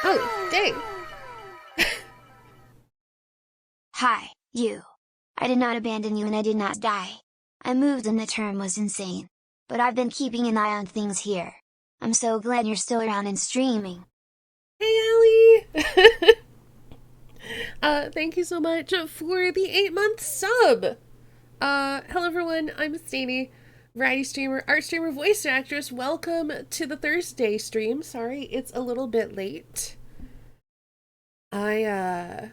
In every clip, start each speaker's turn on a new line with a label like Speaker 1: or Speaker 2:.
Speaker 1: Oh, dang.
Speaker 2: Hi, you. I did not abandon you and I did not die. I moved and the term was insane. But I've been keeping an eye on things here. I'm so glad you're still around and streaming.
Speaker 1: Hey, Allie. Thank you so much for the 8-month sub. Hello everyone. I'm Stanie, variety streamer, art streamer, voice actress. Welcome to the Thursday stream. Sorry, it's a little bit late. I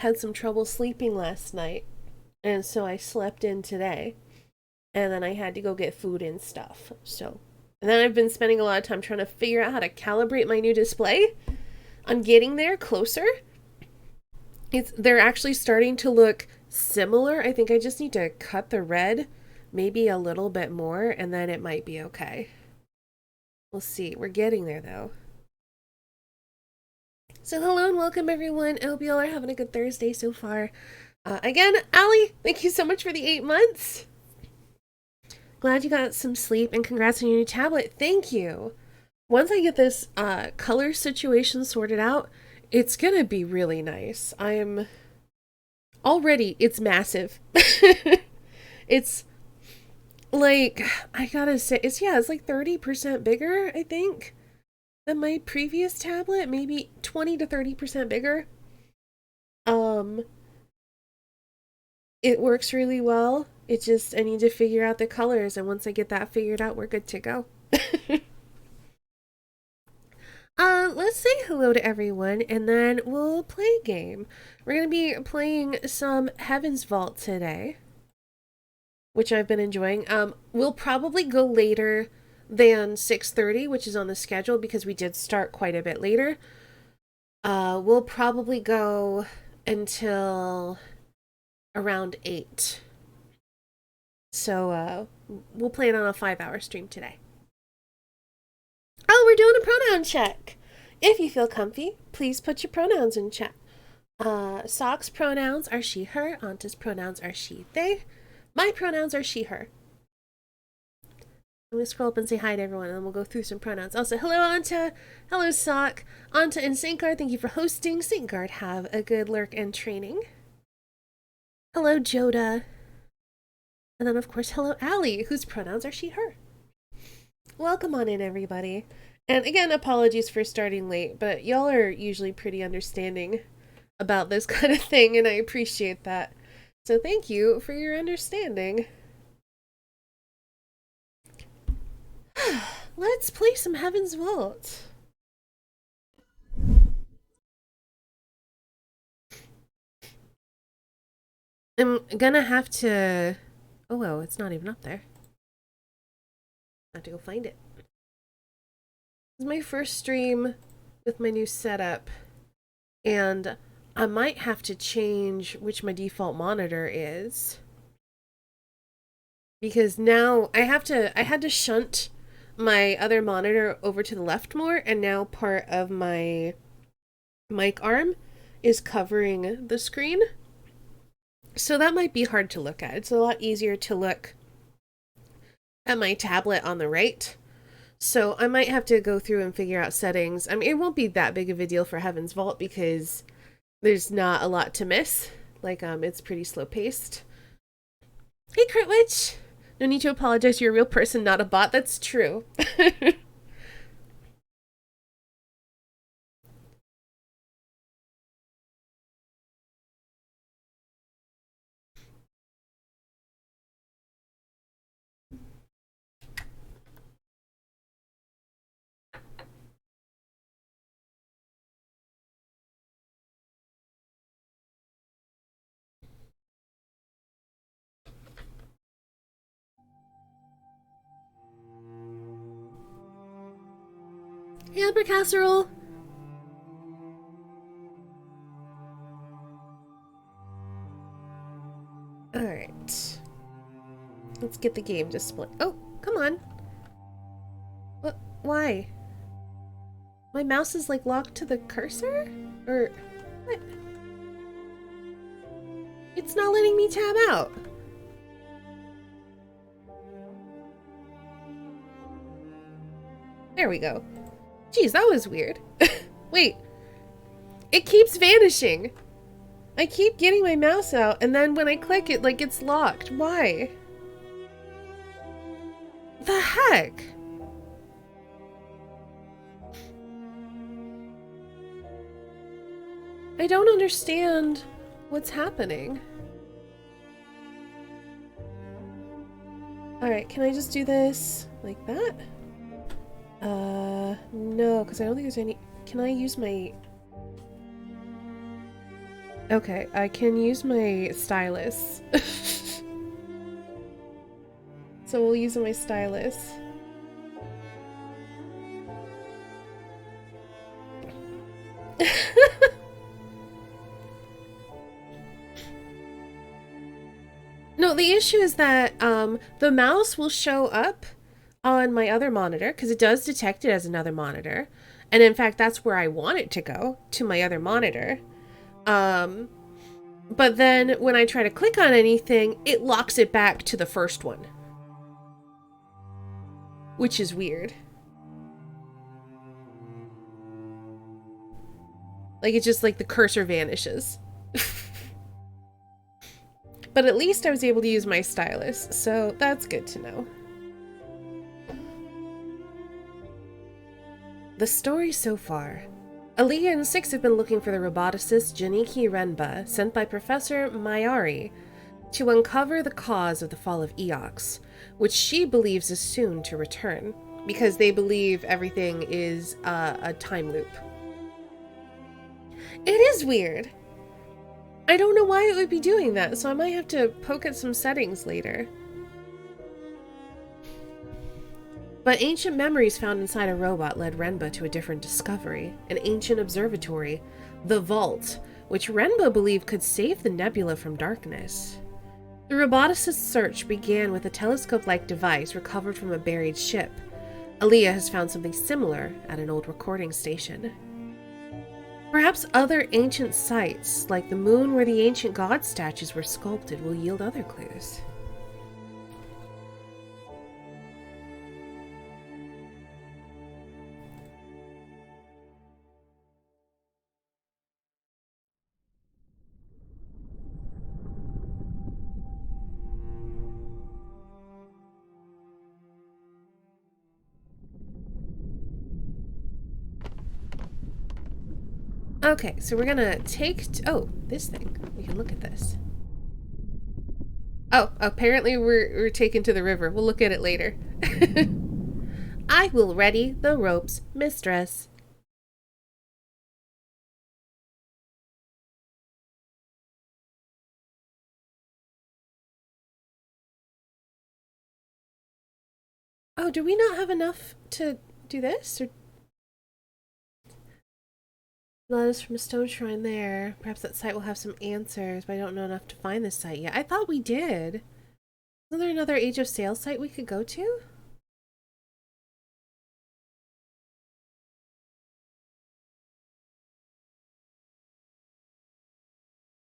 Speaker 1: had some trouble sleeping last night, and so I slept in today. And then I had to go get food and stuff. And then I've been spending a lot of time trying to figure out how to calibrate my new display. I'm getting there closer. They're actually starting to look similar. I think I just need to cut the red maybe a little bit more and then it might be okay. We'll see. We're getting there though. So hello and welcome everyone. I hope you all are having a good Thursday so far. Again, Allie, thank you so much for the 8 months. Glad you got some sleep and congrats on your new tablet. Thank you. Once I get this color situation sorted out, it's gonna be really nice. It's massive. It's like, I gotta say, it's like 30% bigger, I think, than my previous tablet. Maybe 20 to 30% bigger. It works really well. I need to figure out the colors, and once I get that figured out, we're good to go. Let's say hello to everyone, and then we'll play a game. We're gonna be playing some Heaven's Vault today, which I've been enjoying. We'll probably go later than 6:30, which is on the schedule, because we did start quite a bit later. We'll probably go until around 8. So, we'll plan on a 5-hour stream today. Oh, we're doing a pronoun check. If you feel comfy, please put your pronouns in chat. Sock's pronouns are she, her. Anta's pronouns are she, they. My pronouns are she, her. I'm going to scroll up and say hi to everyone, and then we'll go through some pronouns. Also, hello, Anta. Hello, Sock. Anta and Saintguard, thank you for hosting. Saintguard, have a good lurk and training. Hello, Joda. And then, of course, hello, Allie, whose pronouns are she, her. Welcome on in, everybody. And again, apologies for starting late, but y'all are usually pretty understanding about this kind of thing, and I appreciate that. So thank you for your understanding. Let's play some Heaven's Vault. I'm gonna have to... Oh, well, it's not even up there. I have to go find it. This is my first stream with my new setup, and I might have to change which my default monitor is, because now I had to shunt my other monitor over to the left more, and now part of my mic arm is covering the screen. So that might be hard to look at. It's a lot easier to look at my tablet on the right. So I might have to go through and figure out settings. I mean, it won't be that big of a deal for Heaven's Vault because there's not a lot to miss. Like, it's pretty slow paced. Hey, Kurtwitch! No need to apologize, you're a real person, not a bot. That's true. Hey, Amber Casserole! Alright. Let's get the game display. Oh, come on. What? Why? My mouse is like locked to the cursor? Or what? It's not letting me tab out. There we go. Geez, that was weird. Wait. It keeps vanishing. I keep getting my mouse out, and then when I click it, like, it's locked. Why? The heck? I don't understand what's happening. Alright, can I just do this like that? No, because I don't think there's any... Can I use my... Okay, I can use my stylus. So we'll use my stylus. No, the issue is that the mouse will show up on my other monitor because it does detect it as another monitor. And in fact, that's where I want it to go, to my other monitor. But then when I try to click on anything, it locks it back to the first one. Which is weird. Like, it's just like the cursor vanishes. But at least I was able to use my stylus, so that's good to know. The story so far. Aliyah and Six have been looking for the roboticist Janiki Renba, sent by Professor Mayari, to uncover the cause of the fall of Eox, which she believes is soon to return, because they believe everything is a time loop. It is weird. I don't know why it would be doing that, so I might have to poke at some settings later. But ancient memories found inside a robot led Renba to a different discovery, an ancient observatory, the Vault, which Renba believed could save the nebula from darkness. The roboticist's search began with a telescope-like device recovered from a buried ship. Aliyah has found something similar at an old recording station. Perhaps other ancient sites, like the moon where the ancient god statues were sculpted, will yield other clues. Okay, so we're gonna take... oh, this thing. We can look at this. Oh, apparently we're taken to the river. We'll look at it later. I will ready the ropes, mistress. Oh, do we not have enough to do this? Or... letters from a stone shrine there. Perhaps that site will have some answers, but I don't know enough to find this site yet. I thought we did. Isn't there another Age of Sail site we could go to?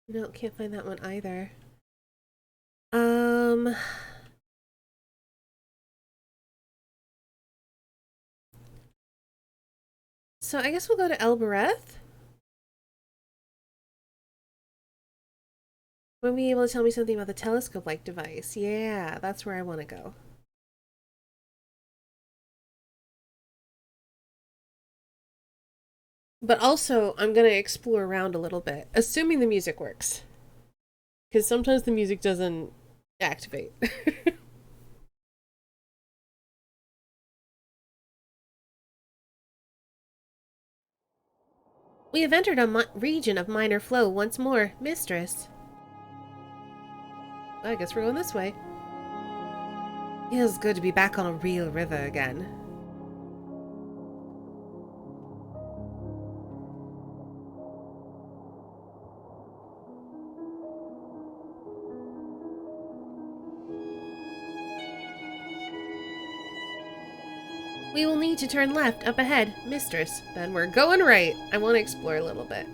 Speaker 1: No, can't find that one either. So I guess we'll go to Elbereth. Will be able to tell me something about the telescope-like device. Yeah, that's where I want to go. But also, I'm going to explore around a little bit, assuming the music works. Because sometimes the music doesn't activate. We have entered a region of minor flow once more, mistress. I guess we're going this way. Feels good to be back on a real river again. We will need to turn left up ahead, mistress. Then we're going right. I want to explore a little bit.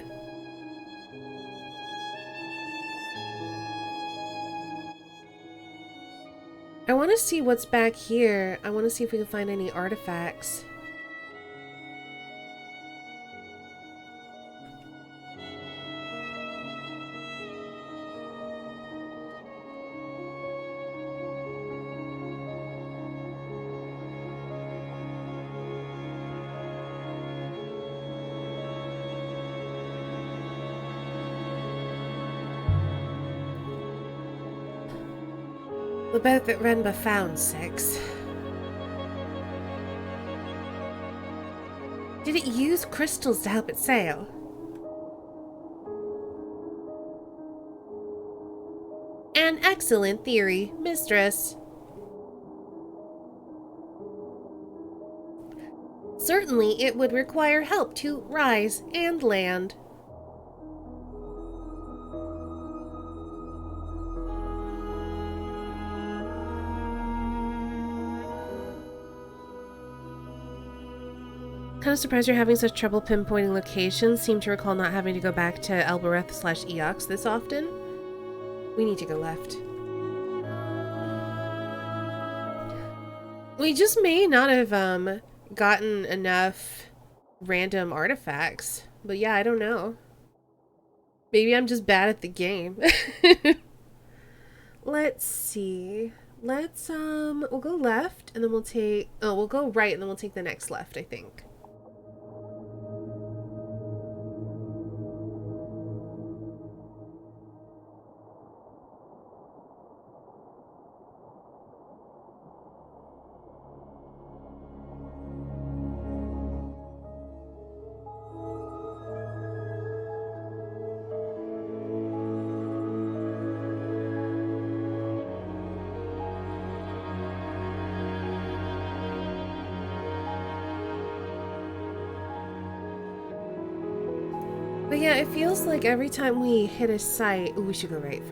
Speaker 1: I want to see what's back here. I want to see if we can find any artifacts. The boat that Renba found, Six. Did it use crystals to help it sail? An excellent theory, Mistress. Certainly it would require help to rise and land. Kind of surprised you're having such trouble pinpointing locations. Seem to recall not having to go back to Elbereth/Eox this often. We need to go left. We just may not have gotten enough random artifacts. But yeah, I don't know. Maybe I'm just bad at the game. Let's see. We'll go left and then we'll go right and then we'll take the next left, I think. But yeah, it feels like every time we hit a site, ooh, we should go right.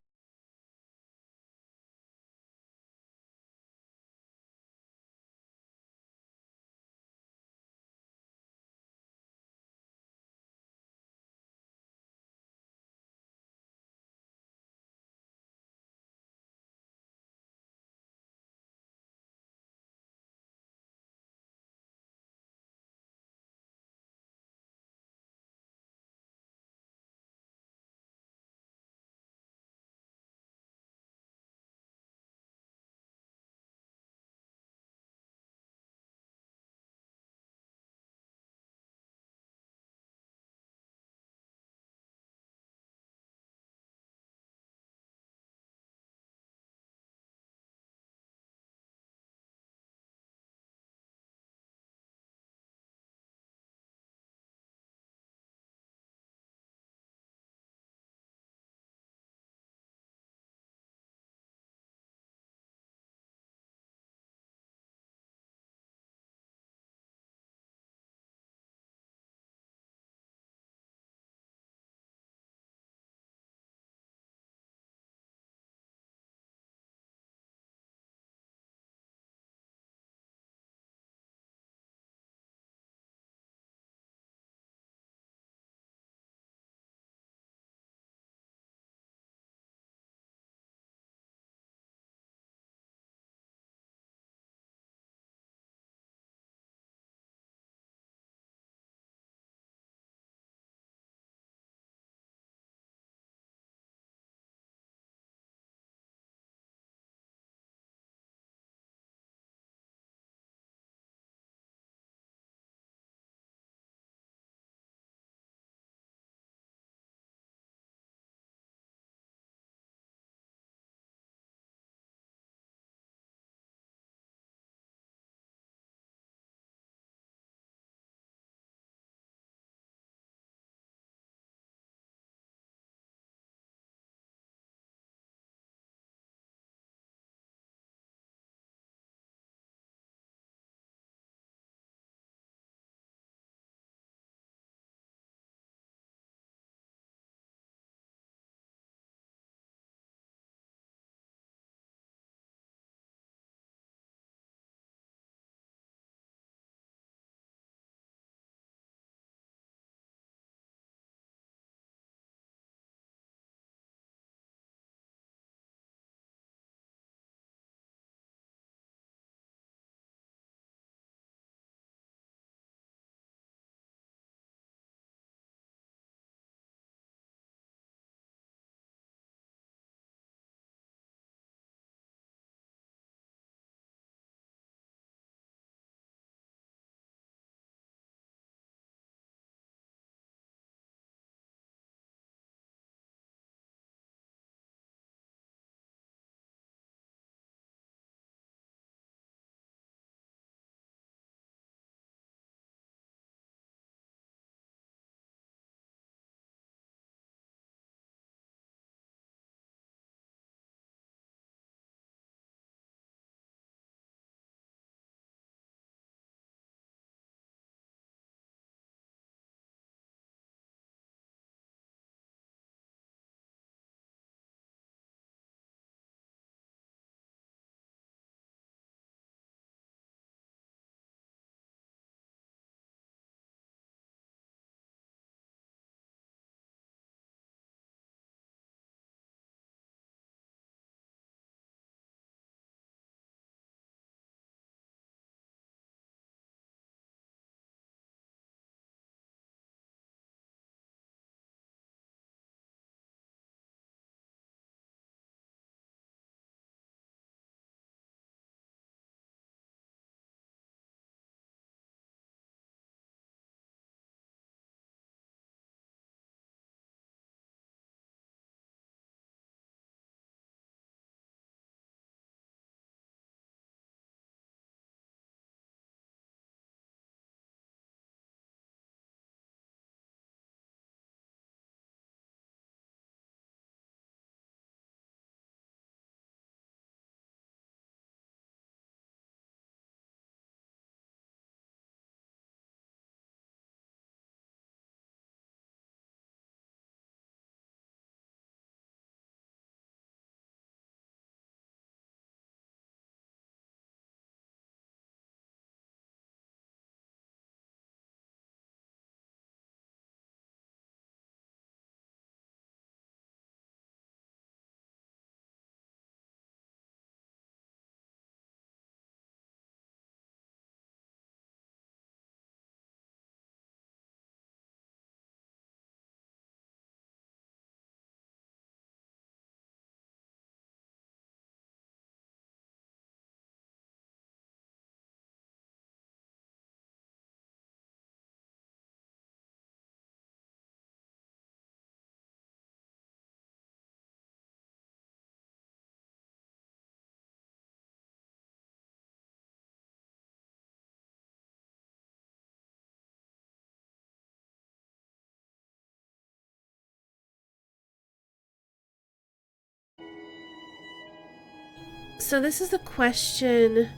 Speaker 1: So this is a question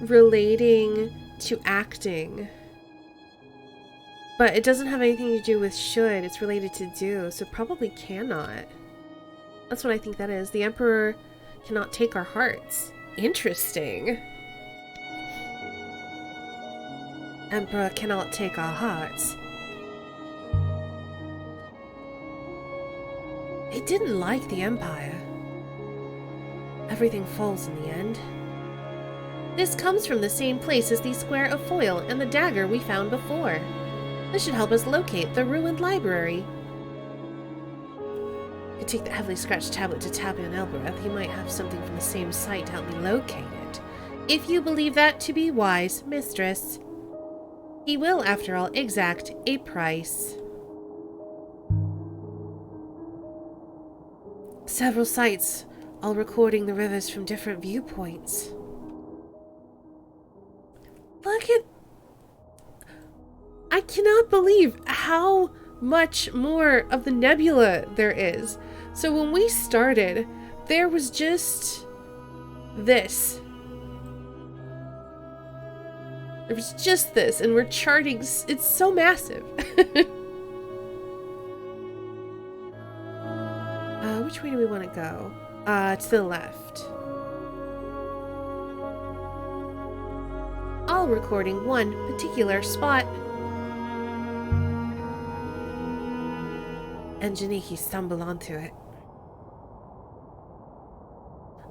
Speaker 1: relating to acting. But it doesn't have anything to do with should. It's related to do, so probably cannot. That's what I think that is. The Emperor cannot take our hearts. Interesting. Emperor cannot take our hearts. He didn't like the Empire. Everything falls in the end. This comes from the same place as the square of foil and the dagger we found before. This should help us locate the ruined library. I could take the heavily scratched tablet to Tabion Elbereth. He might have something from the same site to help me locate it. If you believe that to be wise, mistress. He will, after all, exact a price. Several sites, all recording the rivers from different viewpoints. Look at... I cannot believe how much more of the nebula there is. So when we started, there was just this. There was just this, and we're charting. It's so massive. Which way do we want to go? To the left. All recording one particular spot. And Janiki stumbled onto it.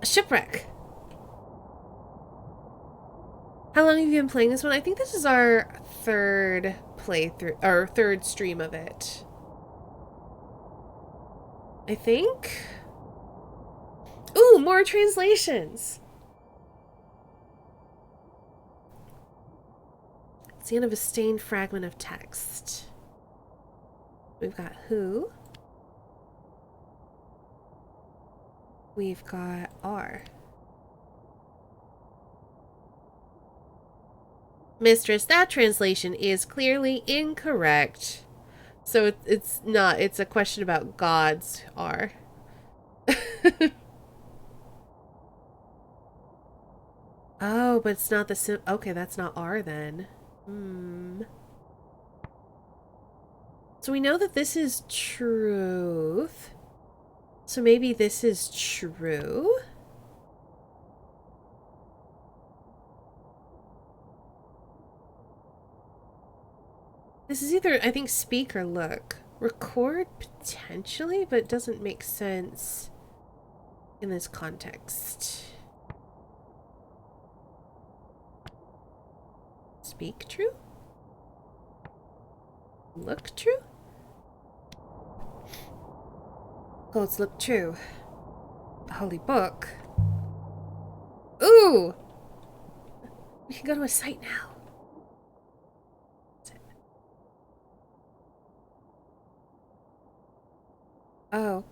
Speaker 1: A shipwreck! How long have you been playing this one? I think this is our third playthrough, or third stream of it. I think? Ooh, more translations! It's the end of a stained fragment of text. We've got who. We've got R. Mistress, that translation is clearly incorrect. So it's not, it's a question about gods R. Oh, but it's not the okay, that's not R then. So we know that this is truth. So maybe this is true? This is either, I think, speak or look. Record, potentially, but it doesn't make sense in this context. Speak true? Look true? Gods look true. The holy book. Ooh! We can go to a site now. Oh.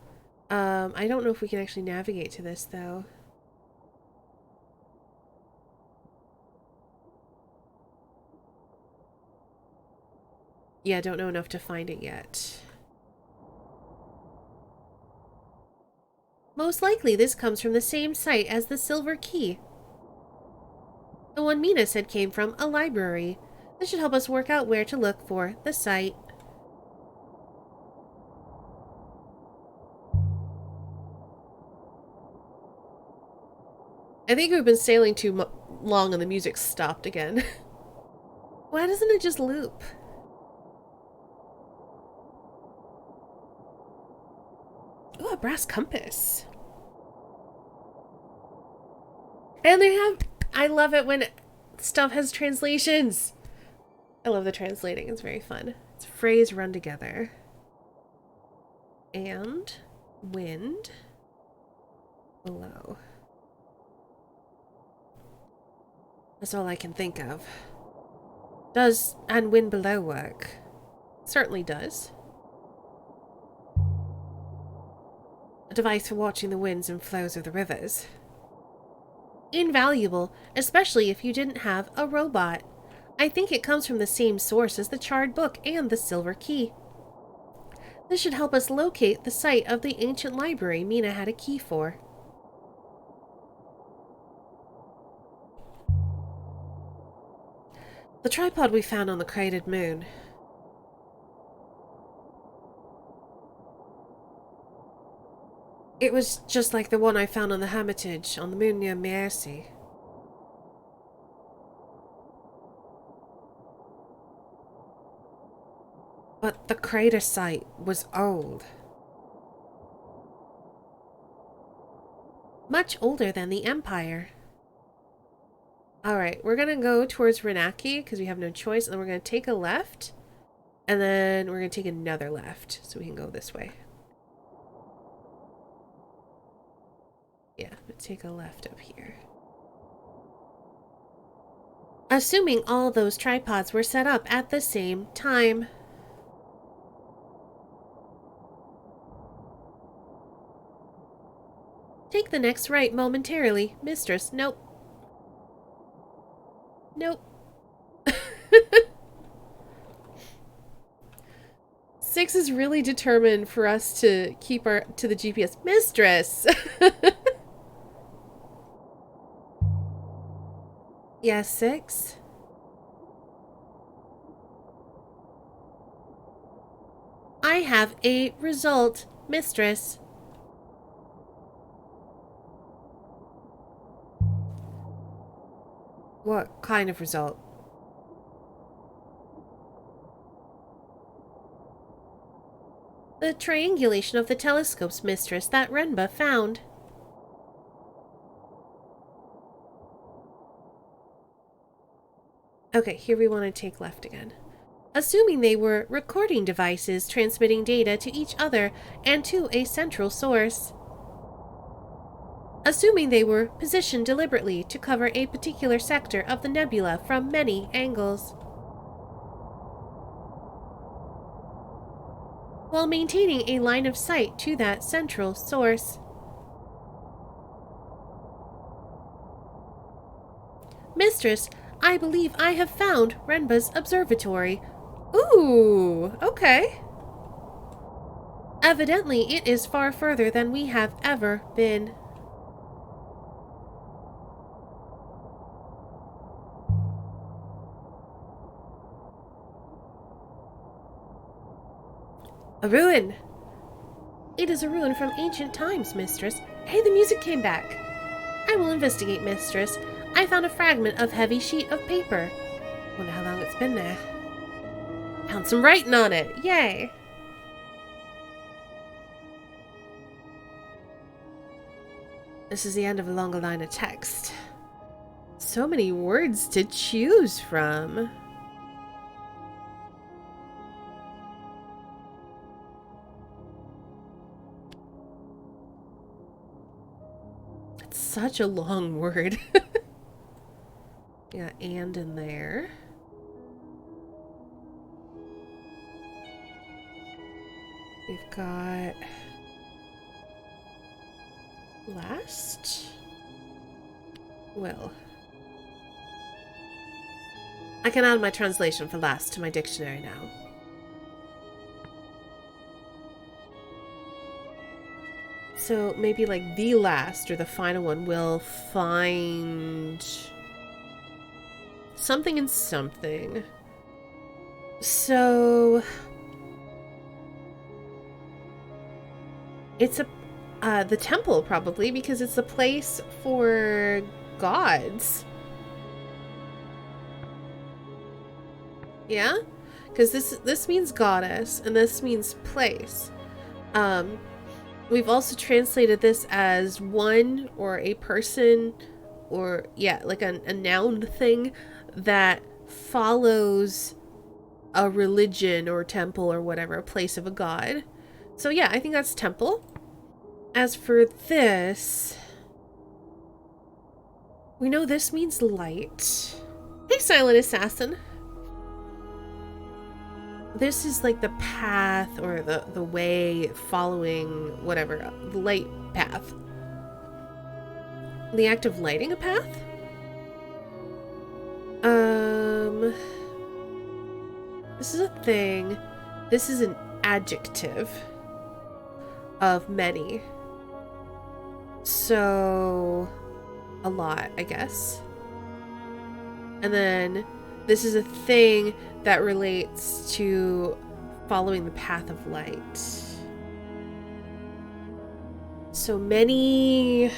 Speaker 1: I don't know if we can actually navigate to this, though. Yeah, I don't know enough to find it yet. Most likely this comes from the same site as the Silver Key. The one Mina said came from a library. This should help us work out where to look for the site. I think we've been sailing too long and the music stopped again. Why doesn't it just loop? Ooh, a brass compass. And they have... I love it when stuff has translations. I love the translating. It's very fun. It's phrase run together. And wind below. That's all I can think of. Does and wind below work? Certainly does. A device for watching the winds and flows of the rivers. Invaluable, especially if you didn't have a robot. I think it comes from the same source as the charred book and the Silver Key. This should help us locate the site of the ancient library Mina had a key for. The tripod we found on the cratered moon. It was just like the one I found on the Hermitage on the moon near Miersey. But the crater site was old. Much older than the Empire. Alright, we're gonna go towards Renaki because we have no choice, and then we're gonna take a left, and then we're gonna take another left so we can go this way. Yeah, let's take a left up here. Assuming all those tripods were set up at the same time. Take the next right momentarily, mistress. Nope. Nope. 6 is really determined for us to keep to the GPS. Mistress! Yes, 6? I have a result, mistress. What kind of result? The triangulation of the telescopes, mistress, that Renba found. Okay, here we want to take left again. Assuming they were recording devices transmitting data to each other and to a central source. Assuming they were positioned deliberately to cover a particular sector of the nebula from many angles, while maintaining a line of sight to that central source. Mistress, I believe I have found Renba's observatory. Ooh, okay. Evidently, it is far further than we have ever been. A ruin! It is a ruin from ancient times, mistress. Hey, the music came back. I will investigate, mistress. I found a fragment of heavy sheet of paper. Wonder how long it's been there. Found some writing on it. Yay! This is the end of a longer line of text. So many words to choose from. It's such a long word. Yeah, and in there. We've got last. Well, I can add my translation for last to my dictionary now. So maybe like the last or the final one will find something in something. So it's the temple probably, because it's a place for gods. Yeah? Because this means goddess and this means place. We've also translated this as one or a person or, yeah, like a noun thing that follows a religion or temple or whatever, a place of a god. So yeah, I think that's temple. As for this, we know this means light. Hey, Silent Assassin. This is like the path or the way following whatever, the light path. The act of lighting a path? This is a thing. This is an adjective of many. So, a lot, I guess. And then This is a thing that relates to following the path of light. So many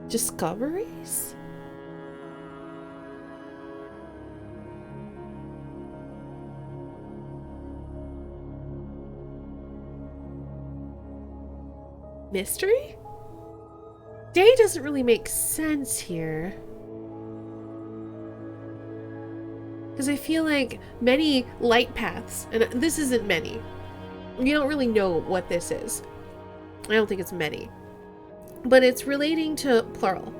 Speaker 1: discoveries? Mystery? Day doesn't really make sense here. Because I feel like many light paths, and this isn't many. You don't really know what this is. I don't think it's many. But it's relating to plural.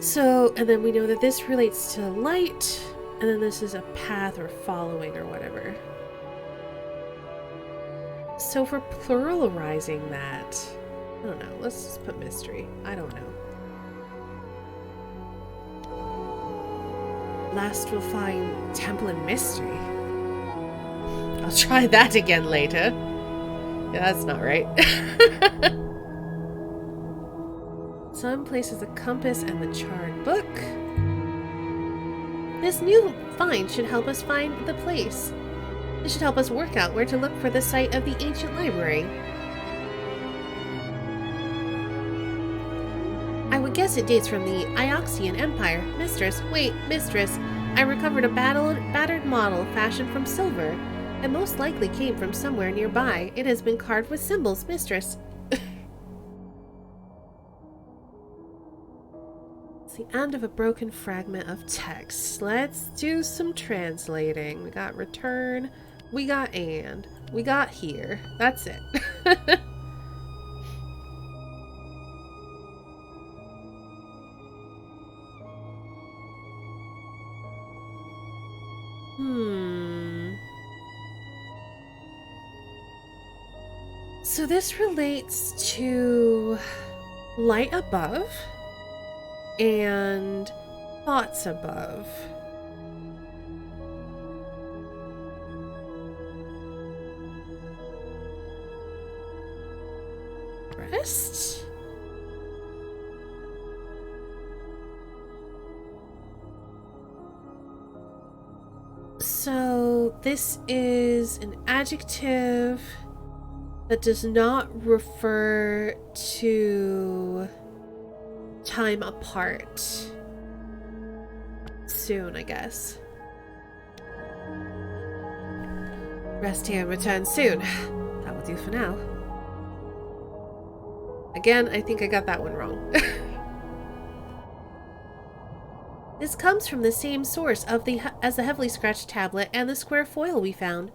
Speaker 1: So, and then we know that this relates to light, and then this is a path or following or whatever. So for pluralizing that, I don't know, let's just put mystery. I don't know. Last we'll find temple and mystery. I'll try that again later. Yeah, that's not right. Some places a compass and the charred book. This new find should help us find the place. It should help us work out where to look for the site of the ancient library. I would guess it dates from the Ioxian Empire. Mistress, wait, mistress. I recovered a battered model fashioned from silver. It most likely came from somewhere nearby. It has been carved with symbols, mistress. It's the end of a broken fragment of text. Let's do some translating. We got return, we got and, we got here. That's it. So this relates to light above and thoughts above. Rest? So this is an adjective that does not refer to time apart. Soon, I guess. Rest here and return soon. That will do for now. Again, I think I got that one wrong. This comes from the same source as the heavily scratched tablet and the square foil we found.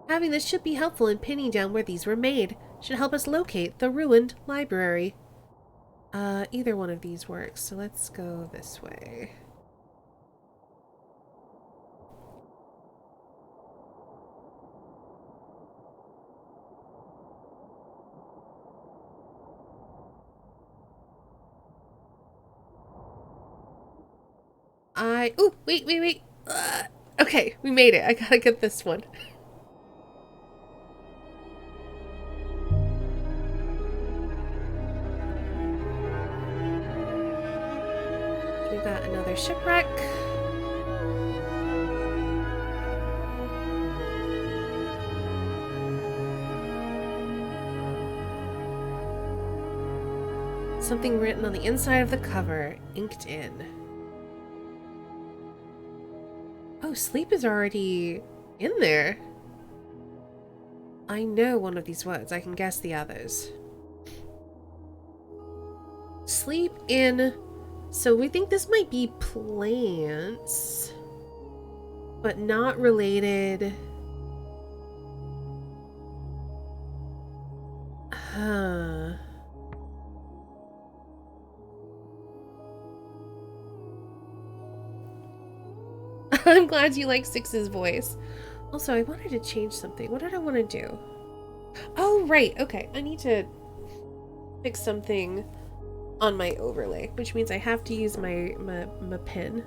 Speaker 1: Having this should be helpful in pinning down where these were made. Should help us locate the ruined library. Either one of these works, so let's go this way. Oh, wait. Okay, we made it. I gotta get this one. We got another shipwreck. Something written on the inside of the cover, inked in. Oh, sleep is already in there. I know one of these words. I can guess the others. Sleep in. So we think this might be plants, but not related. Huh. I'm glad you like Six's voice. Also, I wanted to change something. What did I want to do? Oh, right. Okay. I need to fix something on my overlay, which means I have to use my pen.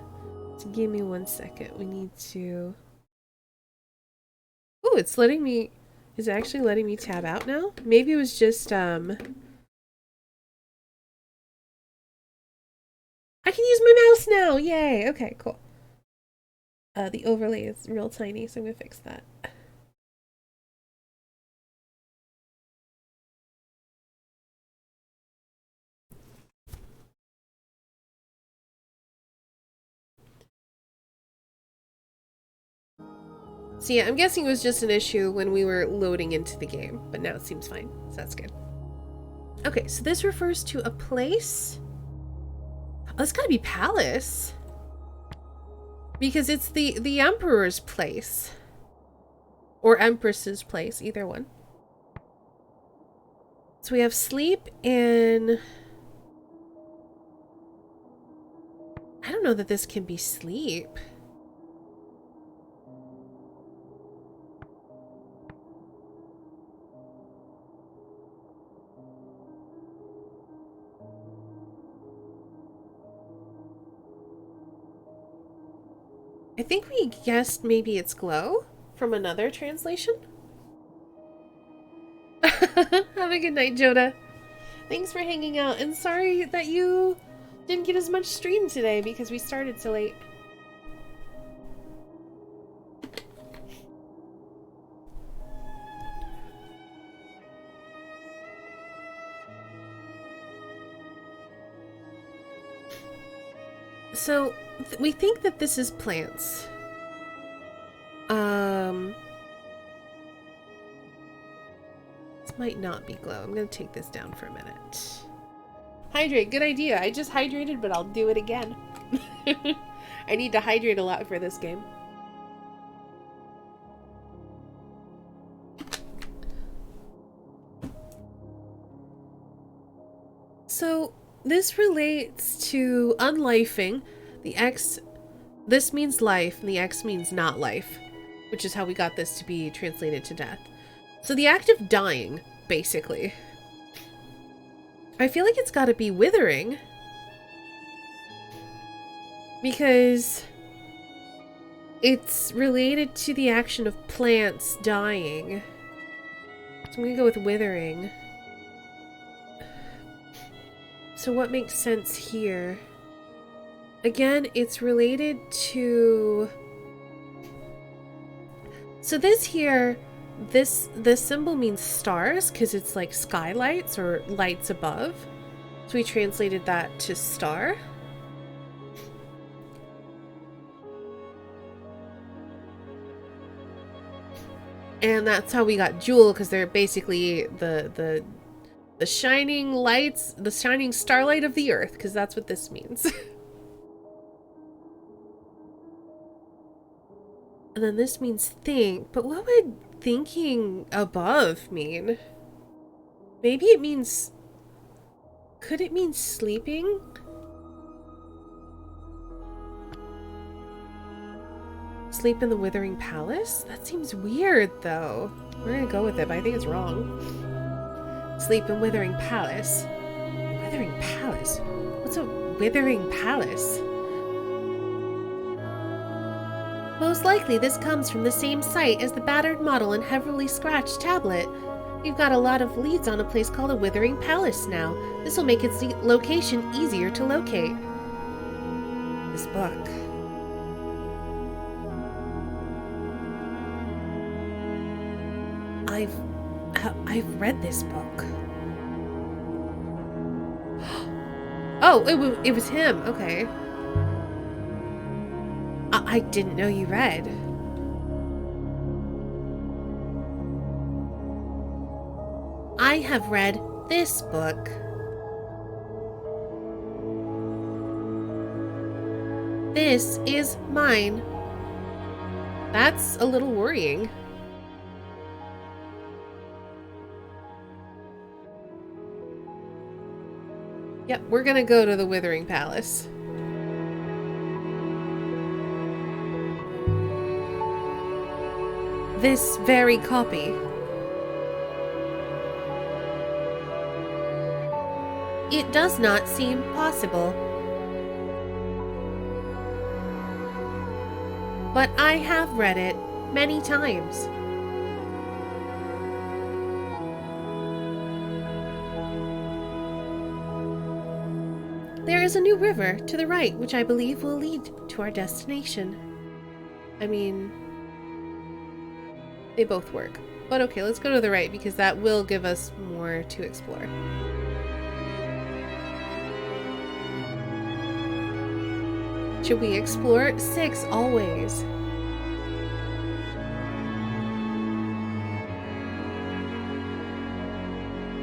Speaker 1: So give me 1 second. We need to... Oh, it's letting me... Is it actually letting me tab out now? Maybe it was just, I can use my mouse now! Yay! Okay, cool. The overlay is real tiny, so I'm gonna fix that. So yeah, I'm guessing it was just an issue when we were loading into the game, but now it seems fine, so that's good. Okay, so this refers to a place. Oh, it's gotta be palace. Because it's the emperor's place. Or empress's place, either one. So we have sleep in... I don't know that this can be sleep. I think we guessed maybe it's glow from another translation. Have a good night, Joda. Thanks for hanging out, and sorry that you didn't get as much stream today because we started so late. So, we think that this is plants. This might not be glow. I'm gonna take this down for a minute. Hydrate, good idea. I just hydrated, but I'll do it again. I need to hydrate a lot for this game. So, this relates to unlifing. The X, this means life, and the X means not life, which is how we got this to be translated to death. So the act of dying, basically. I feel like it's gotta be withering. Because it's related to the action of plants dying. So I'm gonna go with withering. So what makes sense here? Again, it's related to... So this here, this symbol means stars because it's like skylights or lights above. So we translated that to star. And that's how we got jewel, because they're basically the shining lights, the shining starlight of the earth, because that's what this means. And then this means think, but what would thinking above mean? Maybe it means... Could it mean sleeping? Sleep in the Withering Palace? That seems weird, though. We're gonna go with it, but I think it's wrong. Sleep in Withering Palace. Withering Palace? What's a Withering Palace? Most likely this comes from the same site as the battered model and heavily scratched tablet. We've got a lot of leads on a place called the Withering Palace now. This will make its location easier to locate. This book. I've read this book. Oh, it was him. Okay. I didn't know you read. I have read this book. This is mine. That's a little worrying. Yep, we're gonna go to the Withering Palace. This very copy. It does not seem possible. But I have read it many times. There is is a new river to the right, which I believe will lead to our destination. I mean, they both work. But okay, let's go to the right because that will give us more to explore. Should we explore? 6, always.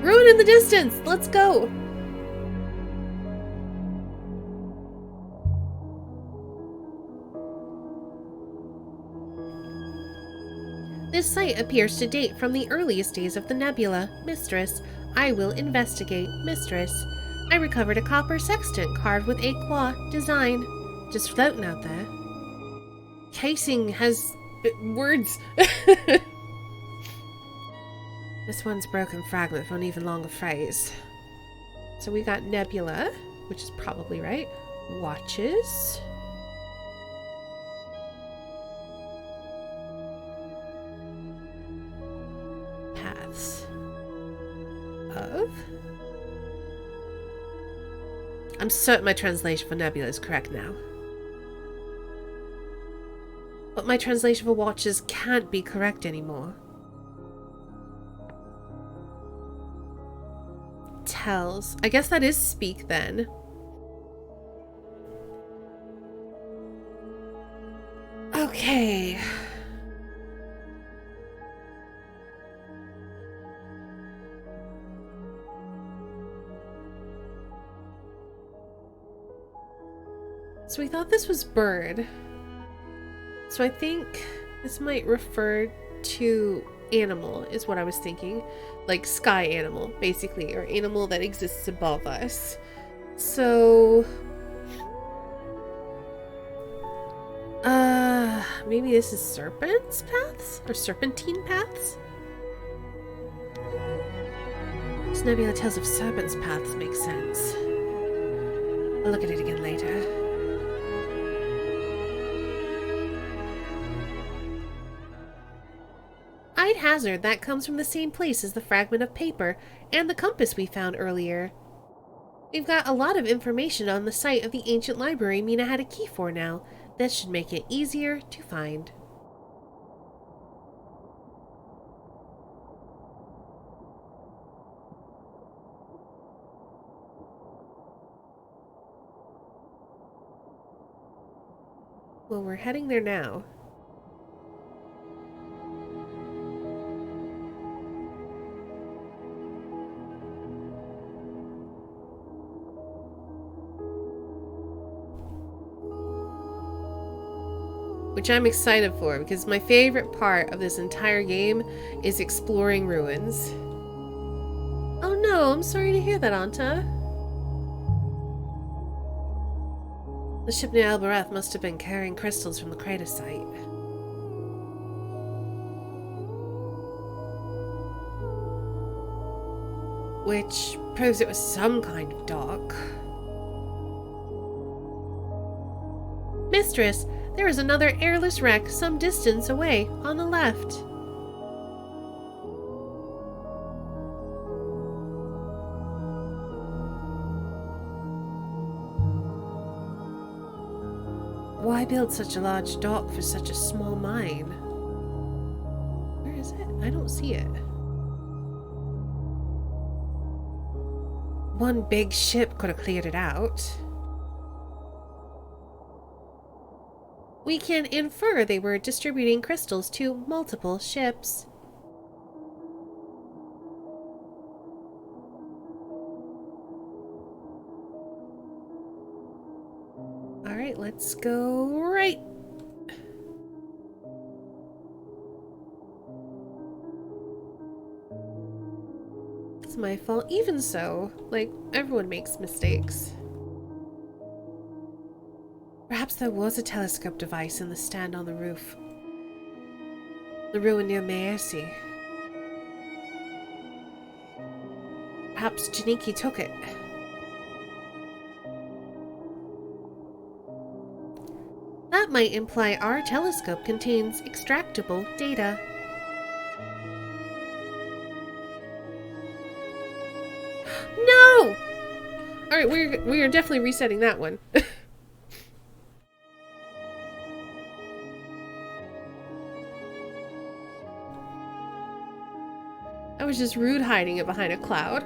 Speaker 1: Ruin in the distance! Let's go! This site appears to date from the earliest days of the nebula. Mistress, I will investigate. Mistress, I recovered a copper sextant carved with a claw design. Just floating out there. Casing has words. This one's broken fragment for an even longer phrase. So we got nebula, which is probably right. Watches. Paths. Of. I'm certain my translation for nebula is correct now. But my translation for watches can't be correct anymore. Tells. I guess that is speak then. Okay. So we thought this was bird. So I think this might refer to animal, is what I was thinking. Like sky animal, basically, or animal that exists above us. So... maybe this is serpent's paths? Or serpentine paths? This nebula tells of serpent's paths makes sense. I'll look at it again later. I'd hazard that comes from the same place as the fragment of paper and the compass we found earlier. We've got a lot of information on the site of the ancient library Mina had a key for now. This should make it easier to find. Well, we're heading there now. Which I'm excited for, because my favorite part of this entire game is exploring ruins. Oh no, I'm sorry to hear that, Anta. The ship near Albareth must have been carrying crystals from the crater site. Which proves it was some kind of dock. Mistress, there is another airless wreck some distance away, on the left. Why build such a large dock for such a small mine? Where is it? I don't see it. One big ship could have cleared it out. We can infer they were distributing crystals to multiple ships. Alright, let's go right. It's my fault. Even so, like, everyone makes mistakes. Perhaps there was a telescope device in the stand on the roof. The ruin near Maersi. Perhaps Janiki took it. That might imply our telescope contains extractable data. No! Alright, we are definitely resetting that one. I was just rude hiding it behind a cloud.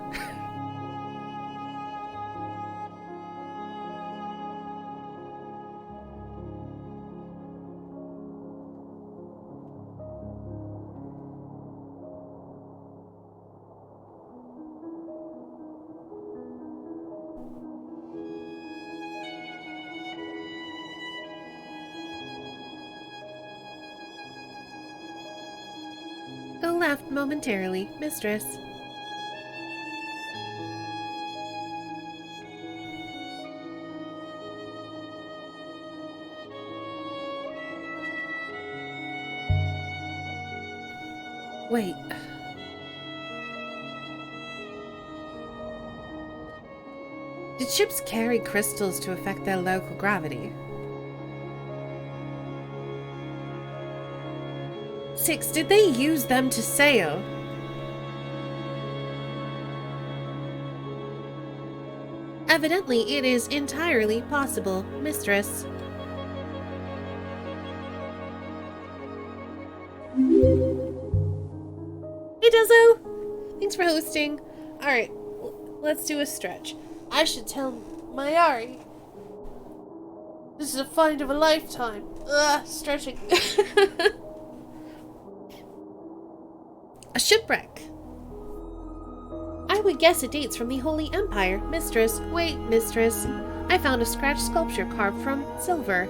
Speaker 1: Go left momentarily, mistress. Wait. Did ships carry crystals to affect their local gravity? 6. Did they use them to sail? Evidently, it is entirely possible, mistress. Hey, Dezo! Thanks for hosting. Alright, let's do a stretch. I should tell Mayari. This is a find of a lifetime. Ugh, stretching. A shipwreck. I would guess it dates from the Holy Empire, mistress. Wait, mistress. I found a scratched sculpture carved from silver.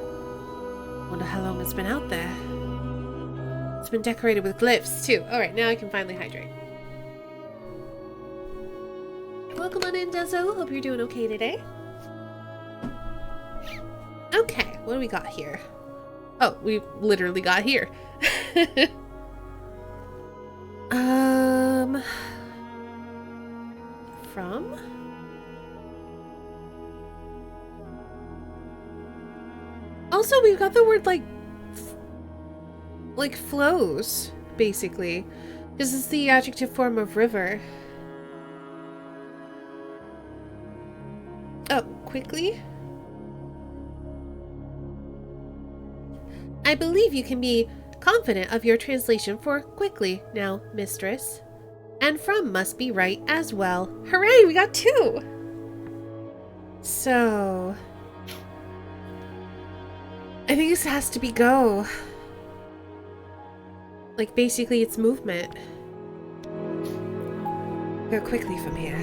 Speaker 1: Wonder how long it's been out there. It's been decorated with glyphs, too. Alright, now I can finally hydrate. Welcome on in, Dezo. Hope you're doing okay today. Okay, what do we got here? Oh, we literally got here. From? Also, we've got the word like flows, basically. This is the adjective form of river. Oh, quickly? I believe you can be confident of your translation for quickly now, mistress. And from must be right as well. Hooray, we got 2! So... I think this has to be go. Like, basically, it's movement. Go quickly from here.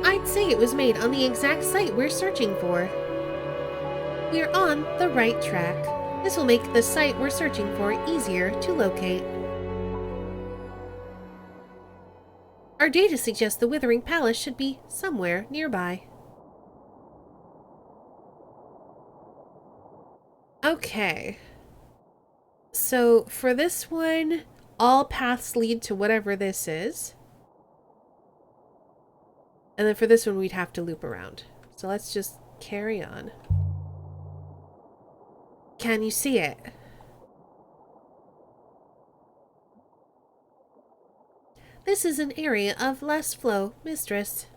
Speaker 1: I'd say it was made on the exact site we're searching for. We're on the right track. This will make the site we're searching for easier to locate. Our data suggests the Withering Palace should be somewhere nearby. Okay. So for this one, all paths lead to whatever this is. And then for this one, we'd have to loop around. So let's just carry on. Can you see it? This is an area of less flow, mistress.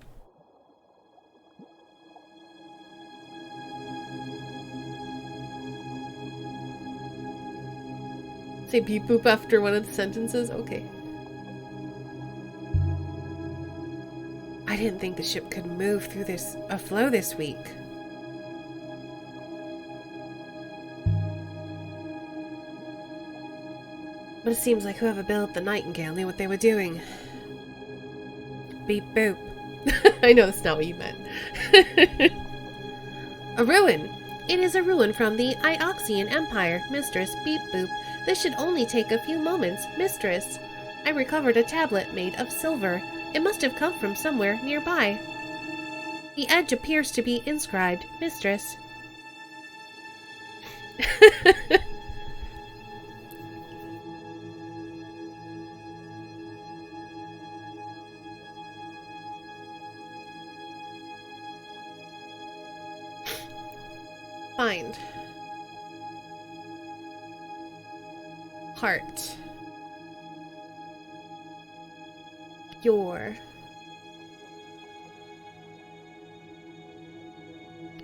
Speaker 1: Say beep boop after one of the sentences? Okay. I didn't think the ship could move through a flow this week. But it seems like whoever built the Nightingale knew what they were doing. Beep boop. I know that's not what you meant. A ruin. It is a ruin from the Ioxian Empire, mistress. Beep boop. This should only take a few moments, mistress. I recovered a tablet made of silver. It must have come from somewhere nearby. The edge appears to be inscribed, mistress. Find. Heart. your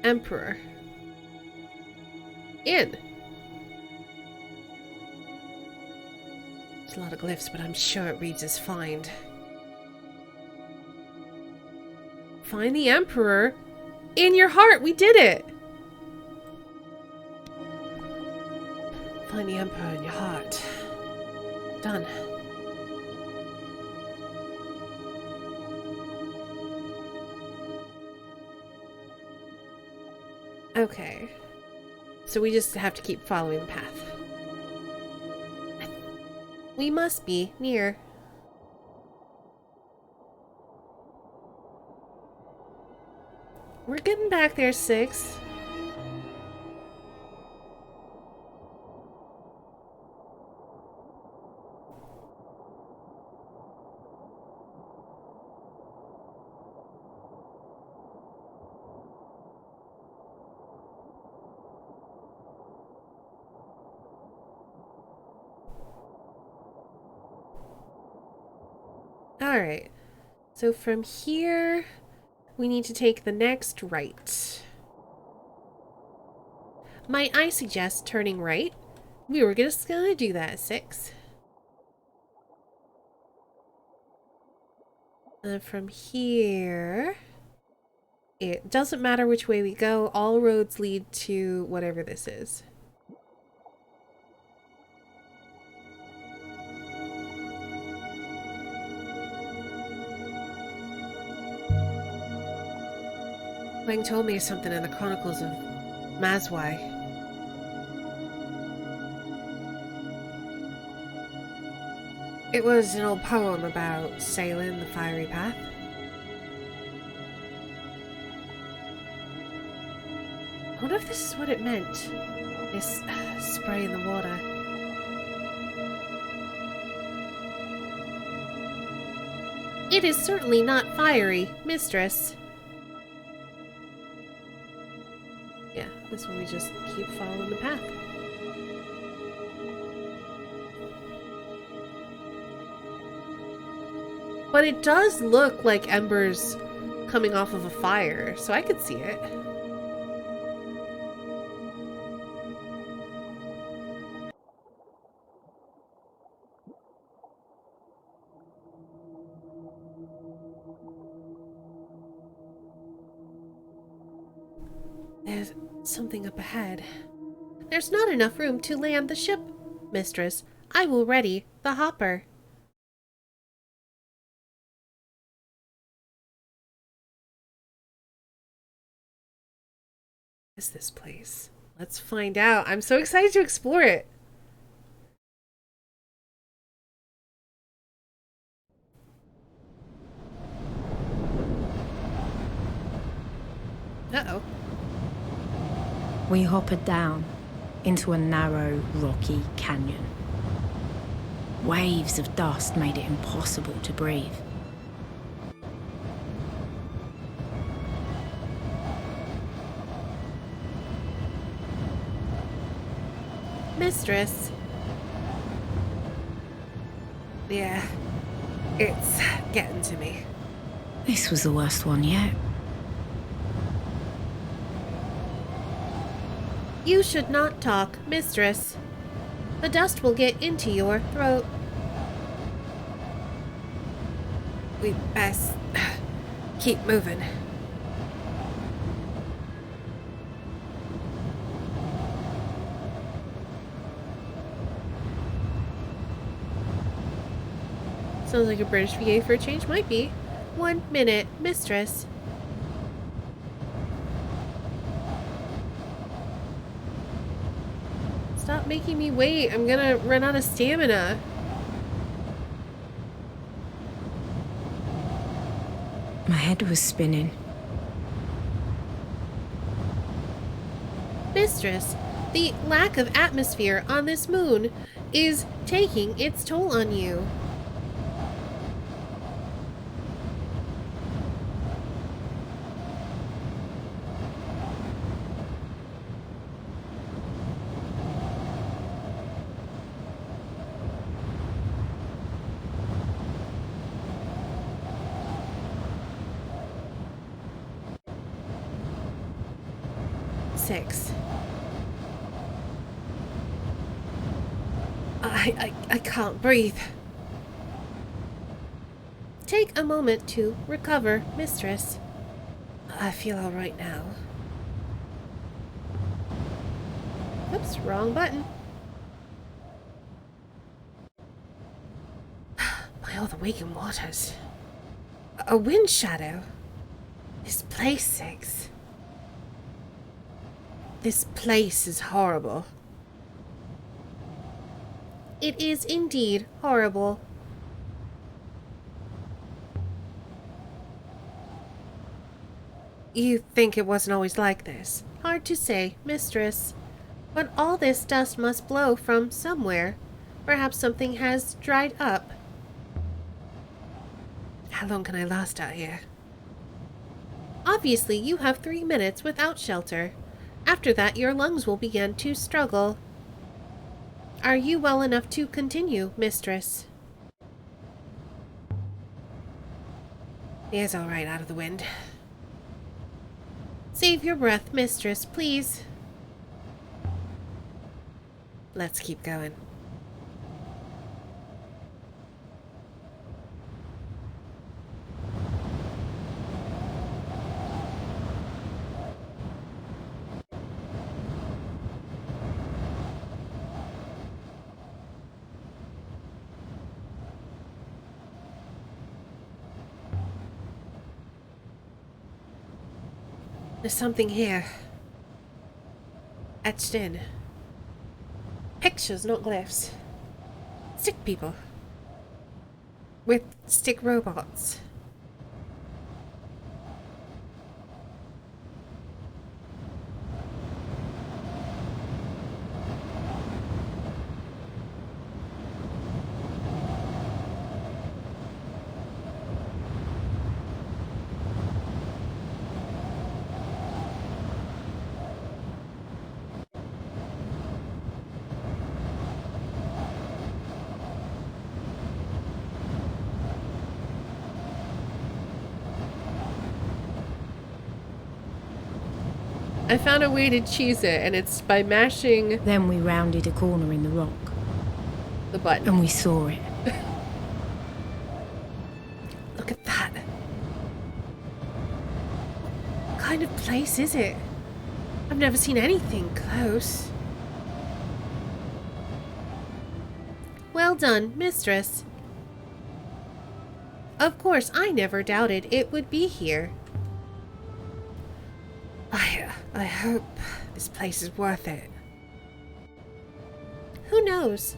Speaker 1: emperor in. There's a lot of glyphs, but I'm sure it reads as find. Find the emperor in your heart. We did it. Find the emperor in your heart. Done. Okay. So we just have to keep following the path. We must be near. We're getting back there, 6. Alright, so from here, we need to take the next right. Might I suggest turning right? We were just gonna do that, 6. And then from here, it doesn't matter which way we go, all roads lead to whatever this is. Wang told me something in the Chronicles of Mazwai. It was an old poem about sailing the fiery path. I wonder if this is what it meant. This spray in the water. It is certainly not fiery, mistress. Yeah, this one we just keep following the path. But it does look like embers coming off of a fire, so I could see it. There's something up ahead. There's not enough room to land the ship, mistress. I will ready the hopper. What is this place? Let's find out. I'm so excited to explore it. Uh-oh.
Speaker 3: We hoppered down into a narrow, rocky canyon. Waves of dust made it impossible to breathe.
Speaker 1: Mistress. Yeah, it's getting to me.
Speaker 3: This was the worst one yet.
Speaker 1: You should not talk, mistress. The dust will get into your throat. We best keep moving. Sounds like a British VA for a change. Might be. 1 minute, mistress. Stop making me wait. I'm gonna run out of stamina.
Speaker 3: My head was spinning.
Speaker 1: Mistress, the lack of atmosphere on this moon is taking its toll on you. 6. I can't breathe. Take a moment to recover, mistress. I feel all right now. Oops, wrong button. By all the waking waters. A wind shadow. This place, Six. This place is horrible. It is indeed horrible. You think it wasn't always like this? Hard to say, mistress. But all this dust must blow from somewhere. Perhaps something has dried up. How long can I last out here? Obviously, you have 3 minutes without shelter. After that, your lungs will begin to struggle. Are you well enough to continue, mistress? The air's all right out of the wind. Save your breath, mistress, please. Let's keep going. There's something here. Etched in. Pictures, not glyphs. Stick people. With stick robots. I found a way to cheese it, and it's by mashing
Speaker 3: Then we rounded a corner in the rock,
Speaker 1: the button.
Speaker 3: and we saw it.
Speaker 1: Look at that. What kind of place is it? I've never seen anything close. Well done, mistress. Of course, I never doubted it would be here. I hope this place is worth it. Who knows?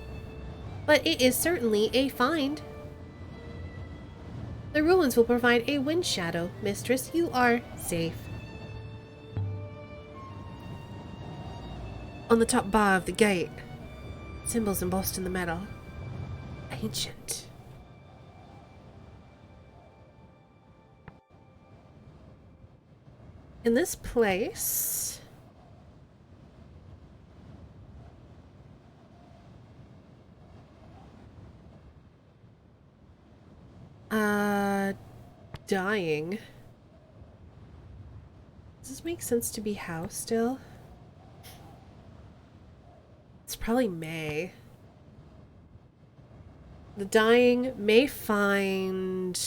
Speaker 1: But it is certainly a find. The ruins will provide a wind shadow, mistress. You are safe. On the top bar of the gate, symbols embossed in the metal. Ancient. In this place, dying. Does this make sense to be house still? It's probably May. The dying may find...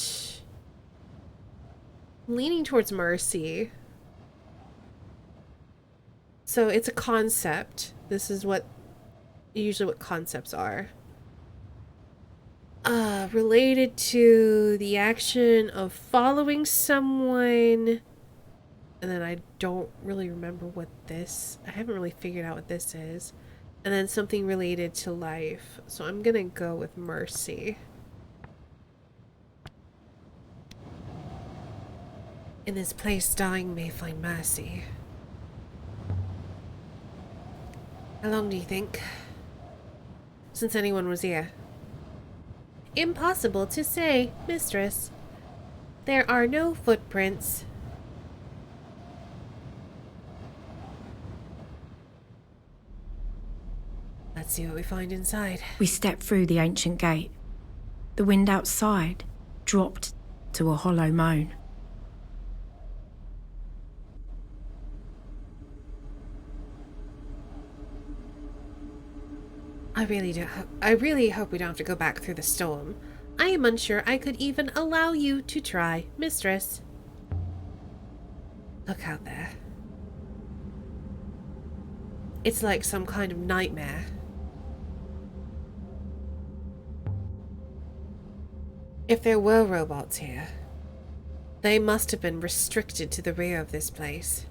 Speaker 1: I'm leaning towards Mercy. So it's a concept. This is usually what concepts are. Related to the action of following someone. And then I don't really remember what this... I haven't really figured out what this is. And then something related to life. So I'm gonna go with Mercy. In this place, dying may find mercy. How long do you think? Since anyone was here? Impossible to say, mistress. There are no footprints. Let's see what we find inside.
Speaker 3: We stepped through the ancient gate. The wind outside dropped to a hollow moan.
Speaker 1: I really hope we don't have to go back through the storm. I am unsure I could even allow you to try, mistress. Look out there. It's like some kind of nightmare. If there were robots here, they must have been restricted to the rear of this place.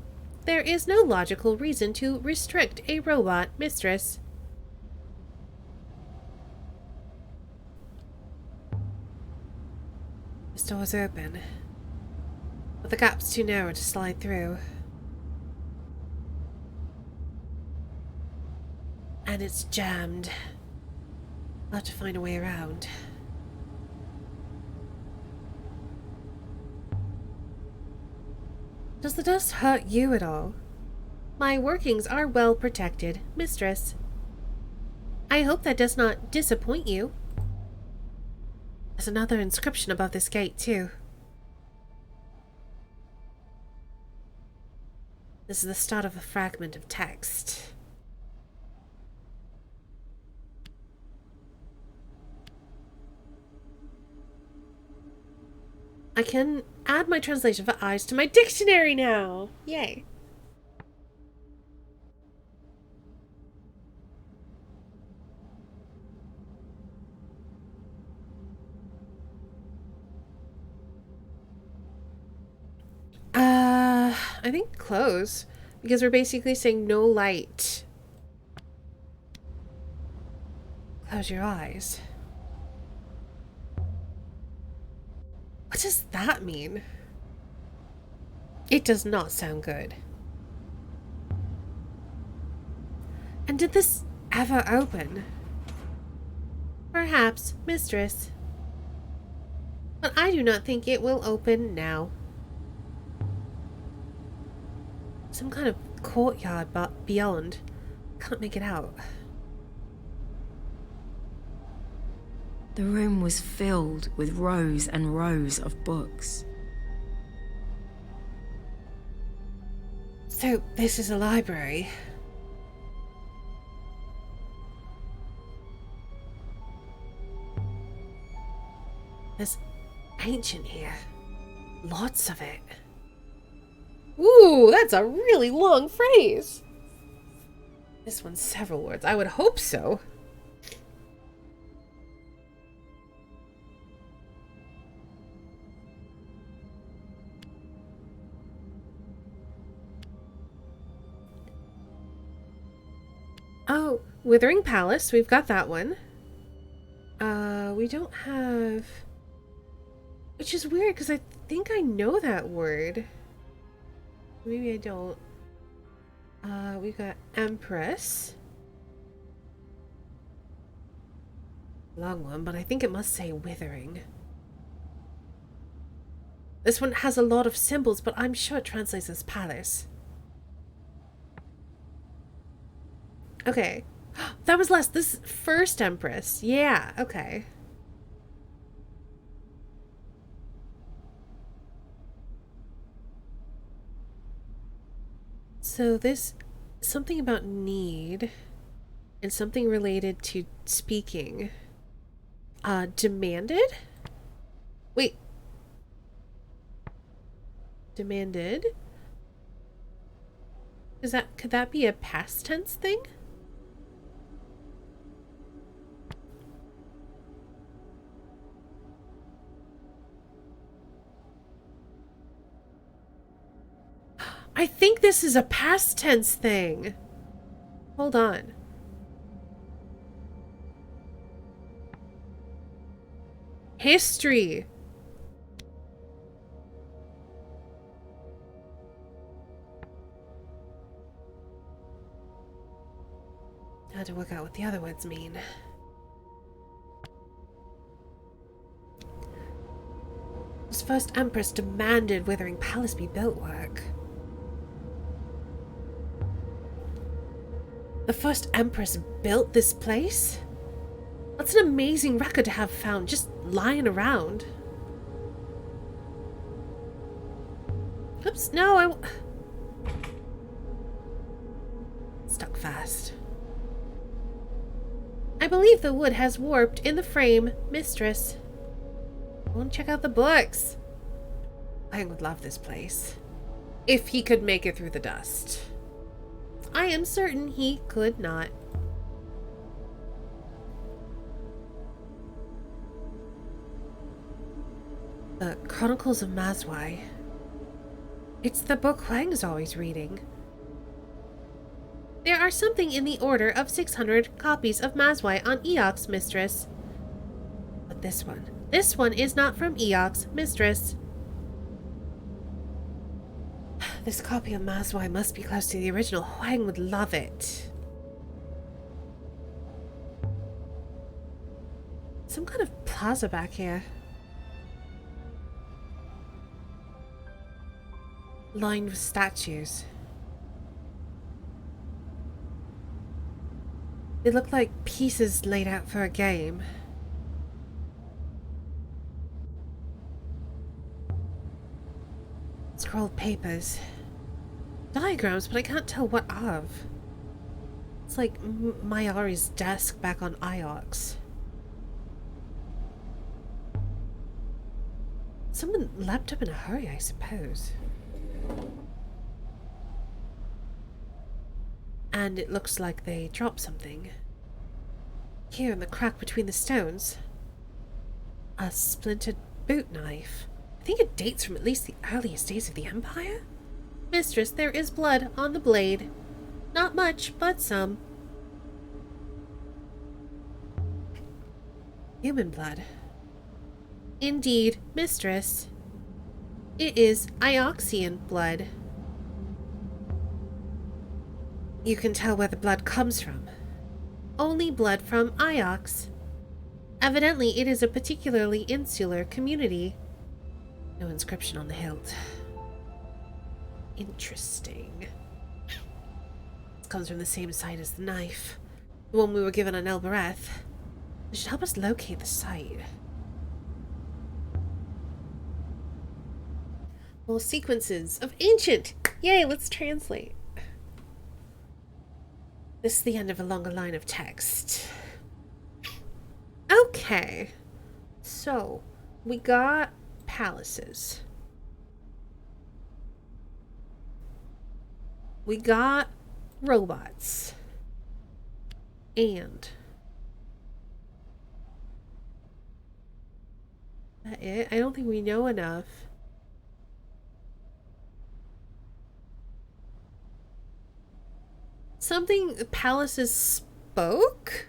Speaker 1: There is no logical reason to restrict a robot, mistress. This door's open, but the gap's too narrow to slide through. And it's jammed. I'll have to find a way around. Does the dust hurt you at all? My workings are well protected, mistress. I hope that does not disappoint you. There's another inscription above this gate, too. This is the start of a fragment of text. I can add my translation for eyes to my dictionary now! Yay. I think close, because we're basically saying no light. Close your eyes. What does that mean? It does not sound good. And did this ever open? Perhaps, mistress. But I do not think it will open now. Some kind of courtyard but beyond. Can't make it out.
Speaker 3: The room was filled with rows and rows of books.
Speaker 1: So, this is a library. There's ancient here. Lots of it. Ooh, that's a really long phrase. This one's several words. I would hope so. Oh, Withering Palace. We've got that one. We don't have... Which is weird, because I think I know that word. Maybe I don't. We've got Empress. Long one, but I think it must say Withering. This one has a lot of symbols, but I'm sure it translates as Palace. Okay. That was less. This first Empress. Yeah, okay. So this, something about need and something related to speaking. Demanded? Wait. Demanded? Could that be a past tense thing? I think this is a past tense thing. Hold on. History. I had to work out what the other words mean. This first Empress demanded Withering Palace be built work. The first Empress built this place? That's an amazing record to have found just lying around. Oops, no, stuck fast. believe the wood has warped in the frame, mistress. I want to check out the books. I would love this place. If he could make it through the dust. I am certain he could not. The Chronicles of Mazwai. It's the book Huang's always reading. There are something in the order of 600 copies of Mazwai on Eox, mistress. But this one is not from Eox, mistress. This copy of Mazwai must be close to the original. Huang would love it. Some kind of plaza back here. Lined with statues. They look like pieces laid out for a game. Scrolled papers. Diagrams, but I can't tell what of. It's like Mayari's desk back on Iox. Someone leapt up in a hurry, I suppose. And it looks like they dropped something. Here in the crack between the stones. A splintered boot knife. I think it dates from at least the earliest days of the Empire. Mistress, there is blood on the blade. Not much, but some. Human blood. Indeed, mistress. It is Ioxian blood. You can tell where the blood comes from. Only blood from Iox. Evidently, it is a particularly insular community. No inscription on the hilt. Interesting. This comes from the same site as the knife. The one we were given on Elbereth. This should help us locate the site. Well, sequences of ancient. Yay, let's translate. This is the end of a longer line of text. Okay. So, we got palaces. We got robots. And that it? I don't think we know enough. Something palaces spoke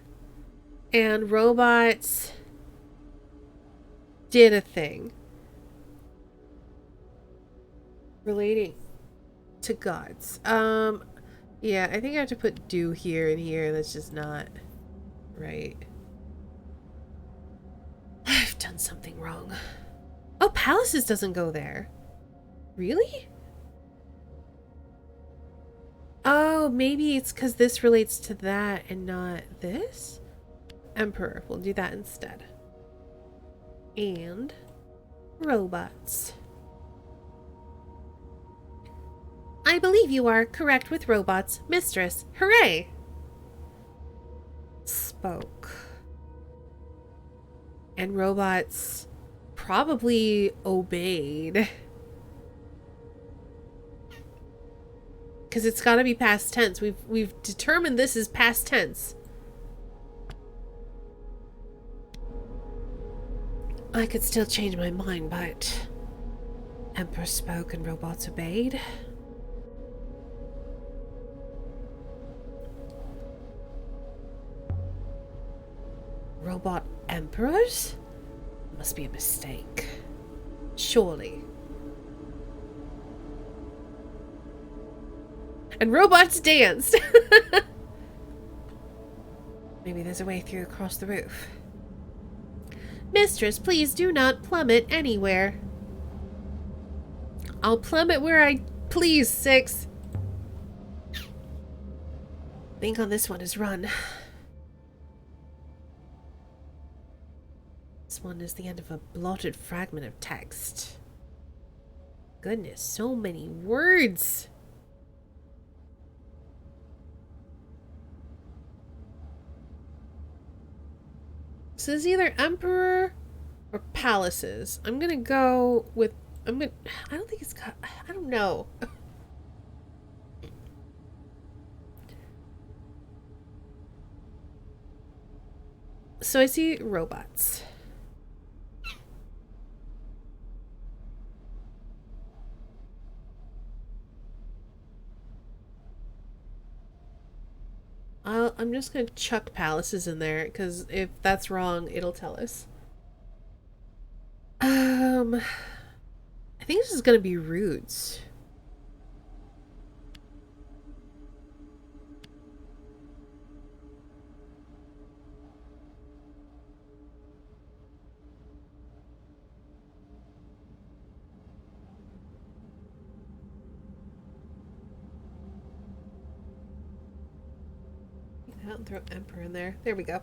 Speaker 1: and robots did a thing relating to gods. Yeah, I think I have to put do here and here. That's just not right. I've done something wrong. Oh, palaces doesn't go there. Really? Oh, maybe it's because this relates to that and not this? Emperor. We'll do that instead. And robots. I believe you are correct with robots, mistress. Hooray! Spoke. And robots probably obeyed. Because it's got to be past tense. We've determined this is past tense. I could still change my mind, but Emperor spoke and robots obeyed. Robot emperors? Must be a mistake. Surely. And robots danced. Maybe there's a way through across the roof. Mistress, please do not plummet anywhere. I'll plummet where I please, 6. Think on this one is run. This one is the end of a blotted fragment of text. Goodness, so many words. So this is either emperor or palaces. I'm gonna go with. I don't think it's. I don't know. So I see robots. I'm just gonna chuck palaces in there because if that's wrong, it'll tell us. I think this is gonna be roots. I'll throw emperor in there. There we go.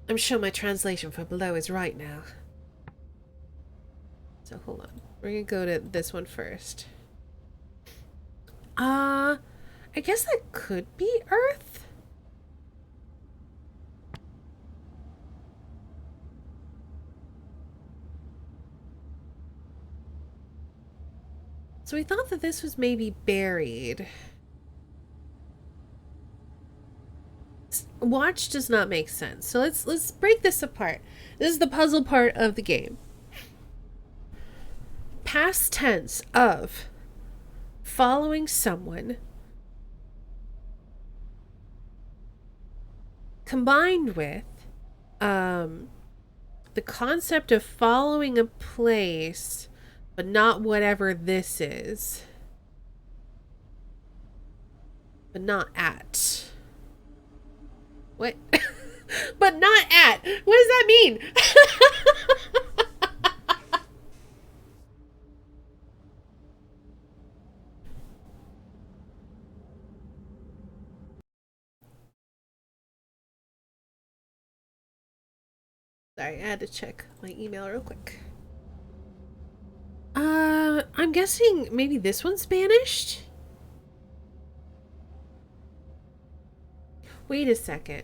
Speaker 1: I'm sure my translation for below is right now. So hold on. We're gonna go to this one first. I guess that could be Earth. So we thought that this was maybe buried. Watch does not make sense. So let's break this apart. This is the puzzle part of the game. Past tense of following someone combined with the concept of following a place but not whatever this is. But not at. What? But not at. What does that mean? Sorry, I had to check my email real quick. I'm guessing maybe this one's banished? Wait a second.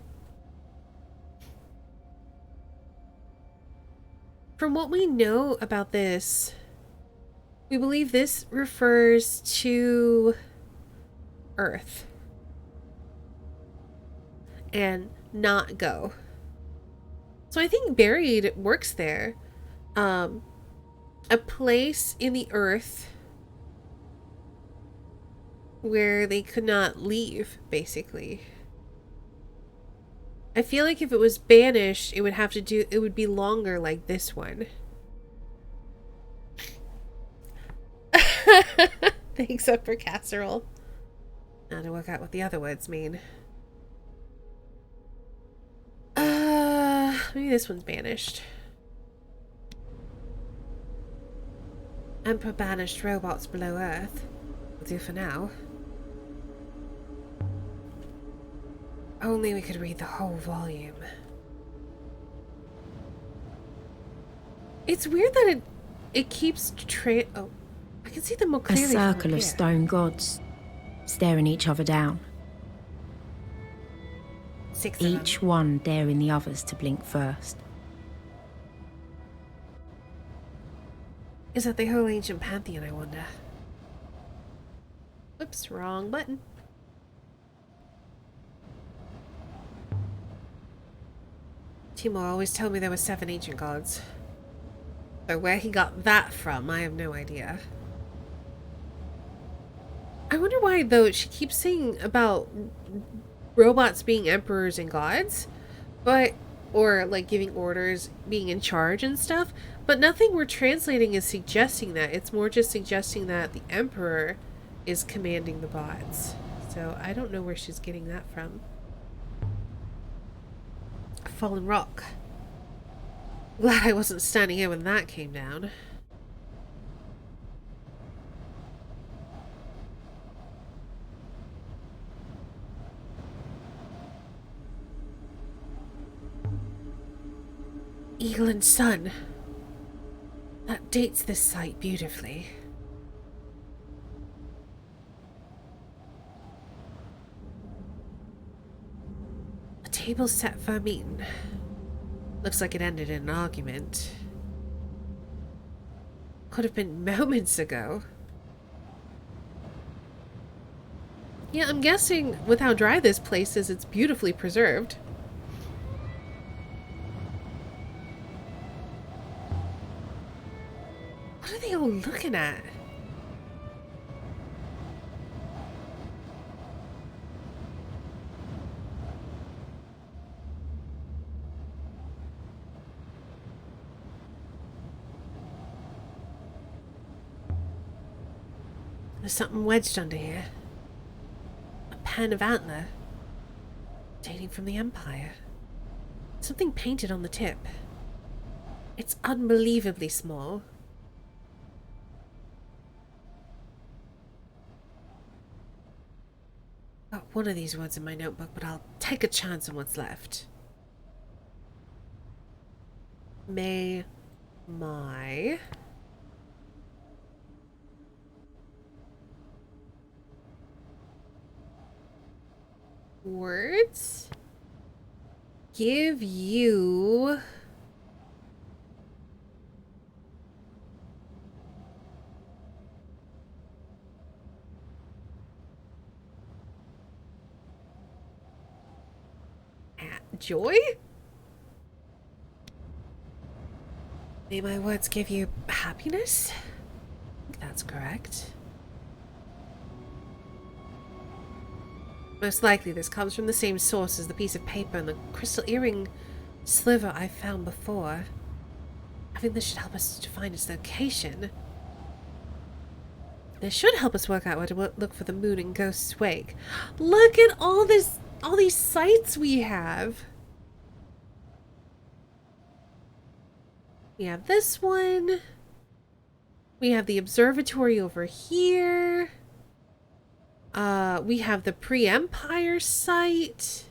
Speaker 1: From what we know about this, we believe this refers to Earth. And not go. So I think buried works there. A place in the earth where they could not leave, basically. I feel like if it was banished, it would be longer like this one. Thanks, Upper Casserole. Now to work out what the other words mean. Maybe this one's banished. Emperor banished robots below Earth. Will do for now. Only we could read the whole volume. It's weird that it keeps oh, I can see them more clearly.
Speaker 3: A circle of stone gods, staring each other down. Each one daring the others to blink first.
Speaker 1: Is that the whole ancient pantheon, I wonder? Whoops, wrong button. Timur always told me there were 7 ancient gods. But where he got that from, I have no idea. I wonder why, though, she keeps saying about robots being emperors and gods, or like giving orders, being in charge and stuff, but nothing we're translating is suggesting that. It's more just suggesting that the emperor is commanding the bots. So I don't know where she's getting that from. A fallen rock. Glad I wasn't standing here when that came down. Eagle and Sun. That dates this site beautifully. A table set for a meeting. Looks like it ended in an argument. Could have been moments ago. Yeah, I'm guessing with how dry this place is, it's beautifully preserved. What are they all looking at? There's something wedged under here. A pen of antler. Dating from the Empire. Something painted on the tip. It's unbelievably small. Got one of these words in my notebook, but I'll take a chance on what's left. May my words give you joy? May my words give you happiness? I think that's correct. Most likely this comes from the same source as the piece of paper and the crystal earring sliver I found before. I think this should help us to find its location. This should help us work out where to look for the moon in Ghost's Wake. Look at all these sites we have. We have this one. We have the observatory over here. We have the pre-Empire site.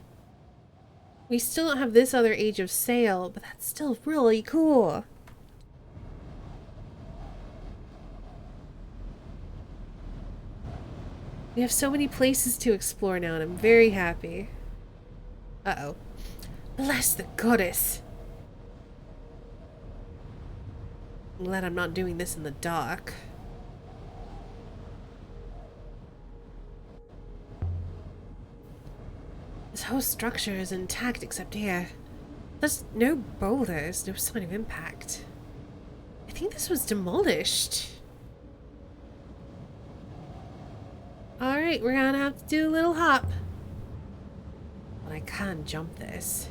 Speaker 1: We still don't have this other Age of Sail, but that's still really cool. We have so many places to explore now, and I'm very happy. Uh-oh. Bless the goddess. I'm glad I'm not doing this in the dark. This whole structure is intact except here. There's no boulders, no sign of impact. I think this was demolished. Alright, we're gonna have to do a little hop. But I can't jump this.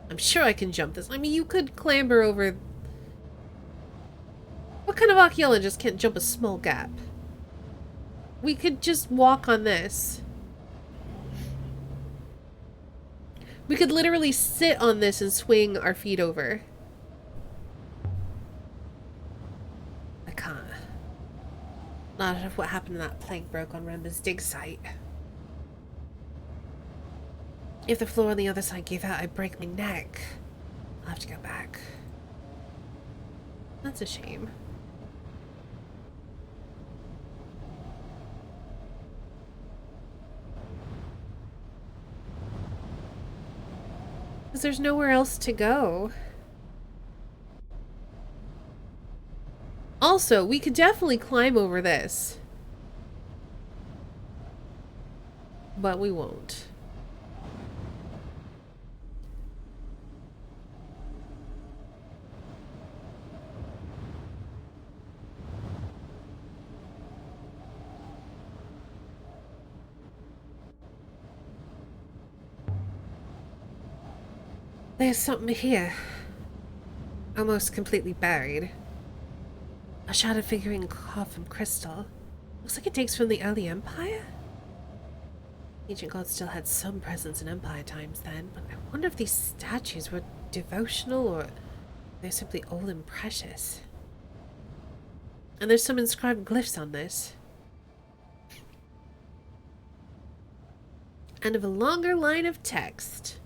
Speaker 1: I'm sure I can jump this. I mean, you could clamber over... What kind of archaeologist can't jump a small gap? We could just walk on this. We could literally sit on this and swing our feet over. I can't. Not if what happened when that plank broke on Remba's dig site. If the floor on the other side gave out, I'd break my neck. I'll have to go back. That's a shame. Because there's nowhere else to go. Also, we could definitely climb over this. But we won't. There's something here. Almost completely buried. A shattered figurine carved from crystal. Looks like it dates from the early Empire? Ancient gods still had some presence in Empire times then, but I wonder if these statues were devotional or they're simply old and precious. And there's some inscribed glyphs on this. End of a longer line of text.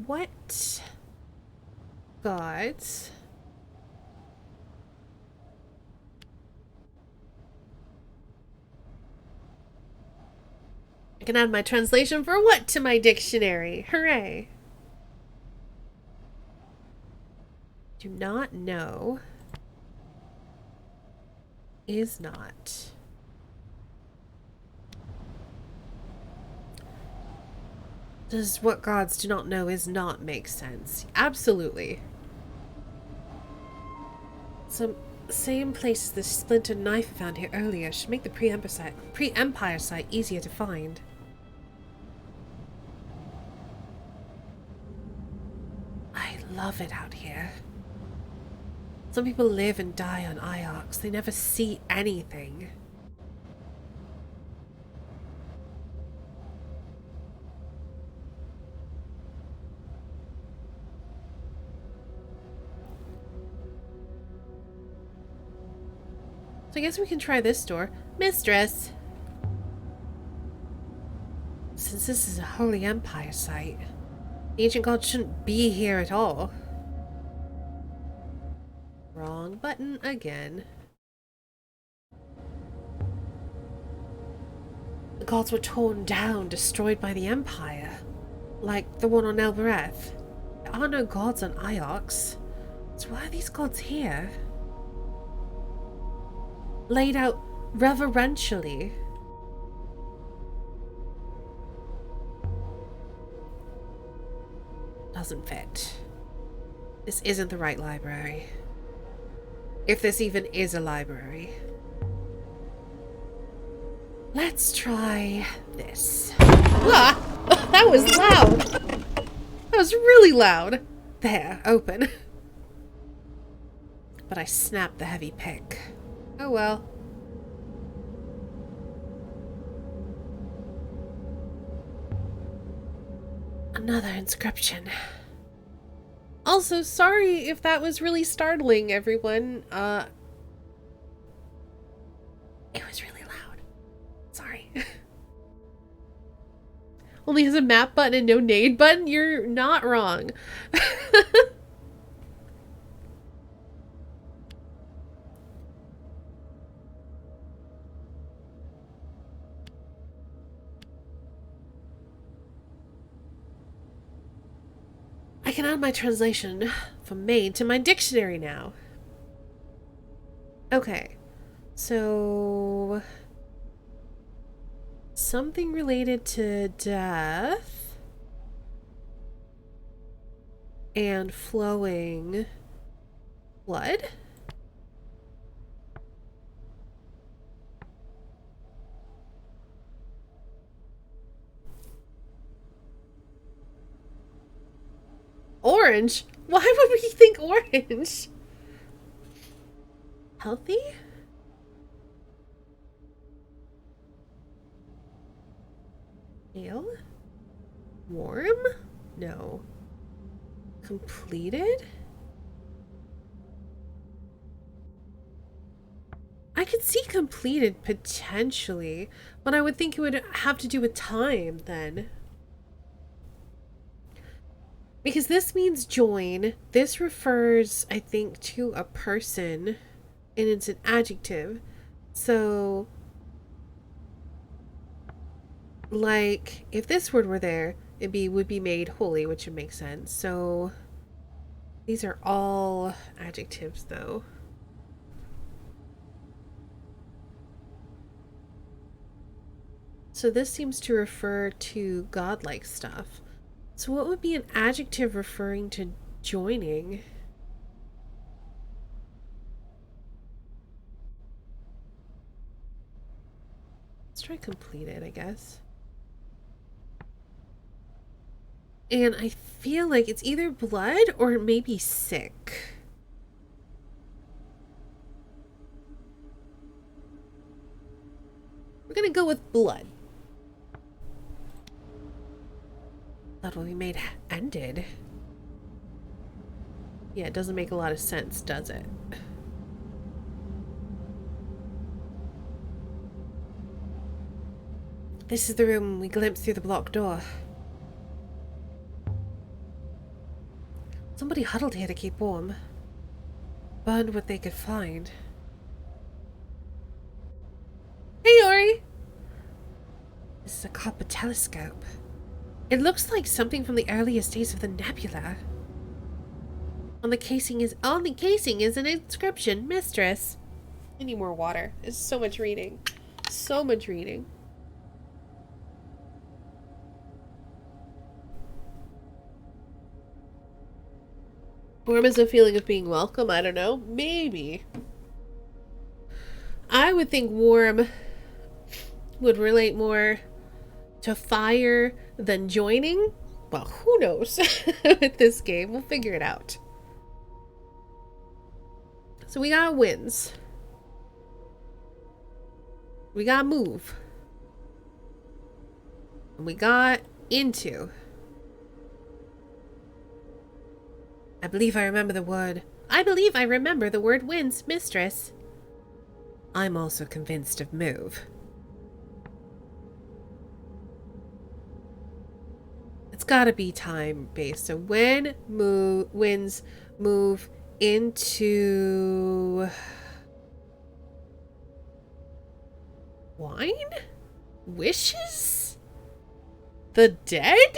Speaker 1: What gods I can add my translation for what to my dictionary. Hooray. Do not know. Is not. Does what gods do not know is not make sense? Absolutely. Some same place as the splintered knife I found here earlier should make the pre-Empire site easier to find. I love it out here. Some people live and die on Iox. They never see anything. So I guess we can try this door. Mistress! Since this is a Holy Empire site, the ancient gods shouldn't be here at all. Wrong button again. The gods were torn down, destroyed by the Empire. Like the one on Elbereth. There are no gods on Iox. So why are these gods here? Laid out reverentially. Doesn't fit. This isn't the right library. If this even is a library. Let's try this. Ah! Oh, that was loud! That was really loud. There, open. But I snapped the heavy pick. Oh well. Another inscription. Also, sorry if that was really startling, everyone. It was really loud. Sorry. Only has a map button and no nade button? You're not wrong. I can add my translation from maid to my dictionary now. Okay, so something related to death and flowing blood? Orange? Why would we think orange? Healthy? Pale? Warm? No. Completed? I could see completed potentially, but I would think it would have to do with time then. Because this means join. This refers, I think, to a person, and it's an adjective. So, like, if this word were there, would be made holy, which would make sense. So, these are all adjectives, though. So this seems to refer to godlike stuff. So what would be an adjective referring to joining? Let's try completed, I guess. And I feel like it's either blood or maybe sick. We're gonna go with blood. Thought what we made ended. Yeah, it doesn't make a lot of sense, does it? This is the room we glimpsed through the blocked door. Somebody huddled here to keep warm. Burned what they could find. Hey, Ori! Is is a copper telescope. It looks like something from the earliest days of the nebula. On the casing is an inscription, Mistress. I need more water. There's so much reading. So much reading. Warm is a feeling of being welcome. I don't know. Maybe. I would think warm would relate more to fire than joining. Well, who knows with this game. We'll figure it out. So we got winds. We got move. And we got into. I believe I remember the word winds, Mistress. I'm also convinced of move. It's gotta be time-based. So when winds move into wine? Wishes? The dead?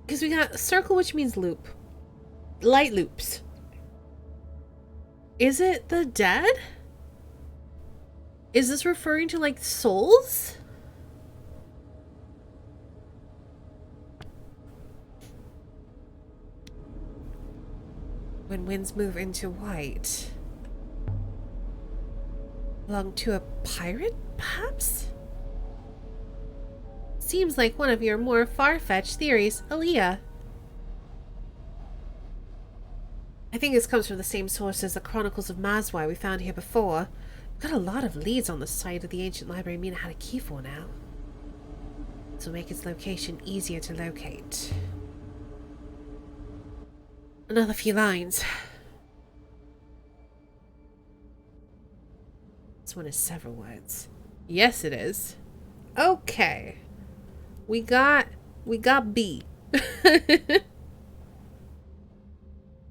Speaker 1: Because we got circle, which means loop. Light loops. Is it the dead? Is this referring to like souls? When winds move into white. Belong to a pirate, perhaps? Seems like one of your more far-fetched theories, Aaliyah. I think this comes from the same source as the Chronicles of Mazwai we found here before. We've got a lot of leads on the site of the ancient library Mina had a key for now. This will make its location easier to locate. Another few lines. This one is several words. Yes, it is. Okay. We got B.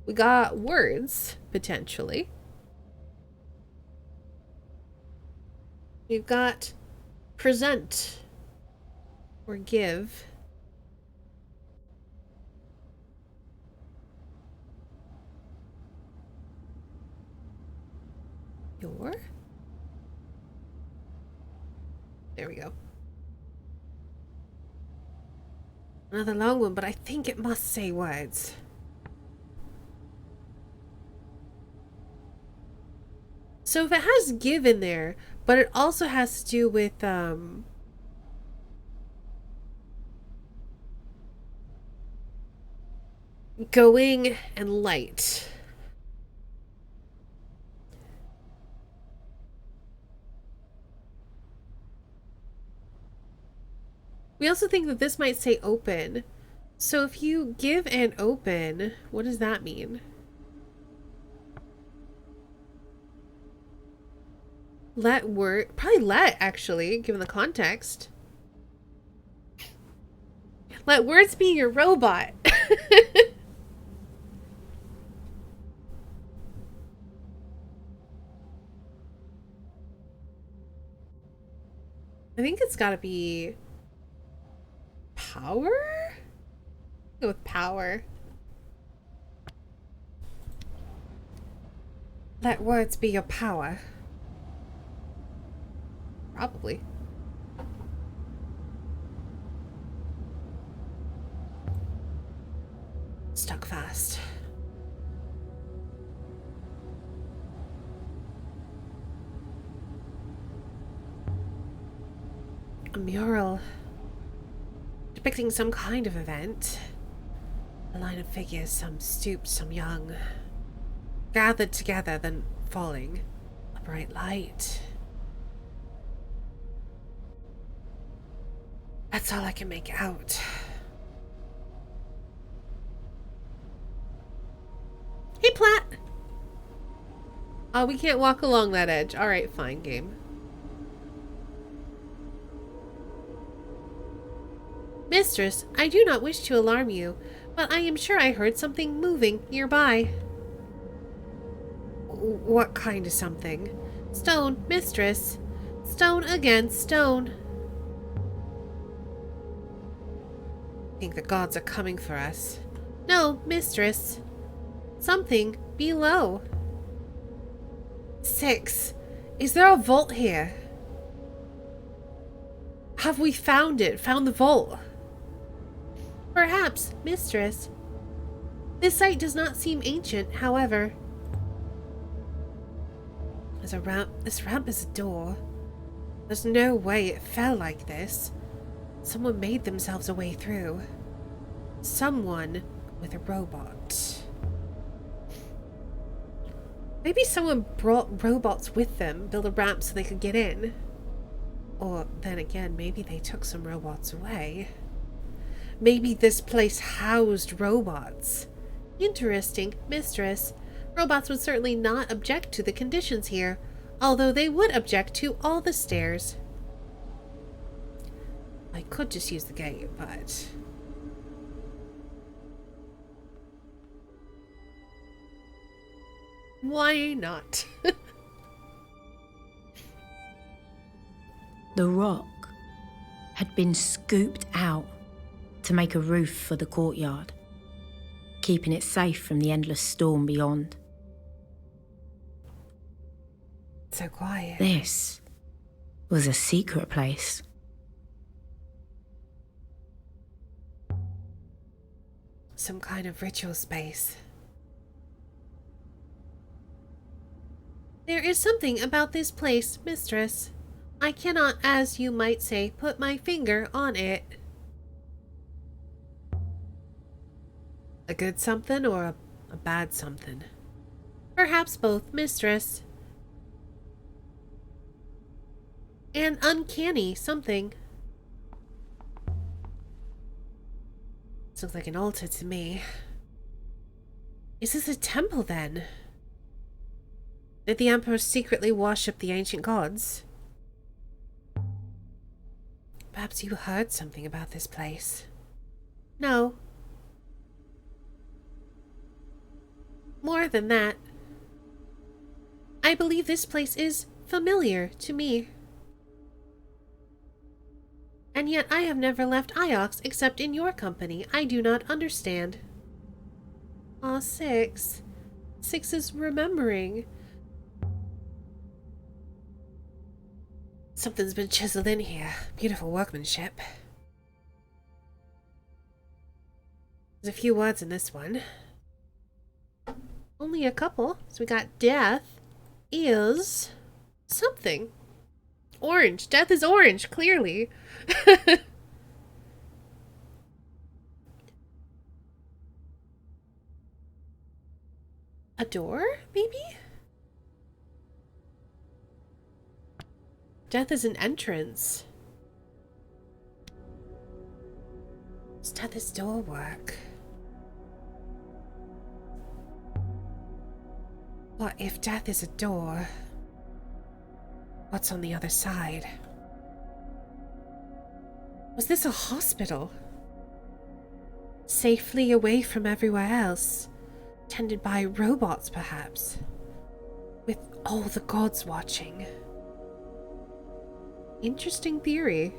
Speaker 1: We got words, potentially. We've got present or give. Your. There we go. Another long one, but I think it must say words. So if it has give in there, but it also has to do with going and light. We also think that this might say open. So if you give and open, what does that mean? Let word, probably let actually, given the context. Let words be your robot. I think it's gotta be power? Go with power. Let words be your power. Probably. Stuck fast. A mural depicting some kind of event. A line of figures, some stooped, some young, gathered together, then falling. A bright light. That's all I can make out. Hey, Platt! Oh, we can't walk along that edge. Alright, fine, game. Mistress, I do not wish to alarm you, but I am sure I heard something moving nearby. What kind of something? Stone, mistress. Stone against stone. I think the gods are coming for us. No, mistress. Something below. 6. Is there a vault here? Have we found it? Found the vault? Perhaps, mistress. This site does not seem ancient, however. There's a ramp. This ramp is a door. There's no way it fell like this. Someone made themselves a way through. Someone with a robot. Maybe someone brought robots with them, built a ramp so they could get in. Or then again, maybe they took some robots away. Maybe this place housed robots. Interesting, mistress. Robots would certainly not object to the conditions here, although they would object to all the stairs. I could just use the gate, but... why not?
Speaker 3: The rock had been scooped out to make a roof for the courtyard, keeping it safe from the endless storm beyond.
Speaker 1: So quiet.
Speaker 3: This was a secret place.
Speaker 1: Some kind of ritual space. There is something about this place, mistress. I cannot, as you might say, put my finger on it. A good something or a bad something? Perhaps both, mistress. An uncanny something. This looks like an altar to me. Is this a temple then? Did the Emperor secretly worship the ancient gods? Perhaps you heard something about this place. No. More than that. I believe this place is familiar to me. And yet I have never left Iox except in your company. I do not understand. Aw, 6. 6 is remembering. Something's been chiseled in here. Beautiful workmanship. There's a few words in this one. Only a couple. So we got death is something. Orange. Death is orange, clearly. A door, maybe? Death is an entrance. Does death's door work? What if death is a door? What's on the other side? Was this a hospital? Safely away from everywhere else? Tended by robots, perhaps? With all the gods watching? Interesting theory.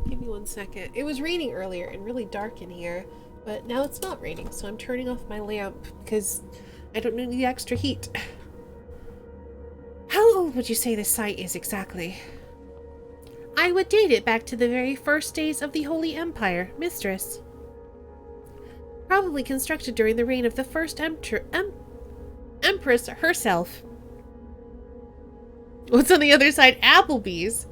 Speaker 1: Give me 1 second. It was raining earlier and really dark in here, but now it's not raining, so I'm turning off my lamp because I don't need the extra heat. How old would you say this site is exactly? I would date it back to the very first days of the Holy Empire, mistress. Probably constructed during the reign of the first Empress herself. What's on the other side? Applebee's.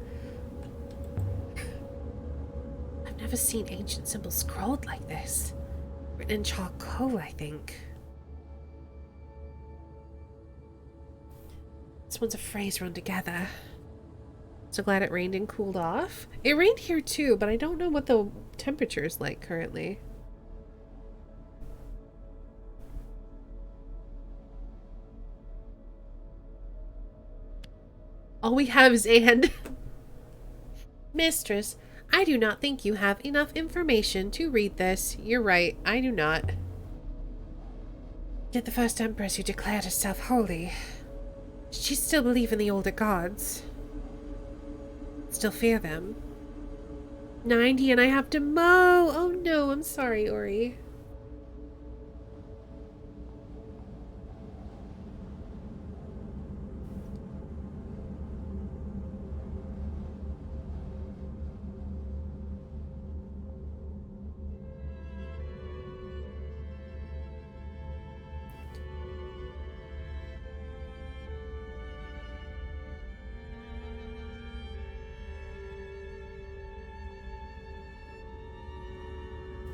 Speaker 1: I've never seen ancient symbols scrawled like this. Written in charcoal, I think. This one's a phrase run together. So glad it rained and cooled off. It rained here too, but I don't know what the temperature is like currently. All we have is and. Mistress, I do not think you have enough information to read this. You're right, I do not. Yet the first empress who declared herself holy, she still believed in the older gods. Still fear them. 90 and I have to mow! Oh no, I'm sorry, Ori.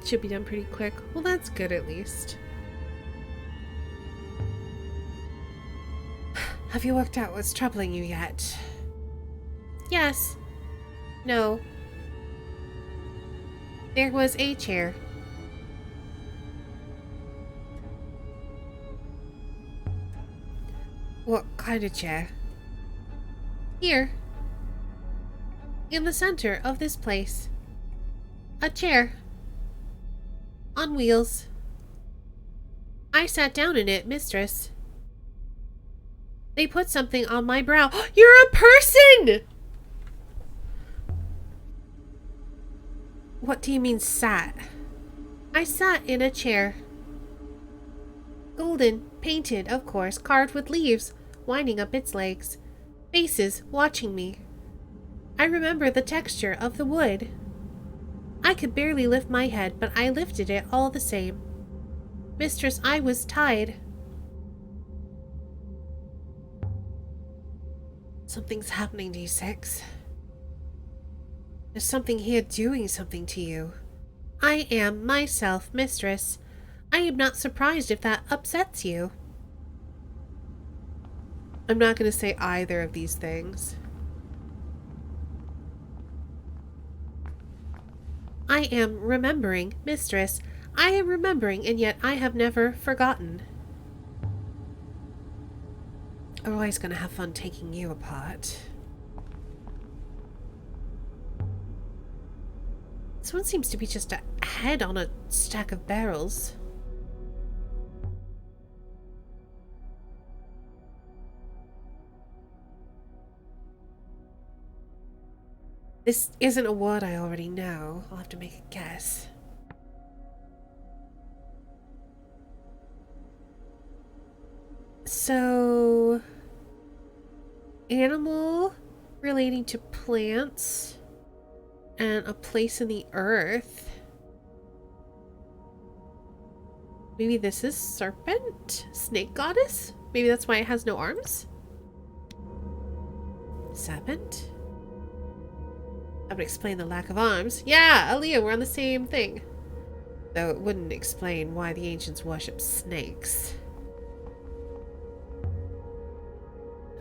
Speaker 1: Should be done pretty quick. Well, that's good at least. Have you worked out what's troubling you yet? Yes. No. There was a chair. What kind of chair? Here. In the center of this place. A chair. On wheels. I sat down in it, mistress. They put something on my brow. You're a person! What do you mean sat? I sat in a chair. Golden, painted, of course, carved with leaves, winding up its legs. Faces watching me. I remember the texture of the wood. I could barely lift my head, but I lifted it all the same. Mistress, I was tied. Something's happening to you, Six. There's something here doing something to you. I am myself, mistress. I am not surprised if that upsets you. I'm not going to say either of these things. I am remembering, mistress. I am remembering, and yet I have never forgotten. I'm always going to have fun taking you apart. This one seems to be just a head on a stack of barrels. This isn't a word I already know. I'll have to make a guess. So... animal relating to plants and a place in the earth. Maybe this is serpent? Snake goddess? Maybe that's why it has no arms? Serpent? That would explain the lack of arms. Yeah, Aaliyah, we're on the same thing. Though it wouldn't explain why the ancients worshipped snakes.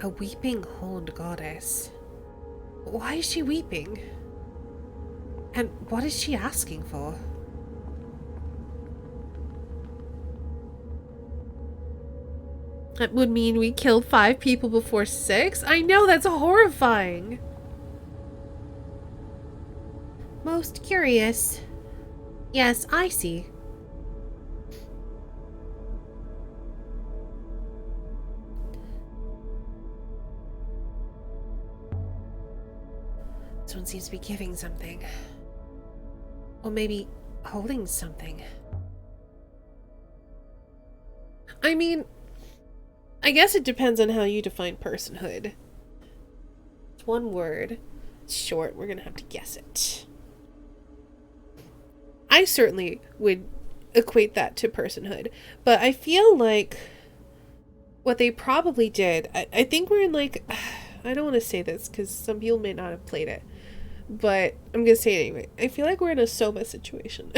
Speaker 1: A weeping horned goddess. Why is she weeping? And what is she asking for? That would mean we killed 5 people before 6? I know, that's horrifying! Most curious. Yes, I see. This one seems to be giving something. Or maybe holding something. I mean, I guess it depends on how you define personhood. It's one word. It's short. We're gonna have to guess it. I certainly would equate that to personhood, but I feel like what they probably did, I think we're in like, I don't want to say this because some people may not have played it, but I'm going to say it anyway. I feel like we're in a Soma situation,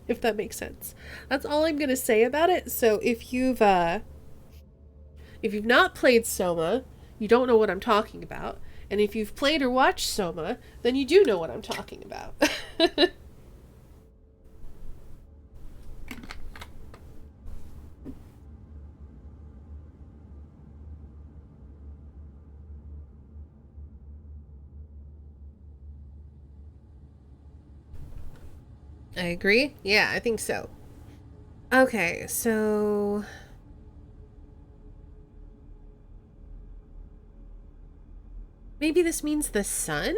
Speaker 1: if that makes sense. That's all I'm going to say about it. So if you've not played Soma, you don't know what I'm talking about. And if you've played or watched Soma, then you do know what I'm talking about. I agree. Yeah, I think so. Okay, so... maybe this means the sun?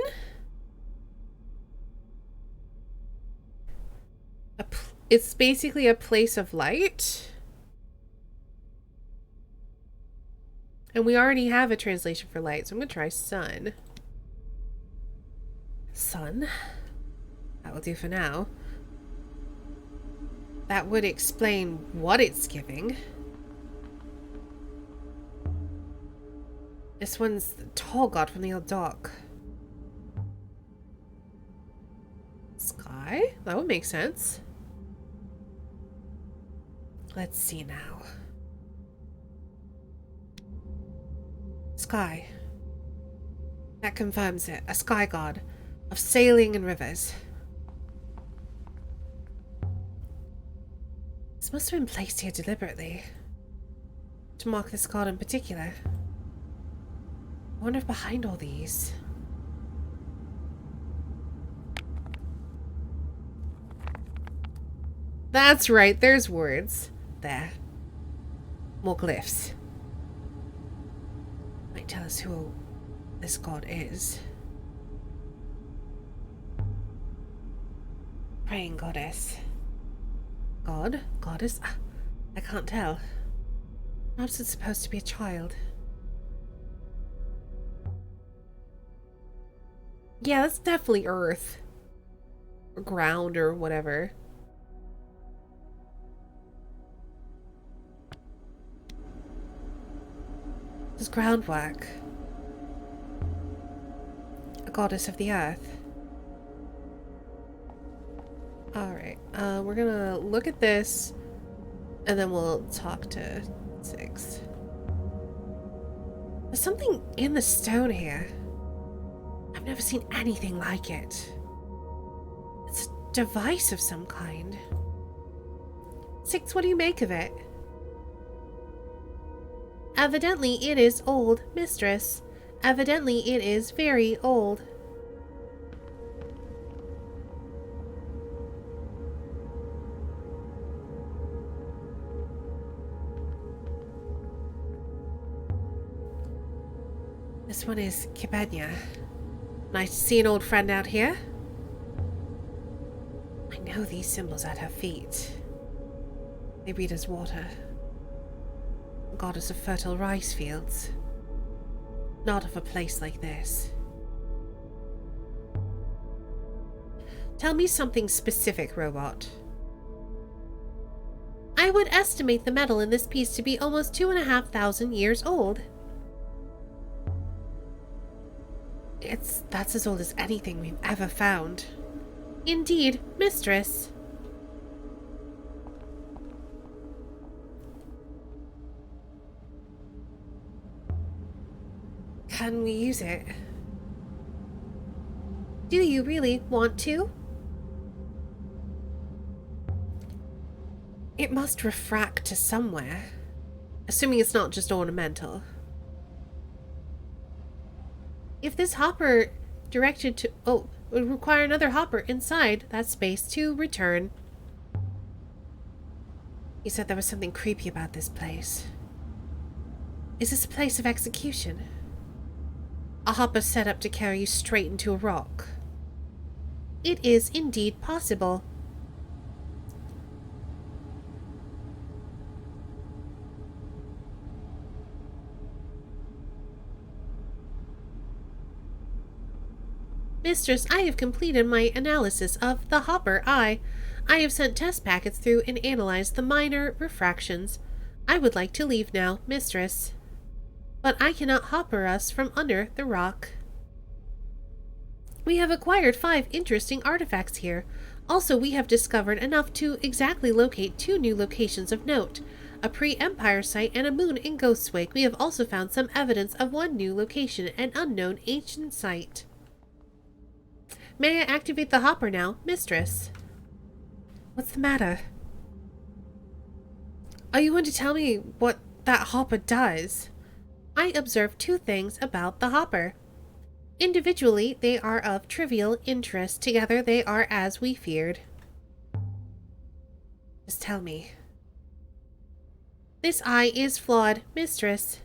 Speaker 1: It's basically a place of light. And we already have a translation for light, so I'm going to try sun. Sun? That will do for now. That would explain what it's giving. This one's the tall god from the old dock. Sky? That would make sense. Let's see now. Sky. That confirms it. A sky god of sailing and rivers. This must have been placed here deliberately. To mark this god in particular. I wonder if behind all these... That's right, there's words. There. More glyphs. Might tell us who this god is. Praying goddess. God? Goddess? I can't tell. Perhaps it's supposed to be a child. Yeah, that's definitely earth. Or ground or whatever. This is groundwork. A goddess of the earth. Alright, we're gonna look at this and then we'll talk to Six. There's something in the stone here. I've never seen anything like it. It's a device of some kind. Six, what do you make of it? Evidently it is old, mistress. Evidently it is very old. This one is Kibenya. Nice to see an old friend out here. I know these symbols at her feet. They read as water. Goddess of fertile rice fields. Not of a place like this. Tell me something specific, robot. I would estimate the metal in this piece to be almost 2,500 years old. That's as old as anything we've ever found. Indeed, mistress. Can we use it? Do you really want to? It must refract to somewhere. Assuming it's not just ornamental. If this hopper directed to... oh, would require another hopper inside that space to return. You said there was something creepy about this place. Is this a place of execution? A hopper set up to carry you straight into a rock. It is indeed possible. Mistress, I have completed my analysis of the hopper. I have sent test packets through and analyzed the minor refractions. I would like to leave now, mistress. But I cannot hopper us from under the rock. We have acquired 5 interesting artifacts here. Also, we have discovered enough to exactly locate 2 new locations of note. A pre-Empire site and a moon in Ghostwake. We have also found some evidence of 1 new location, an unknown ancient site. May I activate the hopper now, mistress? What's the matter? Are you going to tell me what that hopper does? I observed 2 things about the hopper. Individually, they are of trivial interest. Together, they are as we feared. Just tell me. This eye is flawed, mistress.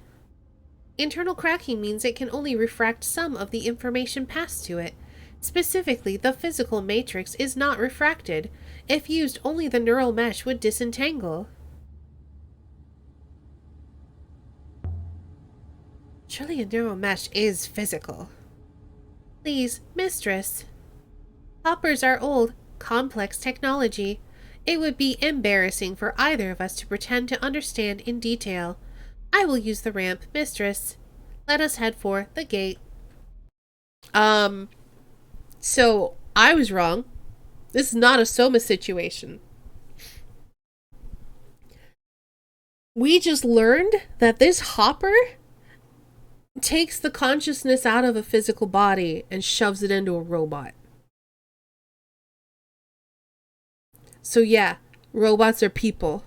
Speaker 1: Internal cracking means it can only refract some of the information passed to it. Specifically, the physical matrix is not refracted. If used, only the neural mesh would disentangle. Surely a neural mesh is physical. Please, mistress. Hoppers are old, complex technology. It would be embarrassing for either of us to pretend to understand in detail. I will use the ramp, mistress. Let us head for the gate. So I was wrong. This is not a Soma situation. We just learned that this hopper takes the consciousness out of a physical body and shoves it into a robot. So yeah, robots are people.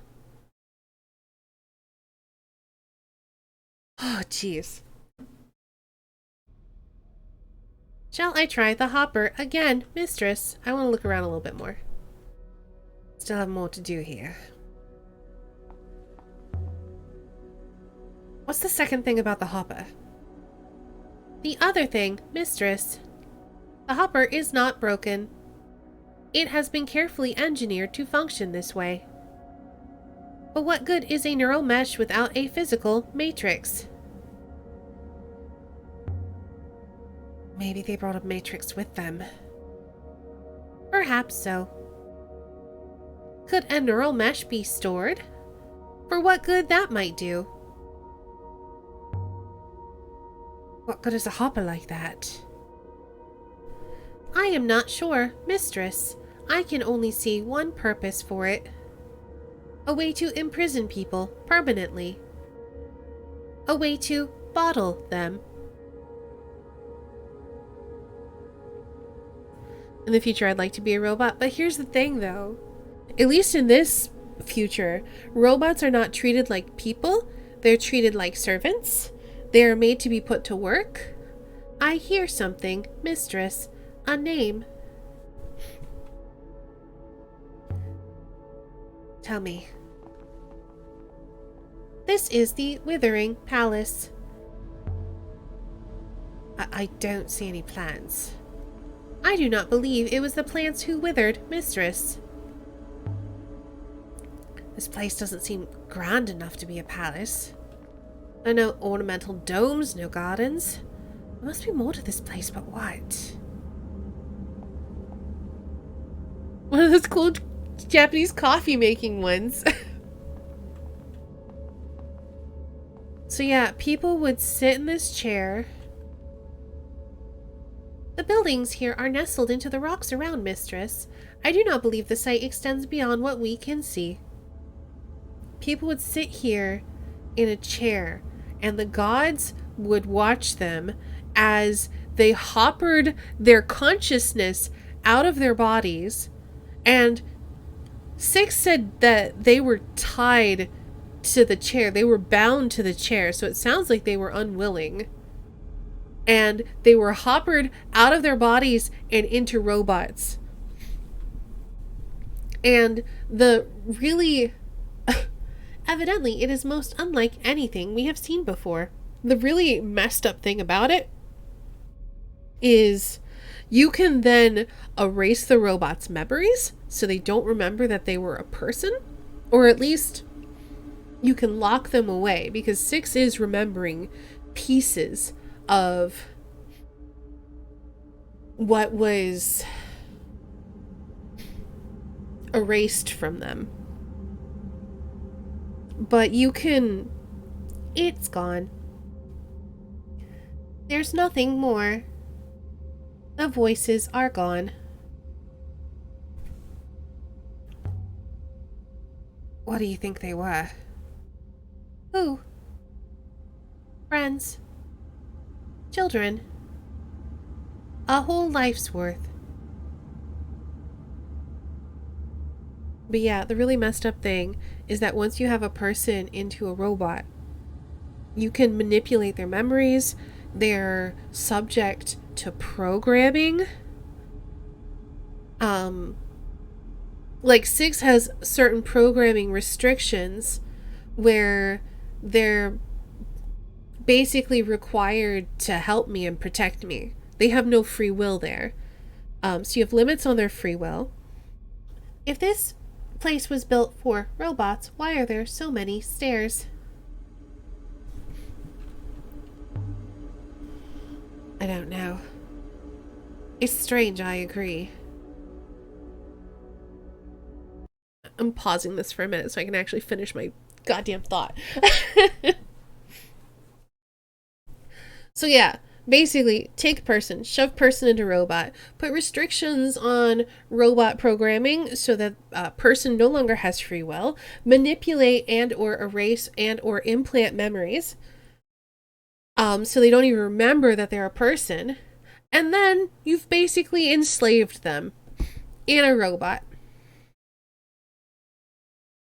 Speaker 1: Oh, jeez. Shall I try the hopper again, mistress? I want to look around a little bit more. Still have more to do here. What's the second thing about the hopper? The other thing, mistress. The hopper is not broken. It has been carefully engineered to function this way. But what good is a neural mesh without a physical matrix? Maybe they brought a matrix with them. Perhaps so. Could a neural mesh be stored? For what good that might do? What good is a hopper like that? I am not sure, mistress. I can only see one purpose for it. A way to imprison people permanently. A way to bottle them. In the future, I'd like to be a robot, but here's the thing though. At least in this future, robots are not treated like people. They're treated like servants. They are made to be put to work. I hear something, mistress. A name. Tell me. This is the Withering Palace. I don't see any plants. I do not believe it was the plants who withered, mistress. This place doesn't seem grand enough to be a palace. There are no ornamental domes, no gardens. There must be more to this place, but what? One of those cool Japanese coffee making ones. So yeah, people would sit in this chair. The buildings here are nestled into the rocks around, mistress. I do not believe the site extends beyond what we can see. People would sit here in a chair, and the gods would watch them as they hoppered their consciousness out of their bodies. And Six said that they were tied to the chair. They were bound to the chair, so it sounds like they were unwilling. And they were hoppered out of their bodies and into robots. And the really... evidently, it is most unlike anything we have seen before. The really messed up thing about it is you can then erase the robot's memories so they don't remember that they were a person, or at least you can lock them away, because Six is remembering pieces of what was erased from them. But you can... It's gone. There's nothing more. The voices are gone. What do you think they were? Who? Friends. Children. A whole life's worth. But yeah, the really messed up thing is that once you have a person into a robot, you can manipulate their memories. They're subject to programming. like Six has certain programming restrictions where they're basically required to help me and protect me. They have no free will there. So you have limits on their free will. If this place was built for robots, why are there so many stairs? I don't know. It's strange, I agree. I'm pausing this for a minute so I can actually finish my goddamn thought. So yeah, basically take person, shove person into robot, put restrictions on robot programming so that person no longer has free will, manipulate and or erase and or implant memories, so they don't even remember that they're a person, and then you've basically enslaved them in a robot.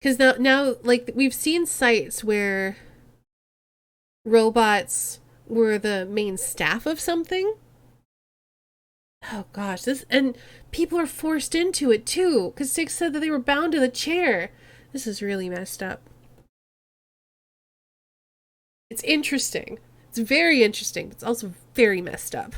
Speaker 1: Because now, like, we've seen sites where robots were the main staff of something. Oh gosh, and people are forced into it too, because Six said that they were bound to the chair. This is really messed up. It's interesting. It's very interesting, but it's also very messed up.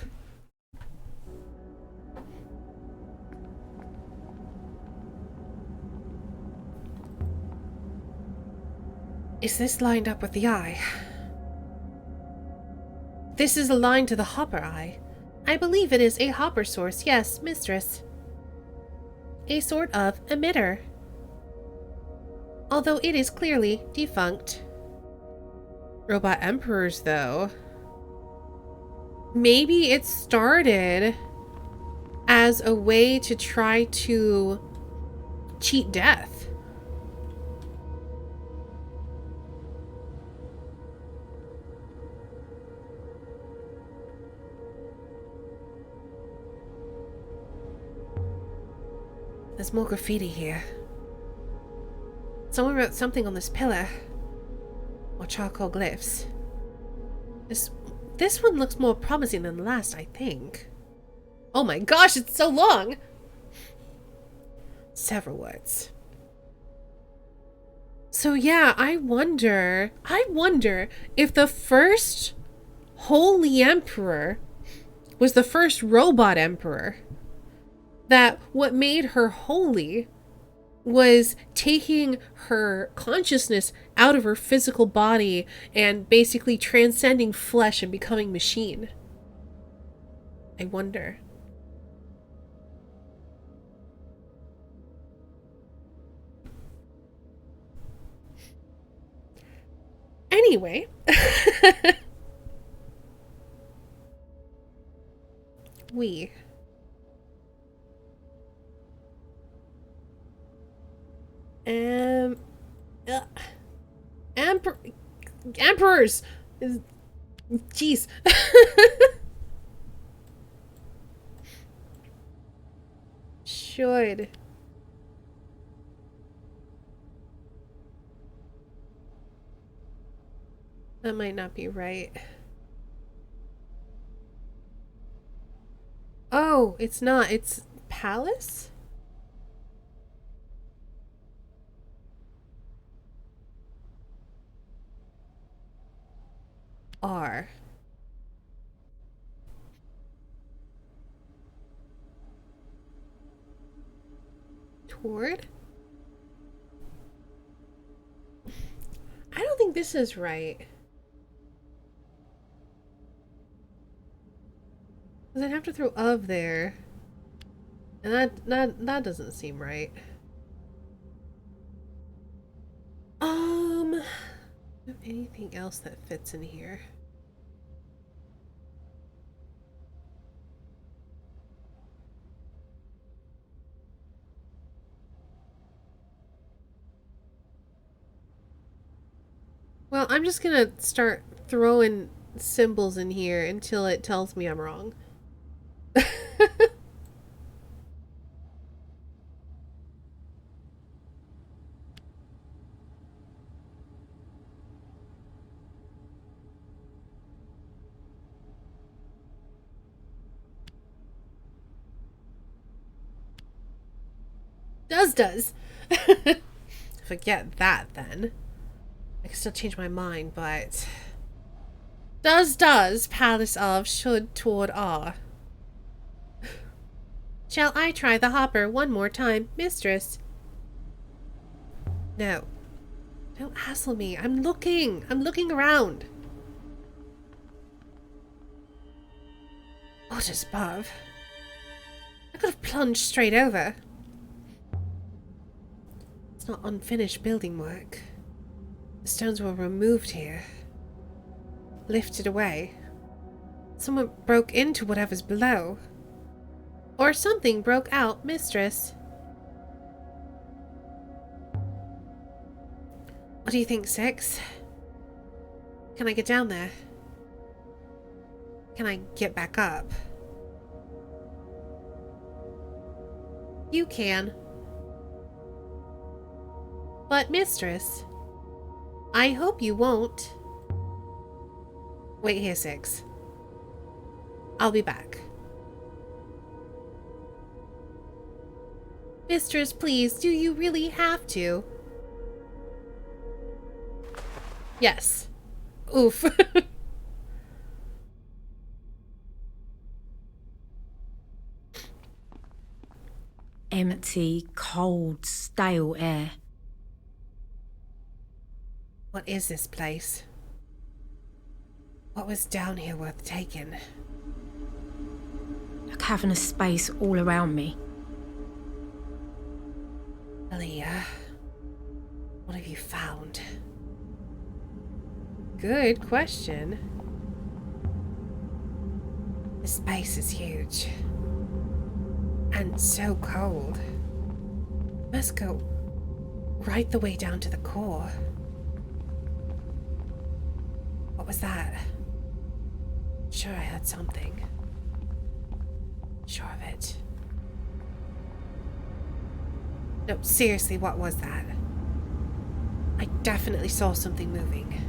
Speaker 1: Is this lined up with the eye? This is aligned to the Hopper eye. I believe it is a Hopper source, yes, mistress. A sort of emitter. Although it is clearly defunct. Robot Emperors, though. Maybe it started as a way to try to cheat death. There's more graffiti here. Someone wrote something on this pillar. Or charcoal glyphs. This one looks more promising than the last, I think. Oh my gosh, it's so long! Several words. So yeah, I wonder if the first Holy Emperor was the first robot emperor. That what made her holy was taking her consciousness out of her physical body and basically transcending flesh and becoming machine. I wonder. Anyway. We. Emperors! Jeez. Should. That might not be right. Oh, it's not. It's palace? R. Toward? I don't think this is right. Because I'd have to throw of there. And that doesn't seem right. Anything else that fits in here? Well, I'm just gonna start throwing symbols in here until it tells me I'm wrong. Does. Forget that then. I can still change my mind, but... Does, palace of, should, toward, are. Shall I try the hopper one more time, mistress? No. Don't hassle me. I'm looking around. What is above? I could have plunged straight over. It's not unfinished building work. The stones were removed here. Lifted away. Someone broke into whatever's below. Or something broke out, mistress. What do you think, Six? Can I get down there? Can I get back up? You can. But, mistress, I hope you won't. Wait here, Six. I'll be back. Mistress, please, do you really have to? Yes. Oof.
Speaker 3: Empty, cold, stale air.
Speaker 1: What is this place? What was down here worth taking?
Speaker 3: A cavernous space all around me.
Speaker 1: Aaliyah, what have you found? Good question. This space is huge. And so cold. Must go right the way down to the core. What was that? Sure, I heard something. Sure of it. No, seriously, what was that? I definitely saw something moving.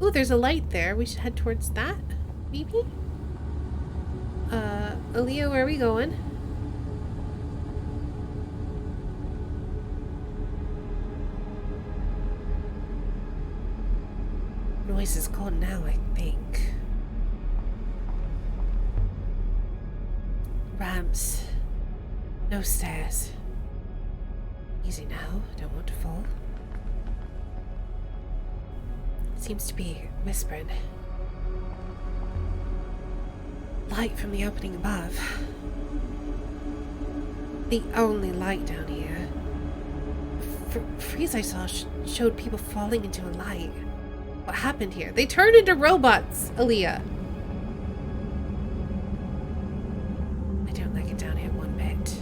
Speaker 1: Ooh, there's a light there. We should head towards that, maybe? Aaliyah, where are we going? Noise is gone now, I think. Ramps. No stairs. Easy now, don't want to fall. Seems to be whispering. Light from the opening above. The only light down here. Freeze I saw showed people falling into a light. What happened here? They turned into robots, Aaliyah. I don't like it down here one bit.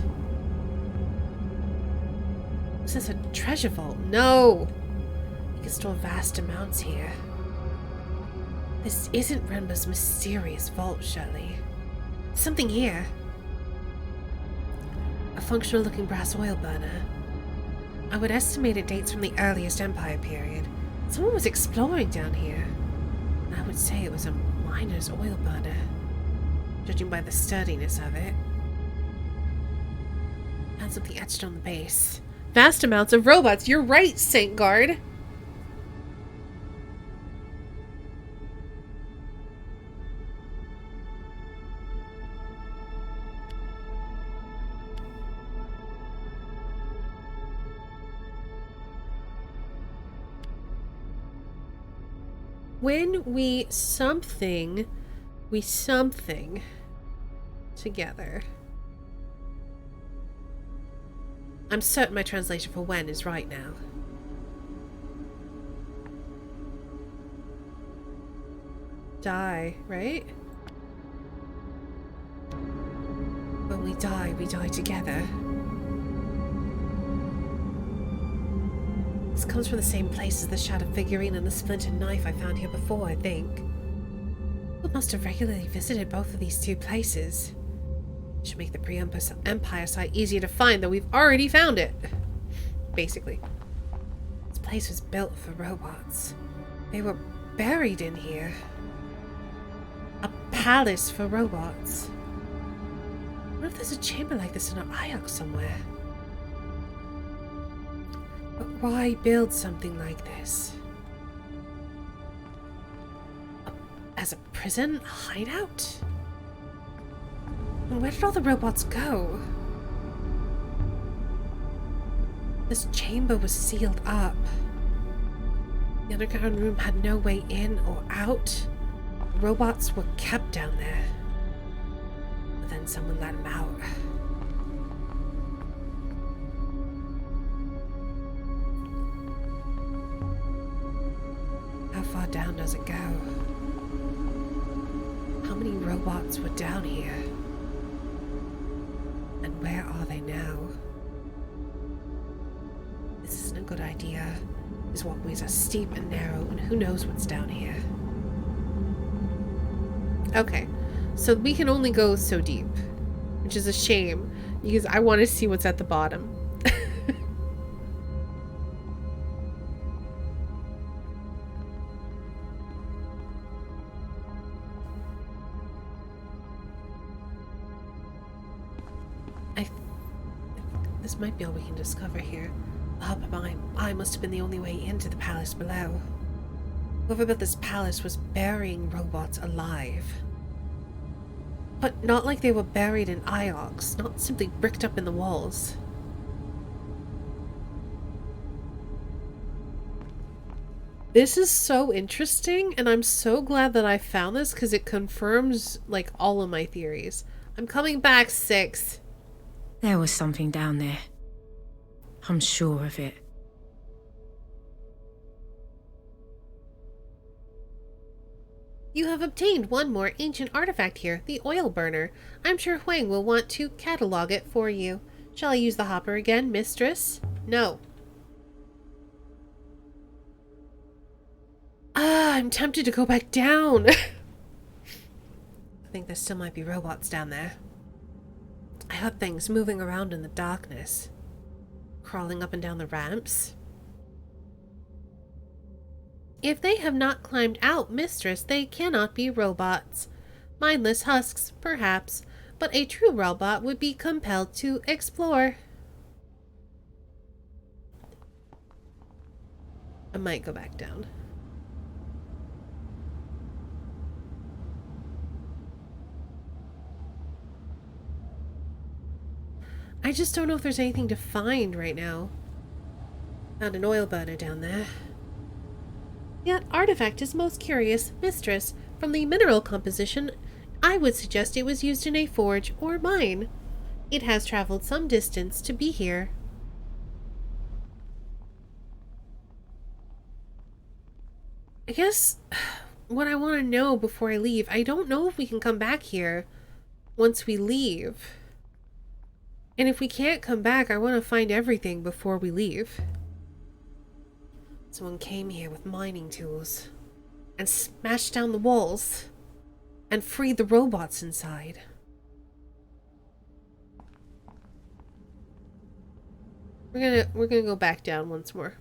Speaker 1: Is this a treasure vault? No! You can store vast amounts here. This isn't Renba's mysterious vault, surely. Something here. A functional looking brass oil burner. I would estimate it dates from the earliest Empire period. Someone was exploring down here. I would say it was a miner's oil burner, judging by the sturdiness of it. And something etched on the base. Vast amounts of robots. You're right, Saint Guard. When we something together. I'm certain my translation for when is right now. Die, right? When we die together. This comes from the same place as the shattered figurine and the splintered knife I found here before, I think. People must have regularly visited both of these two places. Should make the pre-Empire site easier to find, though we've already found it. Basically. This place was built for robots. They were buried in here. A palace for robots. What if there's a chamber like this in an Iox somewhere? But why build something like this? As a prison? A hideout? And where did all the robots go? This chamber was sealed up. The underground room had no way in or out. Robots were kept down there. But then someone let them out. How far down does it go? How many robots were down here? And where are they now? This isn't a good idea. These walkways are steep and narrow, and who knows what's down here. Okay, so we can only go so deep, which is a shame, because I want to see what's at the bottom. This might be all we can discover here. The hub of my eye must have been the only way into the palace below. Whoever built this palace was burying robots alive. But not like they were buried in Iox, not simply bricked up in the walls. This is so interesting, and I'm so glad that I found this because it confirms, like, all of my theories. I'm coming back, 6.
Speaker 3: There was something down there. I'm sure of it.
Speaker 1: You have obtained one more ancient artifact here, the oil burner. I'm sure Huang will want to catalog it for you. Shall I use the hopper again, mistress? No. I'm tempted to go back down. I think there still might be robots down there. I heard things moving around in the darkness, crawling up and down the ramps. If they have not climbed out, mistress, they cannot be robots. Mindless husks, perhaps, but a true robot would be compelled to explore. I might go back down. I just don't know if there's anything to find right now. Found an oil burner down there. That artifact is most curious, mistress. From the mineral composition, I would suggest it was used in a forge or mine. It has traveled some distance to be here. I guess what I want to know before I leave, I don't know if we can come back here once we leave. And if we can't come back, I want to find everything before we leave. Someone came here with mining tools and smashed down the walls and freed the robots inside. We're gonna go back down once more.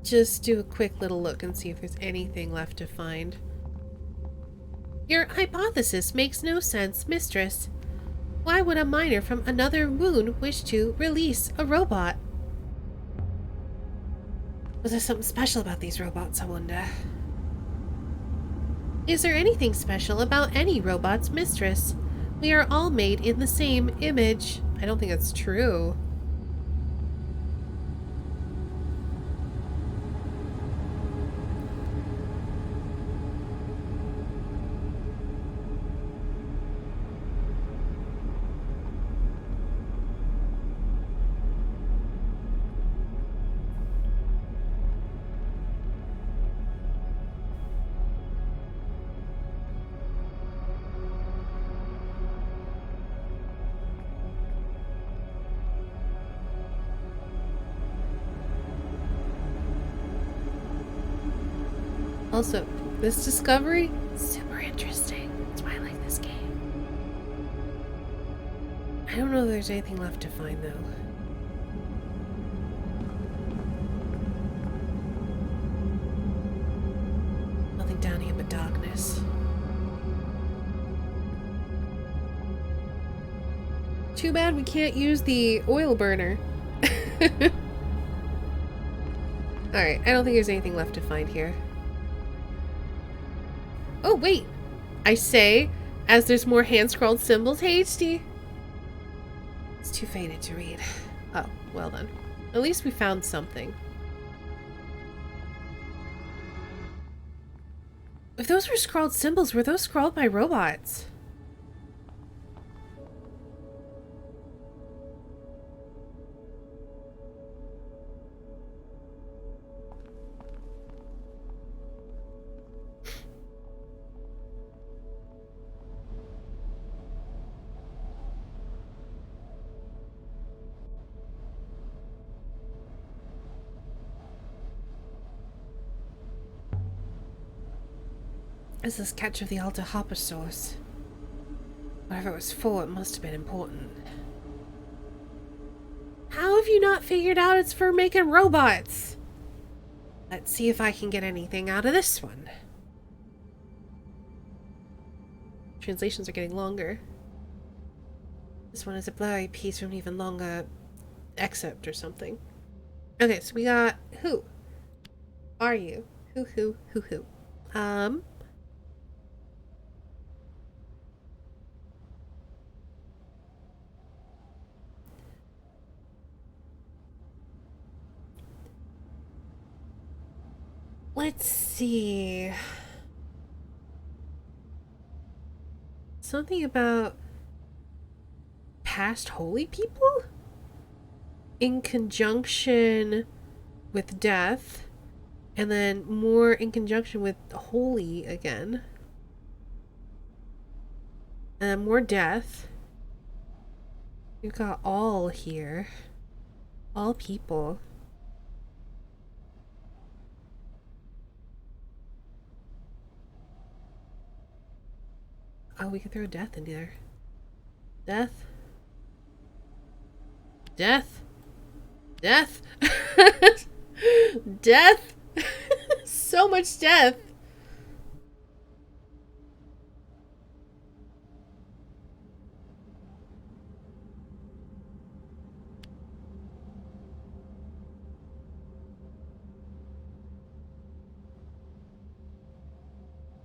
Speaker 1: Just do a quick little look and see if there's anything left to find. Your hypothesis makes no sense, mistress. Why would a miner from another moon wish to release a robot? Was there something special about these robots, I wonder? Is there anything special about any robots, mistress? We are all made in the same image. I don't think that's true. Also, this discovery, super interesting. That's why I like this game. I don't know if there's anything left to find, though. Nothing down here but darkness. Too bad we can't use the oil burner. Alright, I don't think there's anything left to find here. Oh, wait! I say, as there's more hand-scrawled symbols. Hey, HD! It's too faded to read. Oh, well then. At least we found something. If those were scrawled symbols, were those scrawled by robots? Is the sketch of the Altahoposaurus? Whatever it was for, it must have been important. How have you not figured out it's for making robots? Let's see if I can get anything out of this one. Translations are getting longer. This one is a blurry piece from an even longer excerpt or something. Okay, so we got who? Are you? Who? Let's see. Something about past holy people? In conjunction with death, and then more in conjunction with holy again. And more death. We've got all here. All people. Oh, we could throw death in there. Death. Death. Death. Death. So much death.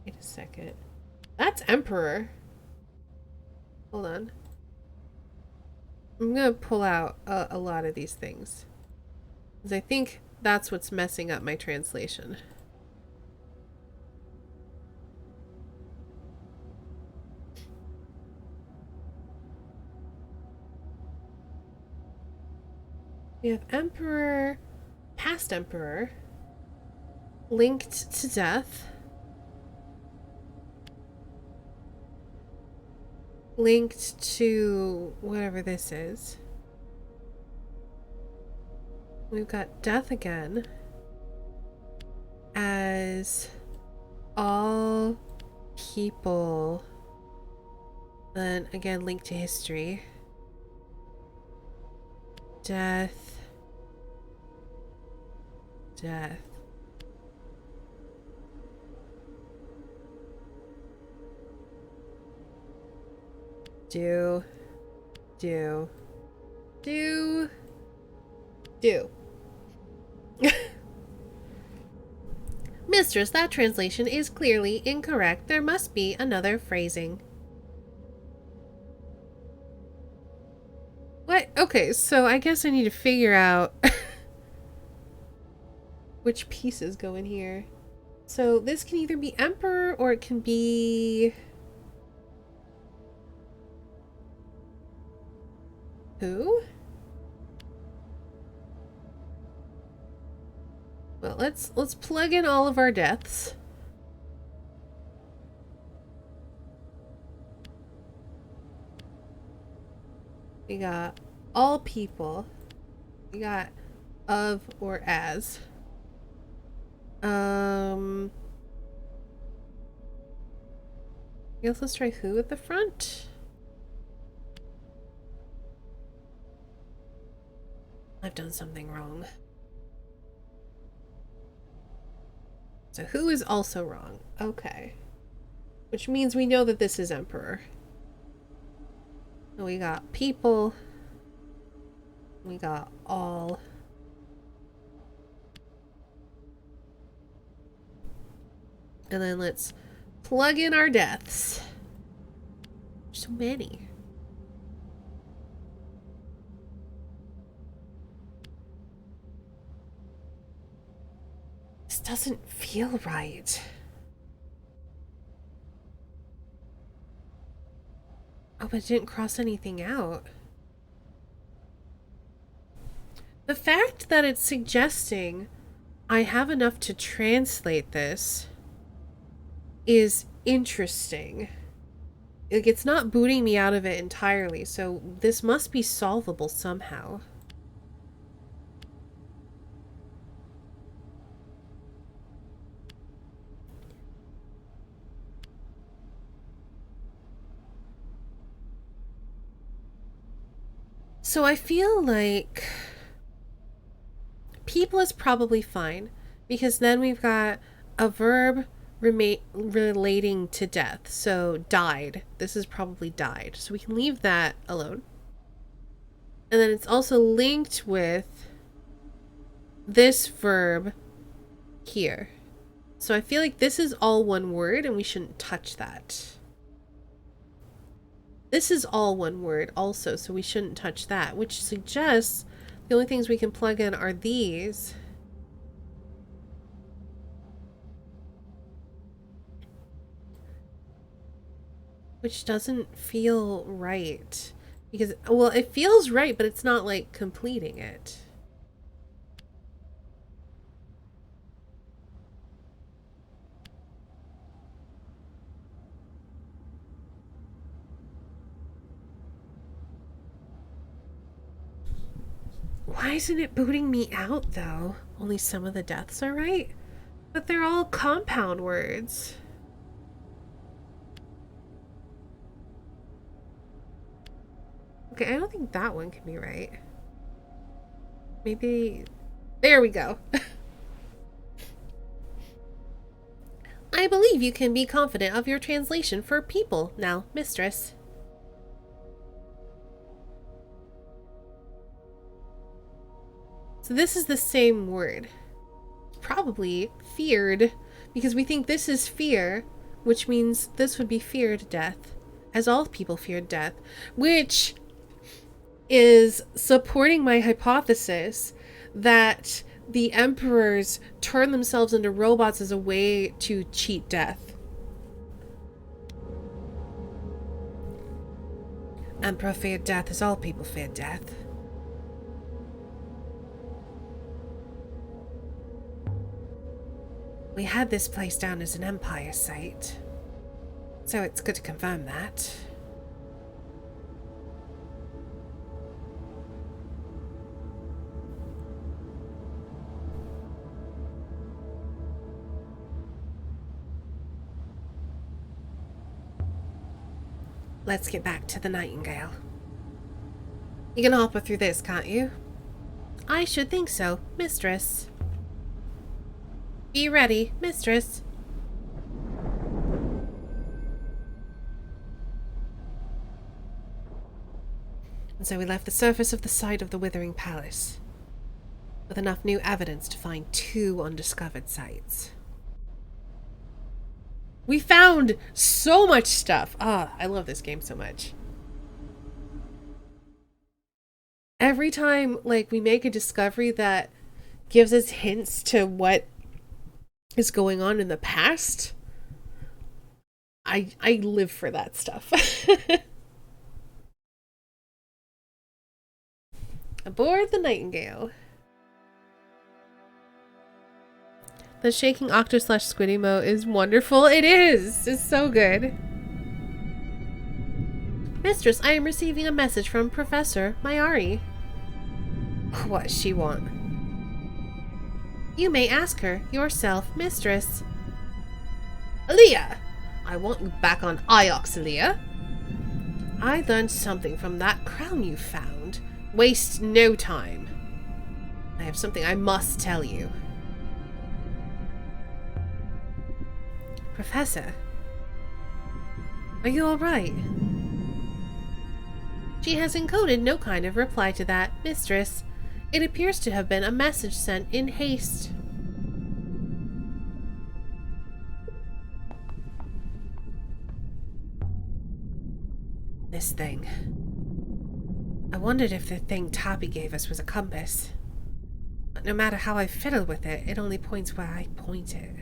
Speaker 1: Wait a second. That's Emperor. Hold on. I'm gonna pull out a lot of these things, because I think that's what's messing up my translation. We have Emperor, past Emperor, linked to death, linked to whatever this is. We've got death again as all people, then again linked to history. Death. Death. Do. Mistress, that translation is clearly incorrect. There must be another phrasing. What? Okay, so I guess I need to figure out which pieces go in here. So this can either be Emperor or it can be... Who? Well, let's plug in all of our deaths. We got all people. We got of or as. I guess let's try who at the front. I've done something wrong. So who is also wrong? Okay. Which means we know that this is Emperor. We got people. We got all. And then let's plug in our deaths. So many. This doesn't feel right. Oh, but it didn't cross anything out. The fact that it's suggesting I have enough to translate this is interesting. Like, it's not booting me out of it entirely, so this must be solvable somehow. So I feel like people is probably fine, because then we've got a verb relating to death. So died. This is probably died. So we can leave that alone. And then it's also linked with this verb here. So I feel like this is all one word and we shouldn't touch that. This is all one word also, so we shouldn't touch that, which suggests the only things we can plug in are these. Which doesn't feel right. Because, well, it feels right, but it's not like completing it. Why isn't it booting me out, though? Only some of the deaths are right? But they're all compound words. Okay, I don't think that one can be right. Maybe... There we go. I believe you can be confident of your translation for people now, mistress. So this is the same word. Probably feared, because we think this is fear, which means this would be feared death, as all people feared death, which is supporting my hypothesis that the emperors turn themselves into robots as a way to cheat death. Emperor feared death as all people feared death. We had this place down as an Empire site, so it's good to confirm that. Let's get back to the Nightingale. You can hop her through this, can't you? I should think so, mistress. Be ready, mistress. And so we left the surface of the site of the Withering Palace, with enough new evidence to find 2 undiscovered sites. We found so much stuff. Ah, I love this game so much. Every time, like, we make a discovery that gives us hints to what is going on in the past, I live for that stuff. Aboard the Nightingale. The shaking octo / squid emo is wonderful. It is! It's so good. Mistress, I am receiving a message from Professor Mayari. What does she want? You may ask her yourself, mistress. Aaliyah! I want you back on Iox, Aaliyah. I learned something from that crown you found. Waste no time. I have something I must tell you. Professor, are you alright? She has encoded no kind of reply to that, mistress. It appears to have been a message sent in haste. This thing. I wondered if the thing Tappy gave us was a compass. But no matter how I fiddle with it, it only points where I point it.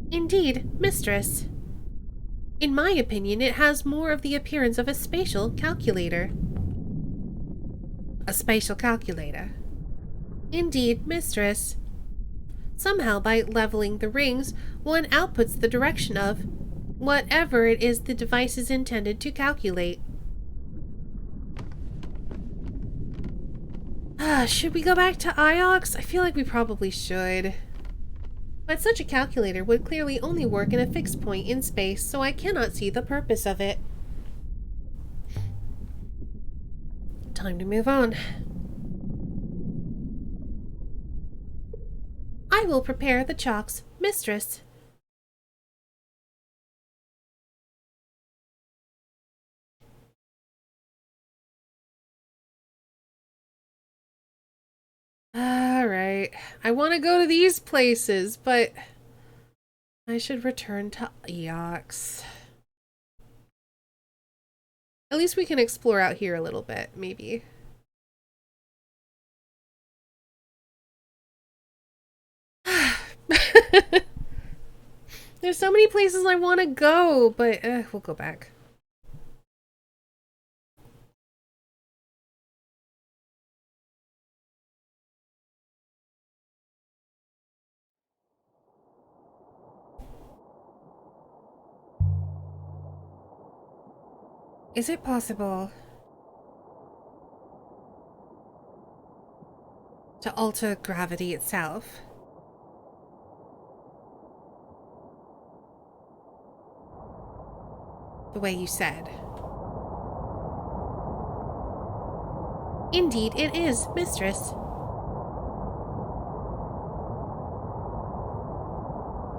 Speaker 1: Indeed, mistress. In my opinion, it has more of the appearance of a spatial calculator. A spatial calculator? Indeed, mistress. Somehow, by leveling the rings, one outputs the direction of whatever it is the device is intended to calculate. Should we go back to Iox? I feel like we probably should. But such a calculator would clearly only work in a fixed point in space, so I cannot see the purpose of it. Time to move on. I will prepare the chalks, mistress. Alright, I want to go to these places, but I should return to Eox. At least we can explore out here a little bit, maybe. There's so many places I want to go, but we'll go back. Is it possible to alter gravity itself? The way you said. Indeed it is, mistress.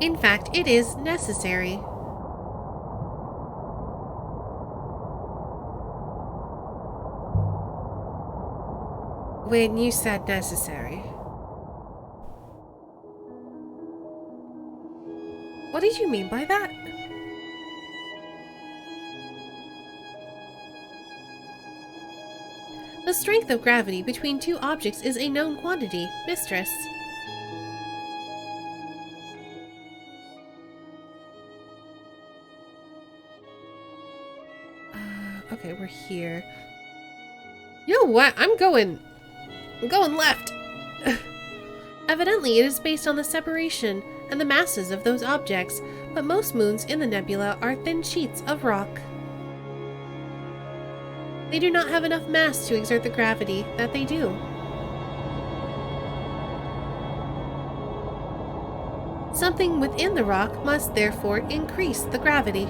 Speaker 1: In fact, it is necessary. When you said necessary. What did you mean by that? The strength of gravity between two objects is a known quantity, mistress. Okay, we're here. You know what? I'm going left. Evidently, it is based on the separation and the masses of those objects, but most moons in the nebula are thin sheets of rock. They do not have enough mass to exert the gravity that they do. Something within the rock must therefore increase the gravity.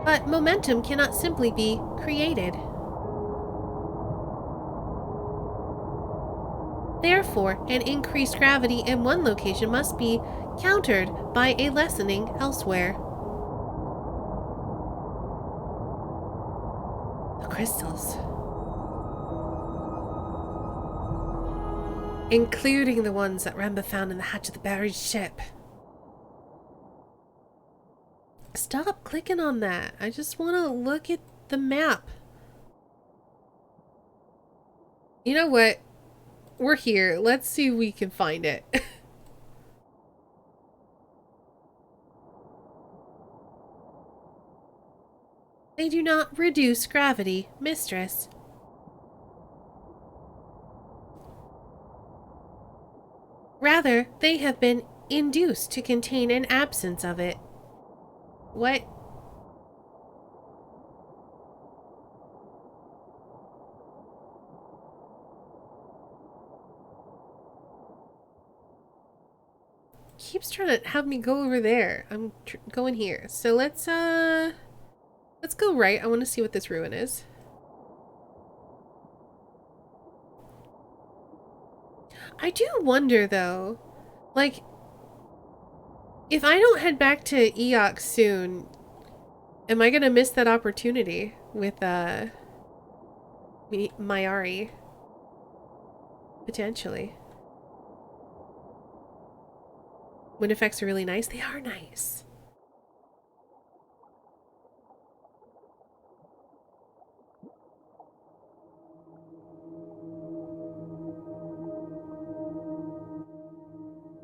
Speaker 1: But momentum cannot simply be created. Therefore, an increased gravity in one location must be countered by a lessening elsewhere. The crystals. Including the ones that Remba found in the hatch of the buried ship. Stop clicking on that. I just want to look at the map. You know what? We're here. Let's see if we can find it. They do not reduce gravity, mistress. Rather, they have been induced to contain an absence of it. What? Keeps trying to have me go over there. I'm going here. So let's go right. I want to see what this ruin is. I do wonder though, like, if I don't head back to Eox soon, Am I gonna miss that opportunity with Mayari? Potentially. Wind effects are really nice. They are nice.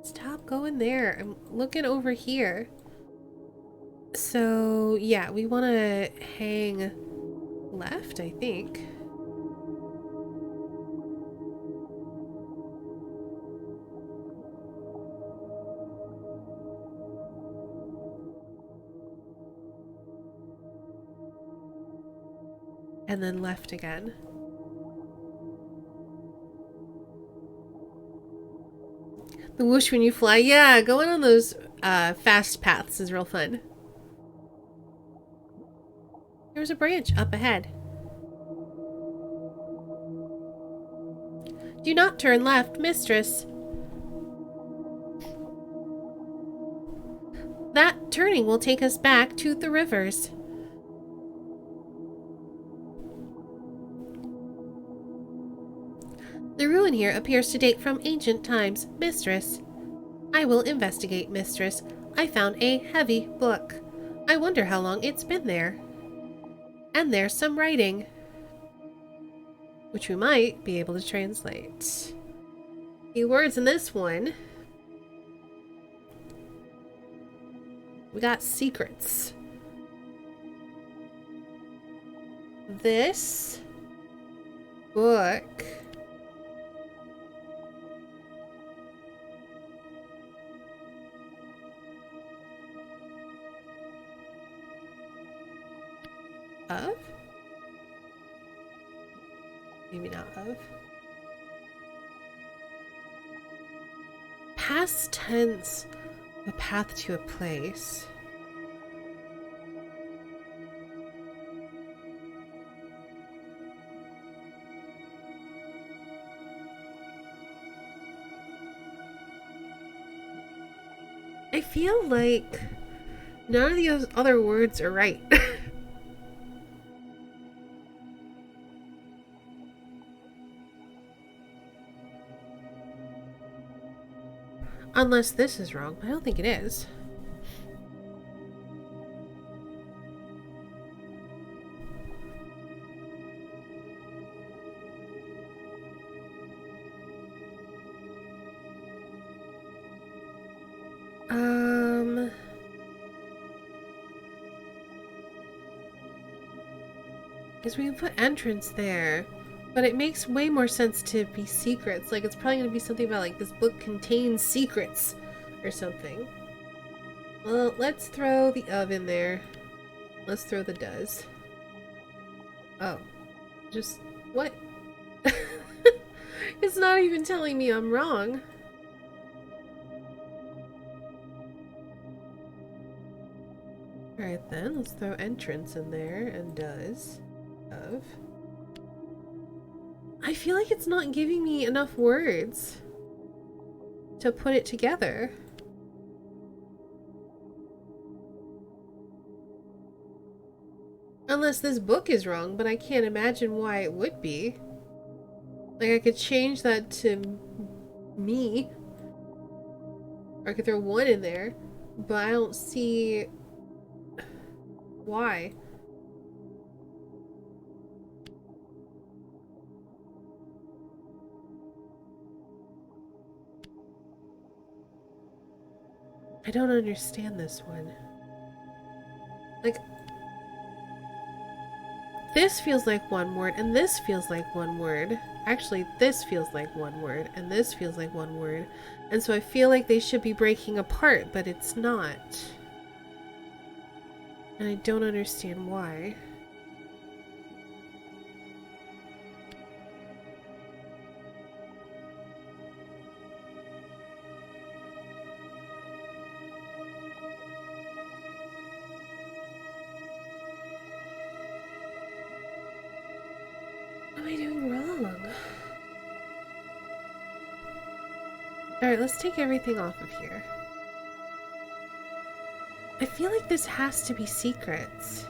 Speaker 1: Stop going there. I'm looking over here. So, yeah, we want to hang left, I think. And then left again. The whoosh when you fly. Yeah, going on those fast paths is real fun. There's a branch up ahead. Do not turn left, mistress. That turning will take us back to the rivers. The ruin here appears to date from ancient times, mistress. I will investigate, mistress. I found a heavy book. I wonder how long it's been there. And there's some writing, which we might be able to translate. Few words in this one. We got secrets. This book of? Maybe not of. Past tense. A path to a place. I feel like none of these other words are right. Unless this is wrong, but I don't think it is. Because we can put entrance there. But it makes way more sense to be secrets. Like, it's probably going to be something about, like, this book contains secrets or something. Well, let's throw the of in there. Let's throw the does. Oh. Just, what? It's not even telling me I'm wrong. Alright then, let's throw entrance in there and does. Of. I feel like it's not giving me enough words to put it together. Unless this book is wrong, but I can't imagine why it would be. Like, I could change that to me. Or I could throw one in there, but I don't see why. I don't understand this one. Like, this feels like one word, and this feels like one word. Actually, this feels like one word, and this feels like one word. And so I feel like they should be breaking apart, but it's not. And I don't understand why. What am I doing wrong? Alright, let's take everything off of here. I feel like this has to be secrets.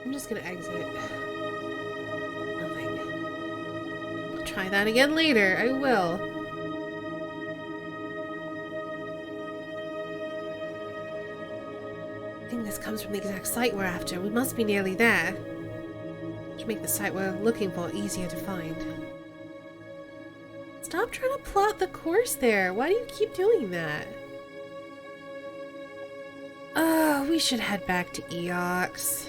Speaker 1: I'm just gonna exit. Nothing. I'll try that again later. I will. I think this comes from the exact site we're after. We must be nearly there. Should make the site we're looking for easier to find. Stop trying to plot the course there. Why do you keep doing that? We should head back to Eox.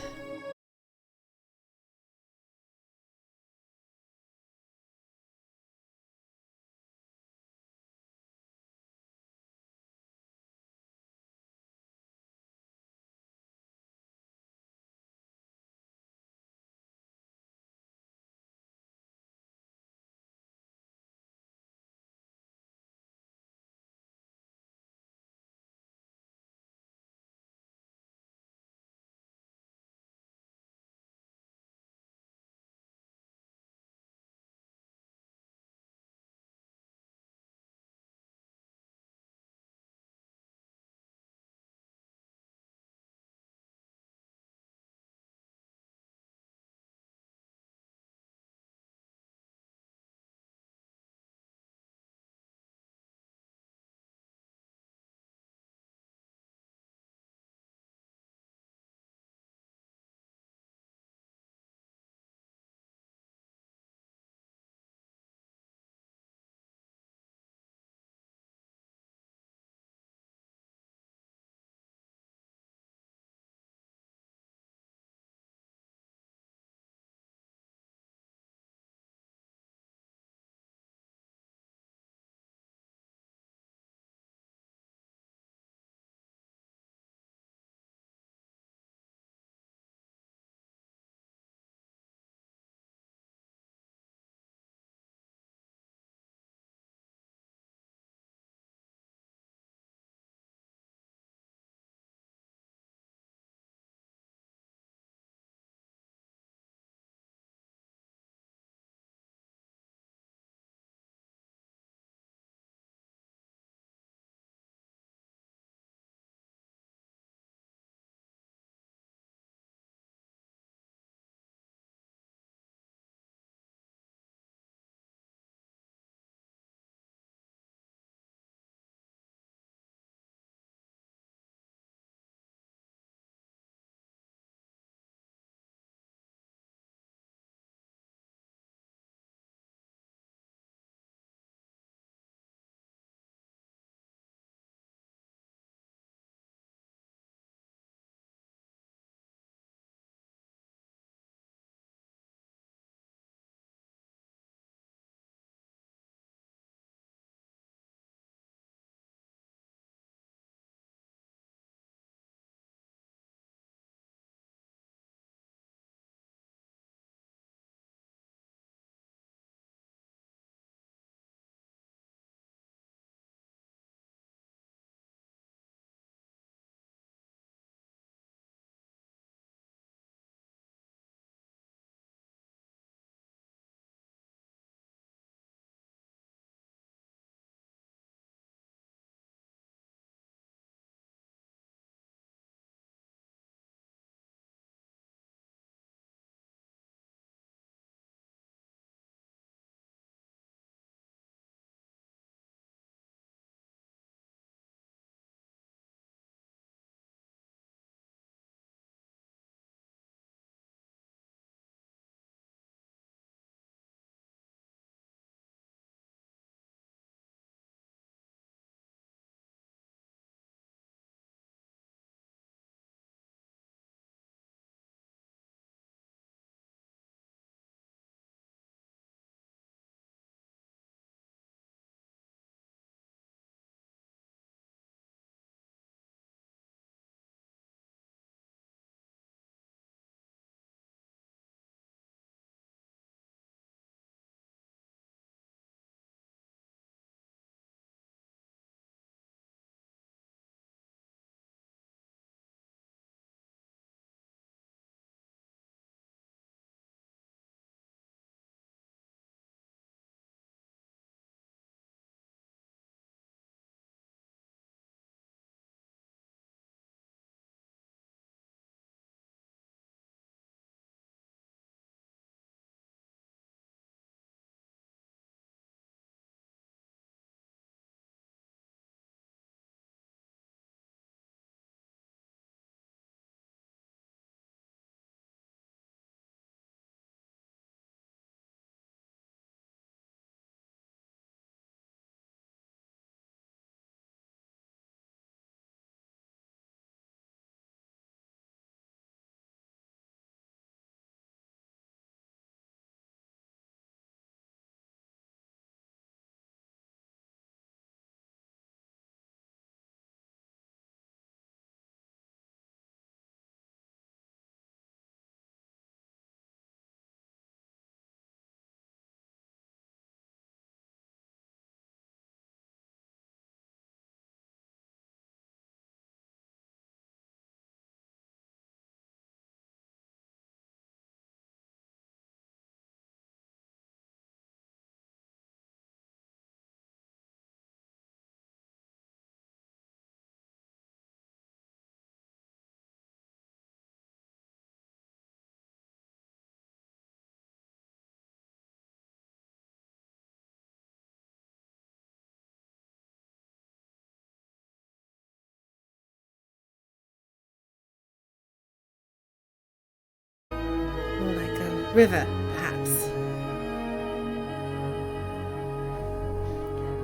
Speaker 1: River, perhaps.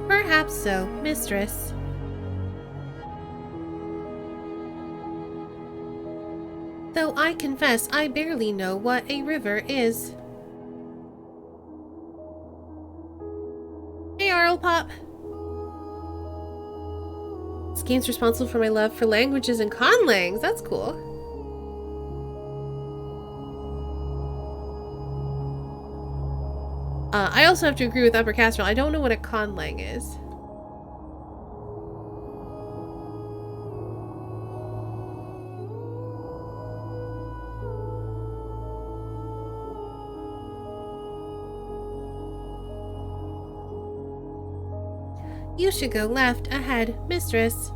Speaker 1: Perhaps so, mistress. Though I confess I barely know what a river is. Hey, Arlpop. This game's responsible for my love for languages and conlangs. That's cool. I also have to agree with Upper Castrol. I don't know what a conlang is. You should go left ahead, mistress.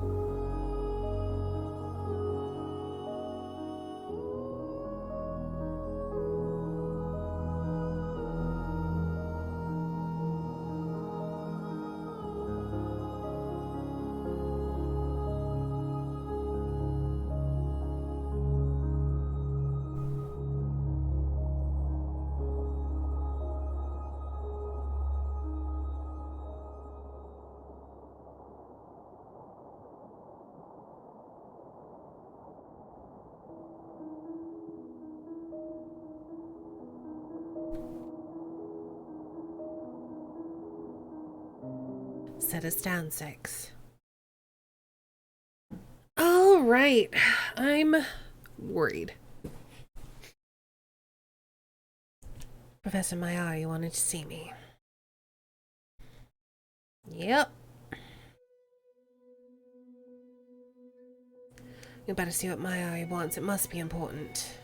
Speaker 1: Set us down, 6. All right. I'm worried. Professor Mayari wanted to see me. Yep. You better see what Mayari wants. It must be important.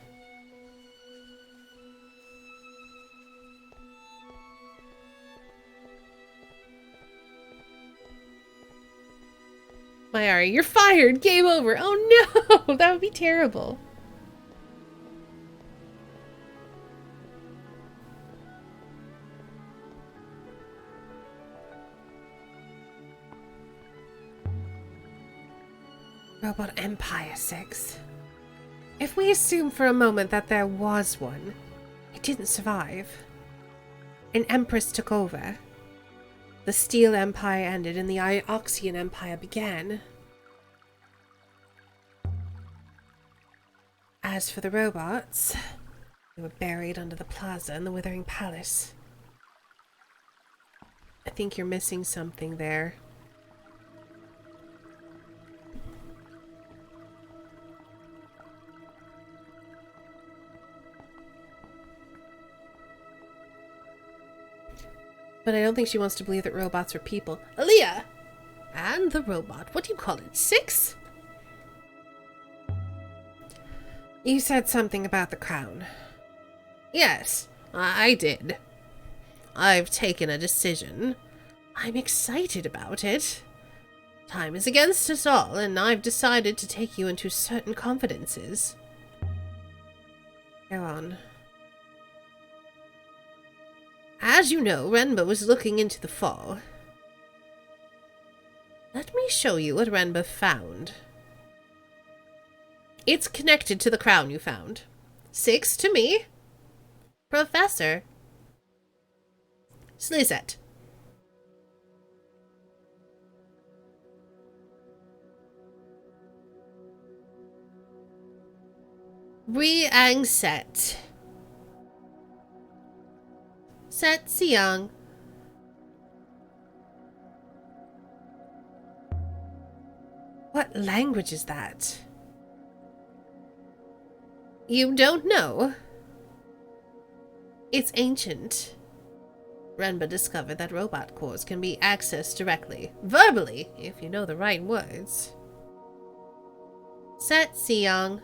Speaker 1: Mayari, you're fired! Game over! Oh no! That would be terrible. Robot Empire 6. If we assume for a moment that there was one, it didn't survive. An Empress took over. The Steel Empire ended and the Ioxian Empire began. As for the robots, they were buried under the plaza in the Withering Palace. I think you're missing something there. But I don't think she wants to believe that robots are people. Aaliyah! And the robot. What do you call it? 6? You said something about the crown. Yes, I did. I've taken a decision. I'm excited about it. Time is against us all, and I've decided to take you into certain confidences. Go on. As you know, Renba was looking into the fall. Let me show you what Renba found. It's connected to the crown you found. 6 to me. Professor. Slizet. Riang Set. Set Siang. What language is that? You don't know? It's ancient. Renba discovered that robot cores can be accessed directly, verbally, if you know the right words. Set Siang.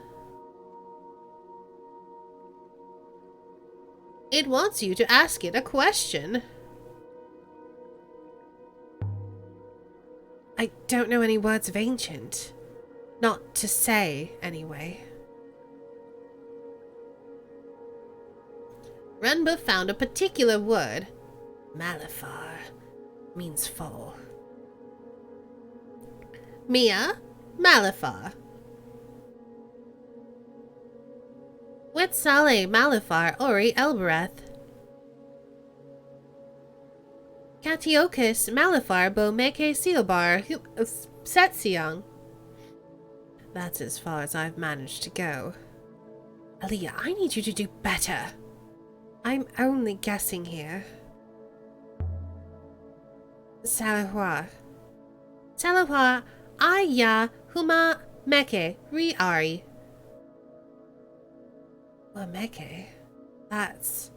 Speaker 1: It wants you to ask it a question. I don't know any words of ancient. Not to say, anyway. Renba found a particular word. Malifar means fall. Mia, Malifar. Wetzale Malifar Ori Elbereth. Katiokis Malifar Bo Meke Seobar Setsiong. That's as far as I've managed to go. Aaliyah, I need you to do better. I'm only guessing here. Salahua. Salahua Aya Huma Meke Riari. Well, Meke, that's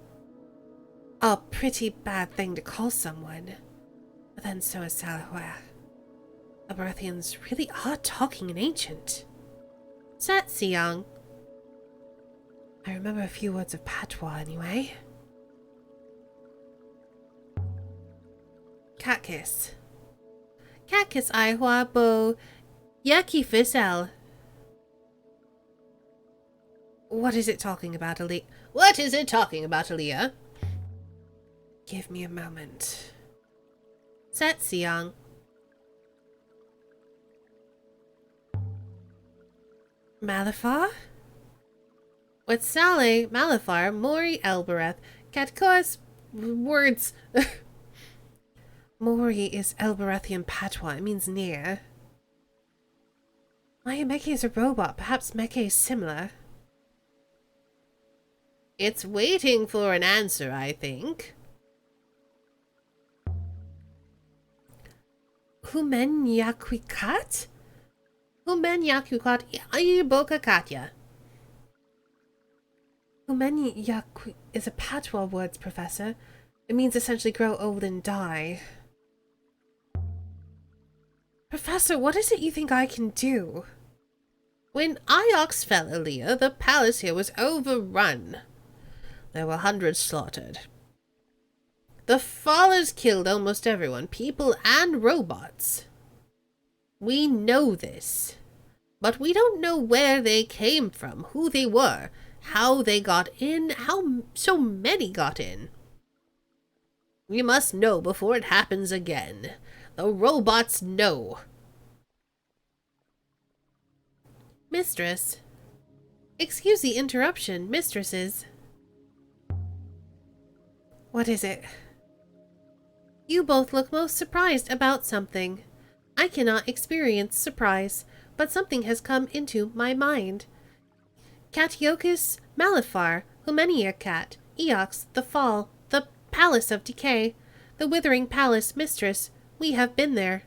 Speaker 1: a pretty bad thing to call someone. But then so is Salahua. The Berthians really are talking in ancient. Setsiong. I remember a few words of patois anyway. Kakis. Kakis Aihua Bo Yakifisel. What is it talking about, Aaliyah? What is it talking about, Aaliyah? Give me a moment. Setsiong. Malifar? Wetzale Malifar Mori Elbereth Katkoas words. Mori is Elberethian patois. It means near. Maya Meke is a robot. Perhaps Meke is similar. It's waiting for an answer, I think. Humen Yakwikat? Humen Yakwikat Iboka Katya. Humen Yakwi is a patois word, Professor. It means essentially grow old and die. Professor, what is it you think I can do? When Iox fell, Aaliyah, the palace here was overrun. There were hundreds slaughtered. The Fallers killed almost everyone, people and robots. We know this. But we don't know where they came from, who they were, how they got in, how so many got in. We must know before it happens again. The robots know. Mistress. Excuse the interruption, mistresses. What is it? You both look most surprised about something. I cannot experience surprise, but something has come into my mind. Katiokis Malifar, Humenia Cat, Eox, the Fall, the Palace of Decay, the Withering Palace, Mistress. We have been there.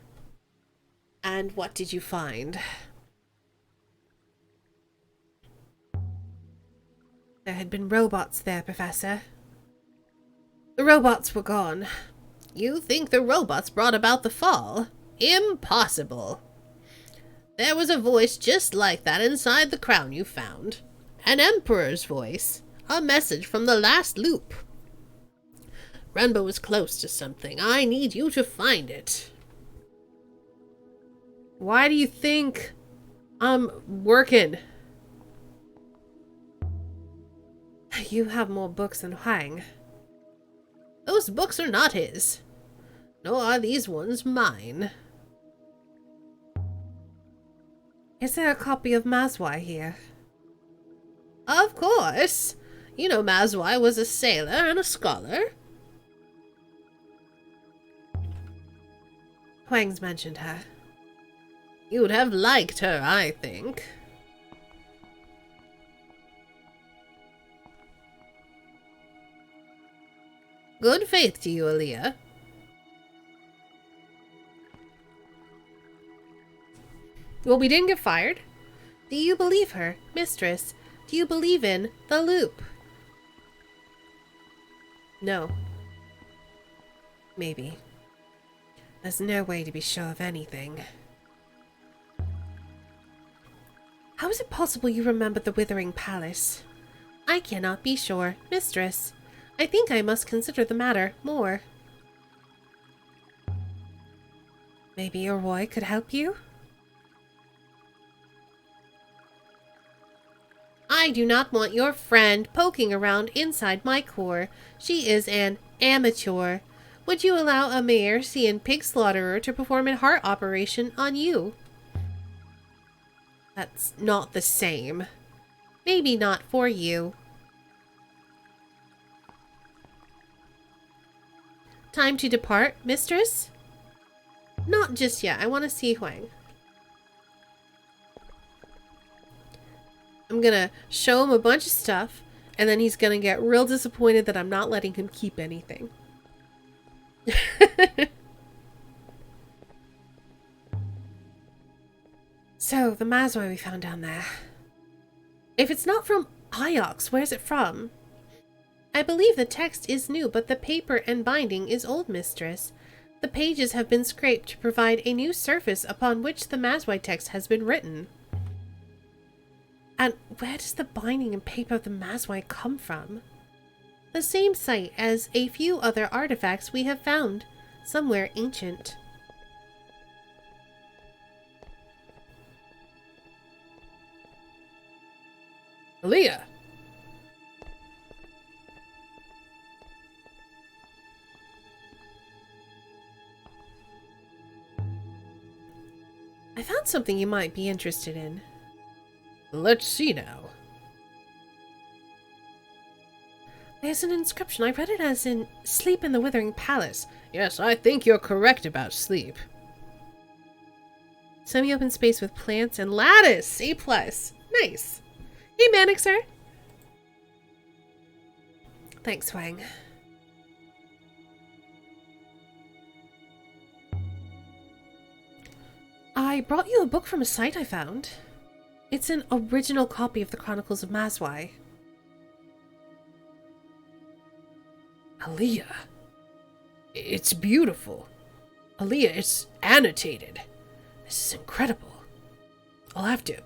Speaker 1: And what did you find? There had been robots there, Professor. The robots were gone. You think the robots brought about the fall? Impossible. There was a voice just like that inside the crown you found. An emperor's voice. A message from the last loop. Renbo was close to something. I need you to find it. Why do you think I'm working? You have more books than Huang. Those books are not his. Nor are these ones mine. Is there a copy of Mazwai here? Of course. You know Mazwai was a sailor and a scholar. Huang's mentioned her. You'd have liked her, I think. Good faith to you, Aaliyah. Well, we didn't get fired. Do you believe her, mistress? Do you believe in the loop? No. Maybe. There's no way to be sure of anything. How is it possible you remembered the Withering Palace? I cannot be sure, mistress. I think I must consider the matter more. Maybe Roy could help you? I do not want your friend poking around inside my core. She is an amateur. Would you allow a Maersian pig slaughterer to perform a heart operation on you? That's not the same. Maybe not for you. Time to depart, mistress? Not just yet. I want to see Huang. I'm gonna show him a bunch of stuff, and then he's gonna get real disappointed that I'm not letting him keep anything. So, the Mazwai we found down there. If it's not from Iox, where's it from? I believe the text is new, but the paper and binding is old, mistress. The pages have been scraped to provide a new surface upon which the Mazwai text has been written. And where does the binding and paper of the Mazwai come from? The same site as a few other artifacts we have found, somewhere ancient.
Speaker 4: Aaliyah!
Speaker 1: I found something you might be interested in.
Speaker 4: Let's see now.
Speaker 1: There's an inscription. I read it as in "Sleep in the Withering Palace."
Speaker 4: Yes, I think you're correct about sleep.
Speaker 1: Semi-open space with plants and lattice. A+. Nice. Hey, Manixer. Thanks, Wang. I brought you a book from a site I found. It's an original copy of the Chronicles of Mazwai.
Speaker 4: Aaliyah. It's beautiful. Aaliyah, it's annotated. This is incredible. I'll have to.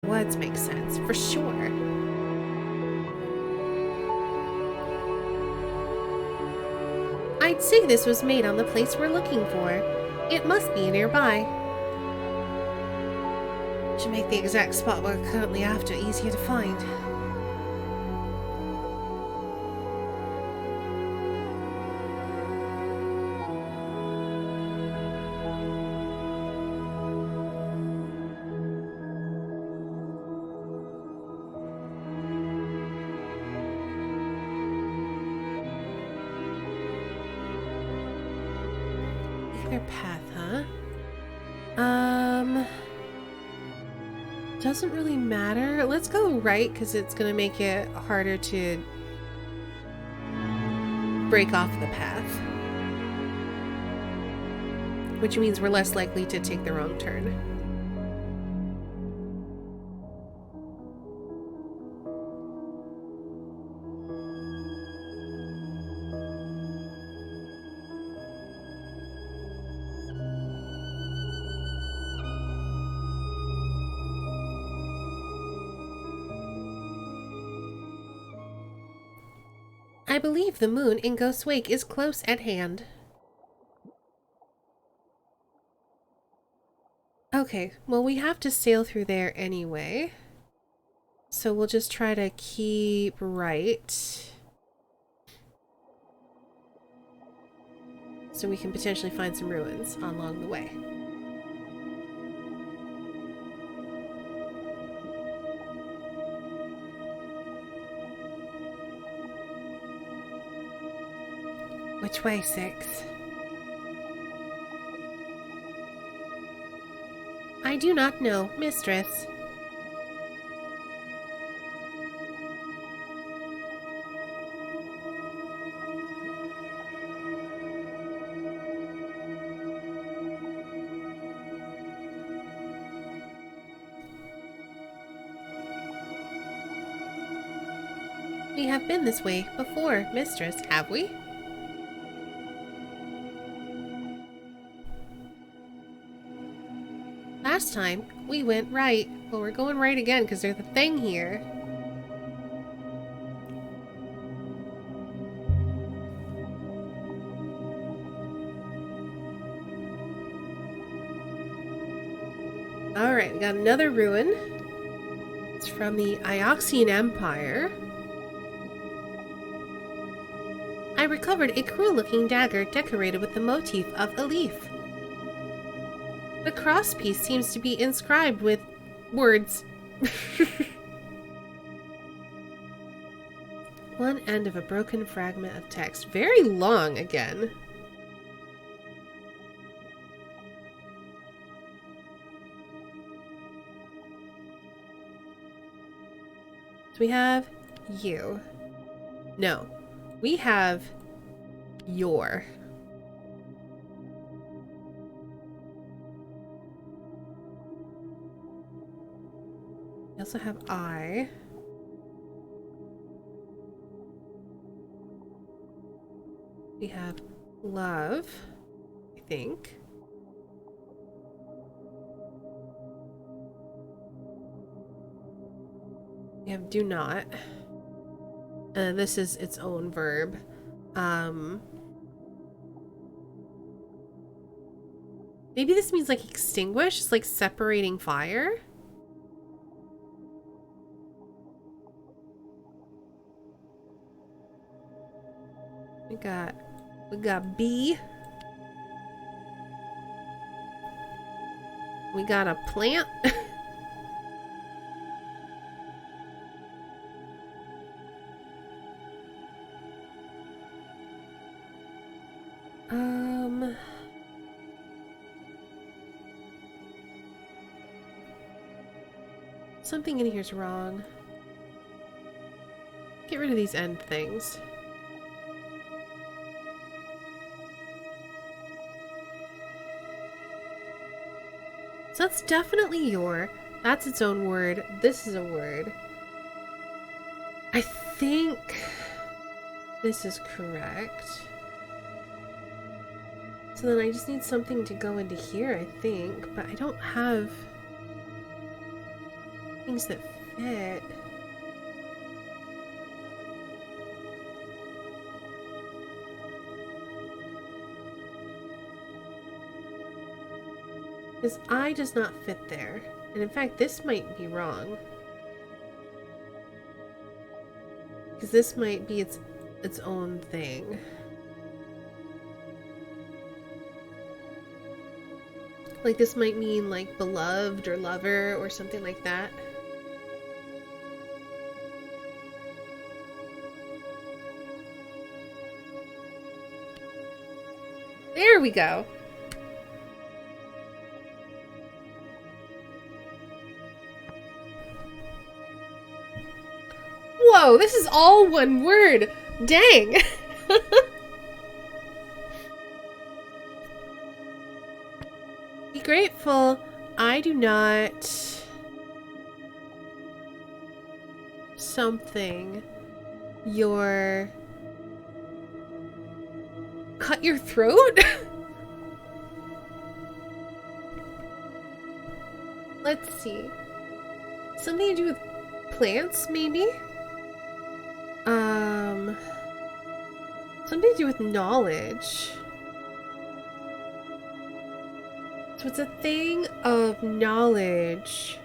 Speaker 1: Woods make sense, for sure. I'd say this was made on the place we're looking for. It must be nearby. Should make the exact spot we're currently after easier to find. Path, huh? Doesn't really matter. Let's go right because it's gonna make it harder to break off the path, which means we're less likely to take the wrong turn. I believe the moon in Ghost's Wake is close at hand. Okay, well we have to sail through there anyway. So we'll just try to keep right. So we can potentially find some ruins along the way. Which way, Six? I do not know, Mistress. We have been this way before, Mistress, have we? Last time, we went right. Well, we're going right again because there's a thing here. Alright, we got another ruin. It's from the Ioxian Empire. I recovered a cruel-looking dagger decorated with the motif of a leaf. The crosspiece seems to be inscribed with words. One end of a broken fragment of text. Very long again. So we have you. No. We have your. We also have I. We have love, I think. We have do not. This is its own verb. Maybe this means like extinguish, it's like separating fire. We got B. We got a plant. Something in here's wrong. Get rid of these end things. So that's definitely your. That's its own word. This is a word. I think this is correct. So then I just need something to go into here, I think. But I don't have... Things that fit. His eye does not fit there. And in fact, this might be wrong. Because this might be its own thing. Like this might mean like beloved or lover or something like that. There we go. Whoa, this is all one word. Dang. Be grateful. I do not. Something. Your. Cut your throat? Let's see. Something to do with plants, maybe? Something to do with knowledge. So it's a thing of knowledge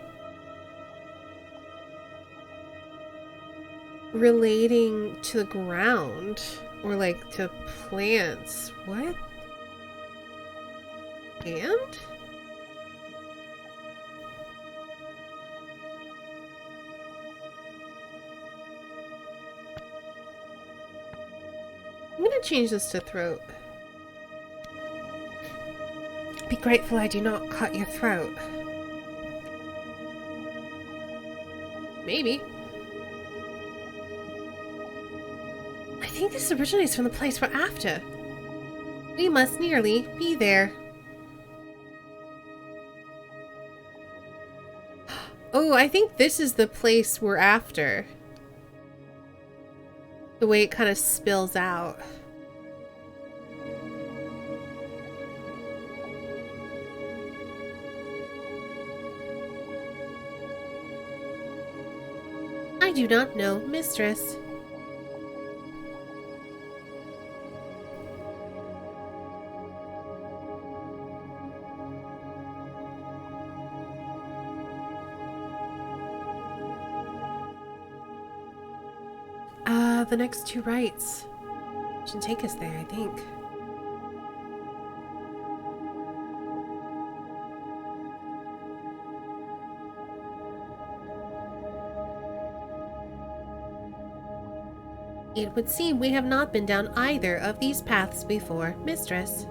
Speaker 1: relating to the ground or like to plants. What? And? I'm gonna change this to throat. Be grateful I do not cut your throat. Maybe. I think this originates from the place we're after. We must nearly be there. Oh, I think this is the place we're after. The way it kind of spills out. I do not know, mistress. The next two rights should take us there, I think. It would seem we have not been down either of these paths before, mistress.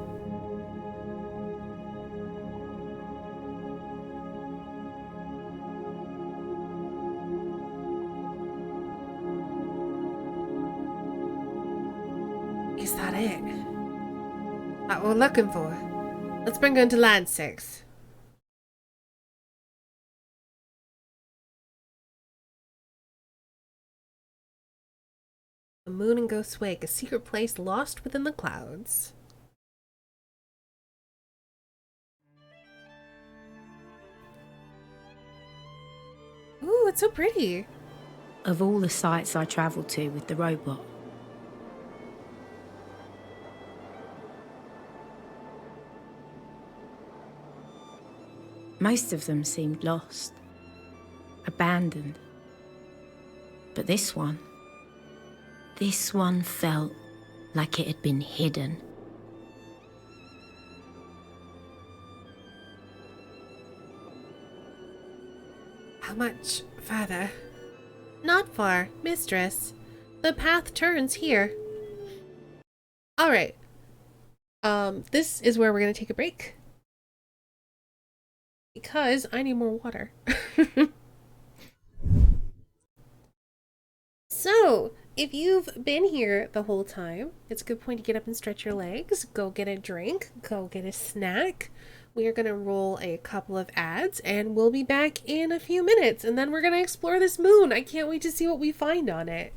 Speaker 1: Is that it? What we're looking for? Let's bring her into land 6. The Moon and Ghost's Wake, a secret place lost within the clouds. Ooh, it's so pretty.
Speaker 3: Of all the sites I travelled to with the robot, most of them seemed lost, abandoned. But this one felt like it had been hidden.
Speaker 1: How much farther? Not far, mistress. The path turns here. Alright. This is where we're gonna take a break. Because I need more water. So, if you've been here the whole time, it's a good point to get up and stretch your legs, go get a drink, go get a snack. We are going to roll a couple of ads and we'll be back in a few minutes, and then we're going to explore this moon. I can't wait to see what we find on it.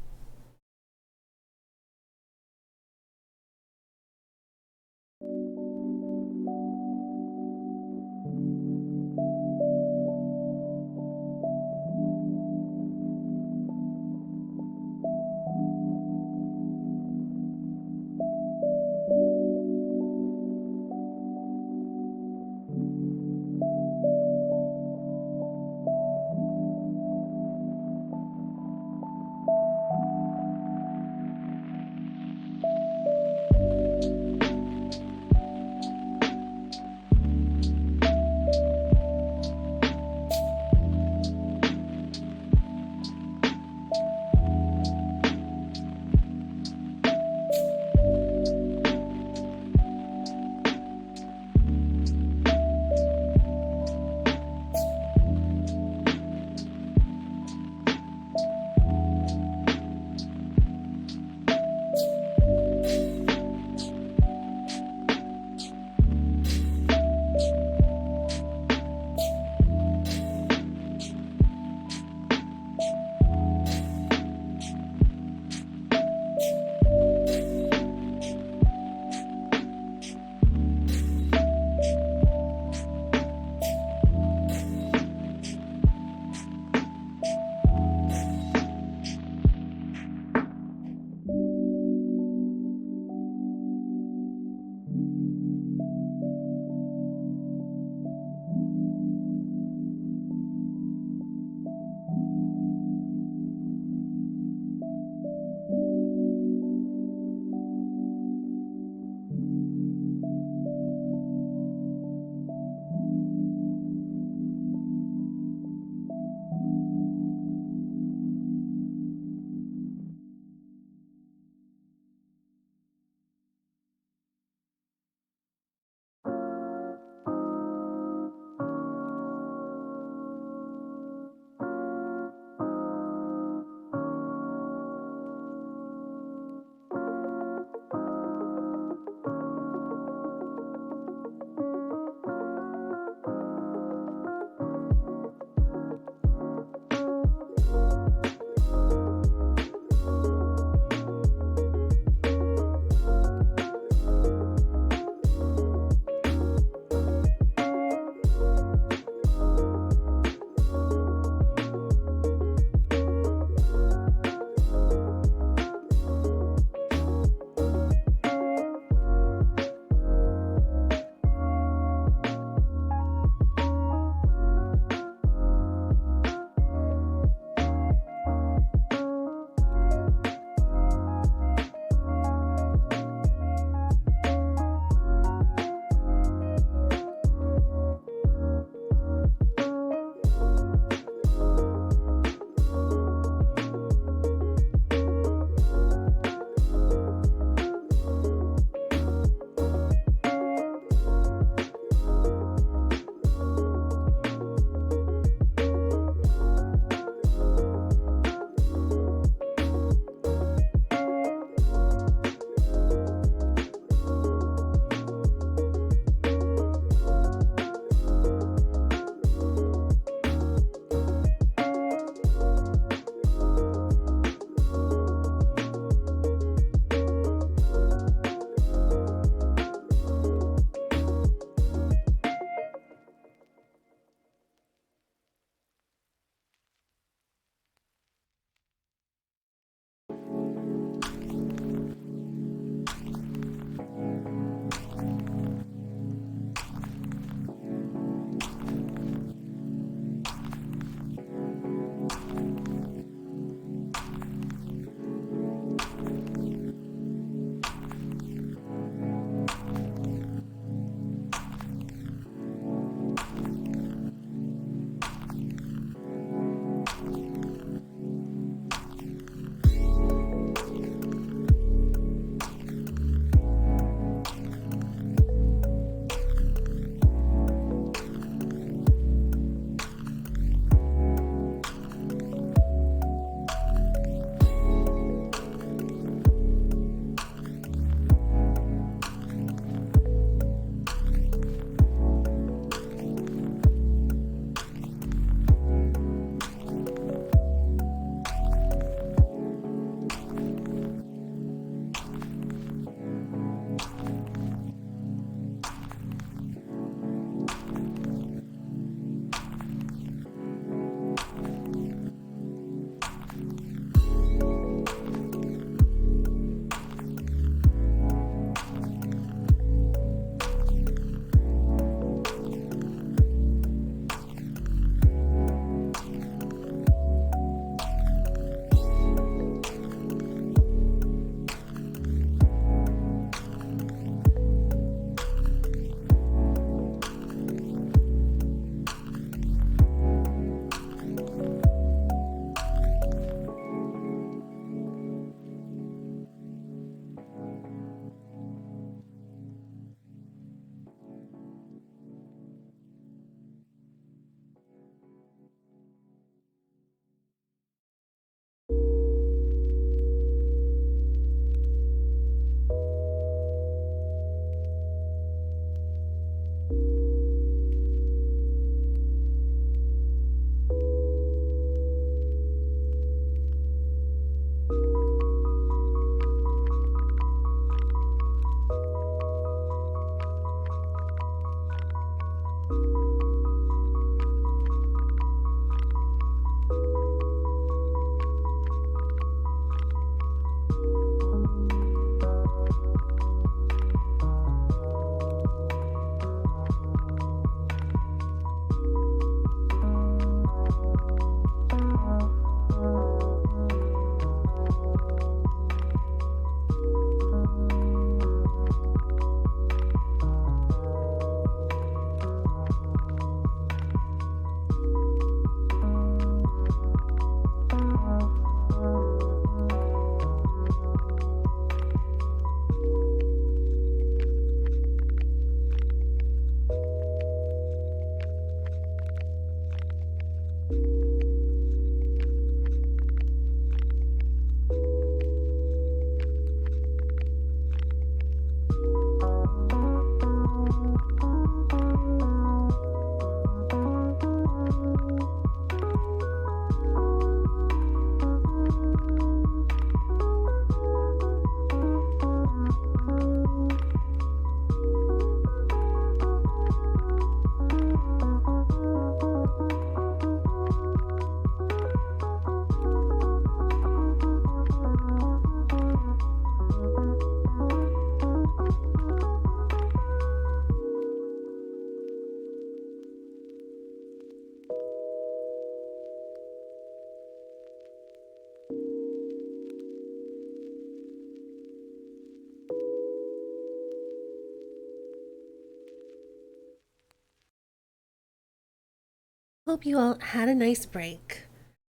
Speaker 1: Hope you all had a nice break.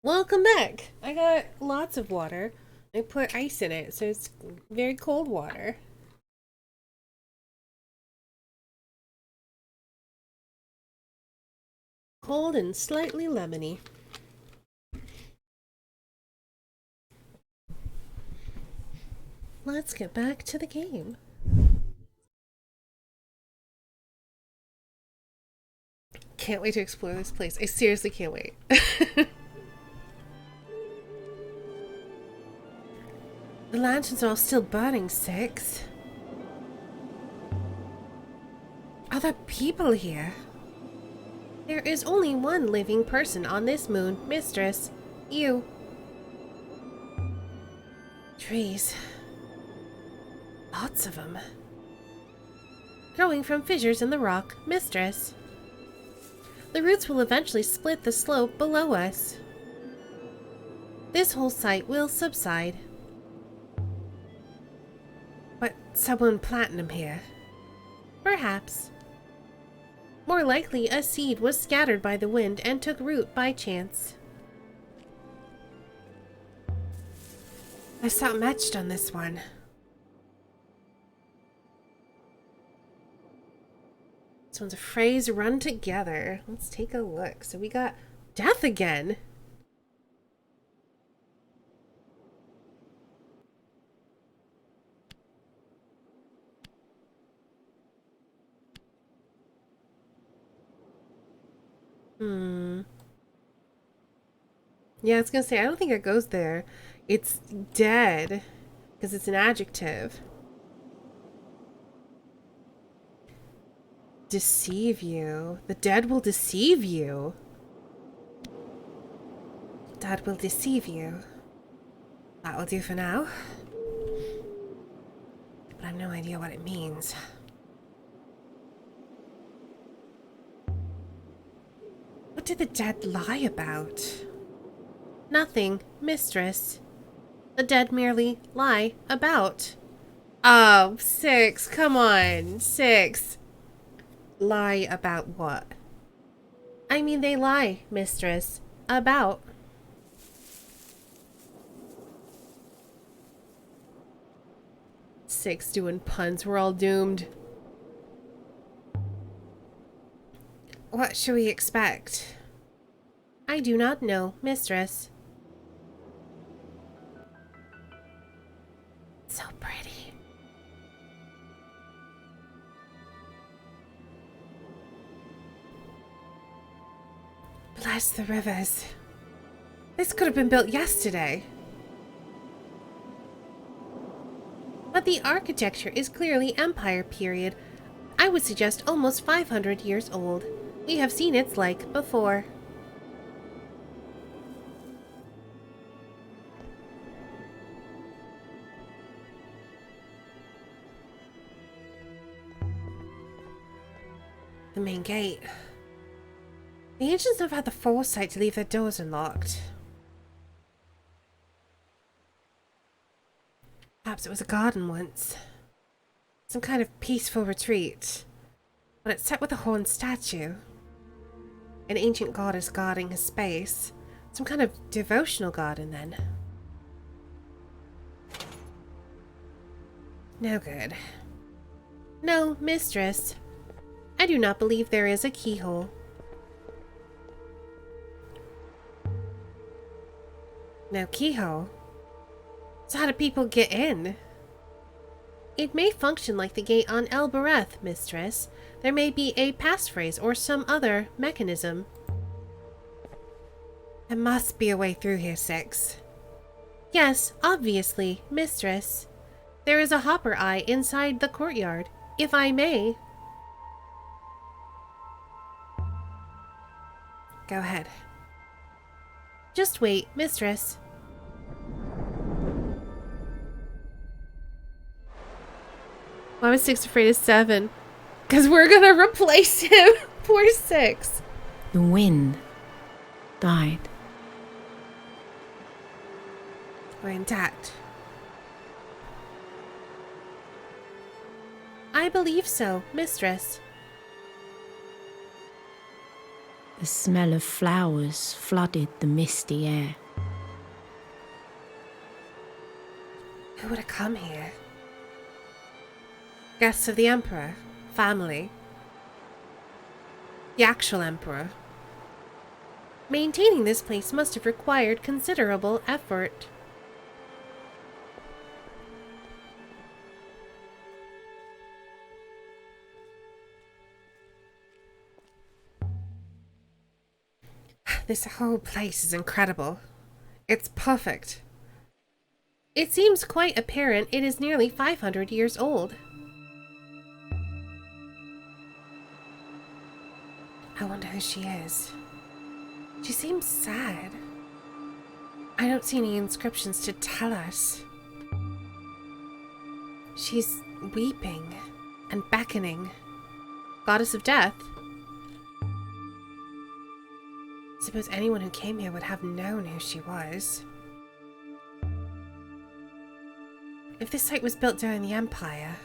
Speaker 1: Welcome back. I got lots of water. I put ice in it, so it's very cold water. Cold and slightly lemony. Let's get back to the game. Can't wait to explore this place. I seriously can't wait. The lanterns are all still burning, Six. Are there people here? There is only one living person on this moon, Mistress. You. Trees. Lots of them. Growing from fissures in the rock, Mistress. The roots will eventually split the slope below us. This whole site will subside. But someone planted them here. Perhaps. More likely, a seed was scattered by the wind and took root by chance. There's something etched on this one. This one's a phrase run together. Let's take a look. So we got death again. Yeah, I was gonna say, I don't think it goes there. It's dead, because it's an adjective. Deceive you. The dead will deceive you. Dead will deceive you. That will do for now. But I have no idea what it means. What did the dead lie about? Nothing, Mistress. The dead merely lie about. Oh, Six, come on, Six. Lie about what? I mean, they lie, Mistress. About. Six doing puns, we're all doomed. What should we expect? I do not know, Mistress. So pretty. Bless the rivers. This could have been built yesterday. But the architecture is clearly Empire period. I would suggest almost 500 years old. We have seen its like before. The main gate. The ancients have had the foresight to leave their doors unlocked. Perhaps it was a garden once. Some kind of peaceful retreat. But it's set with a horned statue. An ancient goddess guarding his space. Some kind of devotional garden, then. No good. No, Mistress. I do not believe there is a keyhole. No keyhole? So how do people get in? It may function like the gate on El Bereth, Mistress. There may be a passphrase or some other mechanism. There must be a way through here, Six. Yes, obviously, Mistress. There is a hopper eye inside the courtyard, if I may. Go ahead. Just wait, Mistress. Why was Six afraid of 7? Because we're gonna replace him. Poor Six.
Speaker 3: The wind died.
Speaker 1: We're intact. I believe so, Mistress.
Speaker 3: The smell of flowers flooded the misty air.
Speaker 1: Who would have come here? Guests of the Emperor? Family? The actual Emperor? Maintaining this place must have required considerable effort. This whole place is incredible. It's perfect. It seems quite apparent it is nearly 500 years old. I wonder who she is. She seems sad. I don't see any inscriptions to tell us. She's weeping and beckoning. Goddess of Death? Suppose anyone who came here would have known who she was. If this site was built during the Empire,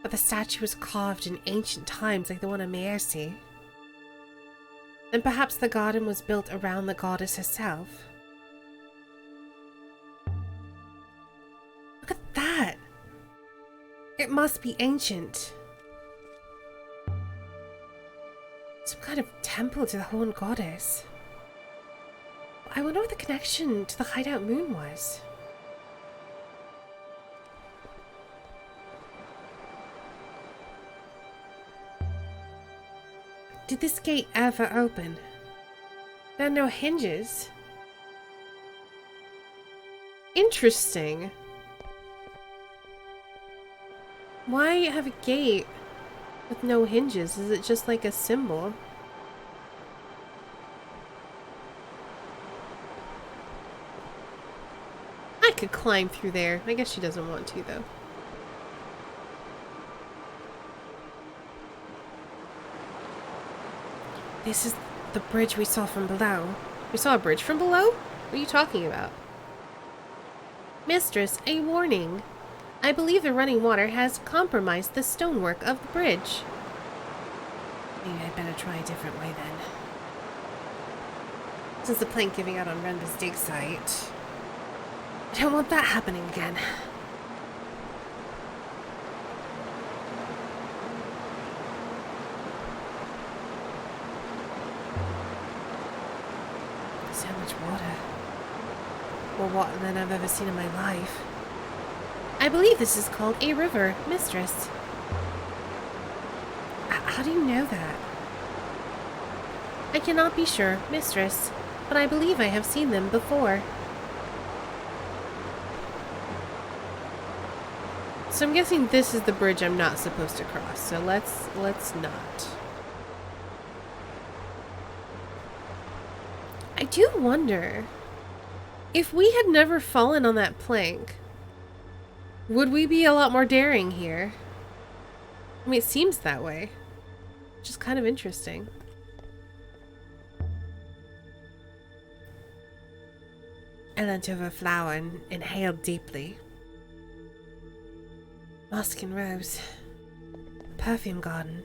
Speaker 1: but the statue was carved in ancient times like the one in Maersi, then perhaps the garden was built around the goddess herself. Look at that! It must be ancient. Some kind of temple to the Horned Goddess. I wonder what the connection to the Hideout Moon was. Did this gate ever open? There are no hinges. Interesting. Why have a gate with no hinges? Is it just like a symbol? I could climb through there. I guess she doesn't want to, though. This is the bridge we saw from below. We saw a bridge from below? What are you talking about? Mistress, a warning. I believe the running water has compromised the stonework of the bridge. Maybe I'd better try a different way then. Since the plank giving out on Renba's dig site. I don't want that happening again. So much water. More water than I've ever seen in my life. I believe this is called a river, Mistress. How do you know that? I cannot be sure, Mistress, but I believe I have seen them before. So I'm guessing this is the bridge I'm not supposed to cross, so let's not. I do wonder, if we had never fallen on that plank, would we be a lot more daring here? I mean, it seems that way. Which is kind of interesting. I leant over a flower and inhaled deeply. Musk and rose. Perfume garden.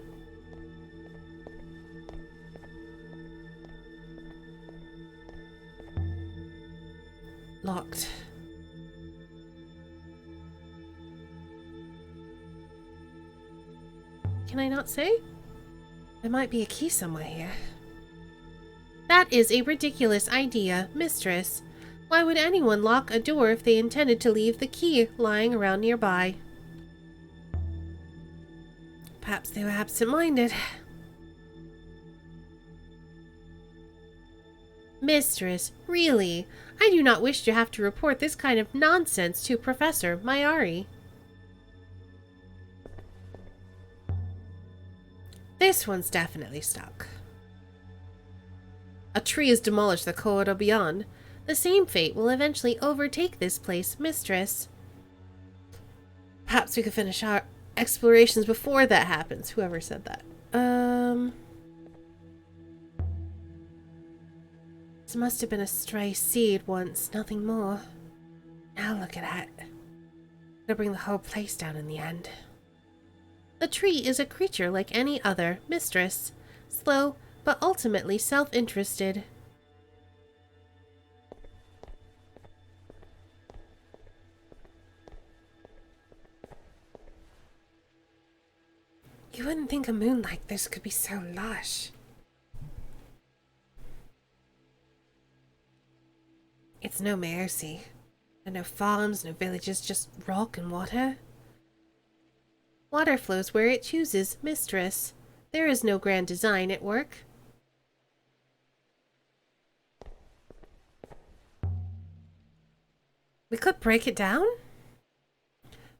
Speaker 1: Locked. Can I not say? There might be a key somewhere here. That is a ridiculous idea, Mistress. Why would anyone lock a door if they intended to leave the key lying around nearby? Perhaps they were absent-minded. Mistress, really, I do not wish to have to report this kind of nonsense to Professor Mayari. This one's definitely stuck. A tree has demolished the corridor beyond. The same fate will eventually overtake this place, Mistress. Perhaps we could finish our explorations before that happens. Whoever said that. This must have been a stray seed once, nothing more. Now look at that. It'll bring the whole place down in the end. The tree is a creature like any other, Mistress. Slow, but ultimately self-interested. You wouldn't think a moon like this could be so lush. It's no mercy. And no farms, no villages, just rock and water. Water flows where it chooses, mistress. There is no grand design at work. We could break it down?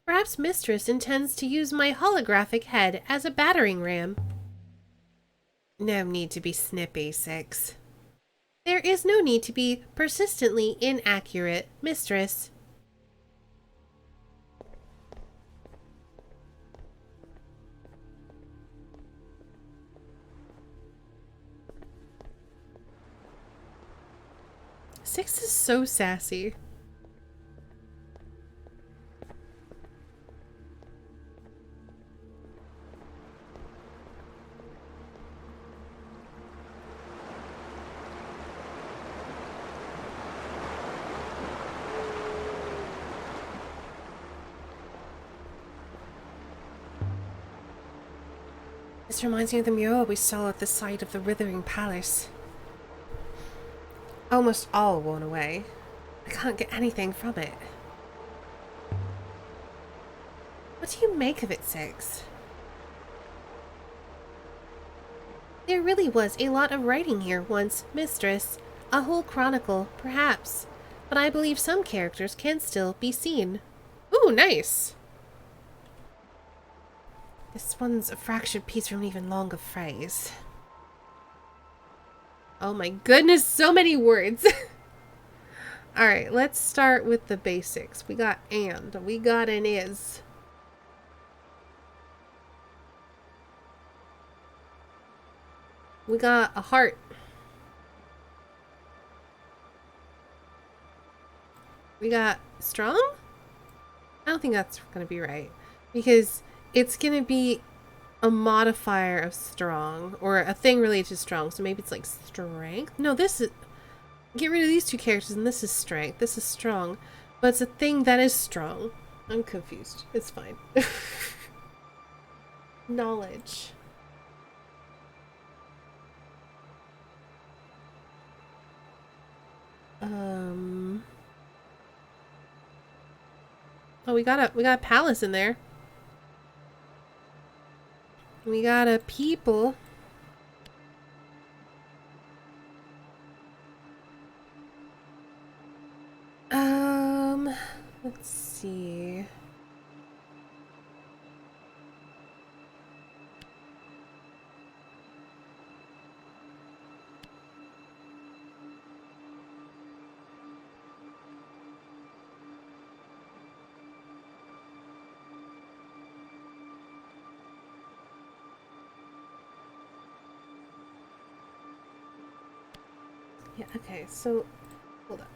Speaker 1: Perhaps mistress intends to use my holographic head as a battering ram. No need to be snippy, Six. There is no need to be persistently inaccurate, mistress. Six is so sassy. This reminds me of the mural we saw at the site of the Withering Palace. Almost all worn away. I can't get anything from it. What do you make of it, Six? There really was a lot of writing here once, mistress. A whole chronicle, perhaps. But I believe some characters can still be seen. Ooh, nice! This one's a fractured piece from an even longer phrase. Oh my goodness, so many words! Alright, let's start with the basics. We got and, we got an is. We got a heart. We got strong? I don't think that's gonna be right. Because it's gonna be a modifier of strong, or a thing related to strong, so maybe it's like strength? No, this is... Get rid of these two characters and this is strength. This is strong. But it's a thing that is strong. I'm confused. It's fine. Knowledge. Oh, we got a palace in there. We got a people. Let's see. Yeah, okay, so hold on.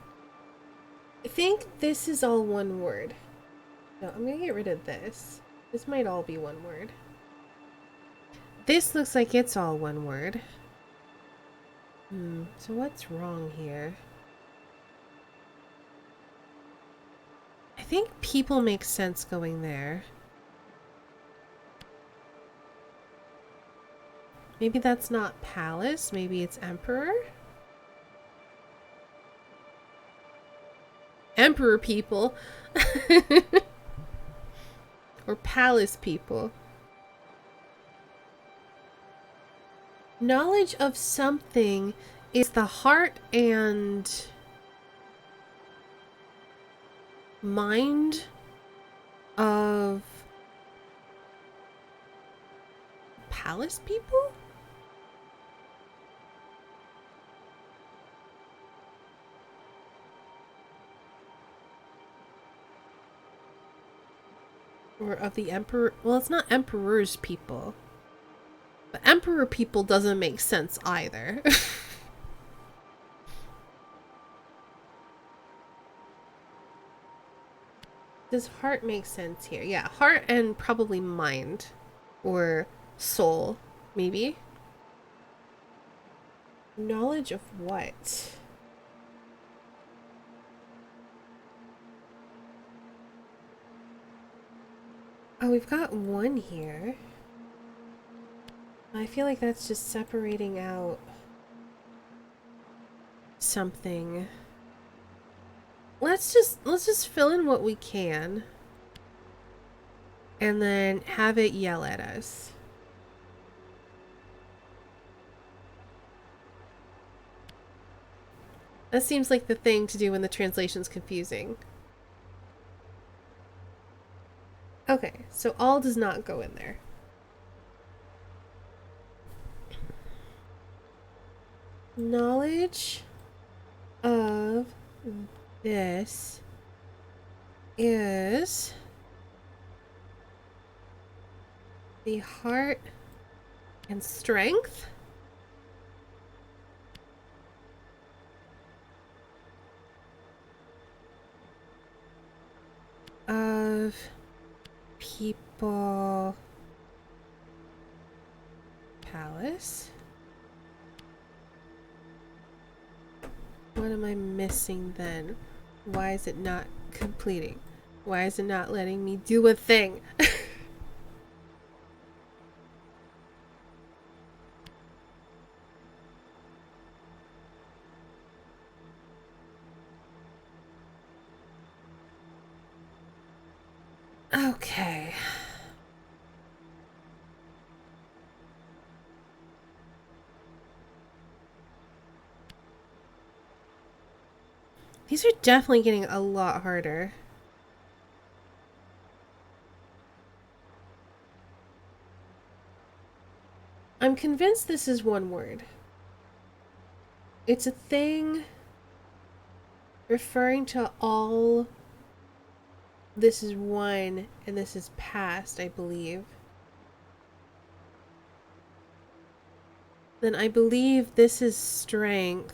Speaker 1: I think this is all one word. No, I'm gonna get rid of this. This might all be one word. This looks like it's all one word. So what's wrong here? I think people make sense going there. Maybe that's not palace, maybe it's emperor? Emperor people. Or palace people. Knowledge of something is the heart and mind of palace people? Or of the emperor. Well, it's not emperor's people. But emperor people doesn't make sense either. Does heart make sense here? Yeah, heart and probably mind. Or soul, maybe. Knowledge of what? Oh, we've got one here. I feel like that's just separating out something. Let's just fill in what we can and then have it yell at us. That seems like the thing to do when the translation's confusing. Okay, so all does not go in there. Knowledge of this is the heart and strength of people palace. What am I missing then? Why is it not completing? Why is it not letting me do a thing? Okay. These are definitely getting a lot harder. I'm convinced this is one word. It's a thing referring to all. This is one and this is past, I believe. Then I believe this is strength.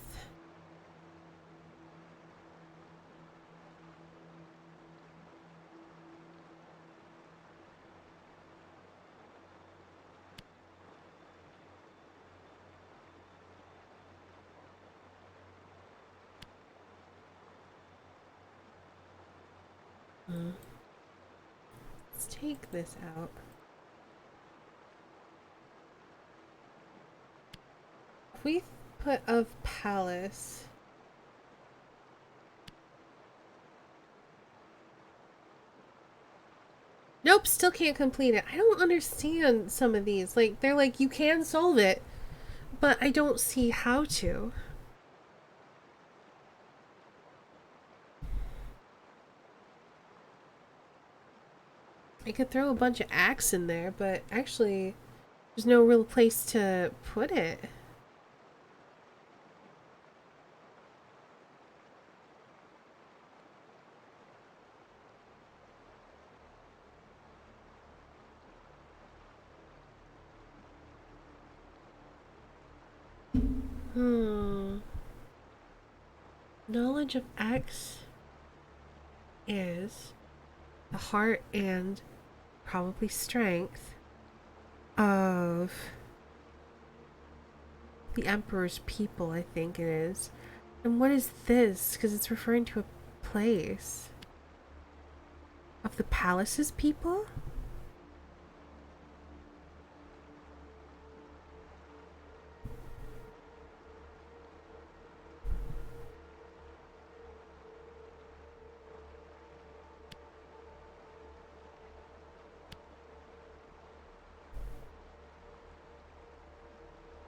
Speaker 1: Let's take this out. If we put of palace. Nope, still can't complete it. I don't understand some of these. Like, they're like, you can solve it, but I don't see how to. I could throw a bunch of axe in there, but actually, there's no real place to put it. Knowledge of X is the heart and probably strength of the Emperor's people, I think it is. And what is this? Because it's referring to a place. Of the palace's people?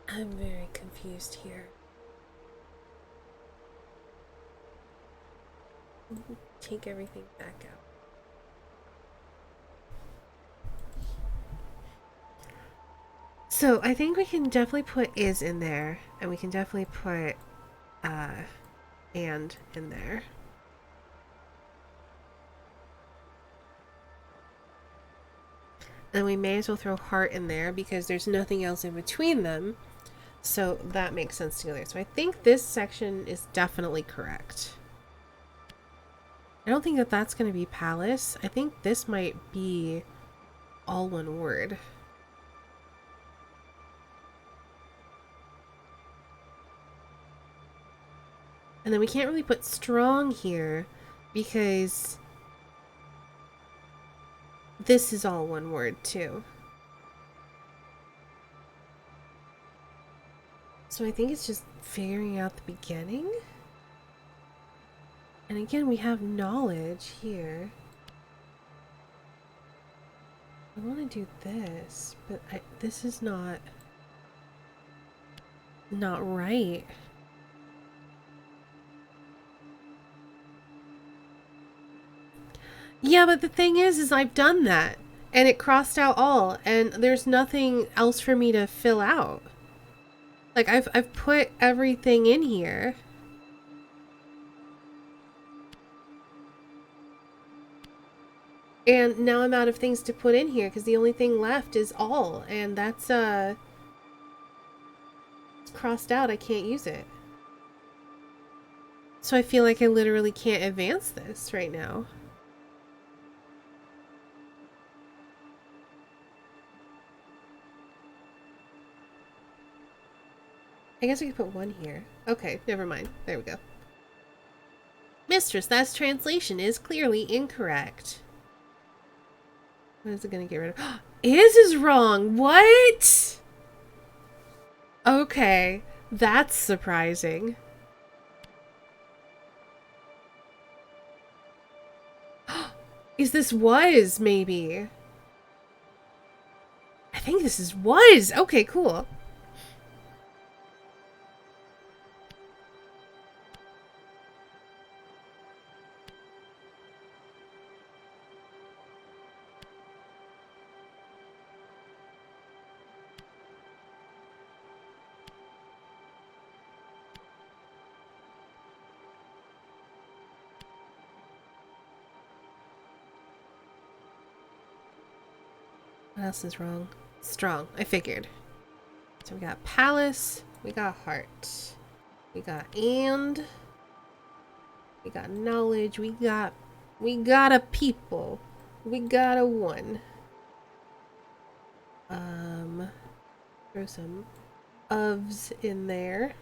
Speaker 1: I'm very confused here. Take everything back out. So I think we can definitely put is in there, and we can definitely put and in there. And we may as well throw heart in there because there's nothing else in between them. So that makes sense together. So I think this section is definitely correct. I don't think that that's going to be palace. I think this might be all one word. And then we can't really put strong here because this is all one word too. So I think it's just figuring out the beginning. And again, we have knowledge here. I want to do this, but this is not right. Yeah, but the thing is I've done that and it crossed out all and there's nothing else for me to fill out. Like I've put everything in here. And now I'm out of things to put in here because the only thing left is all, and that's crossed out. I can't use it. So I feel like I literally can't advance this right now. I guess I could put one here. Okay, never mind. There we go. Mistress, that translation is clearly incorrect. What is it gonna get rid of? Is wrong. What? Okay, that's surprising. Is this was, maybe? I think this is was. Okay, cool. What else is wrong? Strong. I figured. So we got palace. We got heart. We got and. We got knowledge. We got a people. We got a one. Throw some ofs in there.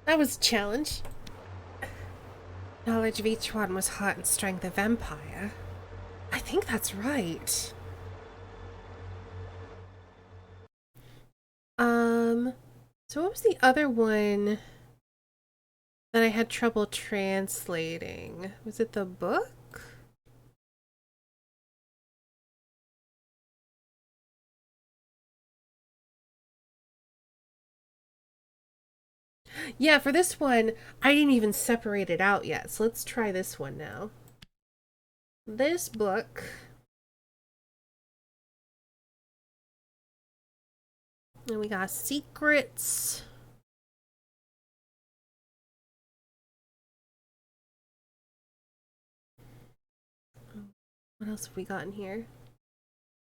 Speaker 1: That was a challenge. Knowledge of each one was heart and strength of empire. I think that's right. So what was the other one that I had trouble translating? Was it the book? Yeah, for this one, I didn't even separate it out yet. So let's try this one now. This book. And we got secrets. What else have we got in here?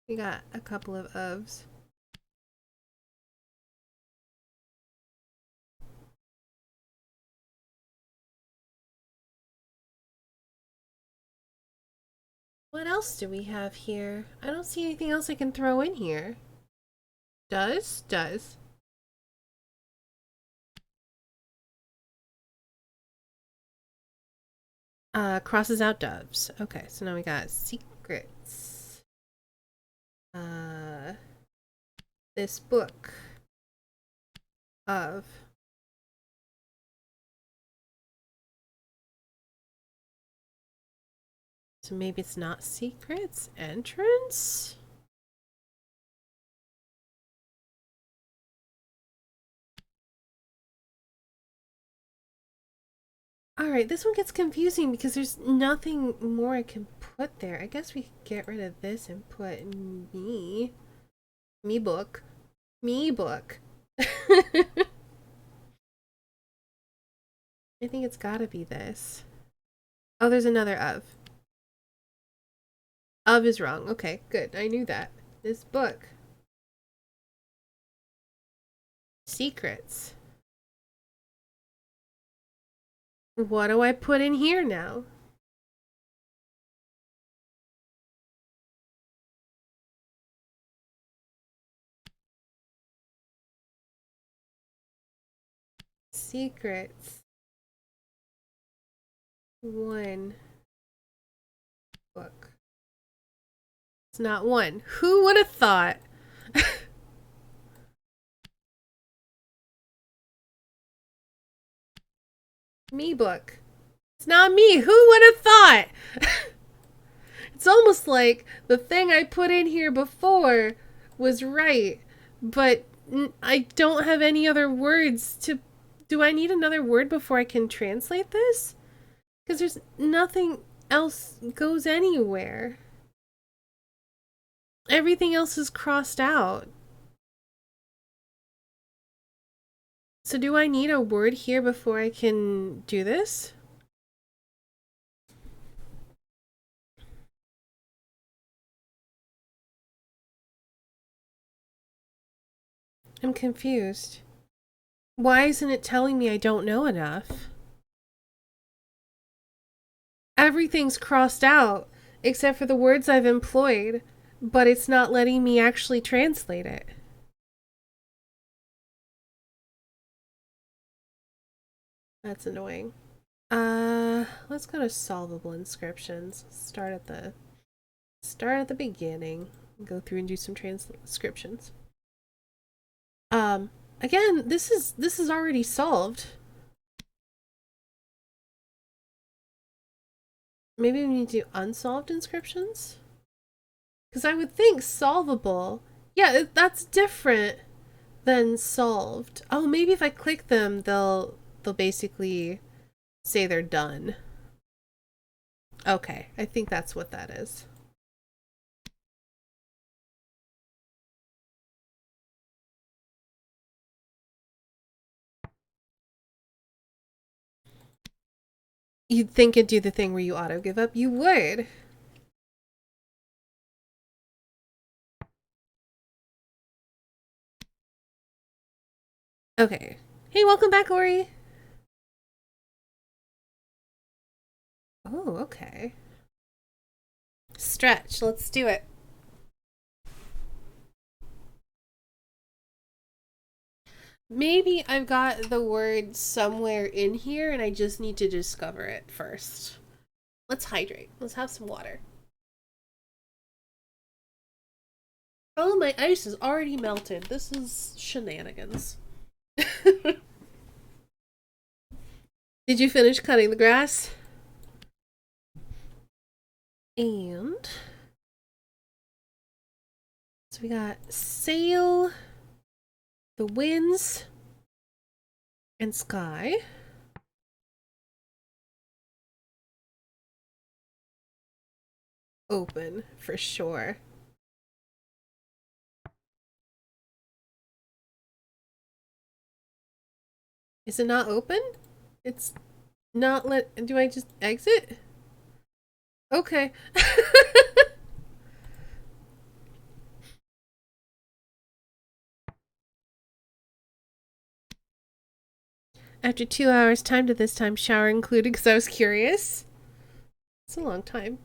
Speaker 1: We got a couple of ofs. What else do we have here? I don't see anything else I can throw in here. Does? Crosses out doves. Okay, so now we got secrets. This book of so maybe it's not secrets. Entrance? Alright, this one gets confusing because there's nothing more I can put there. I guess we could get rid of this and put me. Me book. Me book. I think it's gotta be this. Oh, there's another of. Of is wrong. Okay, good. I knew that. This book. Secrets. What do I put in here now? Secrets. 1 book. It's not 1. Who would have thought? Me book. It's not me. Who would have thought? It's almost like the thing I put in here before was right, but I don't have any other words to... Do I need another word before I can translate this? Because there's nothing else goes anywhere. Everything else is crossed out. So do I need a word here before I can do this? I'm confused. Why isn't it telling me I don't know enough? Everything's crossed out except for the words I've employed, but it's not letting me actually translate it. That's annoying. Let's go to solvable inscriptions. Start at the beginning. Go through and do some transcriptions. Again, this is already solved. Maybe we need to do unsolved inscriptions? Because I would think solvable. Yeah, that's different than solved. Oh, maybe if I click them, they'll basically say they're done. Okay, I think that's what that is. You'd think it'd do the thing where you auto give up. You would. Okay. Hey, welcome back, Ori. Oh, okay. Stretch. Let's do it. Maybe I've got the word somewhere in here and I just need to discover it first. Let's hydrate. Let's have some water. Oh, my ice is already melted. This is shenanigans. Did you finish cutting the grass? And so we got sail, the winds, and sky. Open for sure. Is it not open? It's not do I just exit? Okay. After 2 hours, time to this time shower included because I was curious. It's a long time.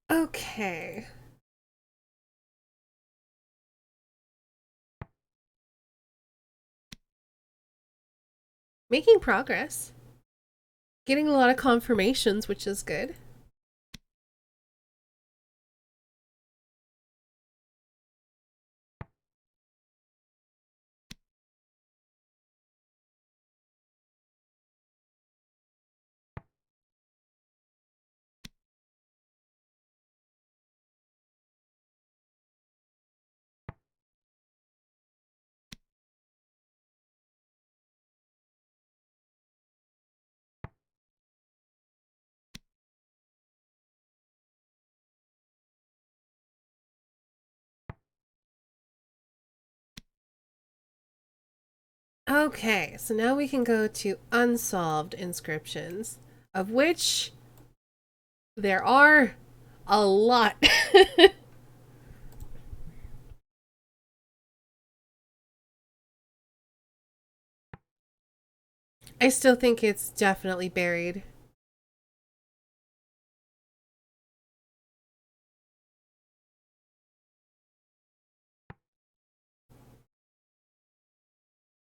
Speaker 1: Okay. Making progress. Getting a lot of confirmations, which is good. Okay, so now we can go to unsolved inscriptions, of which there are a lot. I still think it's definitely buried.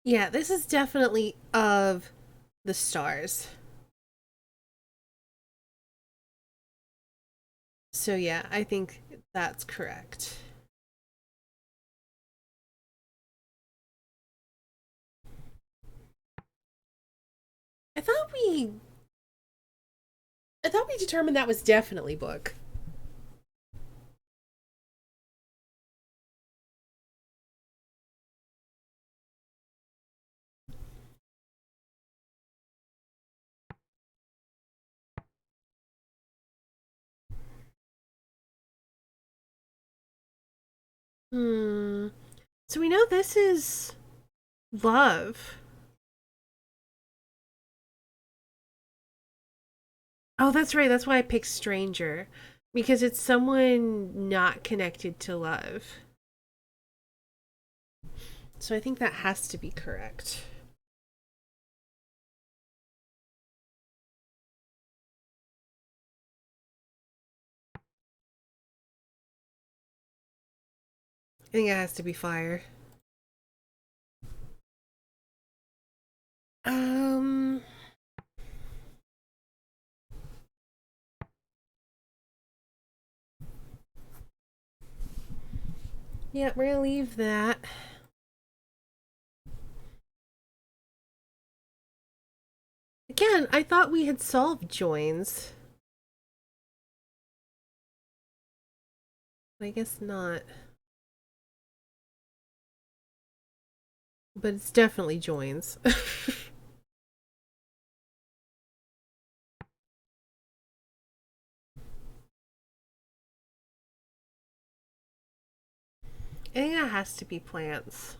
Speaker 1: Yeah, this is definitely of the stars. So yeah, I think that's correct. I thought we determined that was definitely book. Hmm. So we know this is love. Oh, that's right. That's why I picked stranger. Because it's someone not connected to love. So I think that has to be correct. I think it has to be fire. Um. Yeah, we're gonna leave that. Again, I thought we had solved joins. I guess not. But it's definitely joins. I think that has to be plants.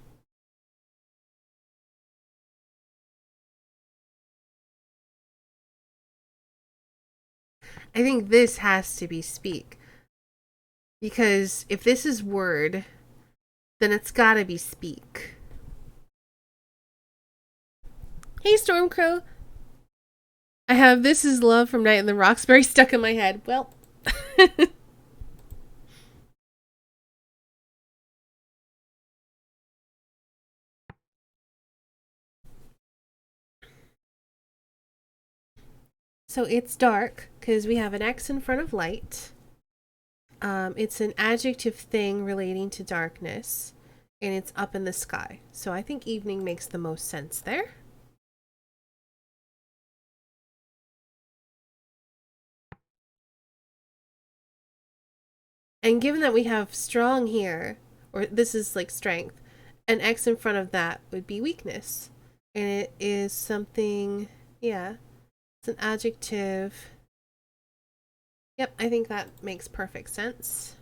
Speaker 1: I think this has to be speak. Because if this is word, then it's gotta be speak. Hey, Stormcrow. I have This Is Love from Night in the Roxbury stuck in my head. Well. So it's dark because we have an X in front of light. It's an adjective thing relating to darkness, and it's up in the sky. So I think evening makes the most sense there. And given that we have strong here, or this is like strength, an X in front of that would be weakness. And it is something, yeah, it's an adjective. Yep, I think that makes perfect sense.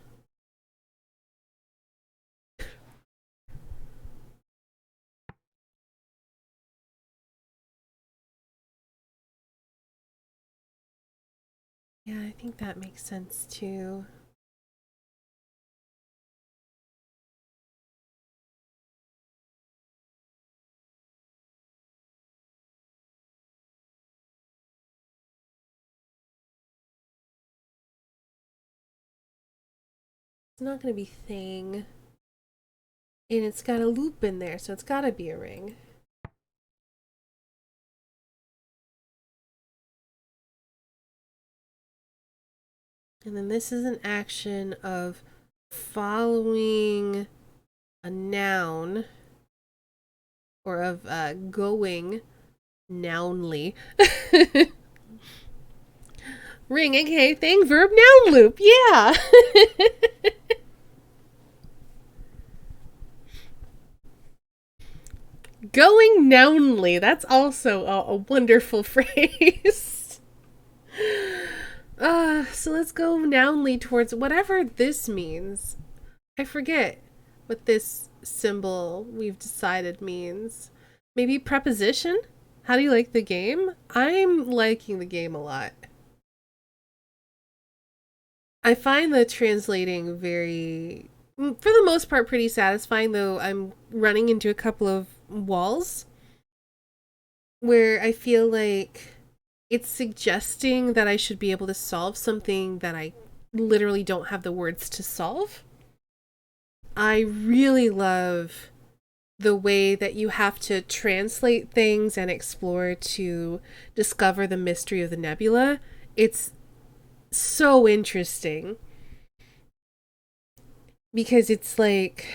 Speaker 1: Yeah, I think that makes sense too. It's not going to be thing. And it's got a loop in there, so it's got to be a ring. And then this is an action of following a noun, or of going nounly. Ring, aka thing, verb, noun loop. Yeah. Going nounly. That's also a wonderful phrase. So let's go nounly towards whatever this means. I forget what this symbol we've decided means. Maybe preposition? How do you like the game? I'm liking the game a lot. I find the translating very, for the most part, pretty satisfying, though I'm running into a couple of walls where I feel like it's suggesting that I should be able to solve something that I literally don't have the words to solve. I really love the way that you have to translate things and explore to discover the mystery of the nebula. It's so interesting because it's like,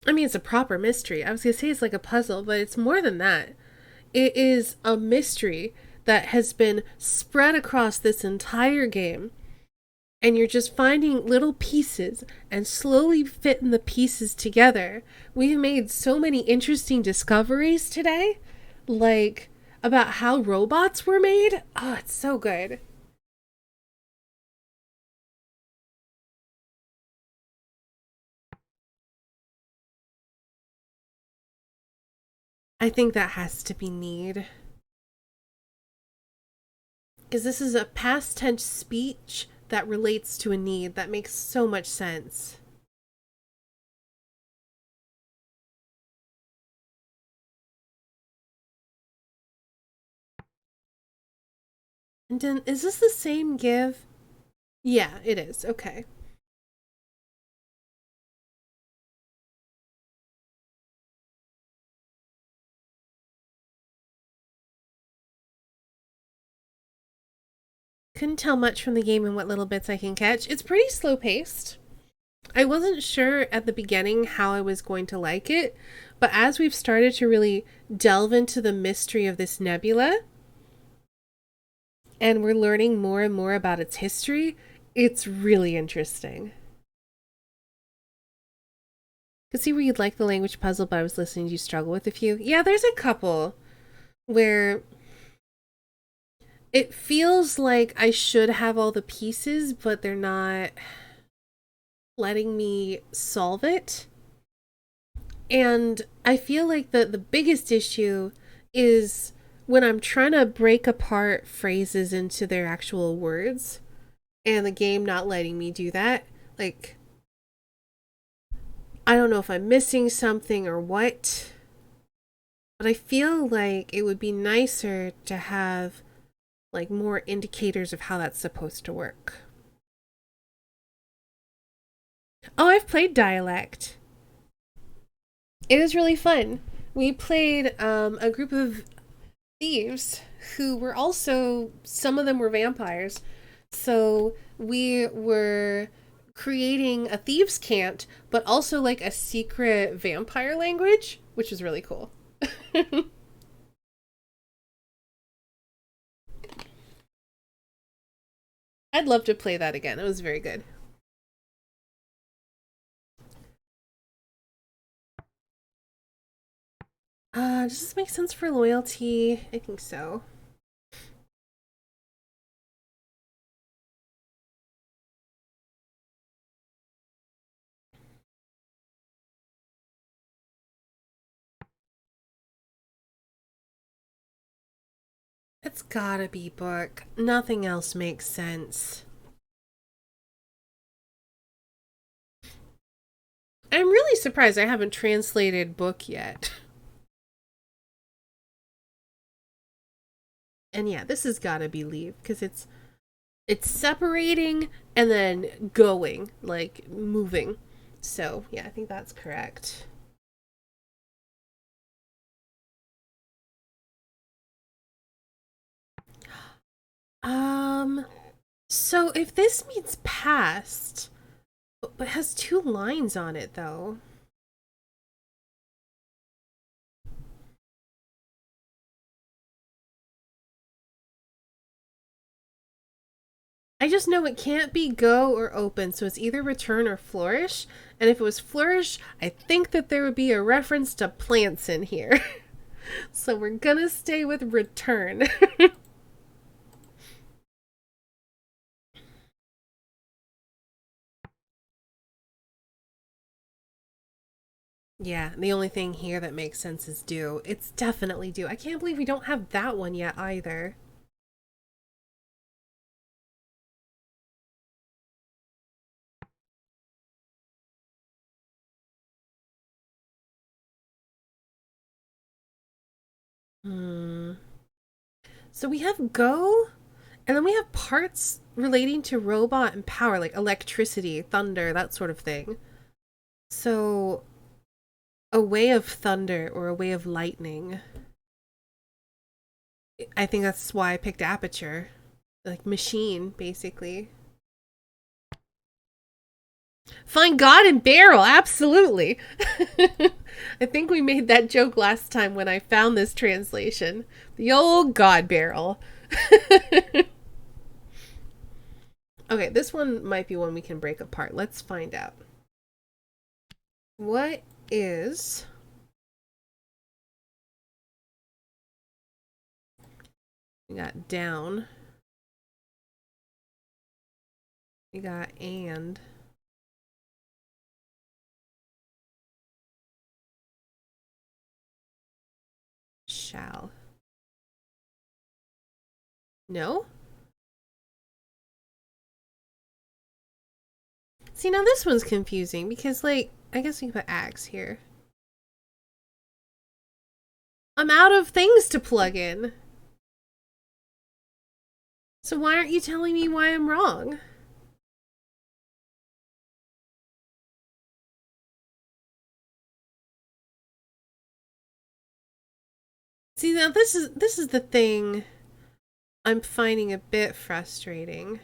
Speaker 1: I mean, it's a proper mystery. I was gonna say it's like a puzzle, but it's more than that. It is a mystery that has been spread across this entire game, and you're just finding little pieces and slowly fitting the pieces together. We've made so many interesting discoveries today, like about how robots were made. Oh, it's so good. I think that has to be need. Because this is a past tense speech that relates to a need. That makes so much sense. And then, is this the same give? Yeah, it is. Okay. Couldn't tell much from the game and what little bits I can catch. It's pretty slow paced. I wasn't sure at the beginning how I was going to like it, but as we've started to really delve into the mystery of this nebula and we're learning more and more about its history, it's really interesting. Could see where you'd like the language puzzle, but I was listening to you struggle with a few. Yeah, there's a couple where it feels like I should have all the pieces, but they're not letting me solve it. And I feel like the biggest issue is when I'm trying to break apart phrases into their actual words and the game not letting me do that. Like, I don't know if I'm missing something or what, but I feel like it would be nicer to have like more indicators of how that's supposed to work. Oh, I've played Dialect. It was really fun. We played a group of thieves who were also, some of them were vampires. So we were creating a thieves' cant, but also like a secret vampire language, which was really cool. I'd love to play that again. It was very good. Does this make sense for loyalty? I think so. It's gotta be book. Nothing else makes sense. I'm really surprised I haven't translated book yet. And yeah, this has gotta be leave because it's separating and then going, like moving. So yeah, I think that's correct. Um, so if this means past, but has two lines on it though. I just know it can't be go or open, so it's either return or flourish. And if it was flourish, I think that there would be a reference to plants in here. So we're gonna stay with return. Yeah, the only thing here that makes sense is do. It's definitely do. I can't believe we don't have that one yet either. So we have go, and then we have parts relating to robot and power, like electricity, thunder, that sort of thing. So a way of thunder or a way of lightning. I think that's why I picked aperture. Like machine, basically. Find God and barrel, absolutely. I think we made that joke last time when I found this translation. The old God barrel. Okay, this one might be one we can break apart. Let's find out. What is... We got down. We got and. Shall. No? See, now this one's confusing because, like, I guess we can put axe here. I'm out of things to plug in. So why aren't you telling me why I'm wrong? See, now this is the thing I'm finding a bit frustrating.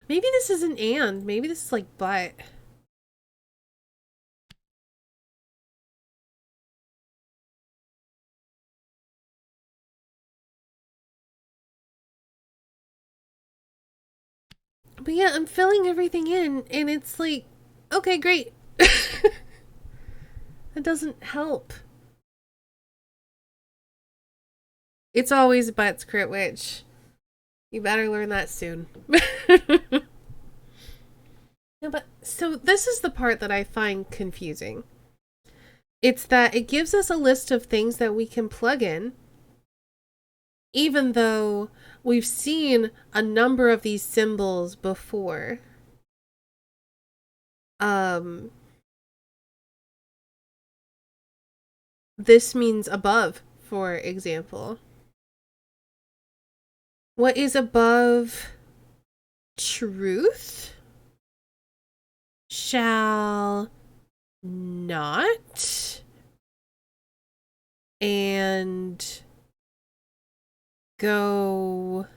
Speaker 1: Maybe this is an and. Maybe this is like but. But yeah, I'm filling everything in and it's like, okay, great. That doesn't help. It's always butts, Crit Witch. You better learn that soon. No, but so this is the part that I find confusing. It's that it gives us a list of things that we can plug in, even though we've seen a number of these symbols before. This means above, for example. What is above truth? Shall not and go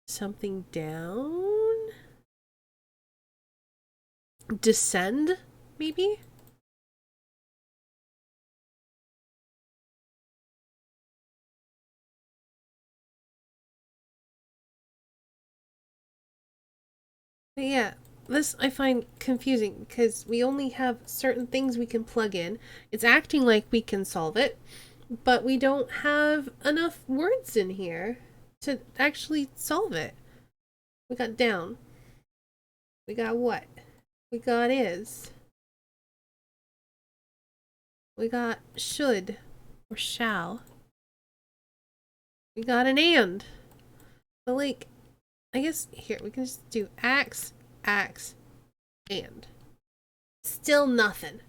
Speaker 1: something down? Descend, maybe? But yeah, this I find confusing because we only have certain things we can plug in. It's acting like we can solve it, but we don't have enough words in here to actually solve it. We got down. We got what? We got is. We got should or shall. We got an and. But like, I guess here we can just do axe, axe, and. Still nothing.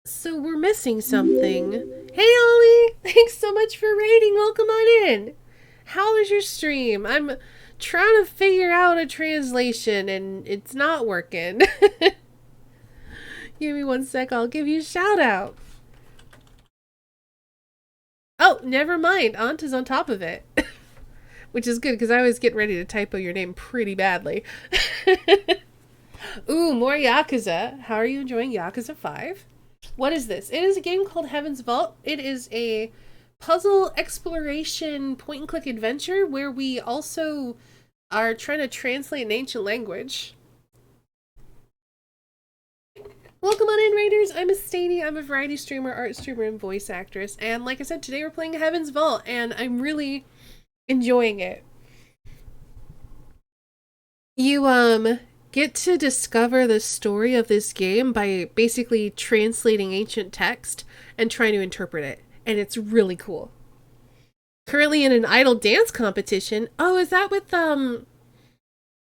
Speaker 1: So we're missing something. Hey Ollie! Thanks so much for raiding. Welcome on in. How was your stream? I'm trying to figure out a translation and it's not working. Give me 1 sec, I'll give you a shout out. Oh, never mind. Aunt is on top of it. Which is good because I was getting ready to typo your name pretty badly. Ooh, more Yakuza. How are you enjoying Yakuza 5? What is this? It is a game called Heaven's Vault. It is a puzzle exploration point and click adventure where we also are trying to translate an ancient language. Welcome on in, Raiders. I'm Estanie. I'm a variety streamer, art streamer, and voice actress. And like I said, today we're playing Heaven's Vault, and I'm really enjoying it. You get to discover the story of this game by basically translating ancient text and trying to interpret it, and it's really cool. Currently in an idol dance competition. Oh, is that with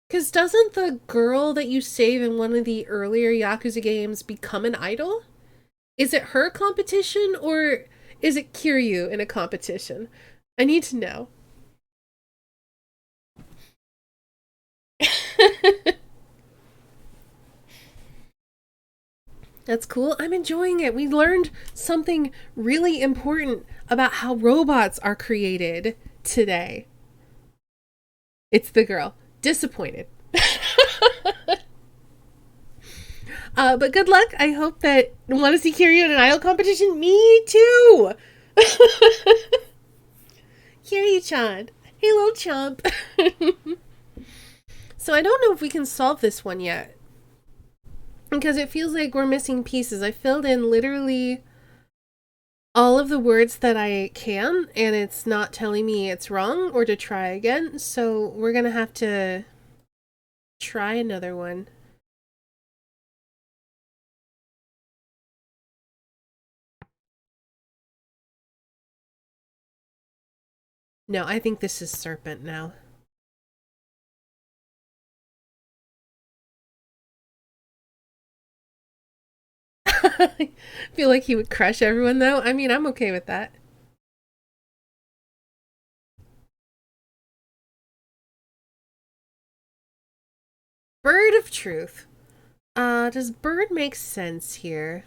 Speaker 1: because doesn't the girl that you save in one of the earlier Yakuza games become an idol? Is it her competition or is it Kiryu in a competition? I need to know. That's cool. I'm enjoying it. We learned something really important about how robots are created today. It's the girl. Disappointed. But good luck. I hope that want to see Kiryu in an idol competition. Me too. Kiryu-chan. Hey, little chump. So I don't know if we can solve this one yet, because it feels like we're missing pieces. I filled in literally all of the words that I can, and it's not telling me it's wrong or to try again. So we're gonna have to try another one. No, I think this is serpent now. I feel like he would crush everyone though. I mean, I'm okay with that. Bird of Truth. Does bird make sense here?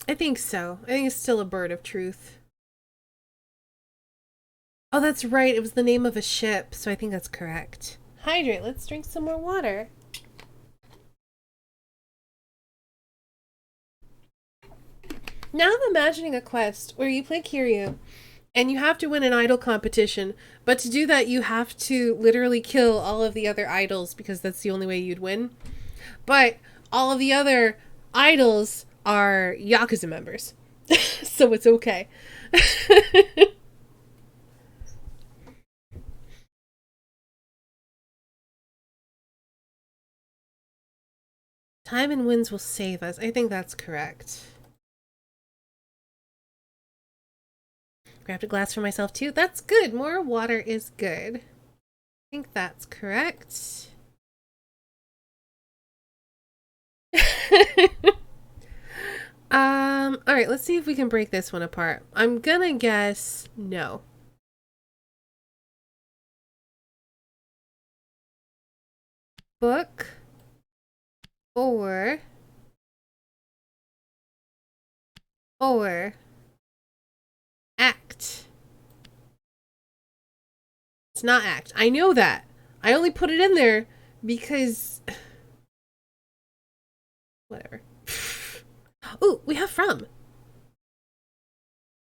Speaker 1: I think so. I think it's still a bird of truth. Oh, that's right. It was the name of a ship, so I think that's correct. Hydrate. Let's drink some more water. Now I'm imagining a quest where you play Kiryu and you have to win an idol competition, but to do that you have to literally kill all of the other idols because that's the only way you'd win. But all of the other idols are Yakuza members. So it's okay. Time and winds will save us. I think that's correct. Grabbed a glass for myself too. That's good. More water is good. I think that's correct. All right, let's see if we can break this one apart. I'm gonna guess no. Book or act. It's not act. I know that. I only put it in there because whatever. Oh, we have from.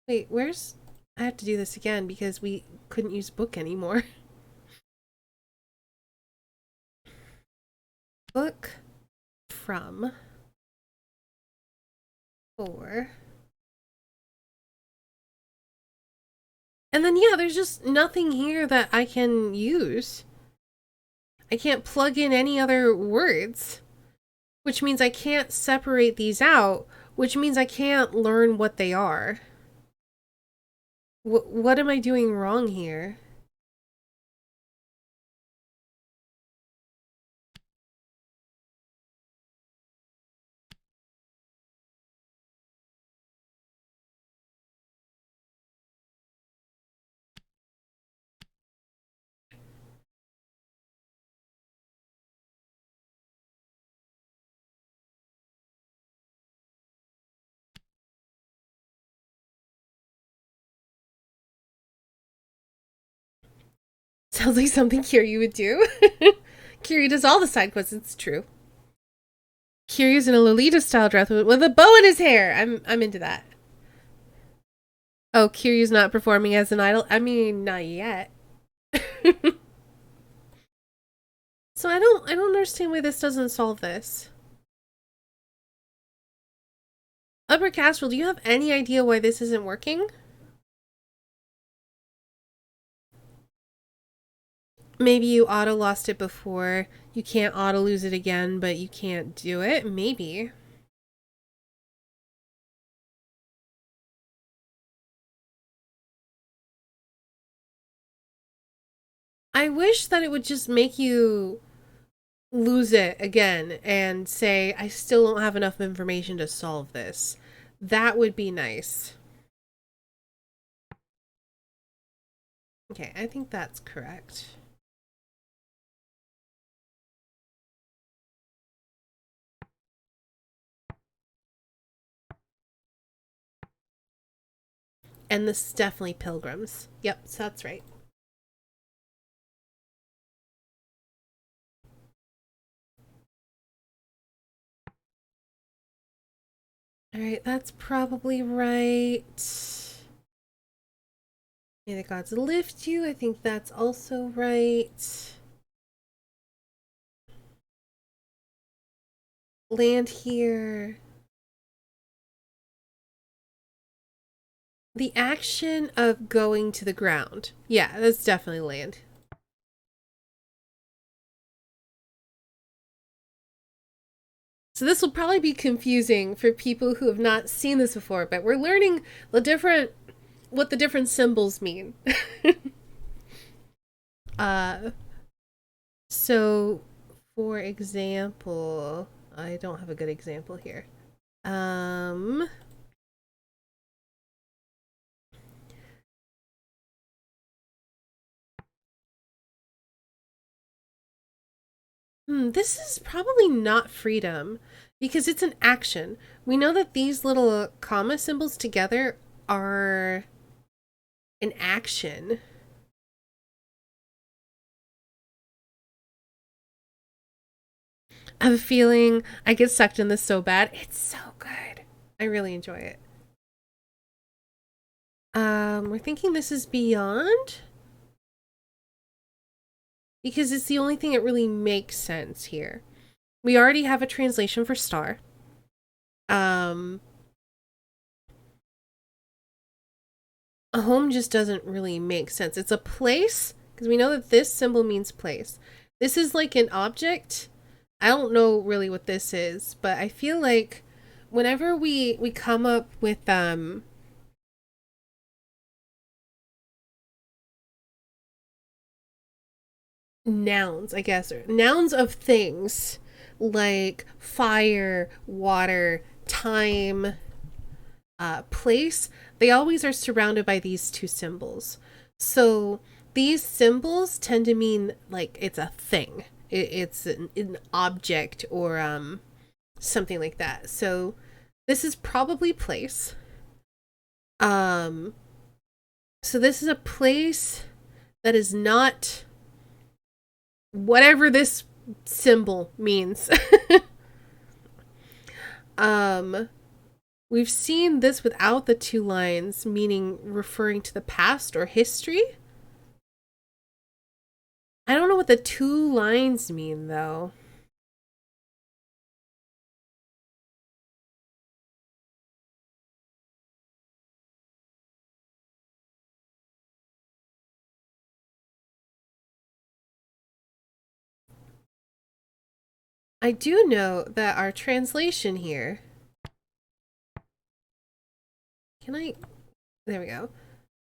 Speaker 1: Wait, where's... I have to do this again because we couldn't use book anymore. Book from for. And then, yeah, there's just nothing here that I can use. I can't plug in any other words, which means I can't separate these out, which means I can't learn what they are. What am I doing wrong here? Sounds like something Kiryu would do. Kiryu does all the side quests, it's true. Kiryu's in a Lolita-style dress with a bow in his hair. I'm into that. Oh, Kiryu's not performing as an idol? I mean, not yet. So So I don't understand why this doesn't solve this. Upper Castrol, do you have any idea why this isn't working? Maybe you auto lost it before. You can't auto lose it again, but you can't do it. Maybe. I wish that it would just make you lose it again and say, I still don't have enough information to solve this. That would be nice. Okay, I think that's correct. And this is definitely pilgrims. Yep, so that's right. Alright, that's probably right. May the gods lift you. I think that's also right. Land here. The action of going to the ground. Yeah, that's definitely land. So this will probably be confusing for people who have not seen this before, but we're learning what the different symbols mean. So for example, I don't have a good example here. This is probably not freedom because it's an action. We know that these little comma symbols together are an action. I have a feeling I get sucked in this so bad. It's so good. I really enjoy it. We're thinking this is beyond because it's the only thing that really makes sense here. We already have a translation for star. A home just doesn't really make sense. It's a place because we know that this symbol means place. This is like an object. I don't know really what this is, but I feel like whenever we come up with nouns, I guess, or nouns of things like fire, water, time, place, they always are surrounded by these two symbols. So these symbols tend to mean like it's a thing. It's an object or something like that. So this is probably place. So this is a place that is not whatever this symbol means. We've seen this without the two lines, meaning referring to the past or history. I don't know what the two lines mean, though. I do know that our translation here... There we go.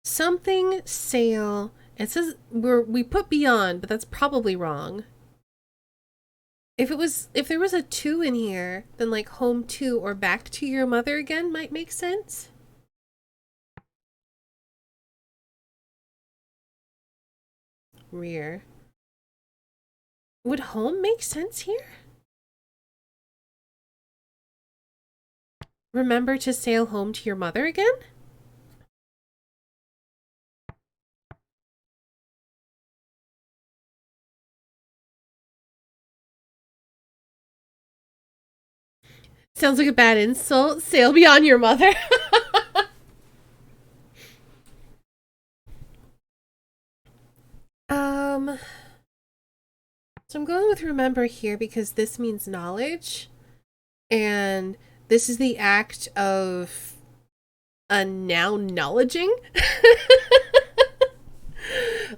Speaker 1: Something sail. It says we put beyond, but that's probably wrong. If there was a to in here, then like home to or back to your mother again might make sense. Rear. Would home make sense here? Remember to sail home to your mother again? Sounds like a bad insult. Sail beyond your mother. So I'm going with remember here because this means knowledge. And this is the act of a noun knowledging.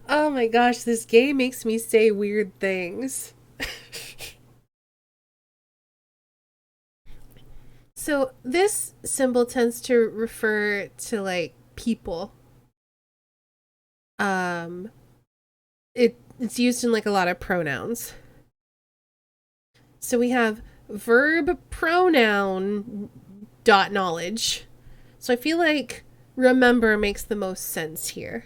Speaker 1: Oh my gosh, this game makes me say weird things. So this symbol tends to refer to like people. It's used in like a lot of pronouns. So we have verb pronoun dot knowledge. So I feel like remember makes the most sense here.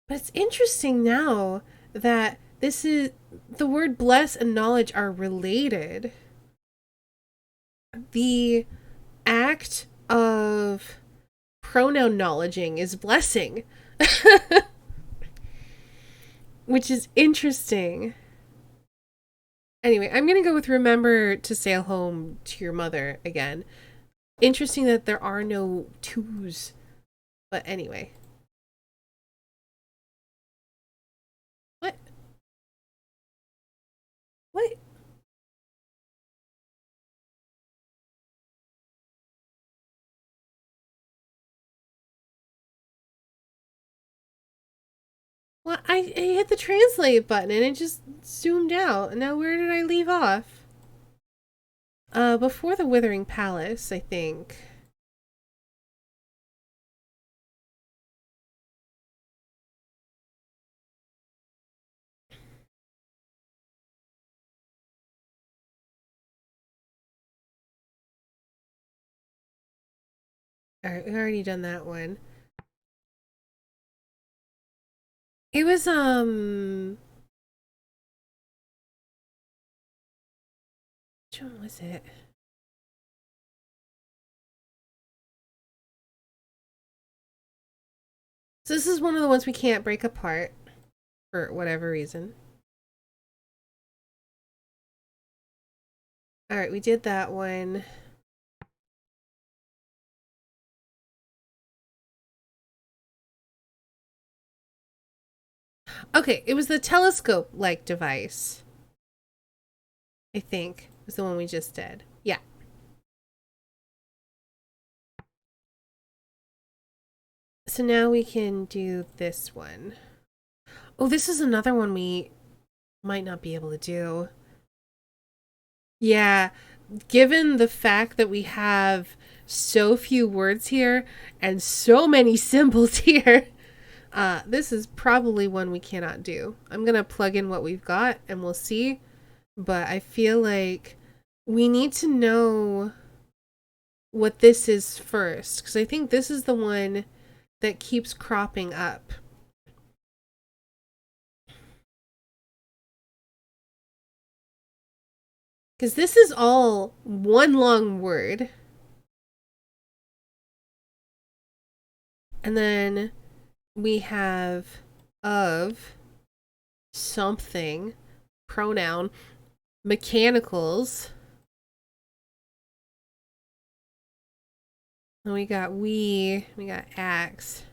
Speaker 1: But it's interesting now that this is the word bless and knowledge are related. The act of pronoun knowledging is blessing. Which is interesting. Anyway, I'm going to go with remember to sail home to your mother again. Interesting that there are no twos. But anyway. What? What? Well, I hit the translate button and it just zoomed out. And now where did I leave off? Before the Withering Palace, I think. Alright, we've already done that one. It was, which one was it? So this is one of the ones we can't break apart for whatever reason. Alright, we did that one. Okay, it was the telescope-like device. I think was the one we just did. Yeah. So now we can do this one. Oh, this is another one we might not be able to do. Yeah, given the fact that we have so few words here and so many symbols here, this is probably one we cannot do. I'm going to plug in what we've got and we'll see. But I feel like we need to know what this is first. Because I think this is the one that keeps cropping up. Because this is all one long word. And then we have of something, pronoun, mechanicals. And we got axe,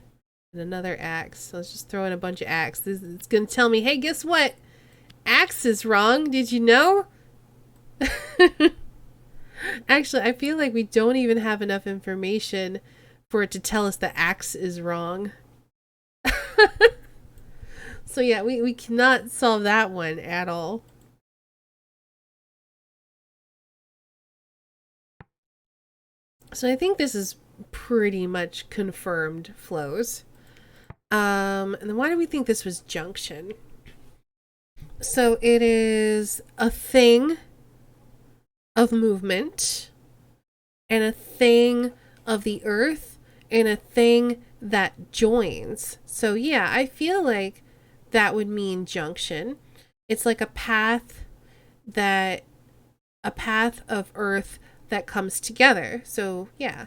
Speaker 1: and another axe. So let's just throw in a bunch of axe. It's gonna tell me, hey, guess what? Axe is wrong. Did you know? Actually, I feel like we don't even have enough information for it to tell us that axe is wrong. So yeah, we cannot solve that one at all. So I think this is pretty much confirmed flows. And then why do we think this was junction? So it is a thing of movement and a thing of the earth and a thing that joins. So yeah, I feel like that would mean junction. It's like a path of earth that comes together. So yeah.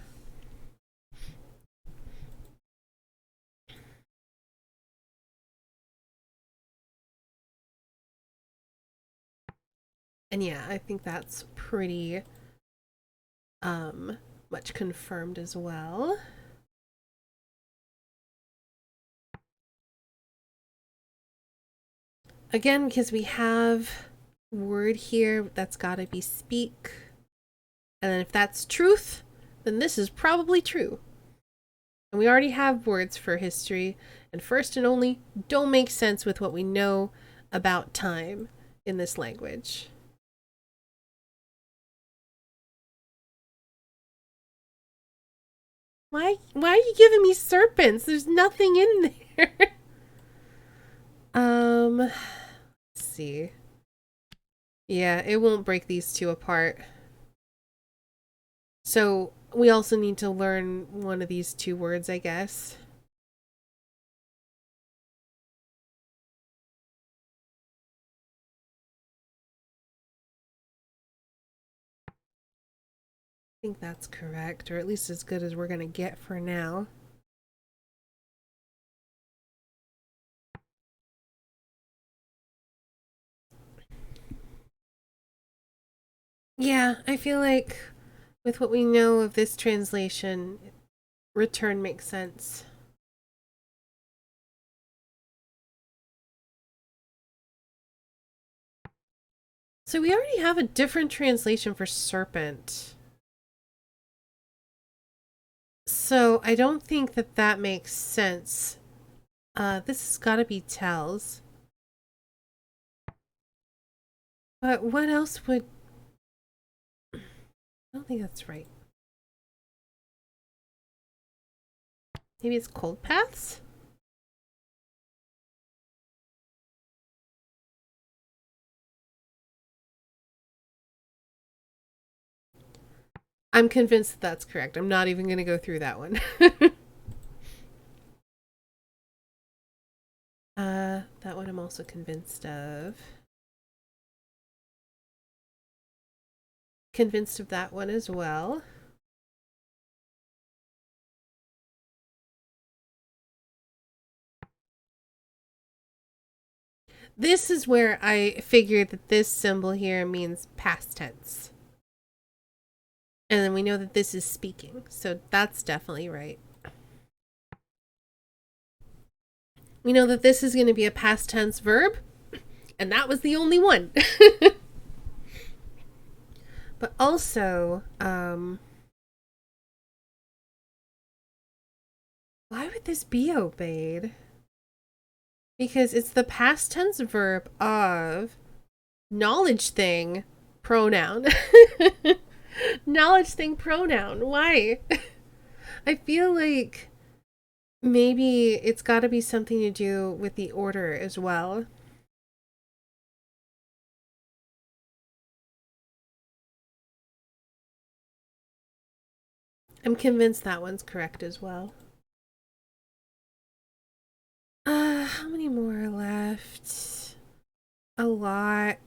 Speaker 1: And yeah, I think that's pretty much confirmed as well. Again, because we have word here, that's got to be speak. And then if that's truth, then this is probably true. And we already have words for history, and first and only don't make sense with what we know about time in this language. Why are you giving me serpents? There's nothing in there. Let's see. Yeah, it won't break these two apart. So we also need to learn one of these two words, I guess. I think that's correct, or at least as good as we're gonna get for now. Yeah, I feel like with what we know of this translation, return makes sense. So we already have a different translation for serpent. So I don't think that that makes sense. This has got to be tells. But what else would... I don't think that's right. Maybe it's cold paths? I'm convinced that that's correct. I'm not even going to go through that one. That one I'm also convinced of. Convinced of that one as well. This is where I figured that this symbol here means past tense. And then we know that this is speaking, so that's definitely right. We know that this is going to be a past tense verb, and that was the only one. But also, why would this be obeyed? Because it's the past tense verb of knowledge thing pronoun. Knowledge thing pronoun. Why? I feel like maybe it's got to be something to do with the order as well. I'm convinced that one's correct as well. How many more are left? A lot.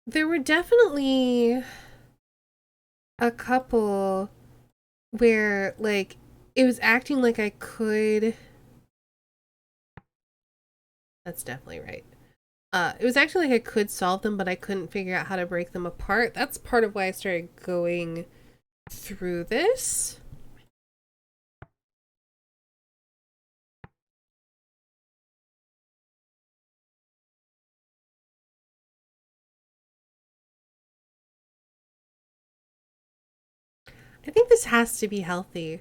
Speaker 1: There were definitely a couple where, like, it was acting like I could... That's definitely right. It was actually like I could solve them, but I couldn't figure out how to break them apart. That's part of why I started going through this. I think this has to be healthy,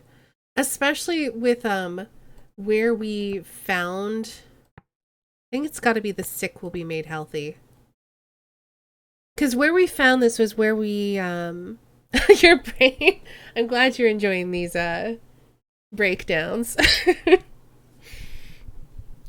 Speaker 1: especially with where we found... I think it's got to be the sick will be made healthy. Because where we found this was where we your brain. I'm glad you're enjoying these breakdowns.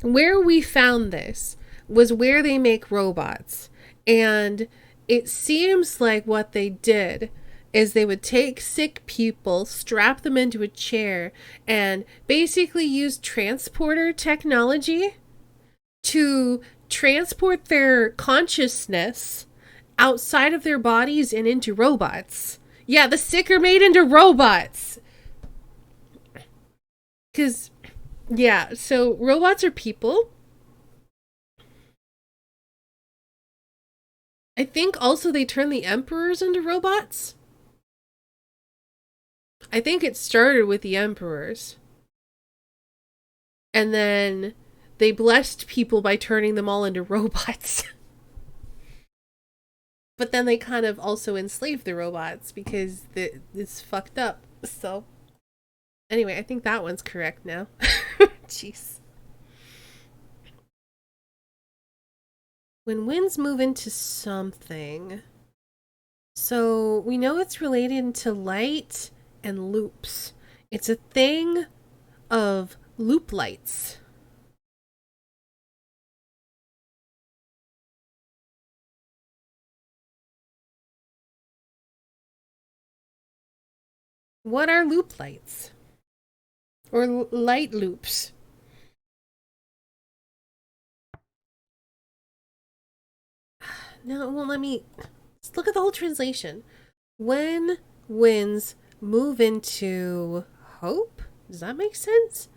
Speaker 1: Where we found this was where they make robots, and it seems like what they did is they would take sick people, strap them into a chair, and basically use transporter technology to transport their consciousness outside of their bodies and into robots. Yeah, the sick are made into robots. Because, yeah, so robots are people. I think also they turn the emperors into robots. I think it started with the emperors. And then they blessed people by turning them all into robots. But then they kind of also enslaved the robots because it's fucked up. So, anyway, I think that one's correct now. Jeez. When winds move into something. So, we know it's related to light and loops. It's a thing of loop lights. What are loop lights? Or light loops? No, well, let's look at the whole translation. When winds move into hope? Does that make sense?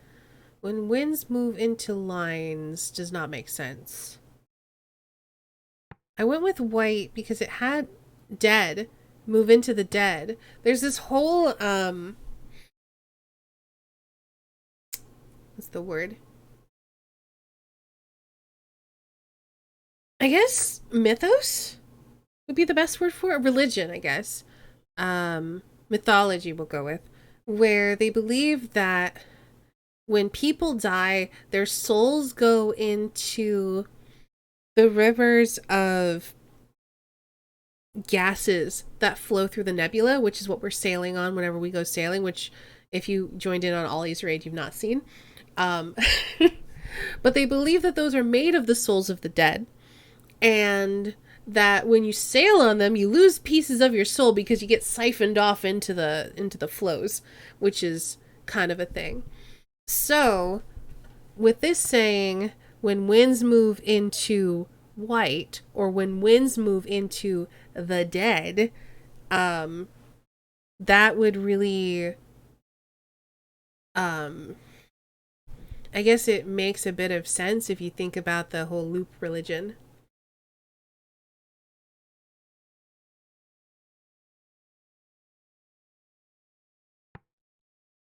Speaker 1: When winds move into lines does not make sense. I went with white because it had dead, move into the dead. There's this whole, what's the word? I guess mythos would be the best word for it. Religion, I guess. Mythology we'll go with. Where they believe that when people die, their souls go into the rivers of gases that flow through the nebula, which is what we're sailing on whenever we go sailing, which if you joined in on Ollie's Raid, you've not seen. But they believe that those are made of the souls of the dead, and that when you sail on them, you lose pieces of your soul because you get siphoned off into the flows, which is kind of a thing. So, with this saying, when winds move into white, or when winds move into the dead, that would really, I guess it makes a bit of sense if you think about the whole loop religion.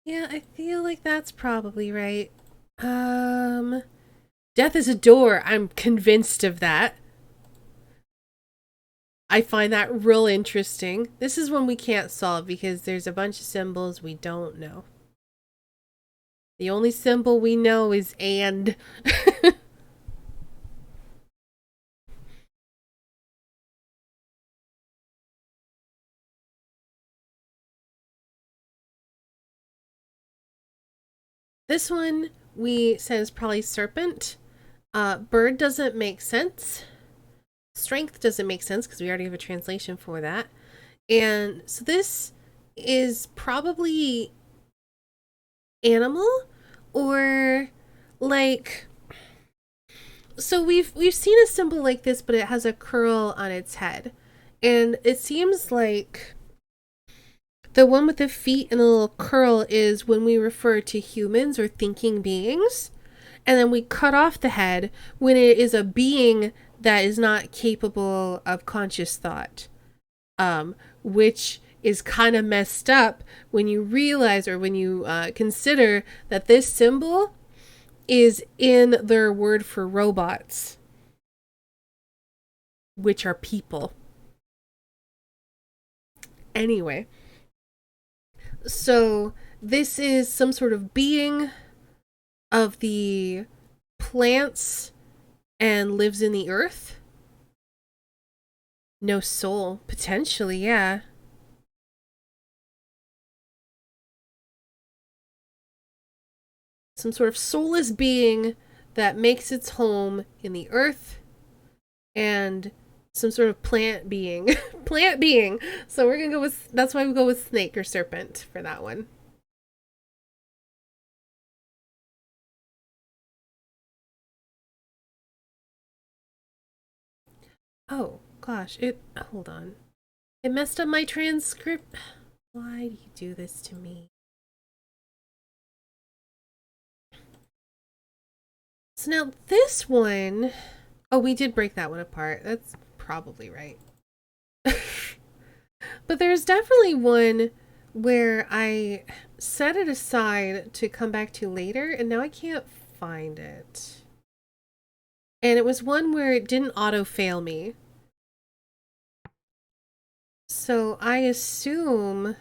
Speaker 1: Yeah, I feel like that's probably right. Death is a door. I'm convinced of that. I find that real interesting. This is one we can't solve because there's a bunch of symbols we don't know. The only symbol we know is and. This one we said is probably serpent. Bird doesn't make sense. Strength doesn't make sense because we already have a translation for that. And so this is probably animal, or like, so we've seen a symbol like this, but it has a curl on its head. And it seems like the one with the feet and the little curl is when we refer to humans or thinking beings. And then we cut off the head when it is a being that is not capable of conscious thought. Which is kind of messed up when you realize, or when you consider that this symbol is in their word for robots, which are people. Anyway, so this is some sort of being of the plants and lives in the earth. No soul, potentially, yeah. Some sort of soulless being that makes its home in the earth, and some sort of plant being. Plant being. So we're gonna go with, that's why we go with snake or serpent for that one. Oh, gosh, hold on. It messed up my transcript. Why do you do this to me? So now this one, oh, we did break that one apart. That's probably right. But there's definitely one where I set it aside to come back to later, and now I can't find it. And it was one where it didn't auto-fail me. So I assume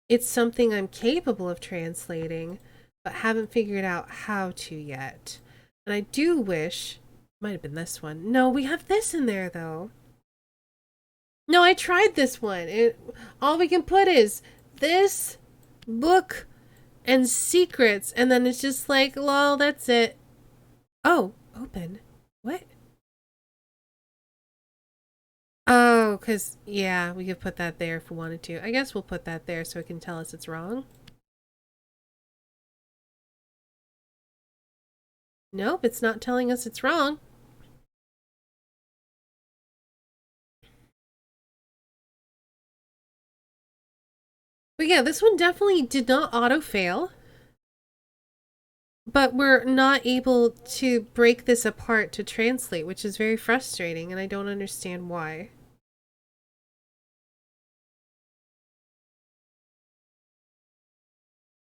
Speaker 1: it's something I'm capable of translating, but haven't figured out how to yet. And I do wish... Might have been this one. No, we have this in there, though. No, I tried this one. All we can put is this, book, and secrets. And then it's just like, well, that's it. Oh, open. What? Oh, because, yeah, we could put that there if we wanted to. I guess we'll put that there so it can tell us it's wrong. Nope, it's not telling us it's wrong. But yeah, this one definitely did not auto-fail. But we're not able to break this apart to translate, which is very frustrating, and I don't understand why.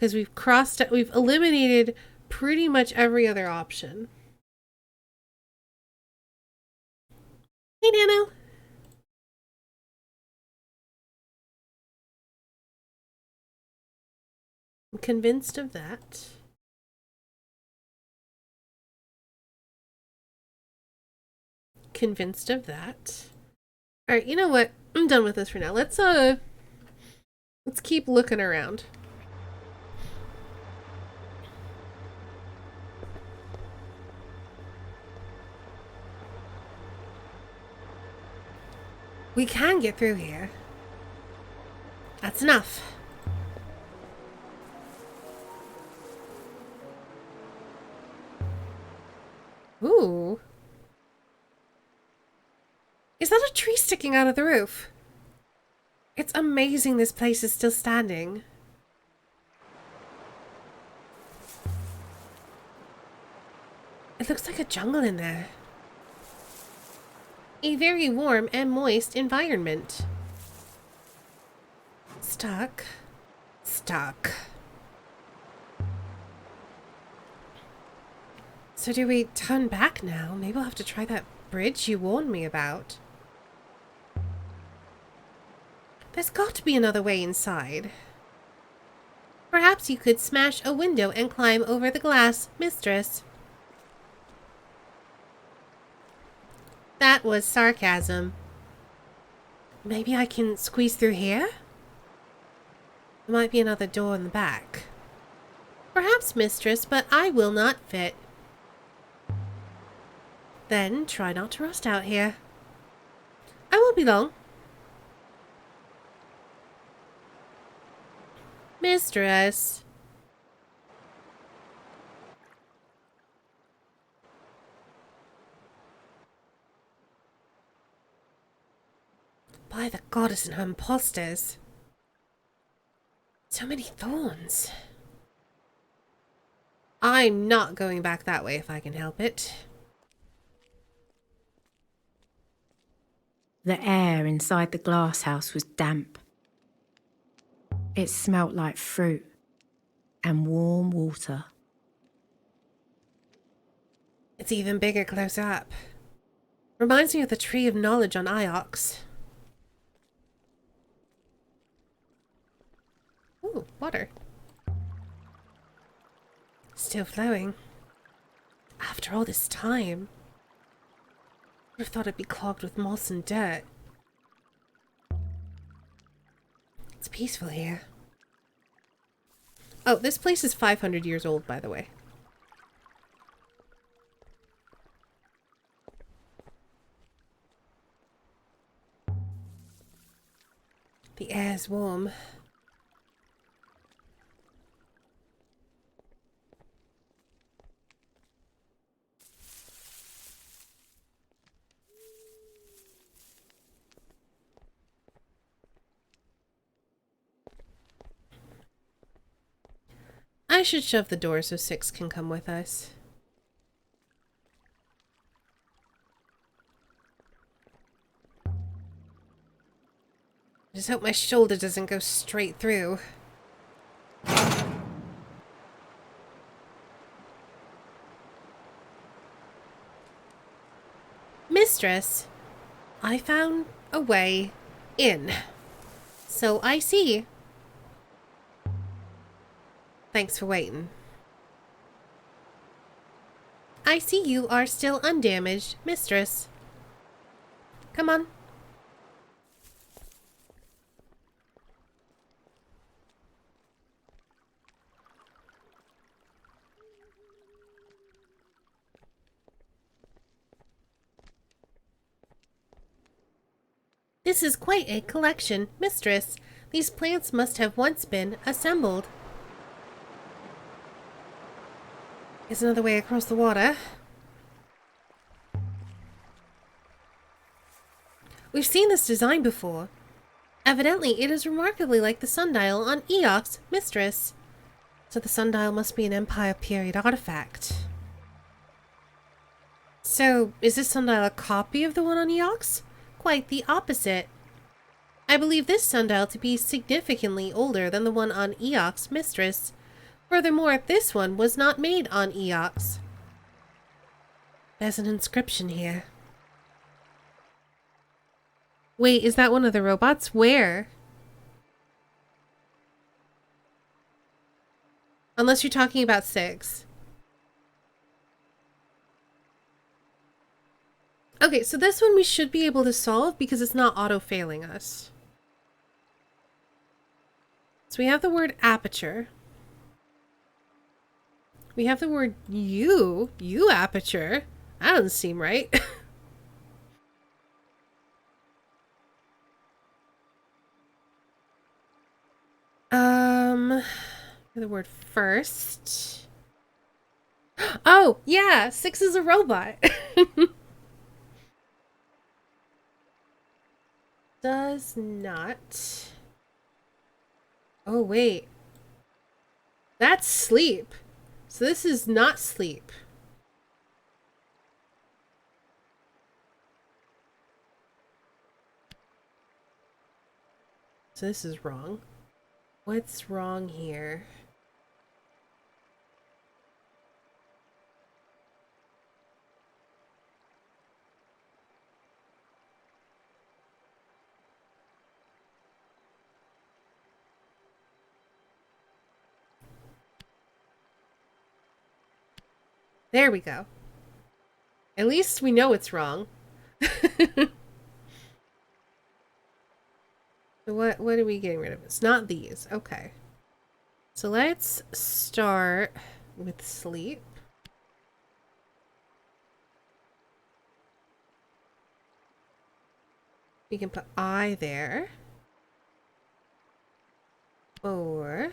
Speaker 1: Because we've eliminated pretty much every other option. Hey, Nano. I'm convinced of that. Convinced of that. Alright, you know what? I'm done with this for now. Let's keep looking around. We can get through here. That's enough. Ooh. Is that a tree sticking out of the roof? It's amazing this place is still standing. It looks like a jungle in there. A very warm and moist environment. Stuck. Stuck. So do we turn back now? Maybe we'll have to try that bridge you warned me about. There's got to be another way inside. Perhaps you could smash a window and climb over the glass, mistress. That was sarcasm. Maybe I can squeeze through here? There might be another door in the back. Perhaps, mistress, but I will not fit. Then try not to rust out here. I won't be long. Mistress. By the goddess and her imposters. So many thorns. I'm not going back that way if I can help it.
Speaker 3: The air inside the glass house was damp. It smelt like fruit and warm water.
Speaker 1: It's even bigger close up. Reminds me of the Tree of Knowledge on Iox. Ooh, water. Still flowing. After all this time. I would have thought it'd be clogged with moss and dirt. It's peaceful here. Oh, this place is 500 years old, by the way. The air's warm. I should shove the door so Six can come with us.
Speaker 4: Just hope my shoulder doesn't go straight through. Mistress, I found a way in. So I see. Thanks for waiting. I see you are still undamaged, mistress. Come on. This is quite a collection, mistress. These plants must have once been assembled. Here's another way across the water. We've seen this design before. Evidently, it is remarkably like the sundial on Eox, mistress. So the sundial must be an Empire period artifact. So, is this sundial a copy of the one on Eox? Quite the opposite. I believe this sundial to be significantly older than the one on Eox, mistress. Furthermore, this one was not made on Eox. There's an inscription here. Wait, is that one of the robots? Where? Unless you're talking about 6. Okay, so this one we should be able to solve because it's not auto-failing us. So we have the word aperture. We have the word you aperture. That doesn't seem right. The word first. Oh, yeah, 6 is a robot. Does not. Oh, wait. That's sleep. So this is not sleep. So this is wrong. What's wrong here? There we go. At least we know it's wrong. So what are we getting rid of? It's not these. Okay. So let's start with sleep. We can put I there. Or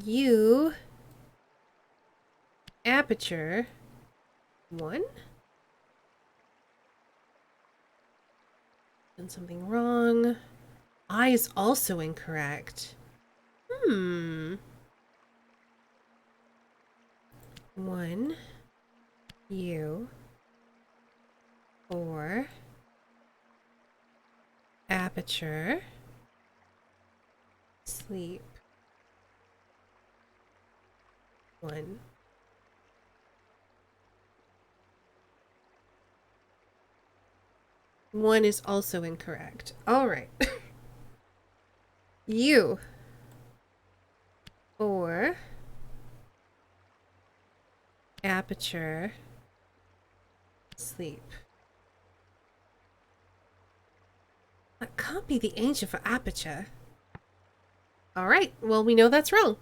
Speaker 4: you aperture 1. Done something wrong. I is also incorrect. 1 U 4 aperture sleep 1. One is also incorrect. All right. U 4 aperture sleep. That can't be the ancient for aperture. All right. Well, we know that's wrong.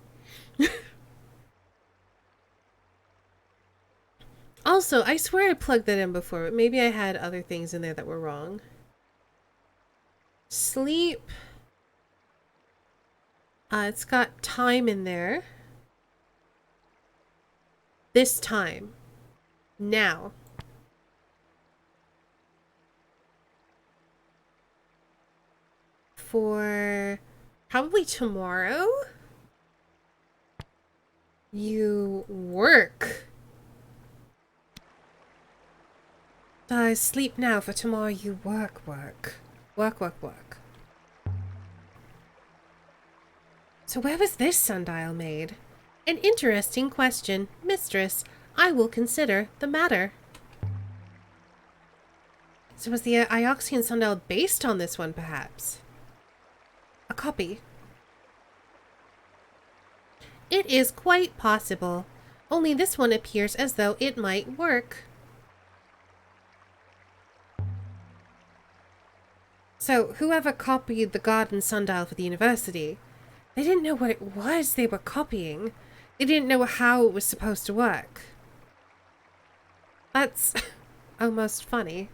Speaker 4: Also, I swear I plugged that in before, but maybe I had other things in there that were wrong. Sleep. It's got time in there. This time. Now. For probably tomorrow. You work. Sleep now, for tomorrow you work. Work. So where was this sundial made? An interesting question, mistress. I will consider the matter. So was the Ioxian sundial based on this one, perhaps? A copy? It is quite possible. Only this one appears as though it might work. So, whoever copied the garden sundial for the university, they didn't know what it was they were copying. They didn't know how it was supposed to work. That's almost funny.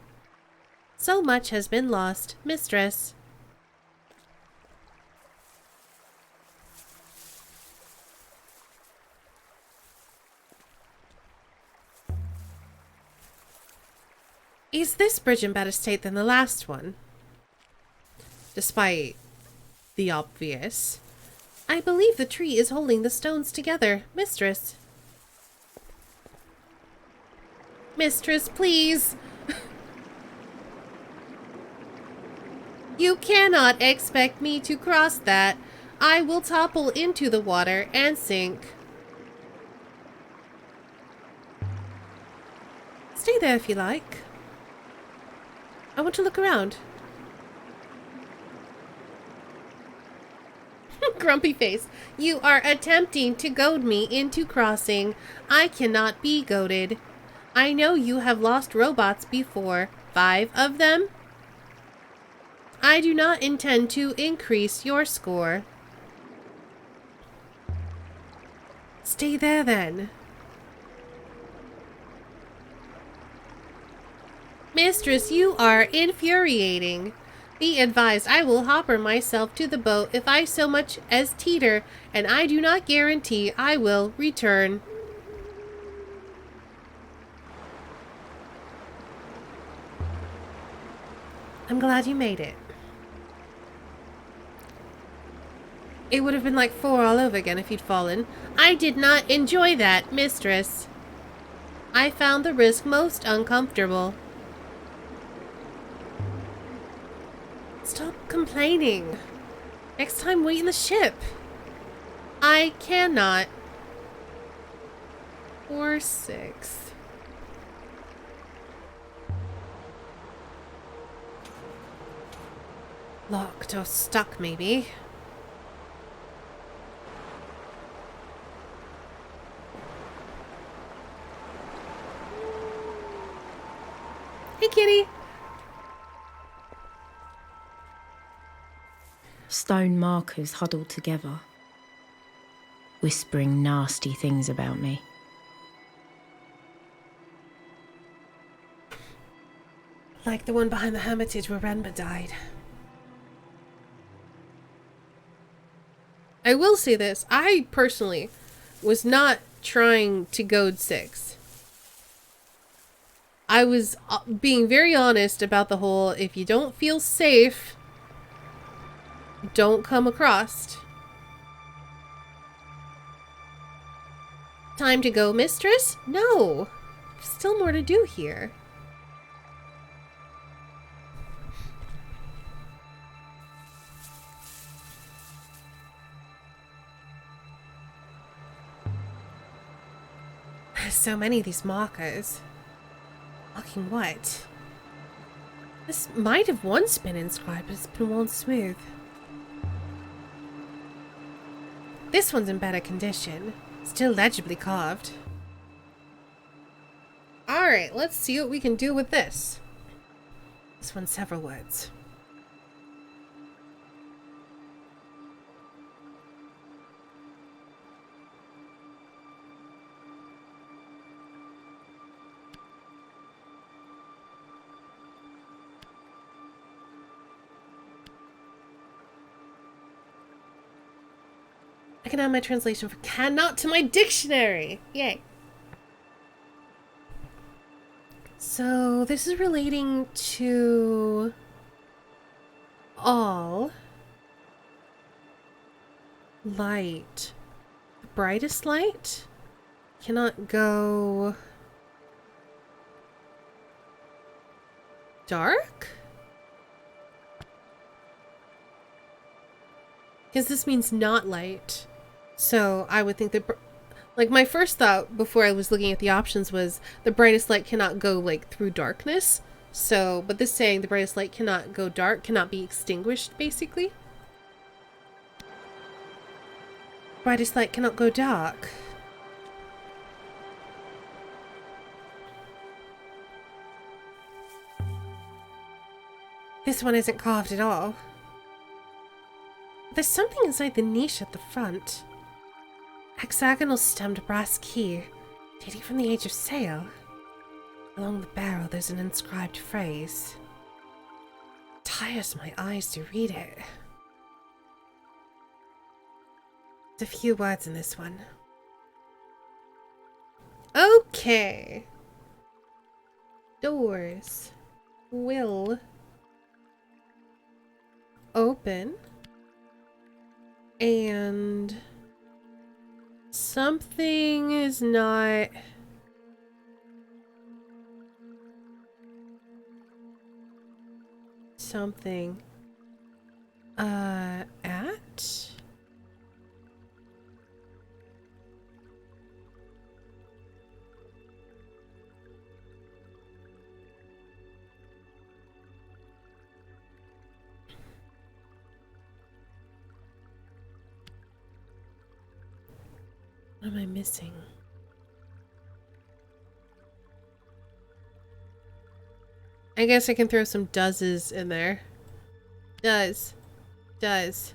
Speaker 4: So much has been lost, mistress. Is this bridge in better state than the last one? Despite the obvious. I believe the tree is holding the stones together, mistress. Mistress, please. You cannot expect me to cross that. I will topple into the water and sink. Stay there if you like. I want to look around. Grumpy face. You are attempting to goad me into crossing. I cannot be goaded. I know you have lost robots before. 5 of them? I do not intend to increase your score. Stay there then. Mistress, you are infuriating. Be advised, I will hopper myself to the boat if I so much as teeter, and I do not guarantee I will return. I'm glad you made it. It would have been like 4 all over again if you'd fallen. I did not enjoy that, mistress. I found the risk most uncomfortable. Stop complaining. Next time, wait in the ship. I cannot. Or 6. Locked or stuck, maybe. Hey, kitty.
Speaker 3: Stone markers huddled together, whispering nasty things about me.
Speaker 4: Like the one behind the hermitage where Renba died. I will say this. I personally was not trying to goad 6. I was being very honest about the whole, if you don't feel safe, don't come across. Time to go, mistress? No. Still more to do here. There's so many of these markers. Marking what? This might have once been inscribed, but it's been worn smooth. This one's in better condition. Still legibly carved. Alright, let's see what we can do with this. This one's several words. I can add my translation for cannot to my dictionary. Yay. So this is relating to all light. The brightest light cannot go dark? Because this means not light. So I would think that, like, my first thought before I was looking at the options was the brightest light cannot go, like, through darkness. So, but this saying the brightest light cannot go dark, cannot be extinguished, basically. Brightest light cannot go dark. This one isn't carved at all. There's something inside the niche at the front. Hexagonal stemmed brass key, dating from the age of sail. Along the barrel there's an inscribed phrase. It tires my eyes to read it. There's a few words in this one. Okay. Doors will open and something is not something at what am I missing? I guess I can throw some doeses in there. Does. That's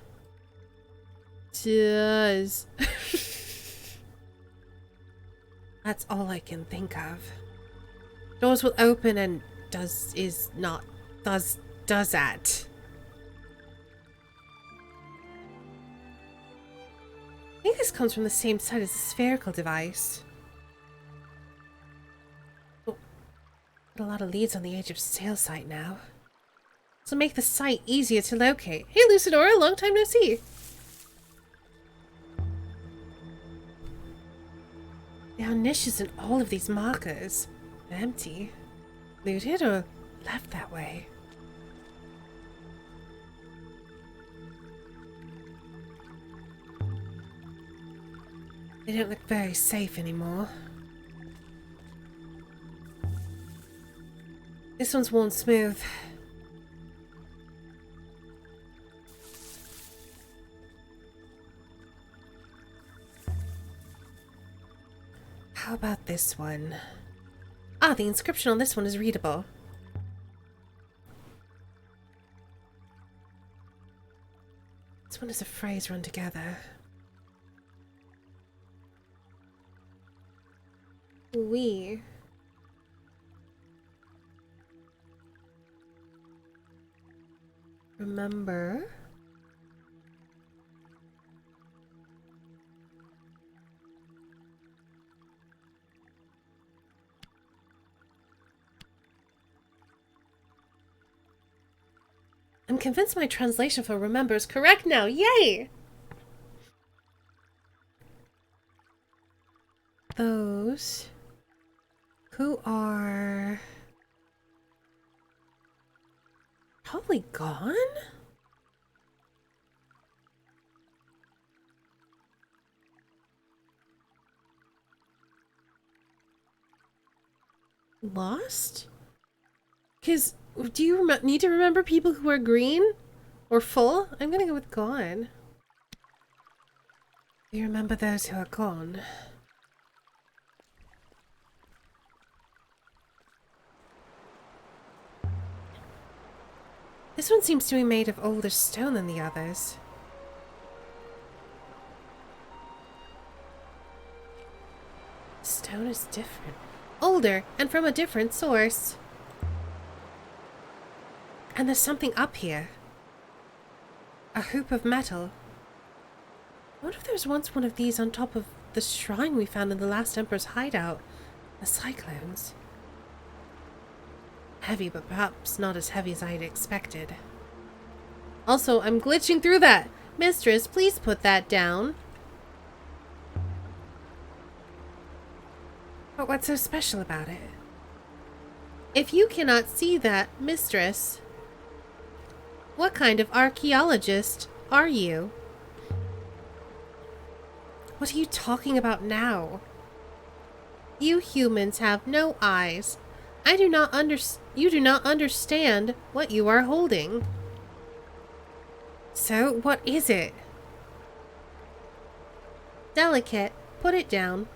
Speaker 4: all I can think of. Doors will open and does is not. Does that. I think this comes from the same side as the spherical device. Oh, got a lot of leads on the Age of Sail site now. This will make the site easier to locate. Hey Lucidora, long time no see. There are niches in all of these markers. They're empty. Looted or left that way. They don't look very safe anymore. This one's worn smooth. How about this one? Ah, the inscription on this one is readable. This one is a phrase run together. We remember I'm convinced my translation for remember is correct now. Yay! Those who are probably gone? Lost? Because do you need to remember people who are green or full? I'm gonna go with gone. You remember those who are gone. This one seems to be made of older stone than the others. Stone is different. Older and from a different source. And there's something up here. A hoop of metal. I wonder if there was once one of these on top of the shrine we found in the last Emperor's hideout. The Cyclones. Heavy, but perhaps not as heavy as I had expected. Also, I'm glitching through that. Mistress, please put that down. But what's so special about it? If you cannot see that, mistress, what kind of archaeologist are you? What are you talking about now? You humans have no eyes. You do not understand what you are holding. So, what is it? Delicate, put it down.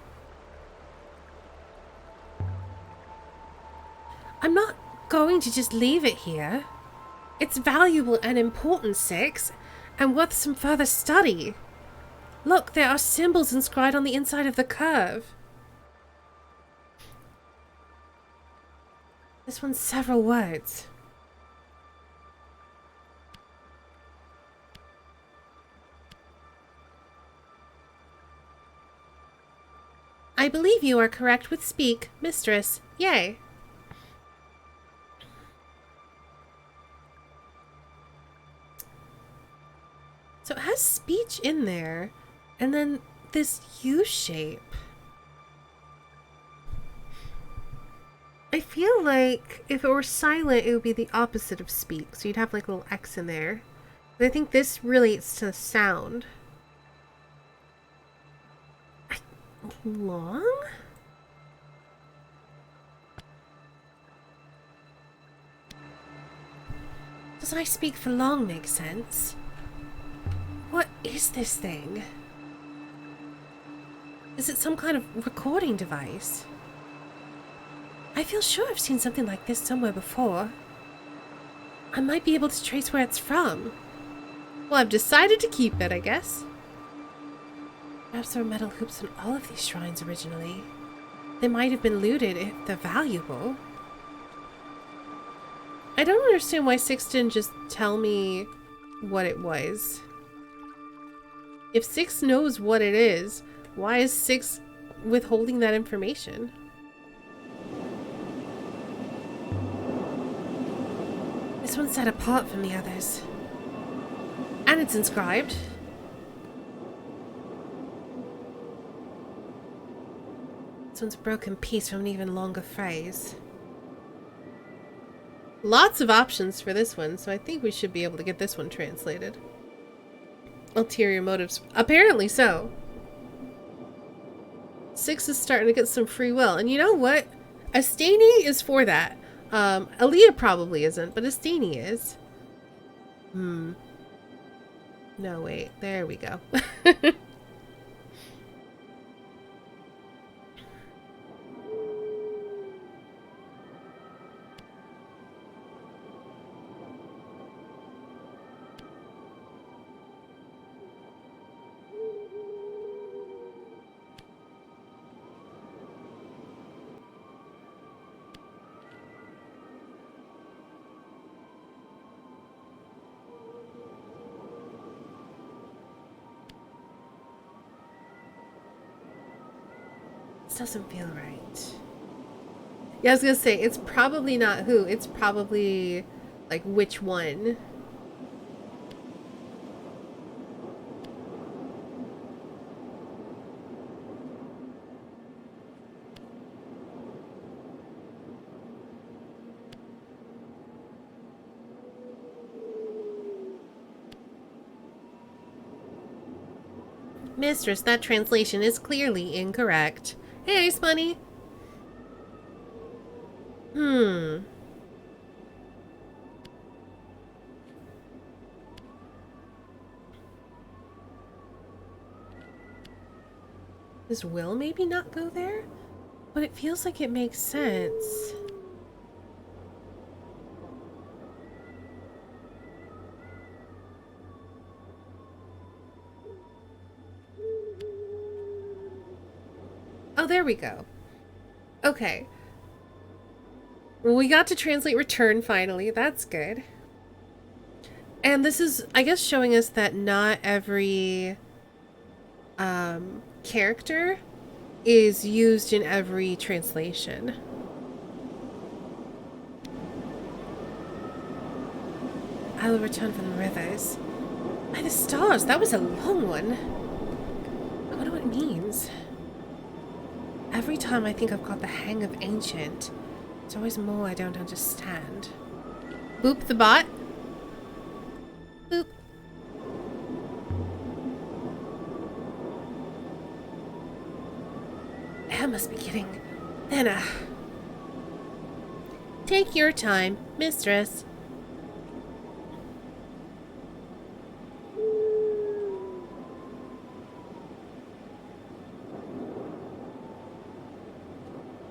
Speaker 4: I'm not going to just leave it here. It's valuable and important, Six, and worth some further study. Look, there are symbols inscribed on the inside of the curve. This one's several words. I believe you are correct with speak, mistress. Yay. So it has speech in there, and then this U shape. I feel like if it were silent, it would be the opposite of speak. So you'd have like a little X in there. But I think this relates to sound. Long? Does I speak for long make sense? What is this thing? Is it some kind of recording device? I feel sure I've seen something like this somewhere before. I might be able to trace where it's from. Well, I've decided to keep it, I guess. Perhaps there were metal hoops in all of these shrines originally. They might have been looted if they're valuable. I don't understand why Six didn't just tell me what it was. If Six knows what it is, why is Six withholding that information? This one's set apart from the others. And it's inscribed. This one's a broken piece from an even longer phrase. Lots of options for this one, so I think we should be able to get this one translated. Ulterior motives. Apparently so. Six is starting to get some free will. And you know what? Astani is for that. Aaliyah probably isn't, but Astani is. No, wait. There we go. This doesn't feel right. Yeah, I was gonna say, it's probably not who. It's probably, like, which one. Mistress, that translation is clearly incorrect. Hey, Spunny. Does Will maybe not go there? But it feels like it makes sense. Oh, there we go. Okay. Well, we got to translate return finally. That's good. And this is, I guess, showing us that not every character is used in every translation. I will return from the rivers. By the stars, that was a long one. I wonder what it means. Every time I think I've got the hang of ancient, There's always more I don't understand. Boop the bot. Boop. That must be getting thinner. Take your time, mistress.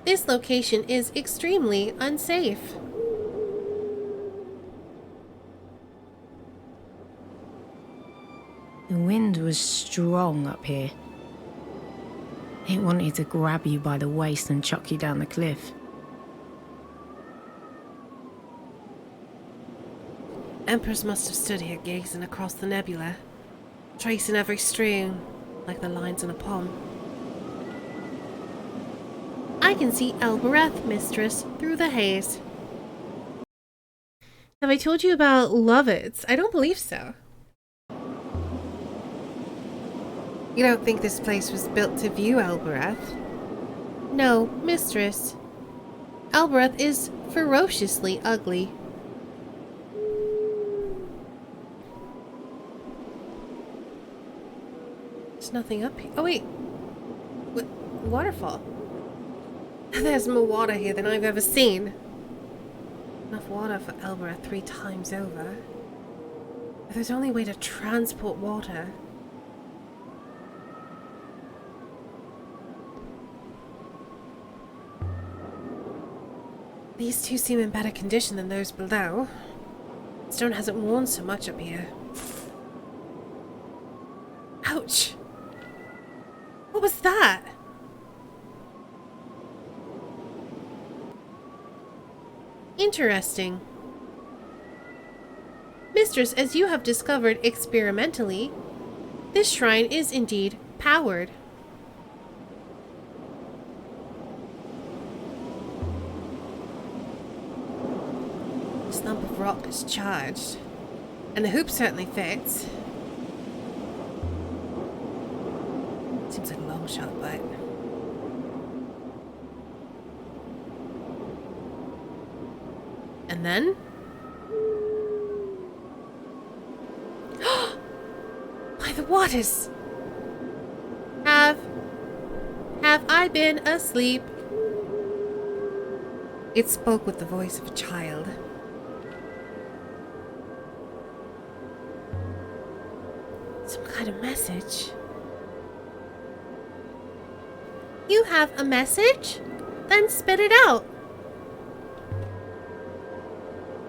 Speaker 4: This location is extremely unsafe.
Speaker 3: The wind was strong up here. It wanted to grab you by the waist and chuck you down the cliff.
Speaker 4: Empress must have stood here gazing across the nebula, tracing every stream like the lines in a palm.
Speaker 1: I can see Elbereth, mistress, through the haze.
Speaker 4: Have I told you about Lovitz? I don't believe so. You don't think this place was built to view Elbereth?
Speaker 1: No, mistress. Elbereth is ferociously ugly.
Speaker 4: There's nothing up here. Oh wait. What? Waterfall. There's more water here than I've ever seen. Enough water for Elbereth 3 times over. If there's only a way to transport water. These two seem in better condition than those below. Stone hasn't worn so much up here. Ouch! What was that?
Speaker 1: Interesting. Mistress, as you have discovered experimentally, this shrine is indeed powered.
Speaker 4: This lump of rock is charged, and the hoop certainly fits. Seems like a long shot, but...
Speaker 1: And then?
Speaker 4: By the waters!
Speaker 1: Have I been asleep?
Speaker 4: It spoke with the voice of a child. Some kind of message.
Speaker 1: You have a message? Then spit it out.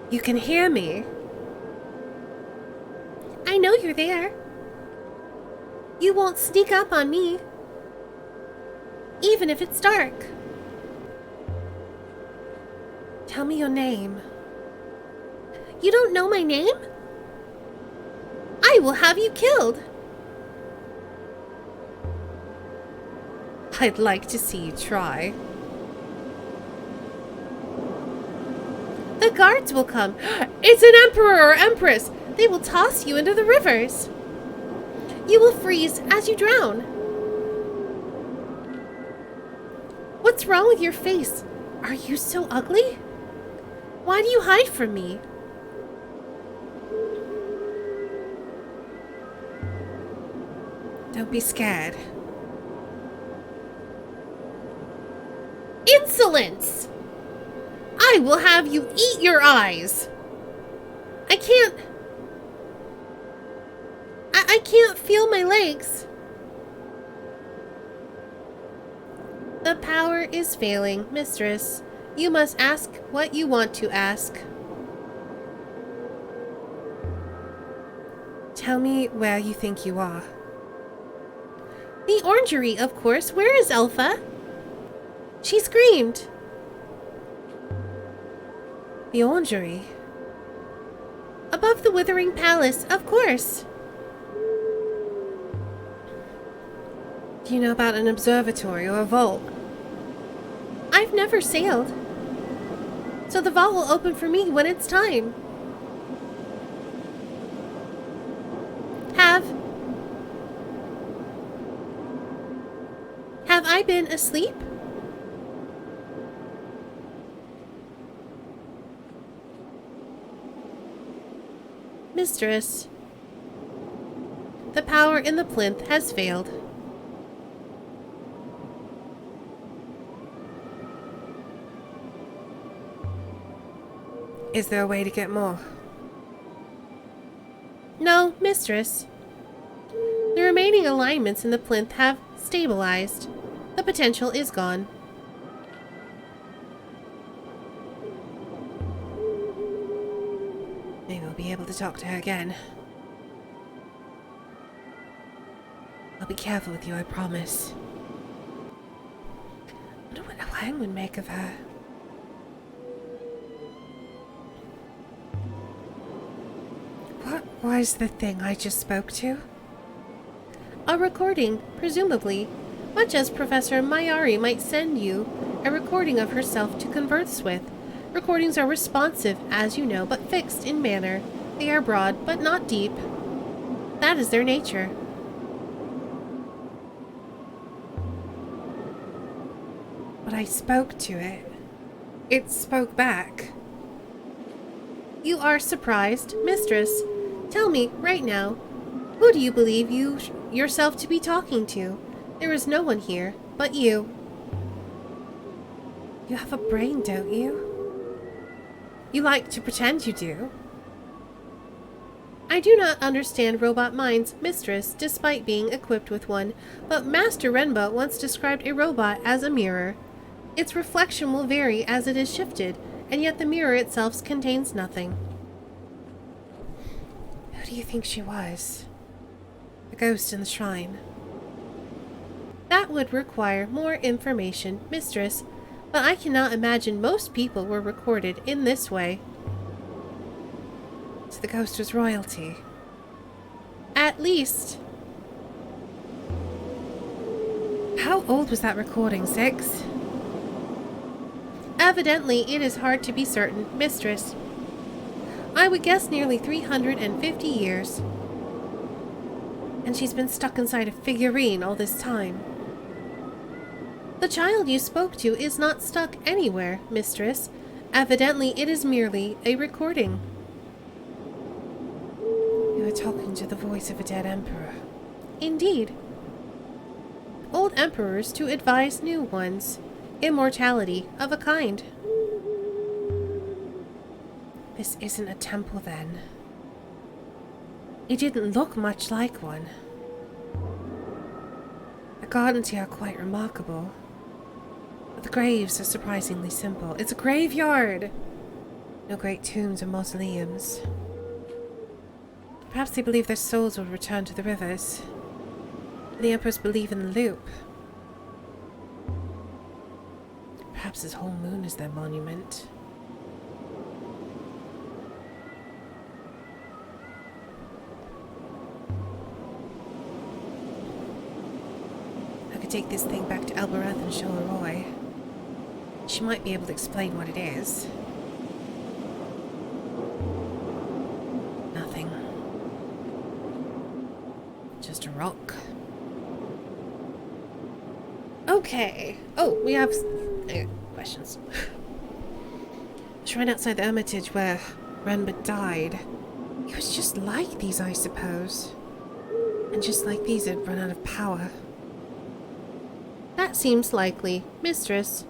Speaker 4: You can hear me.
Speaker 1: I know you're there. You won't sneak up on me. Even if it's dark.
Speaker 4: Tell me your name.
Speaker 1: You don't know my name? I will have you killed.
Speaker 4: I'd like to see you try.
Speaker 1: The guards will come. It's an emperor or empress. They will toss you into the rivers. You will freeze as you drown. What's wrong with your face? Are you so ugly? Why do you hide from me?
Speaker 4: Don't be scared.
Speaker 1: Insolence! I will have you eat your eyes. I can't feel my legs. The power is failing, mistress. You must ask what you want to ask.
Speaker 4: Tell me where you think you are.
Speaker 1: The orangery, of course. Where is Elpha? She screamed.
Speaker 4: The orangery?
Speaker 1: Above the Withering Palace, of course.
Speaker 4: Do you know about an observatory or a vault?
Speaker 1: I've never sailed. So the vault will open for me when it's time. Have I been asleep? Mistress. The power in the plinth has failed.
Speaker 4: Is there a way to get more?
Speaker 1: No, Mistress. The remaining alignments in the plinth have stabilized. The potential is gone.
Speaker 4: Maybe we'll be able to talk to her again. I'll be careful with you, I promise. I wonder what Huang would make of her. What was the thing I just spoke to?
Speaker 1: A recording, presumably, much as Professor Mayari might send you a recording of herself to converse with. Recordings are responsive, as you know, but fixed in manner. They are broad, but not deep. That is their nature.
Speaker 4: But I spoke to it. It spoke back.
Speaker 1: You are surprised, Mistress. Tell me, right now, who do you believe yourself to be talking to? There is no one here but you.
Speaker 4: You have a brain, don't you? You like to pretend you do.
Speaker 1: I do not understand robot minds, Mistress, despite being equipped with one, but Master Renba once described a robot as a mirror. Its reflection will vary as it is shifted, and yet the mirror itself contains nothing.
Speaker 4: Who do you think she was? The ghost in the shrine.
Speaker 1: That would require more information, Mistress, but I cannot imagine most people were recorded in this way.
Speaker 4: So the ghost was royalty.
Speaker 1: At least.
Speaker 4: How old was that recording, Six?
Speaker 1: Evidently, it is hard to be certain, Mistress. I would guess nearly 350 years.
Speaker 4: And she's been stuck inside a figurine all this time.
Speaker 1: The child you spoke to is not stuck anywhere, Mistress. Evidently, it is merely a recording.
Speaker 4: You were talking to the voice of a dead emperor.
Speaker 1: Indeed. Old emperors to advise new ones. Immortality of a kind.
Speaker 4: This isn't a temple, then. It didn't look much like one. The gardens here are quite remarkable. But the graves are surprisingly simple. It's a graveyard! No great tombs or mausoleums. Perhaps they believe their souls will return to the rivers. The emperors believe in the loop. Perhaps this whole moon is their monument. I could take this thing back to Elbereth and show her Roy. She might be able to explain what it is. Nothing. Just a rock.
Speaker 1: Okay. Oh, we have questions.
Speaker 4: The shrine outside the Hermitage where Renba died. It was just like these, I suppose. And just like these, it run out of power.
Speaker 1: That seems likely, Mistress.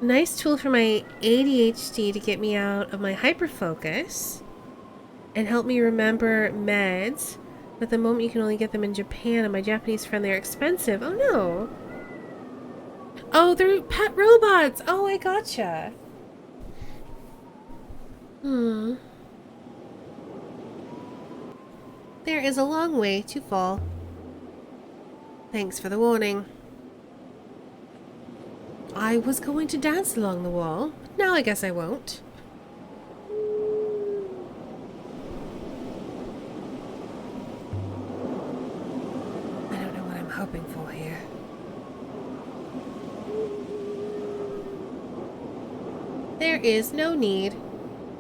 Speaker 4: Nice tool for my ADHD to get me out of my hyperfocus and help me remember meds. But at the moment you can only get them in Japan, and my Japanese friend, they're expensive. Oh no. Oh, they're pet robots. Oh, I gotcha.
Speaker 1: There is a long way to fall.
Speaker 4: Thanks for the warning. I was going to dance along the wall. Now I guess I won't. I don't know what I'm hoping for here.
Speaker 1: There is no need.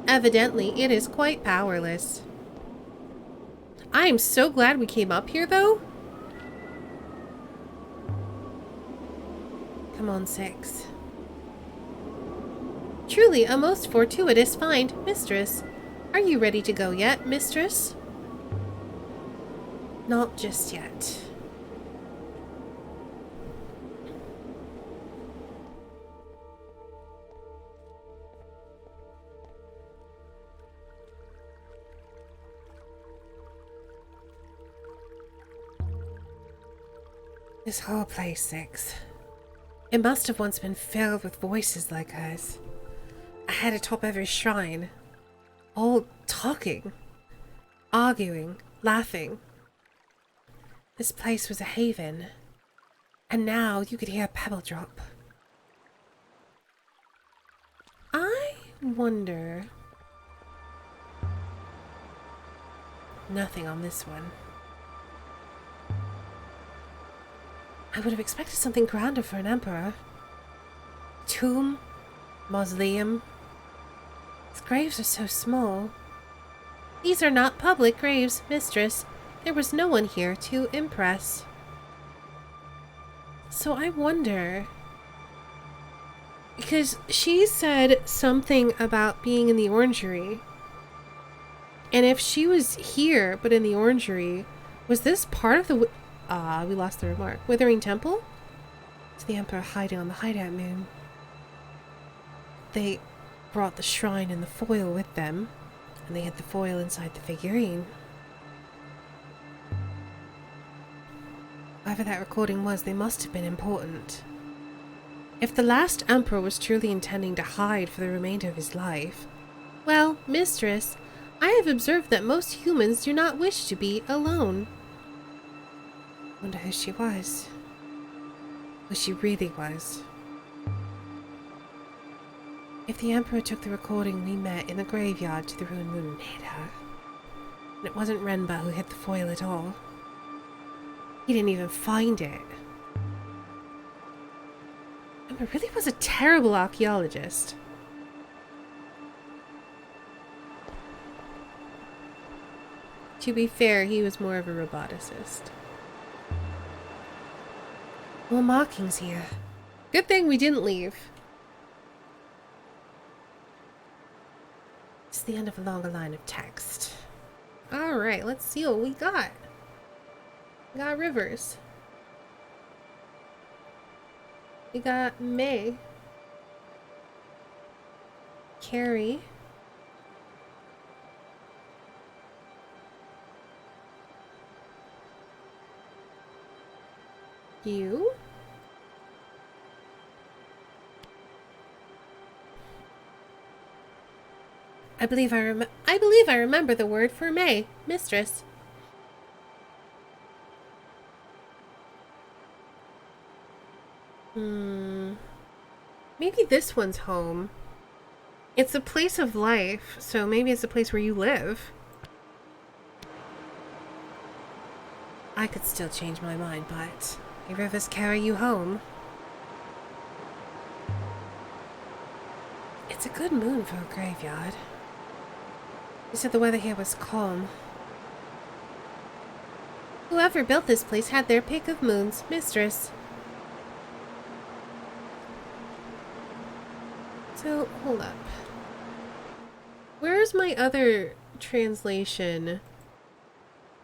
Speaker 1: Evidently, it is quite powerless. I am so glad we came up here, though.
Speaker 4: Come on, Six. Truly a most fortuitous find, mistress. Are you ready to go yet, mistress? Not just yet. This whole place, Six. It must have once been filled with voices like hers. Ahead atop every shrine. All talking, arguing, laughing. This place was a haven. And now you could hear a pebble drop. I wonder... Nothing on this one. I would have expected something grander for an emperor. Tomb, mausoleum. These graves are so small. These are not public graves, mistress. There was no one here to impress. So I wonder... Because she said something about being in the orangery. And if she was here, but in the orangery, was this part of the... we lost the remark. Withering Temple? It's the Emperor hiding on the hideout moon. They brought the shrine and the foil with them, and they hid the foil inside the figurine. Whoever that recording was, they must have been important. If the last Emperor was truly intending to hide for the remainder of his life, well, mistress, I have observed that most humans do not wish to be alone. Wonder who she was. Who she really was. If the Emperor took the recording we met in the graveyard to the ruined moon and hid her, and it wasn't Renba who hid the foil at all, he didn't even find it. Emperor really was a terrible archaeologist. To be fair, he was more of a roboticist. More markings here. Good thing we didn't leave. It's the end of a longer line of text. Alright, let's see what we got. We got Rivers. We got May. Carrie. You. I believe I remember the word for May, mistress. Maybe this one's home. It's a place of life, so maybe it's a place where you live. I could still change my mind, but may rivers carry you home. It's a good moon for a graveyard. You said the weather here was calm. Whoever built this place had their pick of moons, mistress. So, hold up. Where's my other translation?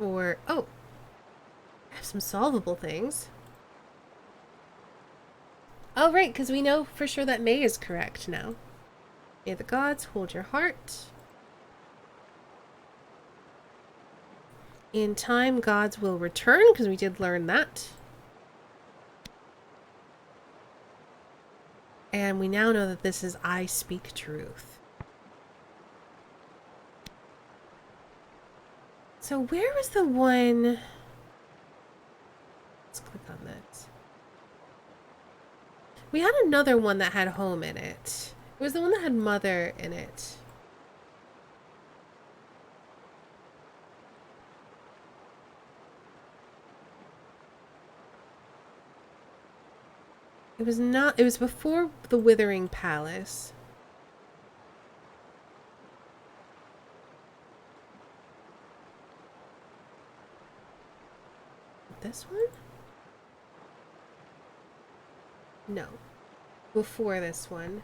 Speaker 4: Or, oh, I have some solvable things. Oh, right, because we know for sure that May is correct now. May the gods hold your heart. In time, gods will return, because we did learn that. And we now know that this is I speak truth. So where was the one... Let's click on that. We had another one that had home in it. It was the one that had mother in it. It was not, it was before the Withering Palace. This one? No. Before this one.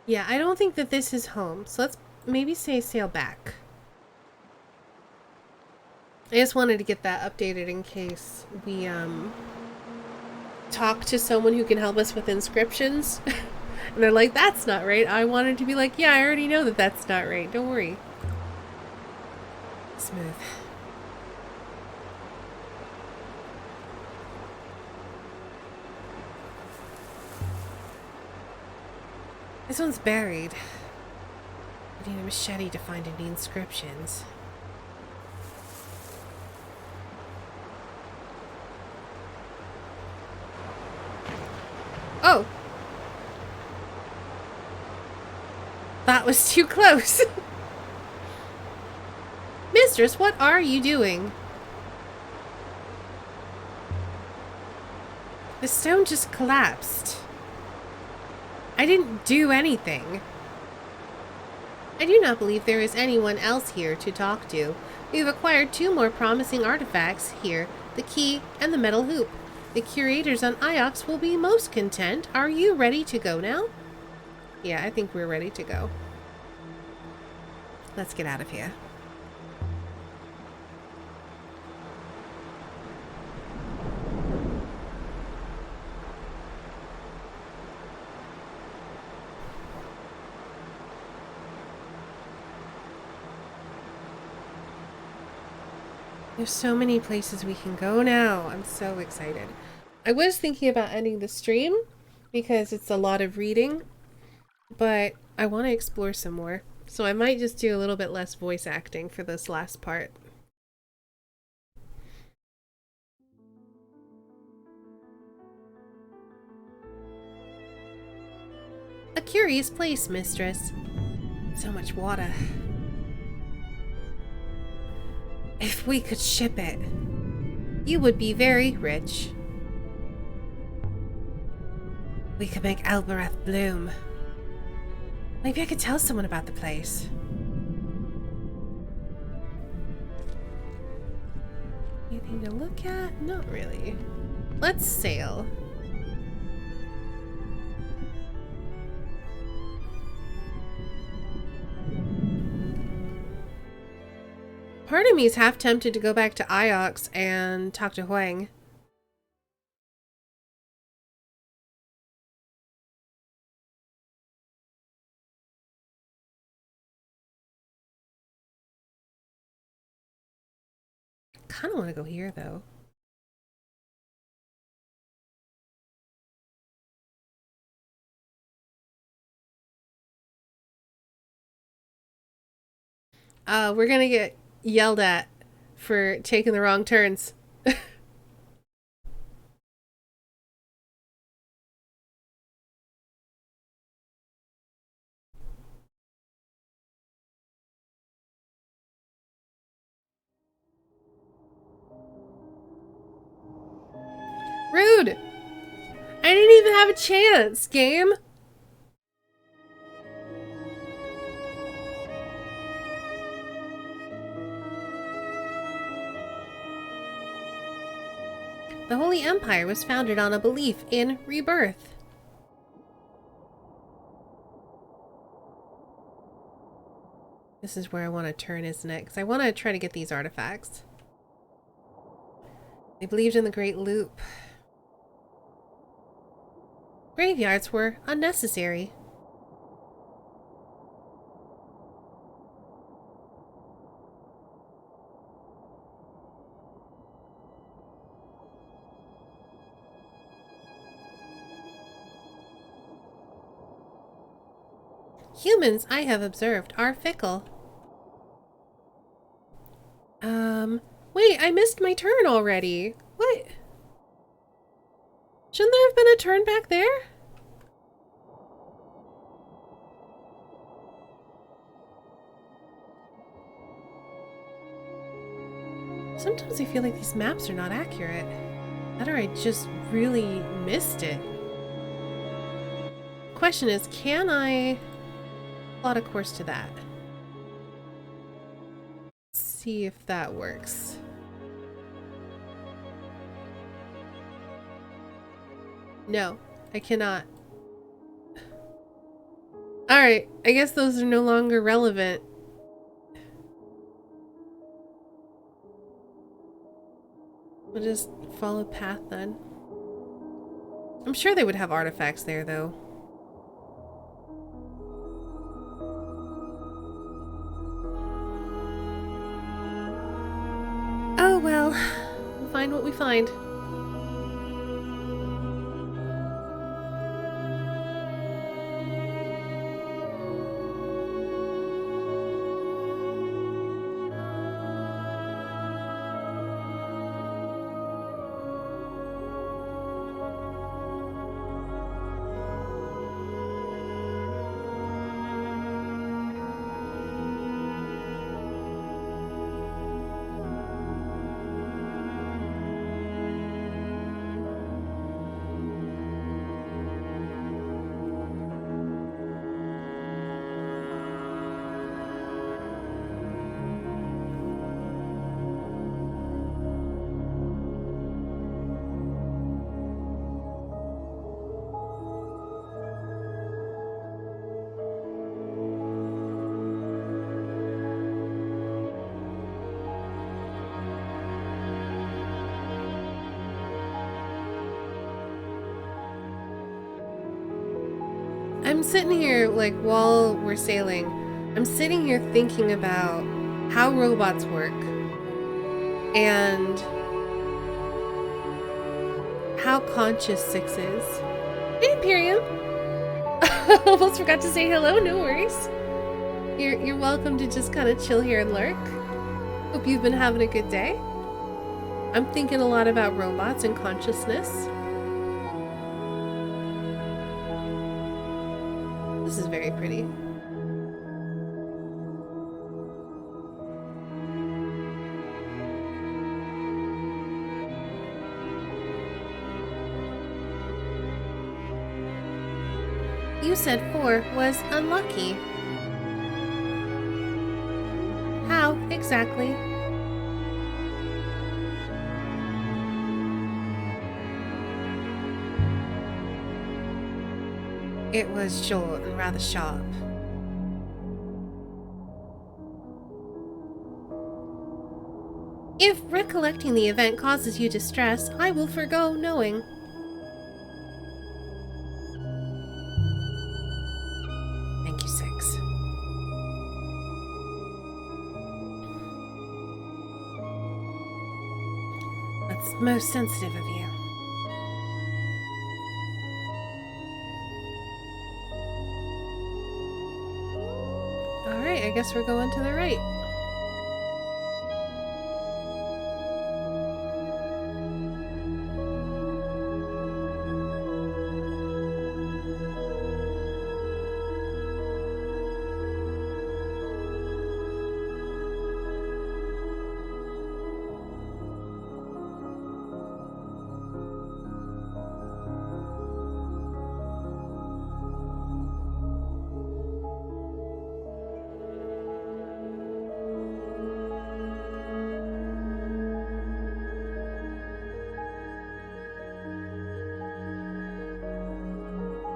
Speaker 4: Yeah, I don't think that this is home. So let's maybe say sail back. I just wanted to get that updated in case we talk to someone who can help us with inscriptions. And they're like, that's not right. I wanted to be like, yeah, I already know that that's not right. Don't worry. Smooth. This one's buried. I need a machete to find any inscriptions. Oh! That was too close. Mistress, what are you doing? The stone just collapsed. I didn't do anything. I do not believe there is anyone else here to talk to. We have acquired 2 more promising artifacts here, the key and the metal hoop. The curators on Iox will be most content. Are you ready to go now? Yeah, I think we're ready to go. Let's get out of here. There's so many places we can go now. I'm so excited. I was thinking about ending the stream because it's a lot of reading, but I want to explore some more. So I might just do a little bit less voice acting for this last part. A curious place, mistress. So much water. If we could ship it, you would be very rich. We could make Elbereth bloom. Maybe I could tell someone about the place. Anything to look at? Not really. Let's sail. Part of me is half tempted to go back to Iox and talk to Huang. Kind of want to go here, though. We're gonna get yelled at for taking the wrong turns. Rude! I didn't even have a chance, game! The Holy Empire was founded on a belief in rebirth. This is where I want to turn, isn't it? Because I want to try to get these artifacts. They believed in the Great Loop. Graveyards were unnecessary. Humans, I have observed, are fickle. Wait, I missed my turn already. What? Shouldn't there have been a turn back there? Sometimes I feel like these maps are not accurate. That or I just really missed it. Question is, can I plot a course to that? Let's see if that works. No, I cannot. Alright, I guess those are no longer relevant. We'll just follow path then. I'm sure they would have artifacts there, though. Oh well, we'll find what we find. I'm sitting here, like, while we're sailing, I'm sitting here thinking about how robots work and how conscious Six is. Hey, Imperium! Almost forgot to say hello, no worries. You're welcome to just kind of chill here and lurk. Hope you've been having a good day. I'm thinking a lot about robots and consciousness. This is very pretty. You said 4 was unlucky. How exactly? It was short and rather sharp. If recollecting the event causes you distress, I will forgo knowing. Thank you, Six. That's most sensitive of you. Alright, I guess we're going to the right.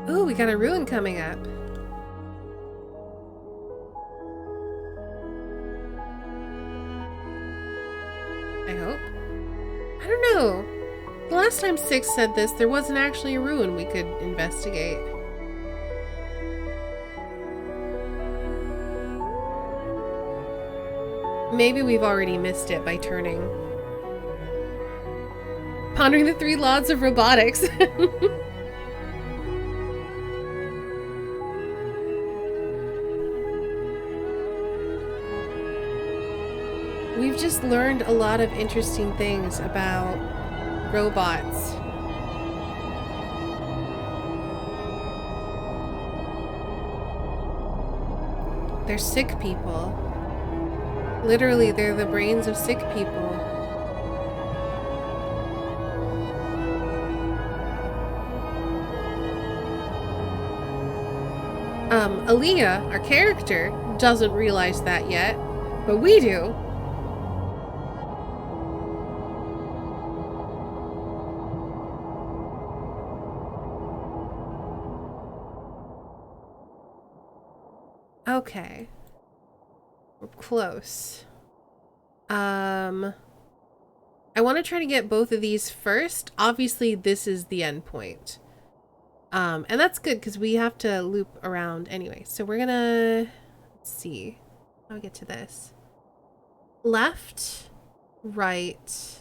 Speaker 4: Ooh, we got a ruin coming up. I hope. I don't know. The last time Six said this, there wasn't actually a ruin we could investigate. Maybe we've already missed it by turning. Pondering the 3 laws of robotics. We've just learned a lot of interesting things about robots. They're sick people. Literally, they're the brains of sick people. Aaliyah, our character, doesn't realize that yet, but we do.
Speaker 1: Okay. We're close. I want to try to get both of these first. Obviously, this is the end point. And that's good because we have to loop around anyway. So we're gonna, let's see how we get to this. Left, right.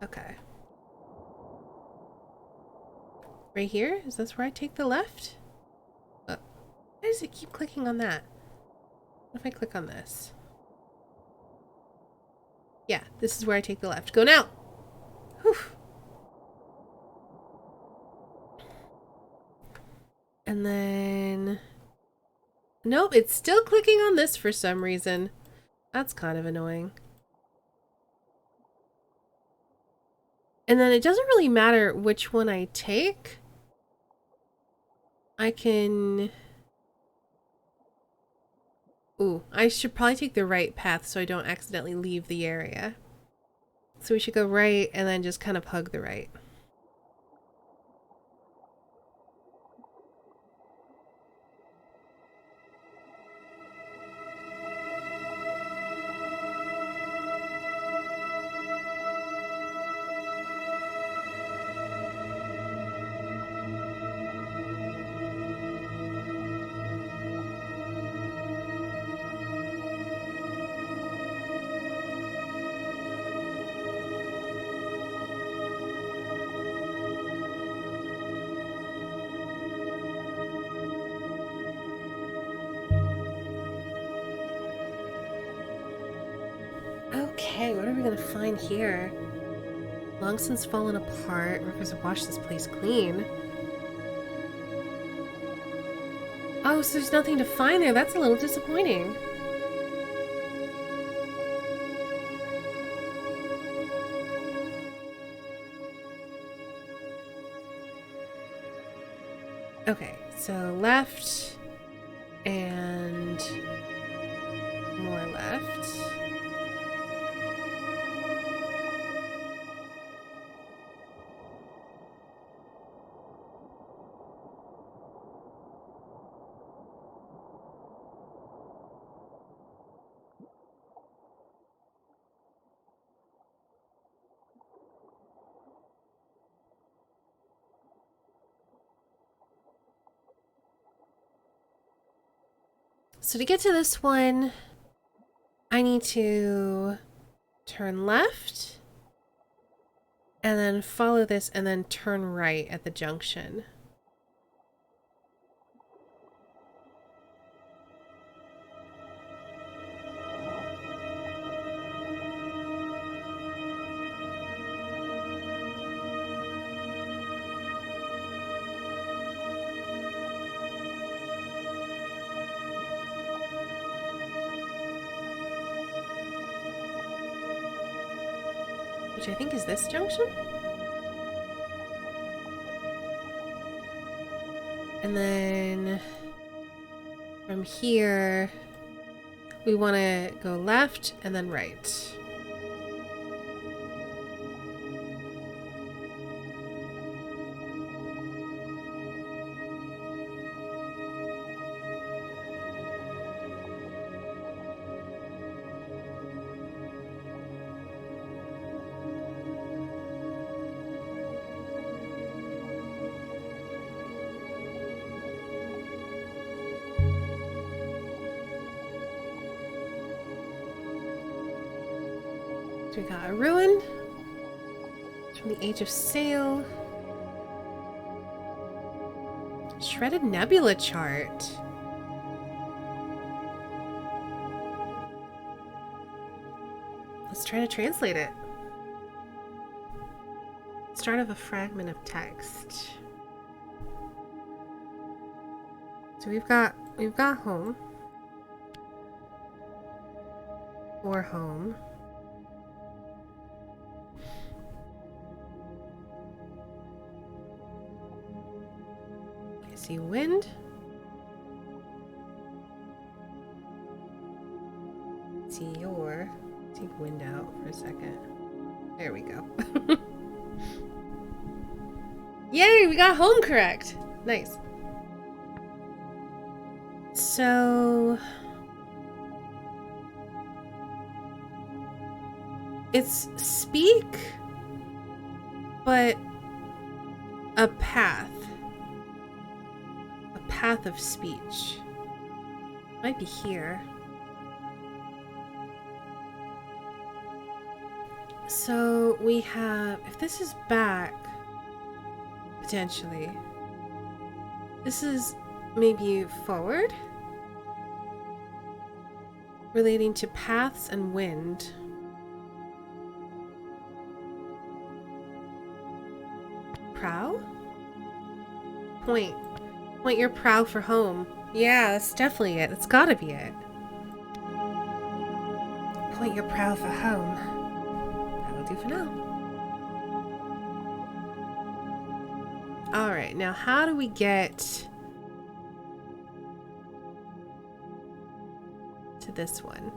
Speaker 1: Okay. Right here? Is this where I take the left? Why does it keep clicking on that? What if I click on this? Yeah, this is where I take the left. Go now! Whew. And then... Nope, it's still clicking on this for some reason. That's kind of annoying. And then it doesn't really matter which one I take. I can... Ooh, I should probably take the right path so I don't accidentally leave the area. So we should go right and then just kind of hug the right. Okay, what are we gonna find here? Long since fallen apart. Rivers have washed this place clean. Oh, so there's nothing to find there. That's a little disappointing. Okay, so left and more left. So to get to this one, I need to turn left and then follow this and then turn right at the junction. Which I think is this junction? And then from here, we want to go left and then right. So we got a ruin from the Age of Sail. Shredded Nebula chart. Let's try to translate it. Start of a fragment of text. So we've got home. Or home. I see wind. See your. Take wind out for a second. There we go. Yay, we got home correct. Nice.
Speaker 4: So it's speak, but a path of speech. Might be here. So we have, if this is back, potentially, this is maybe forward, relating to paths and wind. Prow? Point your prow for home. Yeah, that's definitely it. It's gotta be it. Point your prow for home. That'll do for now. Alright, now how do we get to this one?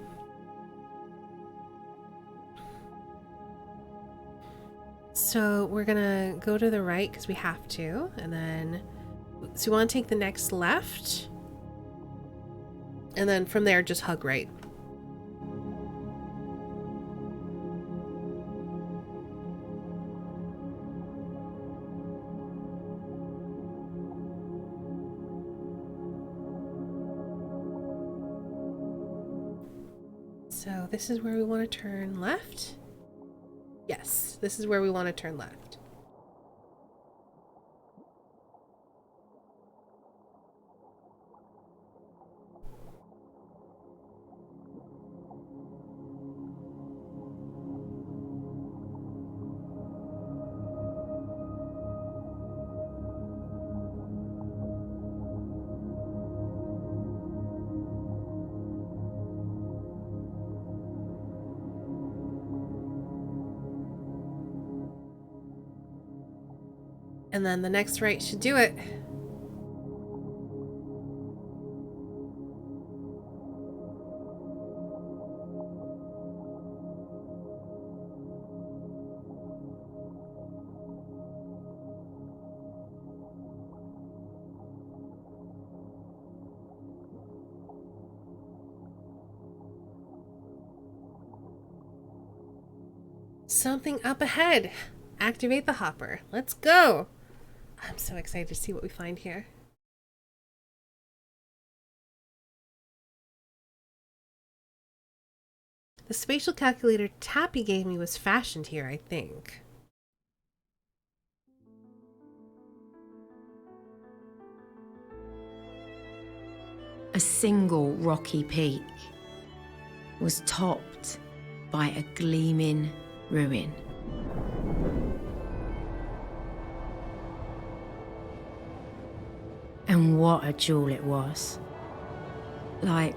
Speaker 4: So we're gonna go to the right because we have to, and then so we want to take the next left, and then from there just hug right. So this is where we want to turn left. Yes, this is where we want to turn left. And then the next right should do it. Something up ahead. Activate the hopper. Let's go. I'm so excited to see what we find here. The spatial calculator Tappy gave me was fashioned here, I think.
Speaker 3: A single rocky peak was topped by a gleaming ruin. And what a jewel it was. Like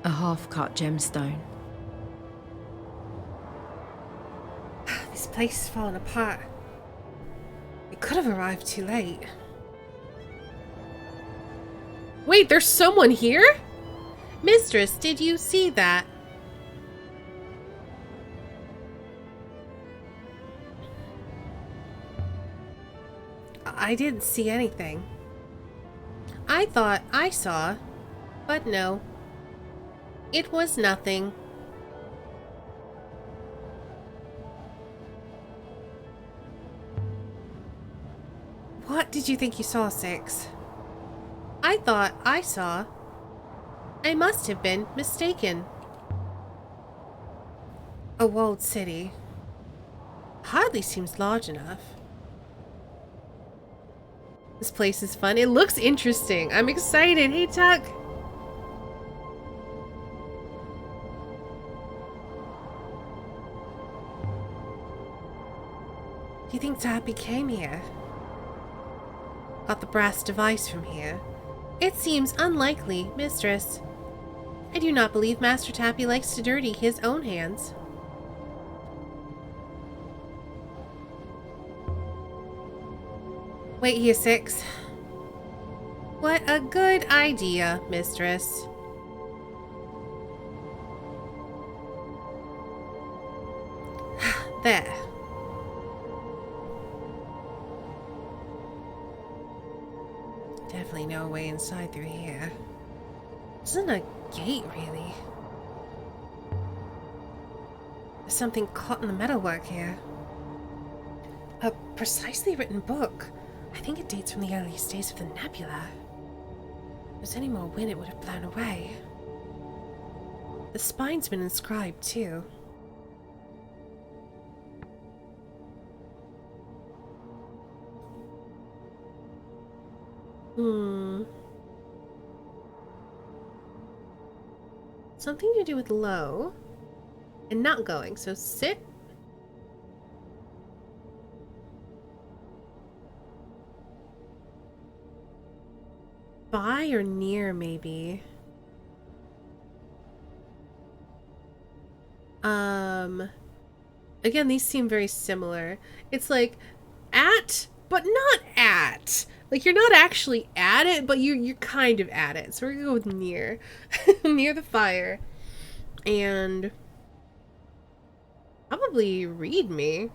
Speaker 3: a half-cut gemstone.
Speaker 4: This place is falling apart. We could have arrived too late. Wait, there's someone here? Mistress, did you see that? I didn't see anything. I thought I saw, but no. It was nothing. What did you think you saw, Six? I thought I saw. I must have been mistaken. A walled city. Hardly seems large enough. This place is fun. It looks interesting. I'm excited. Hey, Tuck. Do you think Tappy came here? Got the brass device from here? It seems unlikely, Mistress. I do not believe Master Tappy likes to dirty his own hands. Wait here, Six. What a good idea, Mistress. There. Definitely no way inside through here. This isn't a gate, really. There's something caught in the metalwork here. A precisely written book. I think it dates from the earliest days of the nebula. If there's any more wind, it would have blown away. The spine's been inscribed, too. Something to do with low and not going, so sit. By or near, maybe. Again, these seem very similar. It's like at, but not at. Like, you're not actually at it, but you're kind of at it. So we're gonna go with near. Near the fire. And probably read me.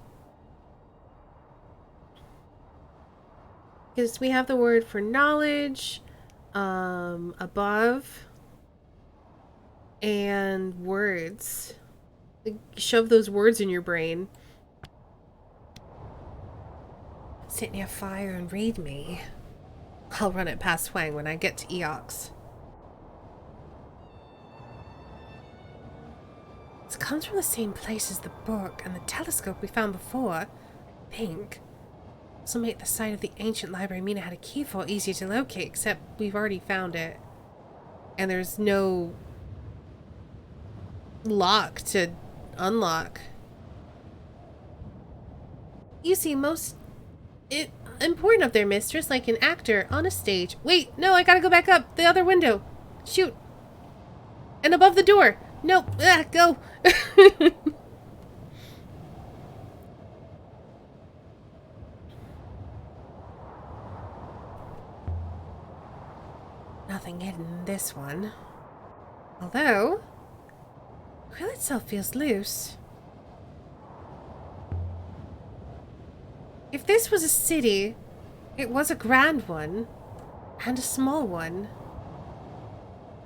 Speaker 4: Because we have the word for knowledge, above, and words. Like, shove those words in your brain. Sit near fire and read me. I'll run it past Huang when I get to Eox. It comes from the same place as the book and the telescope we found before, I think. This will make the site of the ancient library Mina had a key for easier to locate, except we've already found it. And there's no lock to unlock. You seem most important up there, mistress, like an actor on a stage. Wait, no, I gotta go back up. The other window. Shoot. And above the door. Nope. Go. Nothing hidden in this one. Although, the quill itself feels loose. If this was a city, it was a grand one, and a small one.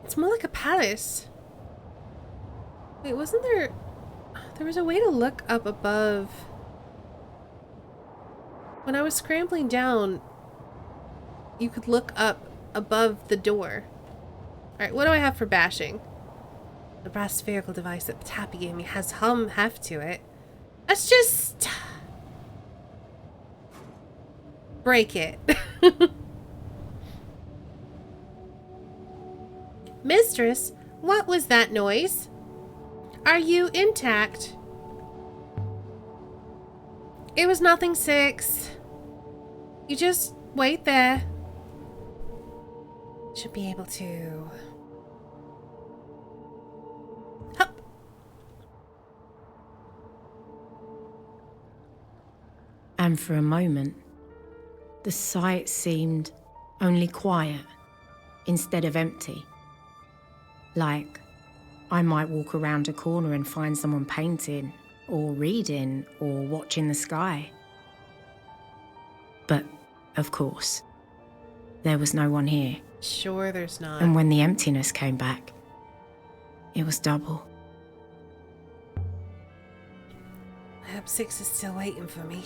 Speaker 4: It's more like a palace. Wait, wasn't there... There was a way to look up above. When I was scrambling down, you could look up above the door. Alright, what do I have for bashing? The brass spherical device that Tappy gave me has heft to it. Let's just... break it. Mistress, what was that noise? Are you intact? It was nothing, Six. You just wait there. Should be able to... Hup.
Speaker 3: And for a moment, the sight seemed only quiet instead of empty. Like I might walk around a corner and find someone painting or reading or watching the sky. But, of course, there was no one here.
Speaker 4: Sure there's not.
Speaker 3: And when the emptiness came back, it was double.
Speaker 4: I hope Six is still waiting for me.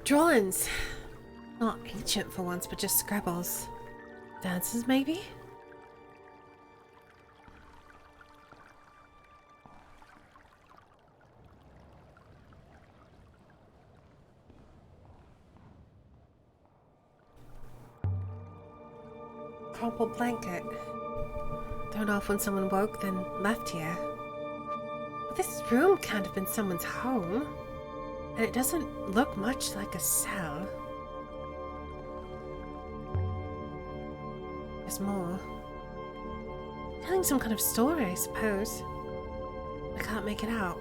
Speaker 4: Drawings. Not ancient for once, but just scribbles. Dances, maybe? Crumpled blanket. Thrown off when someone woke, then left here. But this room can't have been someone's home. And it doesn't look much like a cell. There's more. Telling some kind of story, I suppose. I can't make it out.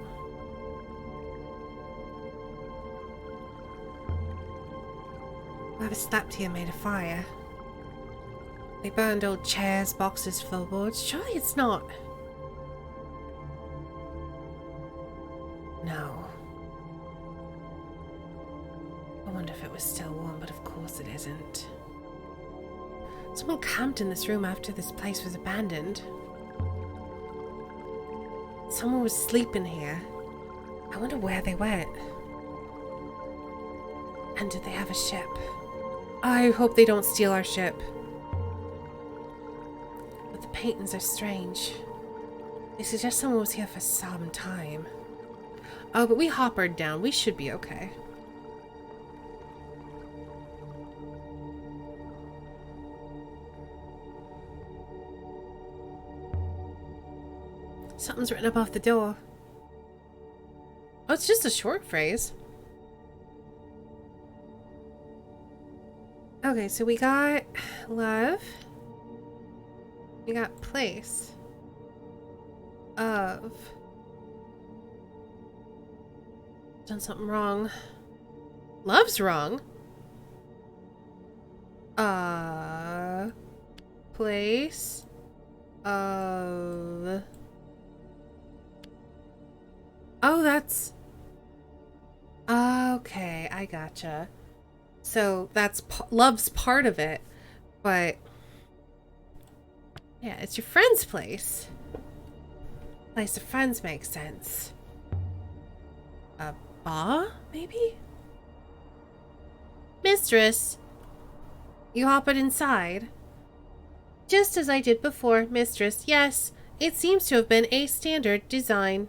Speaker 4: Whoever slept here made a fire. They burned old chairs, boxes, floorboards. Surely it's not... No. I wonder if it was still warm, but of course it isn't. Someone camped in this room after this place was abandoned. Someone was sleeping here. I wonder where they went. And did they have a ship? I hope they don't steal our ship. But the paintings are strange. They suggest someone was here for some time. Oh, but we hoppered down. We should be okay. Something's written above the door. Oh, it's just a short phrase. Okay, so we got love. We got place. Of. Done something wrong. Love's wrong. Place. Of. Oh, that's... Okay, I gotcha. So that's love's part of it, but yeah, it's your friend's place. Place of friends makes sense. A bar, maybe? Mistress, you hop it inside. Just as I did before, mistress. Yes, it seems to have been a standard design.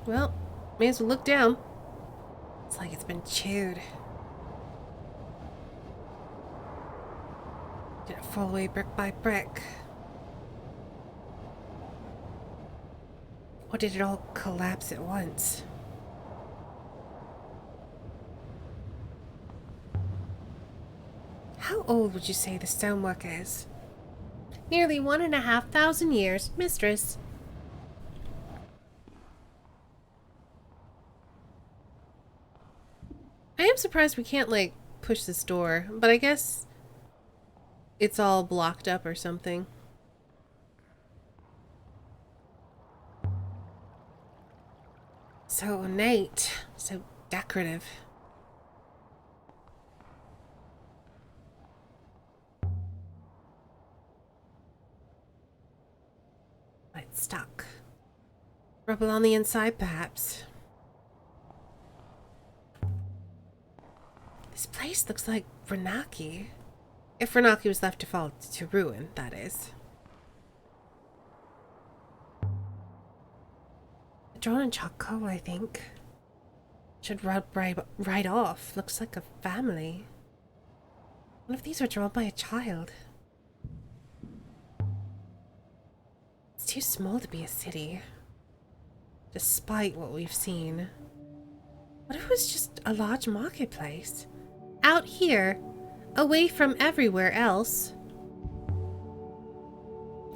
Speaker 4: Well, may as well look down. It's like it's been chewed. Did it fall away brick by brick? Or did it all collapse at once? How old would you say the stonework is? Nearly 1,500 years, mistress. I am surprised we can't, like, push this door, but I guess it's all blocked up or something. So ornate, so decorative. But it's stuck. Rubble on the inside, perhaps. This place looks like Renaki. If Renaki was left to fall to ruin, that is. Drawn in charcoal, I think. Should rub right off. Looks like a family. What if these were drawn by a child? It's too small to be a city. Despite what we've seen. What if it was just a large marketplace? Out here, away from everywhere else.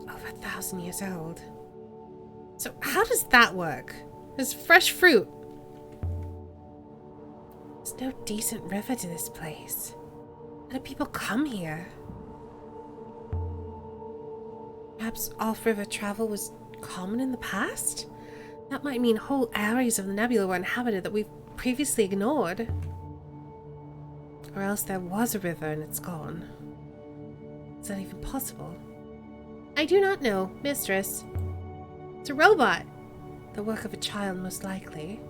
Speaker 4: Over 1,000 years old. So how does that work? There's fresh fruit. There's no decent river to this place. How do people come here? Perhaps off-river travel was common in the past? That might mean whole areas of the nebula were inhabited that we've previously ignored. Or else there was a river and it's gone. Is that even possible? I do not know, mistress. It's a robot. The work of a child, most likely.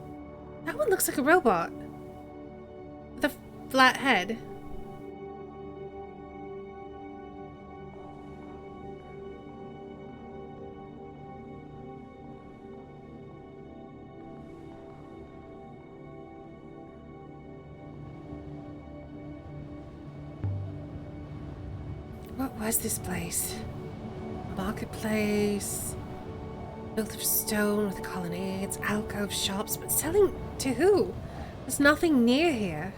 Speaker 4: That one looks like a robot. With a flat head. What was this place? A marketplace, built of stone with colonnades, alcove shops, but selling to who? There's nothing near here.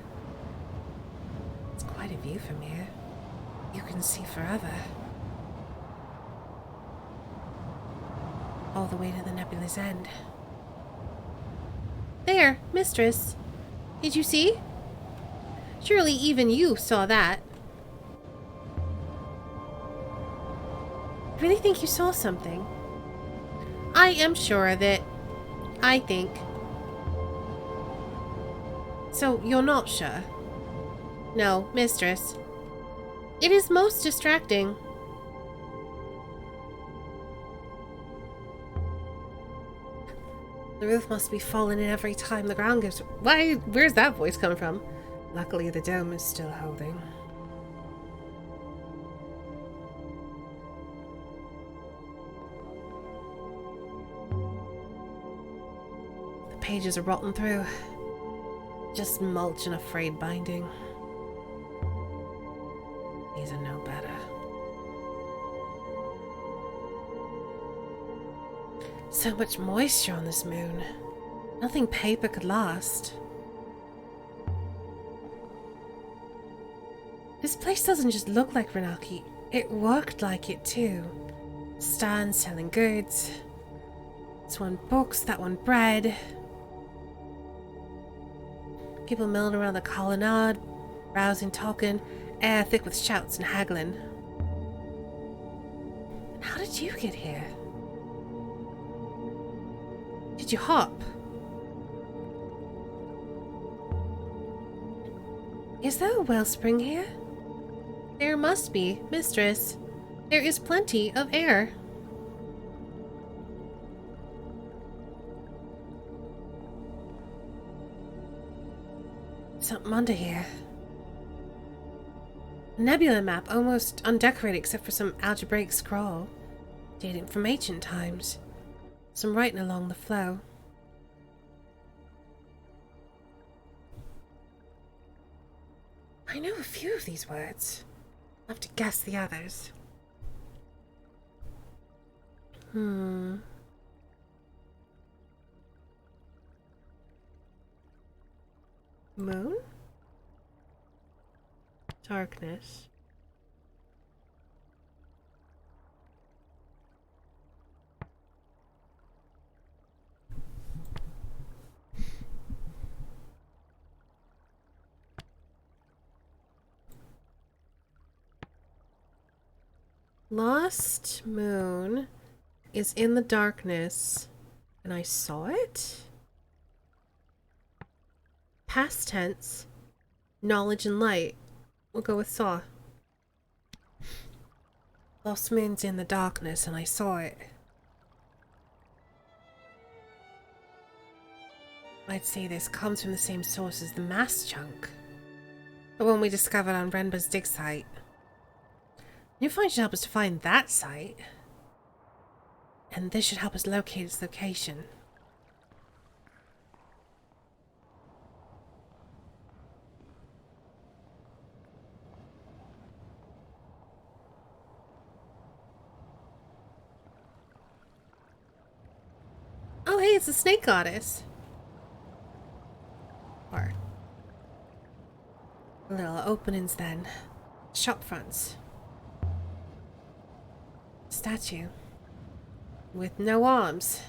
Speaker 4: It's quite a view from here. You can see forever. All the way to the nebula's end. There, mistress. Did you see? Surely even you saw that. I really think you saw something. I am sure of it. I think. So, you're not sure? No, mistress. It is most distracting. The roof must be falling in every time the ground gives... Why? Where's that voice coming from? Luckily, the dome is still holding. The pages are rotting through. Just mulch and a frayed binding. These are no better. So much moisture on this moon. Nothing paper could last. This place doesn't just look like Renaki. It worked like it too. Stands selling goods. This one books, that one bread. People milling around the colonnade, browsing, talking, air thick with shouts and haggling. How did you get here? Did you hop? Is there a wellspring here? There must be, mistress. There is plenty of air. Something under here. A nebula map, almost undecorated except for some algebraic scroll, dating from ancient times. Some writing along the flow. I know a few of these words. I'll have to guess the others. Moon? Darkness. Lost moon is in the darkness, and I saw it? Past tense, knowledge and light. We'll go with saw. Lost moon's in the darkness, and I saw it. I'd say this comes from the same source as the mass chunk. The one we discovered on Renba's dig site. New find should help us to find that site. And this should help us locate its location. Oh hey, it's the snake goddess. Or little openings then. Shop fronts. Statue. With no arms.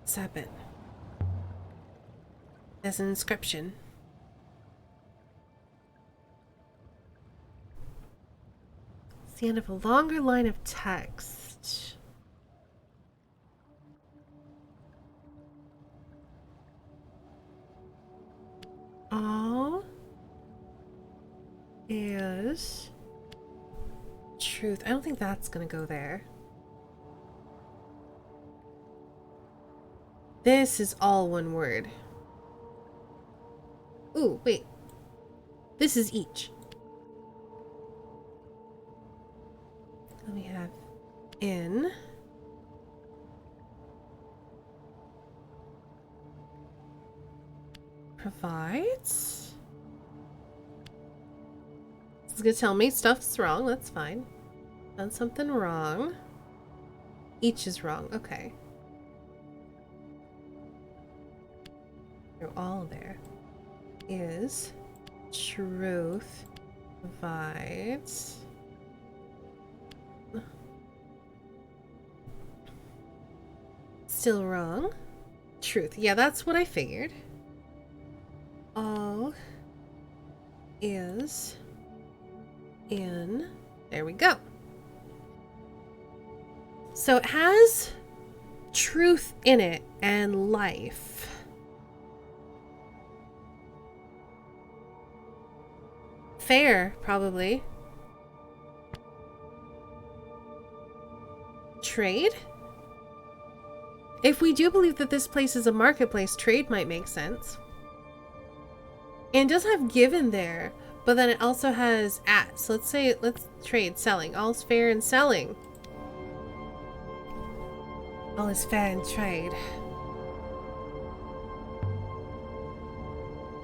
Speaker 4: Serpent. There's an inscription. It's the end of a longer line of text. All is truth. I don't think that's gonna go there. This is all one word. Ooh, wait. This is each. Then we have in. Provides. This is gonna tell me stuff's wrong. That's fine. Done something wrong. Each is wrong. Okay. They're all there. Is truth provides. Still wrong. Truth. Yeah, that's what I figured. All is in. There we go. So it has truth in it and life. Fair, probably. Trade? If we do believe that this place is a marketplace, trade might make sense. And it does have given there, but then it also has at. So let's trade, selling. All's fair in selling. All is fair in trade.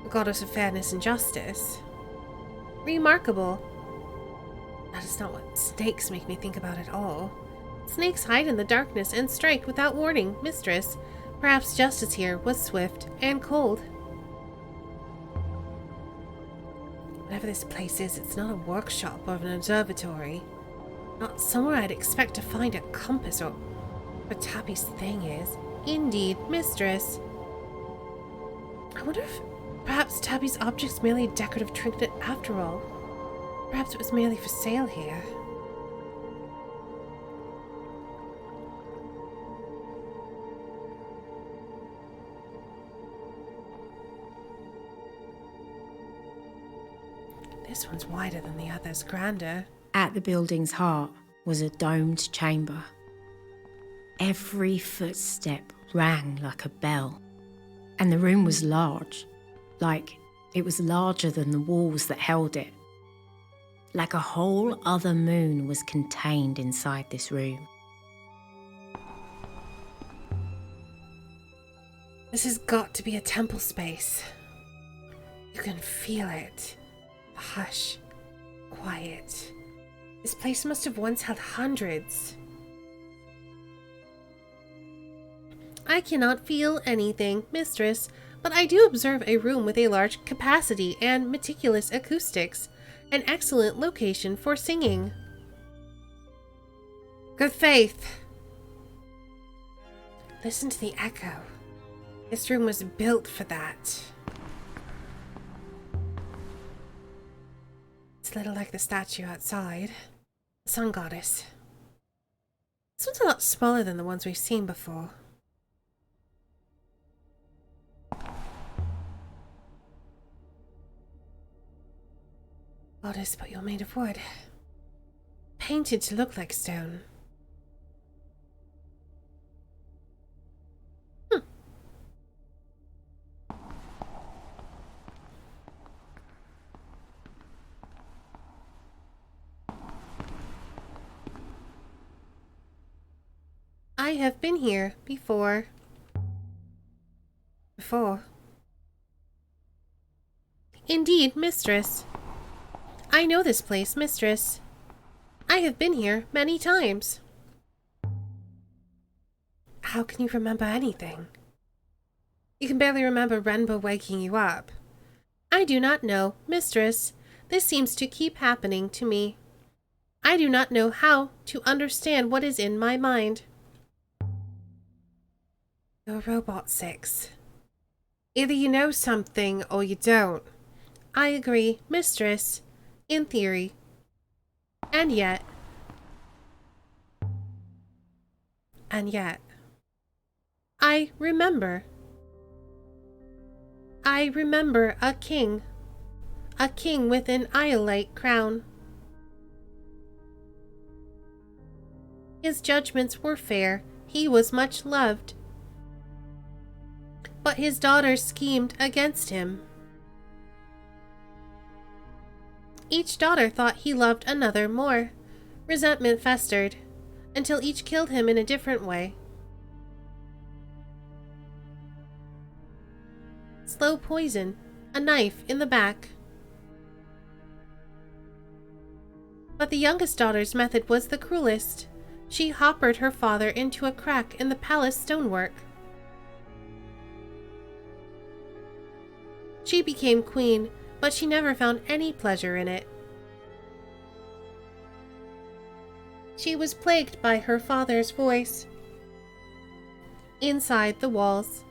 Speaker 4: The goddess of fairness and justice. Remarkable. That is not what snakes make me think about at all. Snakes hide in the darkness and strike without warning, mistress. Perhaps justice here was swift and cold. Whatever this place is, it's not a workshop or an observatory. Not somewhere I'd expect to find a compass or what Tabby's thing is. Indeed, mistress. I wonder if perhaps Tabby's object's merely a decorative trinket after all. Perhaps it was merely for sale here. This one's wider than the others, grander.
Speaker 3: At the building's heart was a domed chamber. Every footstep rang like a bell, and the room was large, like it was larger than the walls that held it. Like a whole other moon was contained inside this room.
Speaker 4: This has got to be a temple space. You can feel it. The hush. Quiet. This place must have once held hundreds. I cannot feel anything, mistress, but I do observe a room with a large capacity and meticulous acoustics. An excellent location for singing. Good faith. Listen to the echo. This room was built for that. It's a little like the statue outside. The sun goddess. This one's a lot smaller than the ones we've seen before. Goddess, but you're made of wood. Painted to look like stone. I have been here before. Indeed, mistress. I know this place, mistress. I have been here many times. How can you remember anything? You can barely remember Renbo waking you up. I do not know, mistress. This seems to keep happening to me. I do not know how to understand what is in my mind. You're Robot 6. Either you know something or you don't. I agree, mistress. In theory. And yet. I remember. I remember a king. A king with an iolite crown. His judgments were fair. He was much loved. But his daughters schemed against him. Each daughter thought he loved another more. Resentment festered, until each killed him in a different way. Slow poison, a knife in the back. But the youngest daughter's method was the cruelest. She hoppered her father into a crack in the palace stonework. She became queen, but she never found any pleasure in it. She was plagued by her father's voice inside the walls,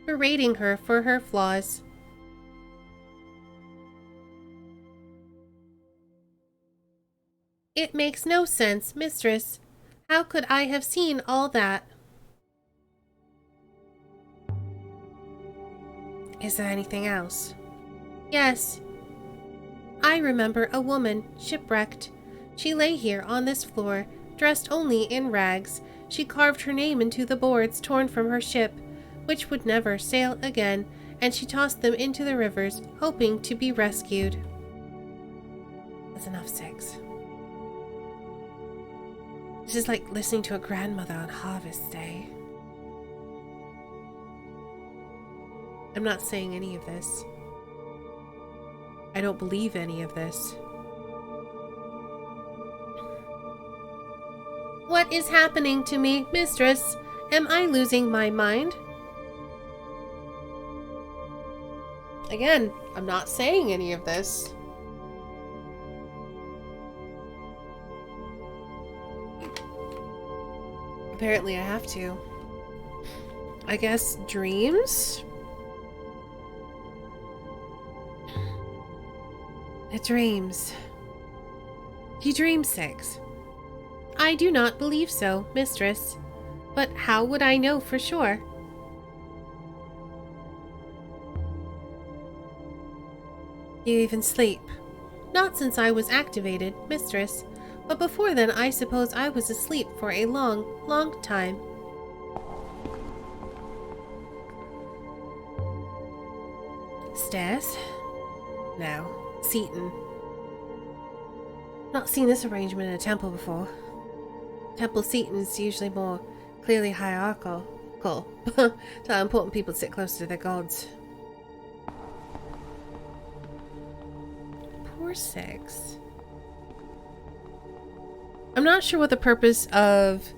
Speaker 4: berating her for her flaws. It makes no sense, mistress. How could I have seen all that? Is there anything else? Yes. I remember a woman, shipwrecked. She lay here on this floor, dressed only in rags. She carved her name into the boards torn from her ship, which would never sail again, and she tossed them into the rivers, hoping to be rescued. That's enough, Six. This is like listening to a grandmother on Harvest Day. I'm not saying any of this. I don't believe any of this. What is happening to me, mistress? Am I losing my mind? Again, I'm not saying any of this. Apparently I have to. I guess dreams? It dreams. You dream, Six. I do not believe so, mistress. But how would I know for sure? You even sleep. Not since I was activated, mistress. But before then, I suppose I was asleep for a long, long time. Stairs? No. Seaton. Not seen this arrangement in a temple before. Temple Seaton's usually more clearly hierarchical. Tell how important people sit closer to their gods. Poor Six. I'm not sure what the purpose of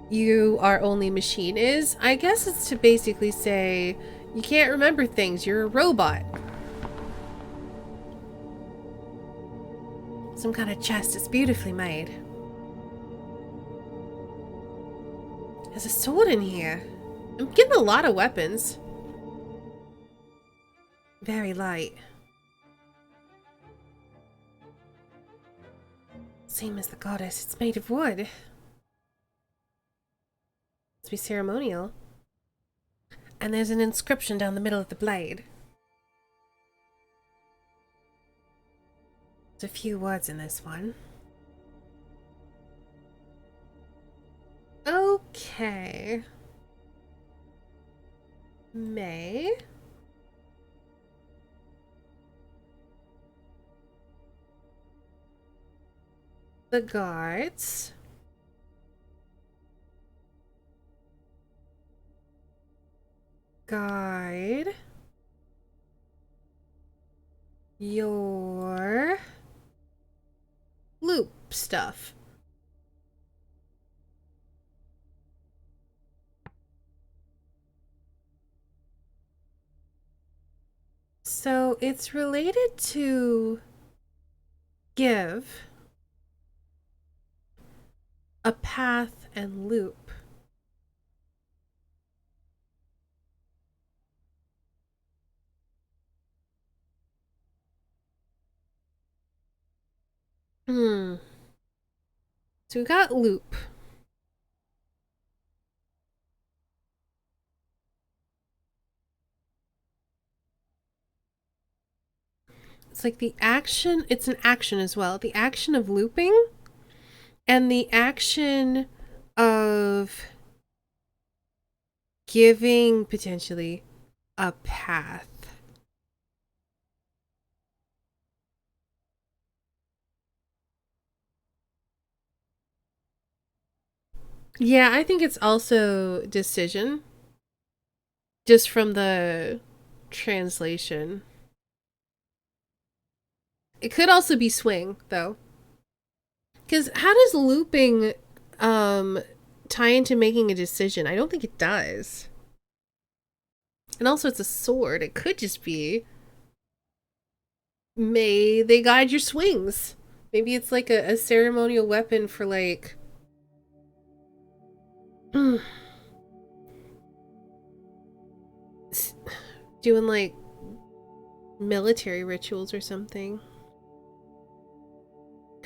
Speaker 4: you are only machine is. I guess it's to basically say you can't remember things, you're a robot. Some kind of chest. It's beautifully made. There's a sword in here. I'm getting a lot of weapons. Very light. Same as the goddess. It's made of wood. Must be ceremonial. And there's an inscription down the middle of the blade. There's a few words in this one. Okay. May. The guards. Guide. Your loop stuff. So it's related to give, a path, and loop. So we got loop. It's like the action, it's an action as well. The action of looping and the action of giving potentially a path. Yeah, I think it's also decision. Just from the translation. It could also be swing, though. Because how does looping tie into making a decision? I don't think it does. And also it's a sword. It could just be, may they guide your swings. Maybe it's like a ceremonial weapon for like doing like military rituals or something.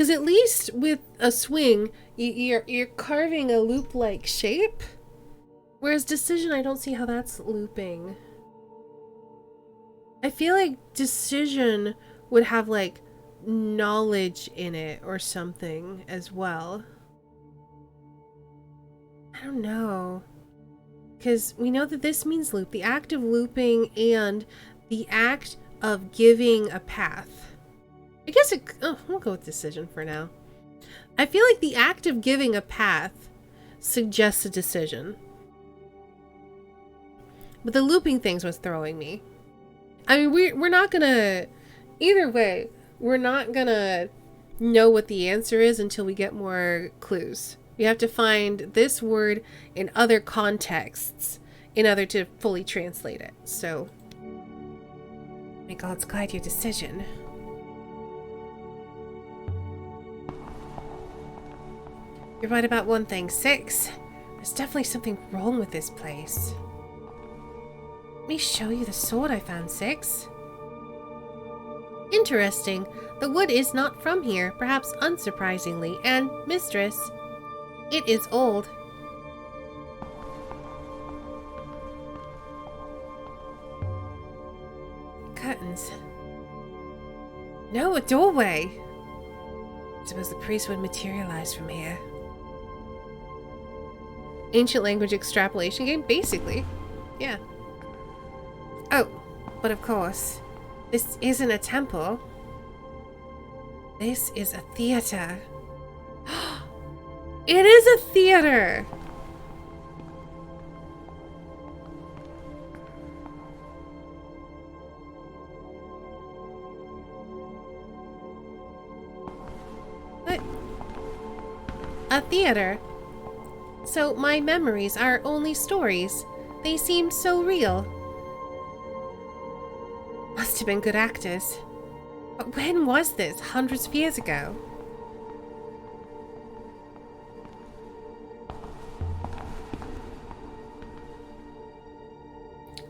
Speaker 1: Because at least with a swing, you're carving a loop-like shape. Whereas decision, I don't see how that's looping. I feel like decision would have like knowledge in it or something as well. I don't know. Because we know that this means loop. The act of looping and the act of giving a path. I guess it... Oh, we'll go with decision for now. I feel like the act of giving a path suggests a decision. But the looping thing's what's throwing me. I mean, we're not gonna... Either way, we're not gonna know what the answer is until we get more clues. You have to find this word in other contexts in order to fully translate it. So, may God's guide your decision. You're right about one thing, 6. There's definitely something wrong with this place. Let me show you the sword I found, 6. Interesting. The wood is not from here, perhaps unsurprisingly, and, mistress, it is old. Curtains. No, a doorway. I suppose the priest would materialize from here. Ancient language extrapolation game? Basically. Yeah. Oh, but of course, this isn't a temple. This is a theater. It is a theater! What? A theater? So my memories are only stories. They seem so real. Must have been good actors. But when was this? Hundreds of years ago?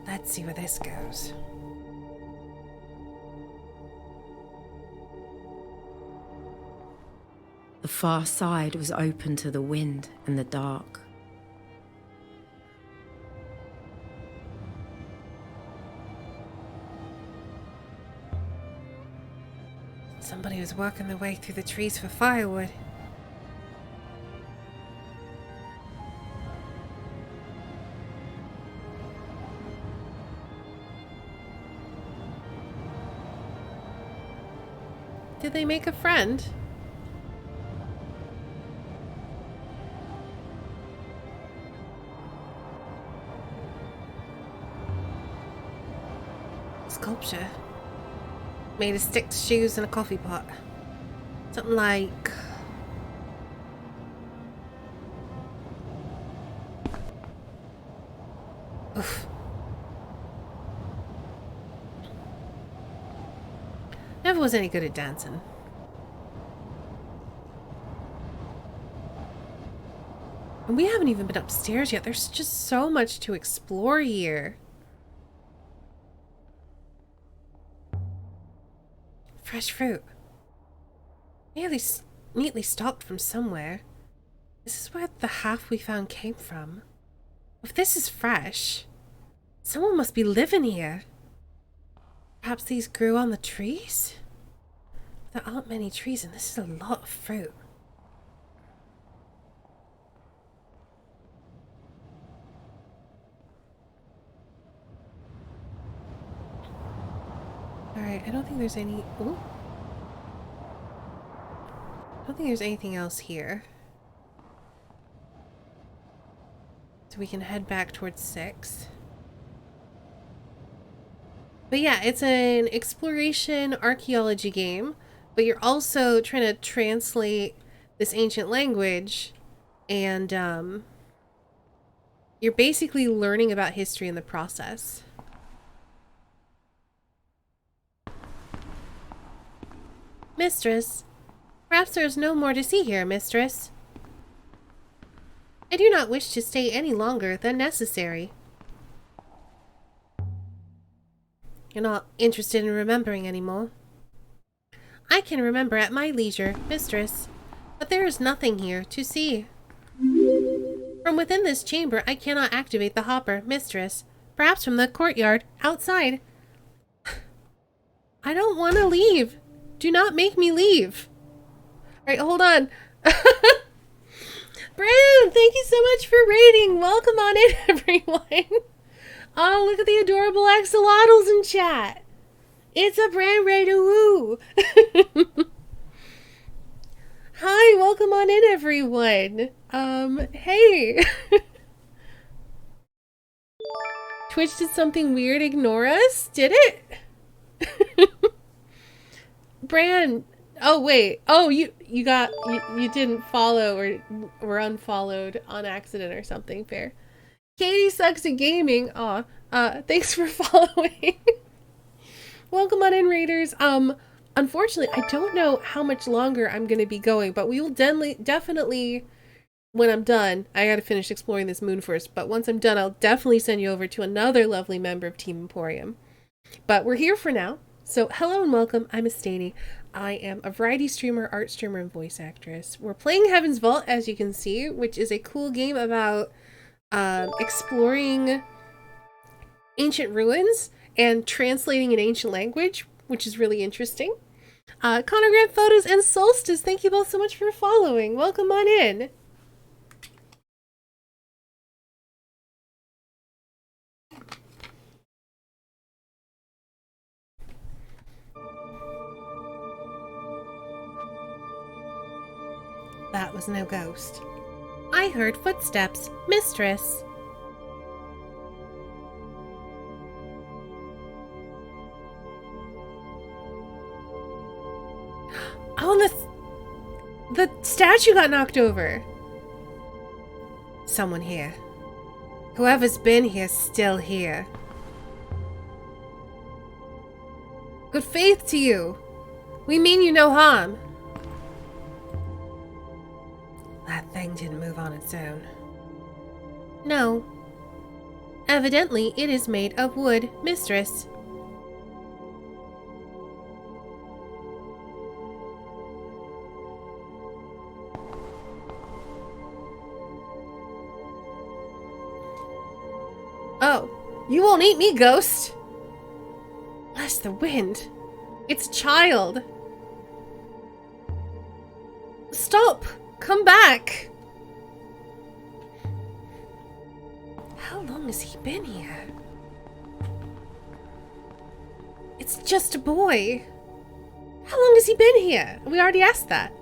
Speaker 1: Let's see where this goes.
Speaker 3: The far side was open to the wind and the dark.
Speaker 1: Somebody was working their way through the trees for firewood. Did they make a friend? Sculpture. Made of sticks, shoes, and a coffee pot. Something like... Oof. Never was any good at dancing. And we haven't even been upstairs yet. There's just so much to explore here. Fresh fruit. Neatly stocked from somewhere. This is where the half we found came from. If this is fresh, someone must be living here. Perhaps these grew on the trees? There aren't many trees and this is a lot of fruit. Alright, I don't think there's any... Ooh. I don't think there's anything else here. So we can head back towards 6. But yeah, it's an exploration archaeology game, but you're also trying to translate this ancient language, and you're basically learning about history in the process. Mistress, perhaps there is no more to see here, mistress. I do not wish to stay any longer than necessary. You're not interested in remembering anymore?
Speaker 4: I can remember at my leisure, mistress, but there is nothing here to see. From within this chamber, I cannot activate the hopper, mistress. Perhaps from the courtyard, outside. I don't want to leave. Do not make me leave. Alright, hold on. Bran, thank you so much for raiding. Welcome on in, everyone. Oh, look at the adorable axolotls in chat. It's a Bran raider woo. Hi, welcome on in, everyone. Hey. Twitch did something weird, ignore us? Did it? Bran, oh wait. Oh, you didn't follow or were unfollowed on accident or something, fair. Katie sucks at gaming. Aw. Thanks for following. Welcome on in, Raiders. Unfortunately, I don't know how much longer I'm going to be going, but we will definitely, when I'm done, I got to finish exploring this moon first, but once I'm done, I'll definitely send you over to another lovely member of Team Emporium. But we're here for now. So hello and welcome. I'm Estani. I am a variety streamer, art streamer, and voice actress. We're playing Heaven's Vault, as you can see, which is a cool game about exploring ancient ruins and translating an ancient language, which is really interesting. Connor Grant Photos and Solstice, thank you both so much for following. Welcome on in. That was no ghost. I heard footsteps, mistress. Oh, the statue got knocked over. Someone here. Whoever's been here's still here. Good faith to you. We mean you no harm. That thing didn't move on its own. No. Evidently, it is made of wood, mistress. Oh, you won't eat me, ghost! Bless the wind. It's a child. Stop! Come back! How long has he been here? It's just a boy. How long has he been here? We already asked that.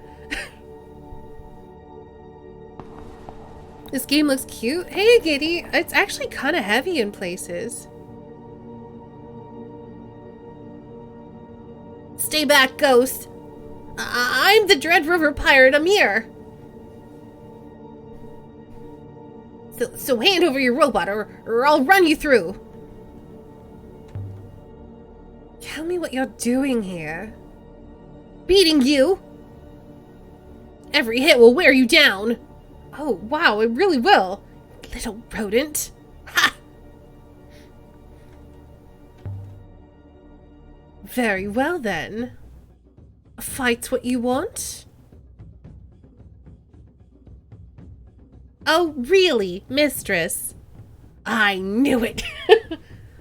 Speaker 4: This game looks cute. Hey, Giddy. It's actually kind of heavy in places. Stay back, ghost. I'm the Dread River pirate Amir. So hand over your robot or I'll run you through. Tell me what you're doing here. Beating you. Every hit will wear you down. Oh, wow, it really will. Little rodent. Ha! Very well, then. A fight's what you want? Oh, really, mistress? I knew it. I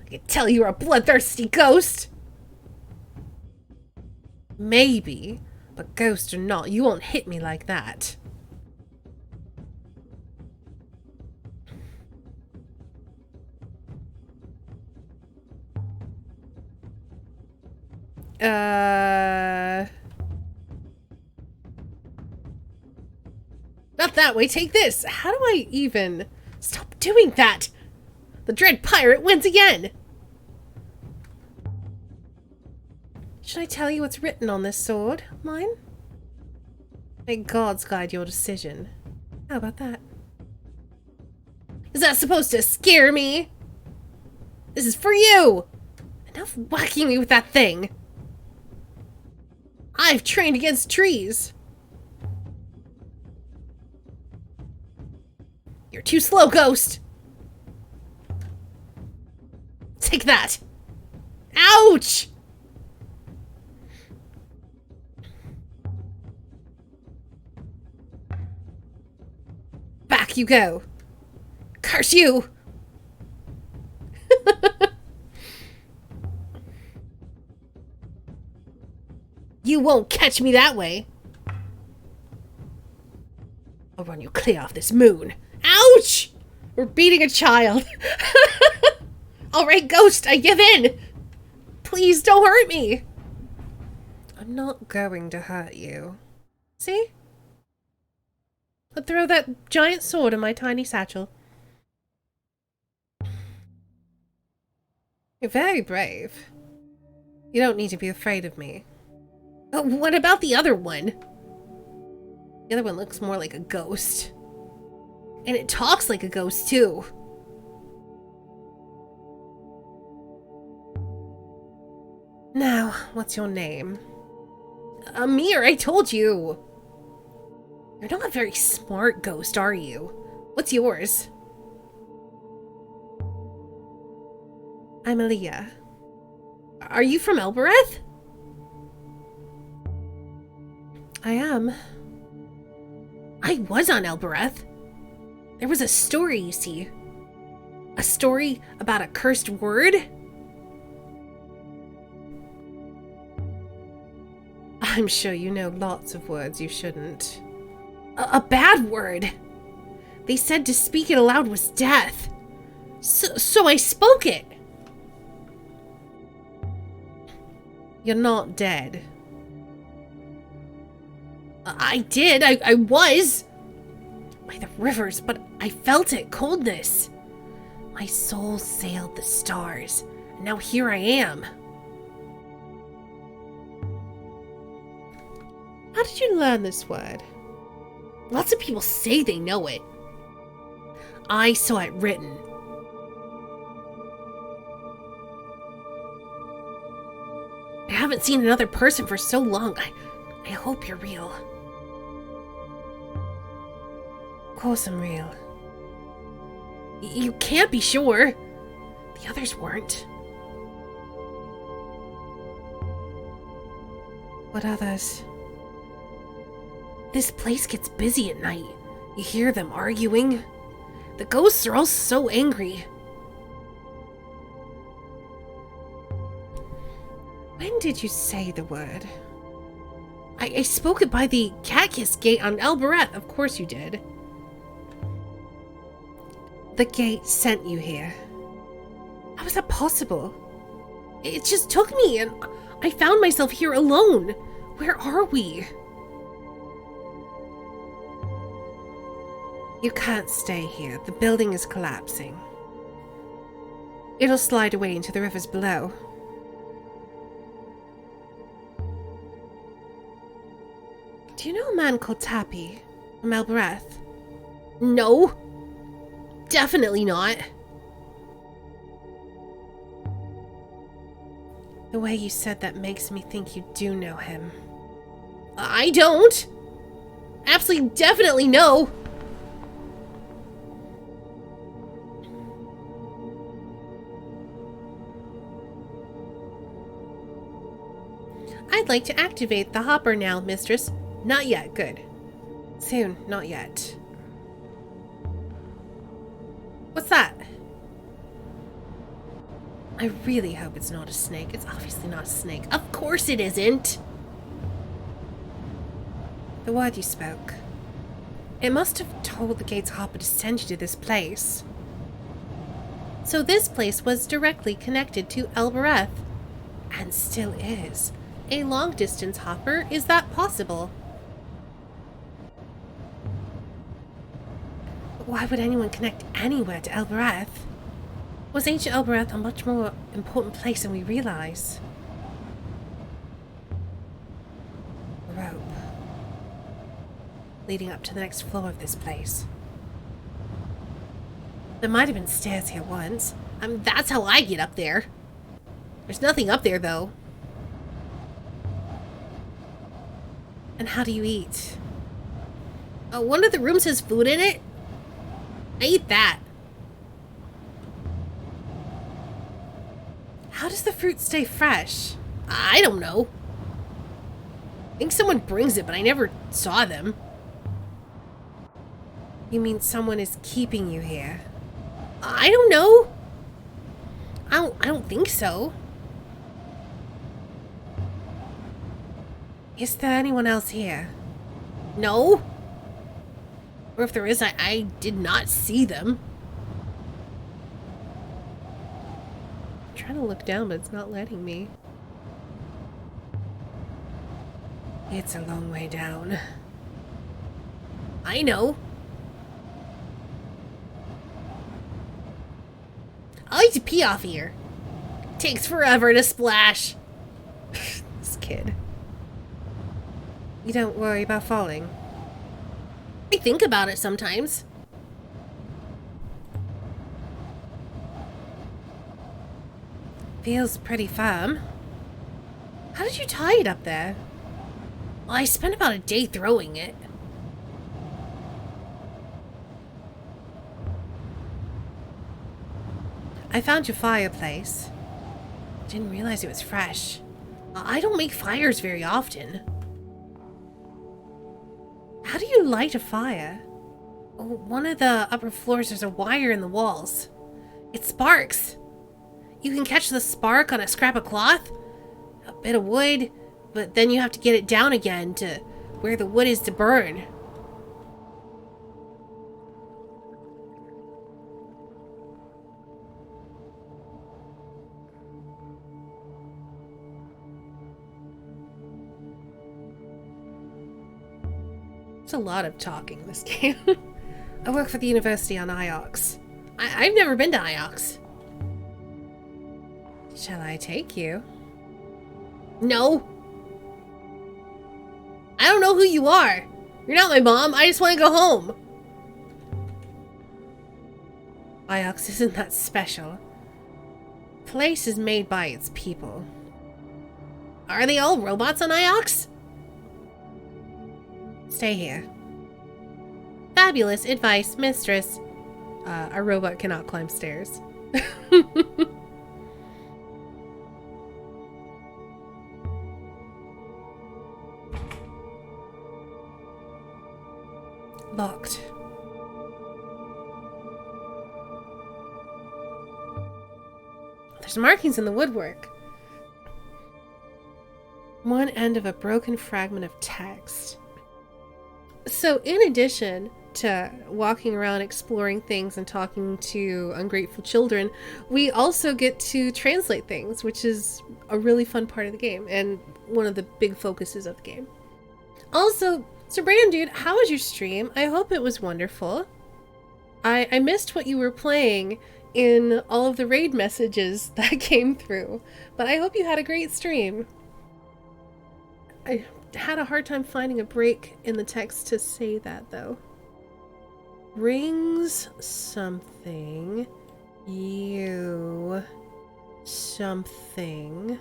Speaker 4: could tell you're a bloodthirsty ghost. Maybe, but ghost or not, you won't hit me like that. Not that way, take this! How do I even... Stop doing that! The Dread Pirate wins again! Should I tell you what's written on this sword? Mine? May gods guide your decision. How about that? Is that supposed to scare me? This is for you! Enough whacking me with that thing! I've trained against trees! You're too slow, ghost! Take that! Ouch! back you go. Curse you! You won't catch me that way. I'll run you clear off this moon. Ouch! We're beating a child. Alright, Ghost, I give in. Please don't hurt me. I'm not going to hurt you. See? I'll throw that giant sword in my tiny satchel. You're very brave. You don't need to be afraid of me. Oh, what about the other one? The other one looks more like a ghost. And it talks like a ghost, too. Now, what's your name? Amir, I told you. You're not a very smart ghost, are you? What's yours? I'm Aaliyah. Are you from Elbereth? I am. I was on Elbereth. There was a story, you see. A story about a cursed word. I'm sure you know lots of words you shouldn't. A bad word. They said to speak it aloud was death. So I spoke it. You're not dead. I did. I was. By the rivers, but I felt it. Coldness. My soul sailed the stars. And now here I am. How did you learn this word? Lots of people say they know it. I saw it written. I haven't seen another person for so long. I hope you're real. Of course I'm real. You can't be sure. The others weren't. What others? This place gets busy at night. You hear them arguing. The ghosts are all so angry. When did you say the word? I spoke it by the Catkiss Gate on Elbereth. Of course you did. The gate sent you here. How is that possible? It just took me and I found myself here alone. Where are we? You can't stay here. The building is collapsing. It'll slide away into the rivers below. Do you know a man called Tappy from Elbereth? No. Definitely not. The way you said that makes me think you do know him. I don't. Absolutely, definitely no. I'd like to activate the hopper now, mistress. Not yet, good. Soon, not yet. What's that? I really hope it's not a snake. It's obviously not a snake. Of course it isn't! The word you spoke. It must have told the gate's hopper to send you to this place. So this place was directly connected to Elbereth. And still is. A long-distance hopper, is that possible? But why would anyone connect anywhere to Elbereth? Was ancient Elbereth a much more important place than we realize? A rope. Leading up to the next floor of this place. There might have been stairs here once. That's how I get up there. There's nothing up there, though. And how do you eat? One of the rooms has food in it? I eat that. How does the fruit stay fresh? I don't know. I think someone brings it, but I never saw them. You mean someone is keeping you here? I don't know. I don't think so. Is there anyone else here? No. Or if there is, I did not see them. I'm trying to look down, but it's not letting me. It's a long way down. I know. I like to pee off here. Takes forever to splash. This kid. You don't worry about falling. I think about it sometimes. Feels pretty firm. How did you tie it up there? Well, I spent about a day throwing it. I found your fireplace. Didn't realize it was fresh. I don't make fires very often. How do you light a fire? Oh, one of the upper floors, there's a wire in the walls. It sparks. You can catch the spark on a scrap of cloth, a bit of wood, but then you have to get it down again to where the wood is to burn. There's a lot of talking in this game. I work for the university on Iox. I've never been to Iox. Shall I take you? No. I don't know who you are. You're not my mom. I just want to go home. Iox isn't that special. Place is made by its people. Are they all robots on Iox? Stay here. Fabulous advice, mistress. A robot cannot climb stairs. Locked. There's markings in the woodwork. One end of a broken fragment of text. So in addition to walking around exploring things and talking to ungrateful children, we also get to translate things, which is a really fun part of the game and one of the big focuses of the game. Also, so Brand Dude, how was your stream? I hope it was wonderful. I missed what you were playing in all of the raid messages that came through, but I hope you had a great stream. I had a hard time finding a break in the text to say that, though. Rings something. You. Something.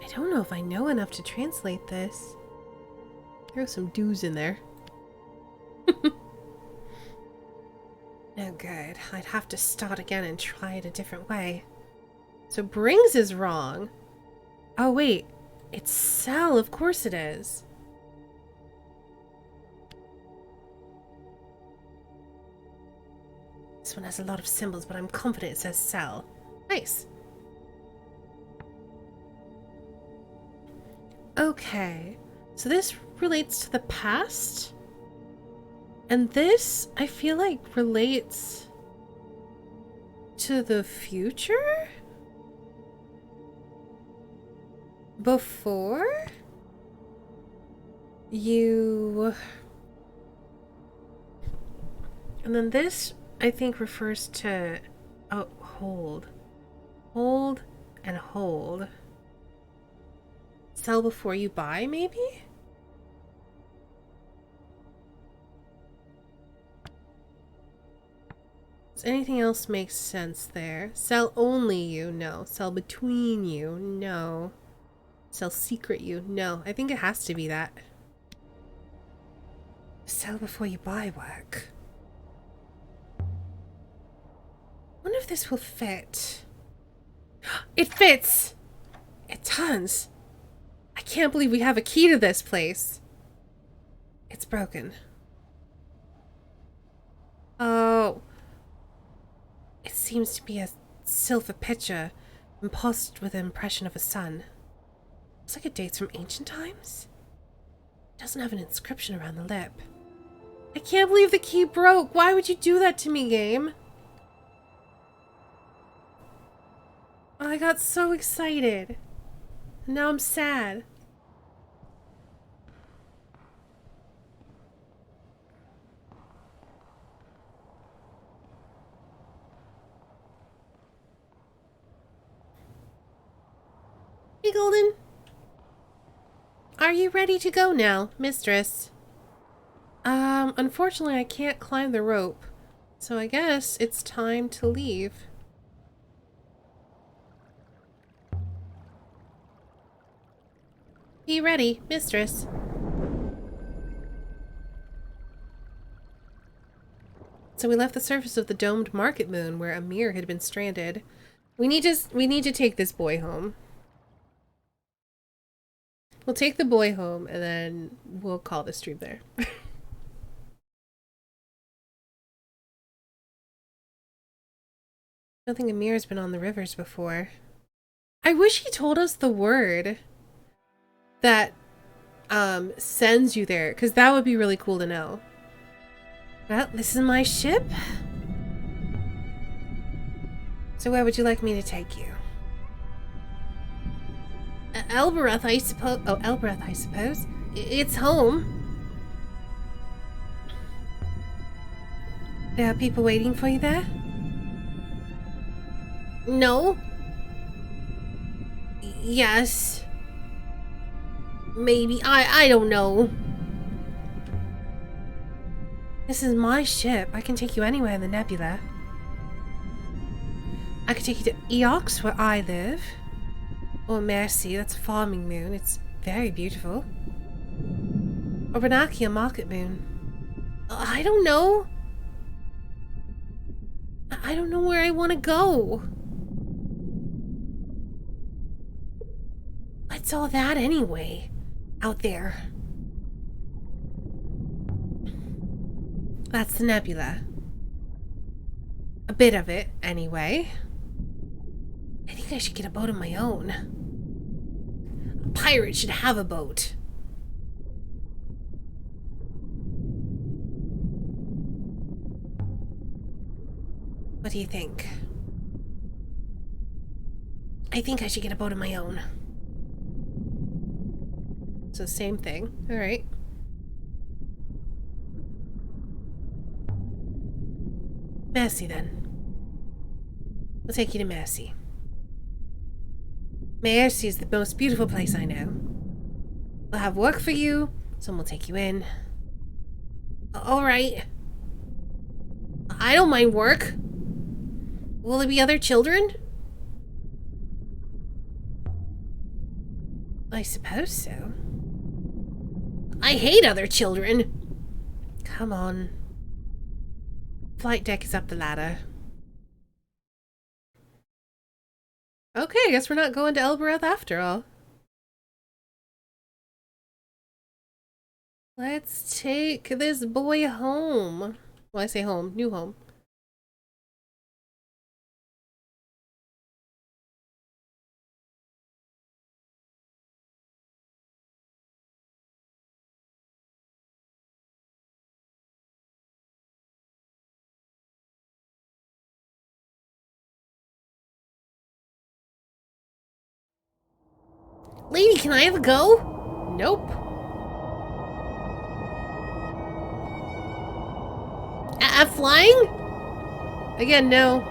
Speaker 4: I don't know if I know enough to translate this. There are some do's in there. No good. I'd have to start again and try it a different way. So brings is wrong. Oh wait, it's sell, of course it is. This one has a lot of symbols, but I'm confident it says sell. Nice. Okay, so this relates to the past. And this, I feel like, relates to the future? Before you... And then this, I think, refers to... Oh, hold. Hold and hold. Sell before you buy, maybe? Does anything else make sense there? Sell only you? No. Sell between you? No. Sell secret you? No. I think it has to be that. Sell before you buy work. Wonder if this will fit. It fits! It does! I can't believe we have a key to this place. It's broken. Oh. It seems to be a silver pitcher embossed with the impression of a sun. Looks like it dates from ancient times. It doesn't have an inscription around the lip. I can't believe the key broke. Why would you do that to me, game? I got so excited. And now I'm sad. Hey, Golden. Are you ready to go now, mistress? Unfortunately I can't climb the rope. So I guess it's time to leave. Be ready, mistress. So we left the surface of the domed market moon where Amir had been stranded. We need to take this boy home. We'll take the boy home and then we'll call the stream there. I don't think Amir's been on the rivers before. I wish he told us the word that sends you there, because that would be really cool to know. Well, this is my ship. So where would you like me to take you? Elbereth, I suppose. Oh, Elbereth, I suppose. It's home. There are people waiting for you there? No. Yes. Maybe. I don't know. This is my ship. I can take you anywhere in the nebula. I could take you to Eox, where I live. Or Mercy, that's a farming moon. It's very beautiful. Or Benakia Market Moon. I don't know. I don't know where I want to go. What's all that anyway? Out there. That's the nebula. A bit of it, anyway. I think I should get a boat of my own. A pirate should have a boat. What do you think? I think I should get a boat of my own. So same thing. Alright. Mercy, then. We'll take you to Mercy. Mercy is the most beautiful place I know. We'll have work for you. Someone will take you in. Alright. I don't mind work. Will there be other children? I suppose so. I hate other children. Come on. Flight deck is up the ladder. Okay, I guess we're not going to Elbereth after all. Let's take this boy home. Well, I say home, new home. Lady, can I have a go? Nope. At flying? Again, no.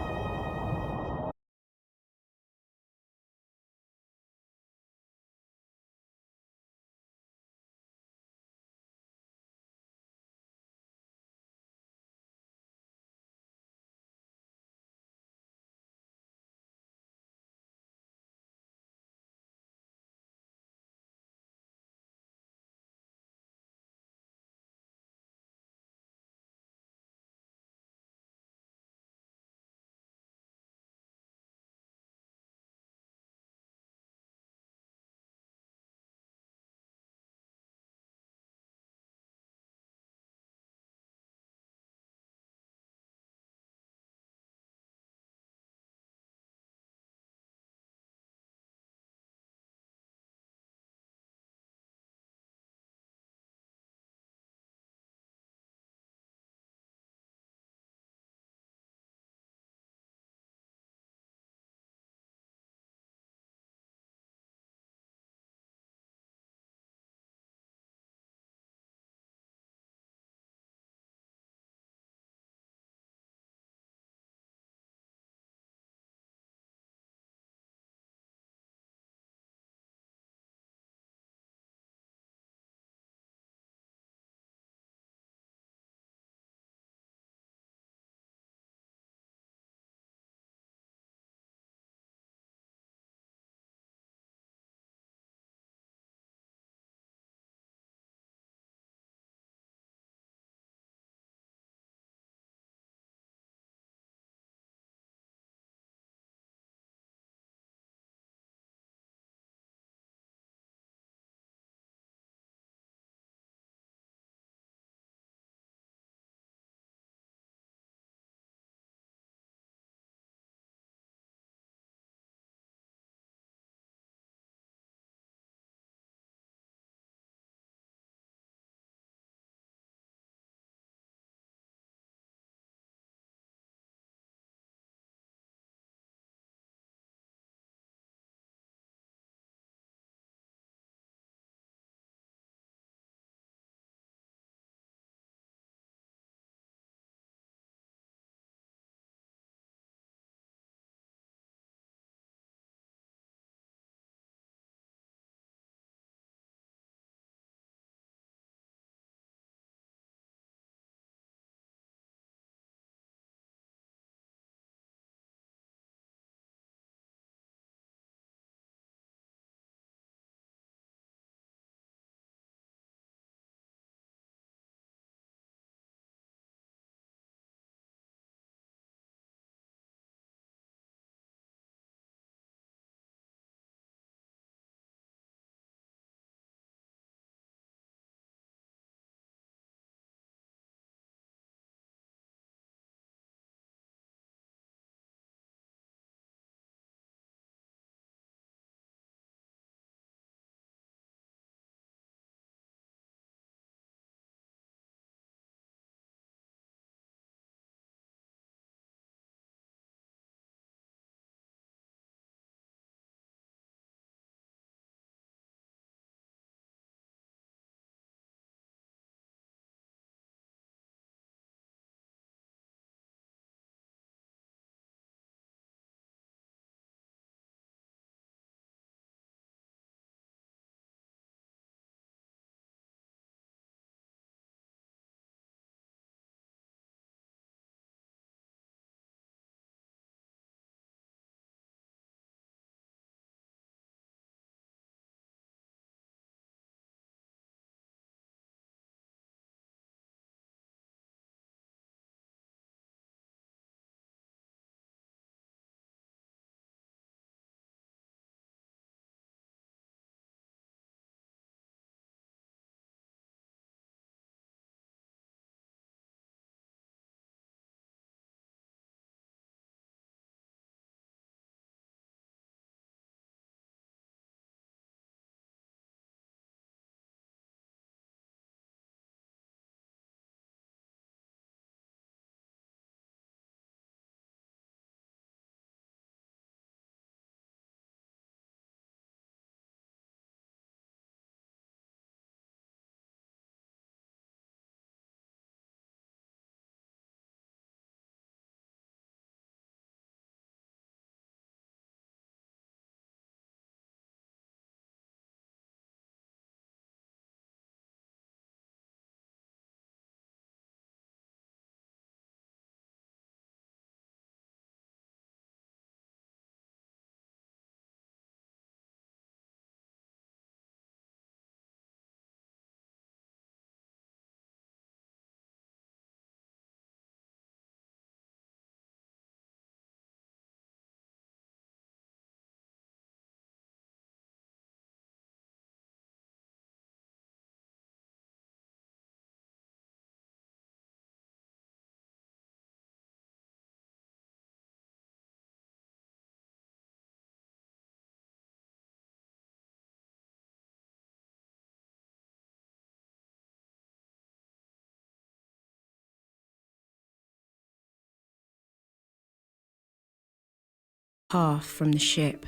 Speaker 3: path from the ship.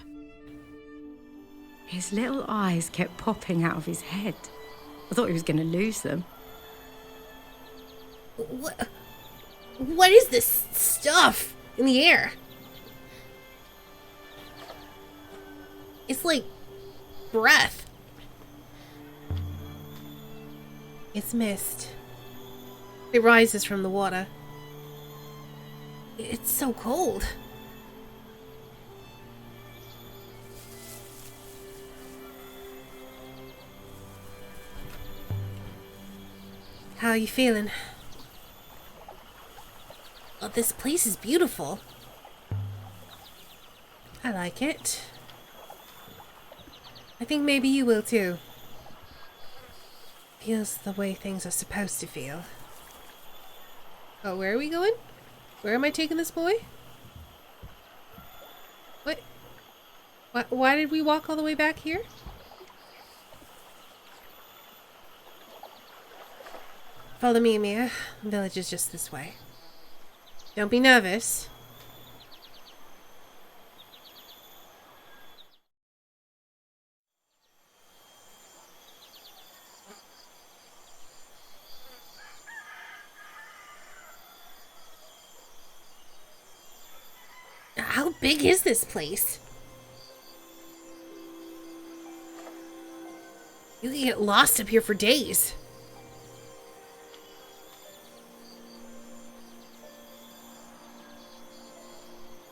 Speaker 3: His little eyes kept popping out of his head. I thought he was going to lose them.
Speaker 4: What is this stuff in the air? It's like breath. It's mist. It rises from the water. It's so cold. How are you feeling? Oh, this place is beautiful. I like it. I think maybe you will too. Feels the way things are supposed to feel. Oh, where are we going? Where am I taking this boy? What? Why did we walk all the way back here? Follow me, Mia. The village is just this way. Don't be nervous. How big is this place? You can get lost up here for days.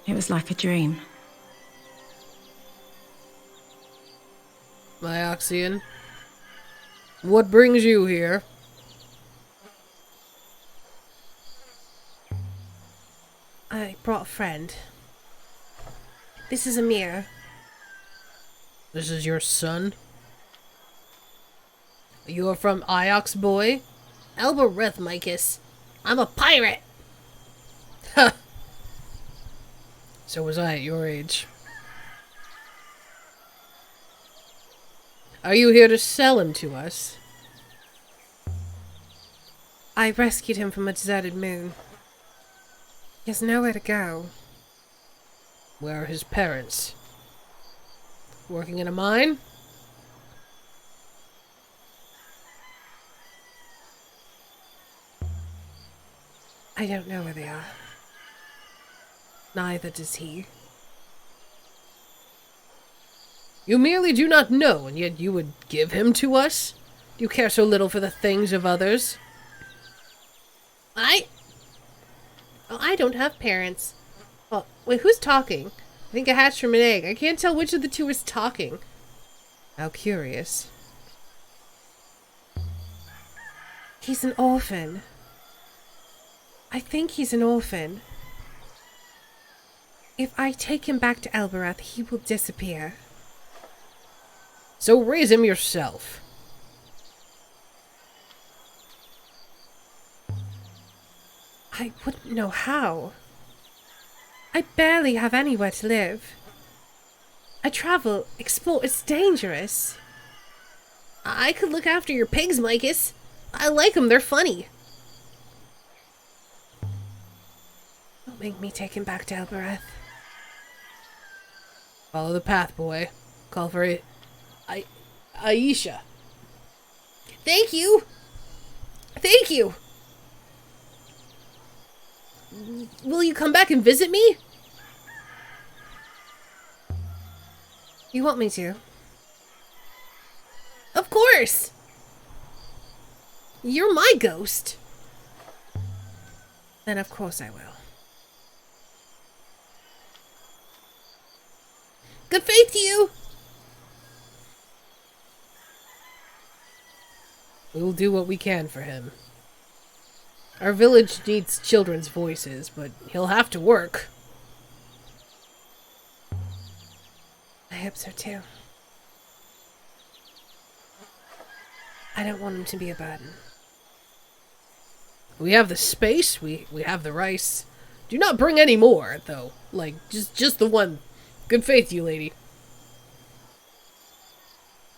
Speaker 3: It was like a dream.
Speaker 4: Myoxian, what brings you here? I brought a friend. This is Amir. This is your son? You are from Iox, boy? Elbereth, Micus. I'm a pirate! Ha! So was I at your age. Are you here to sell him to us? I rescued him from a deserted moon. He has nowhere to go. Where are his parents? Working in a mine? I don't know where they are. Neither does he. You merely do not know, and yet you would give him to us? You care so little for the things of others. I don't have parents. Oh, wait, who's talking? I think I hatched from an egg. I can't tell which of the two is talking. How curious. He's an orphan. I think he's an orphan. If I take him back to Elbereth, he will disappear. So raise him yourself. I wouldn't know how. I barely have anywhere to live. I travel, explore, it's dangerous. I could look after your pigs, Micus. I like them, they're funny. Don't make me take him back to Elbereth. Follow the path, boy. Call for it. Aisha. Thank you! Thank you! Will you come back and visit me? You want me to? Of course! You're my ghost. Then of course I will. Good faith to you! We will do what we can for him. Our village needs children's voices, but he'll have to work. I hope so too. I don't want him to be a burden. We have the space, we have the rice. Do not bring any more, though. Like, just the one. Good faith, you lady.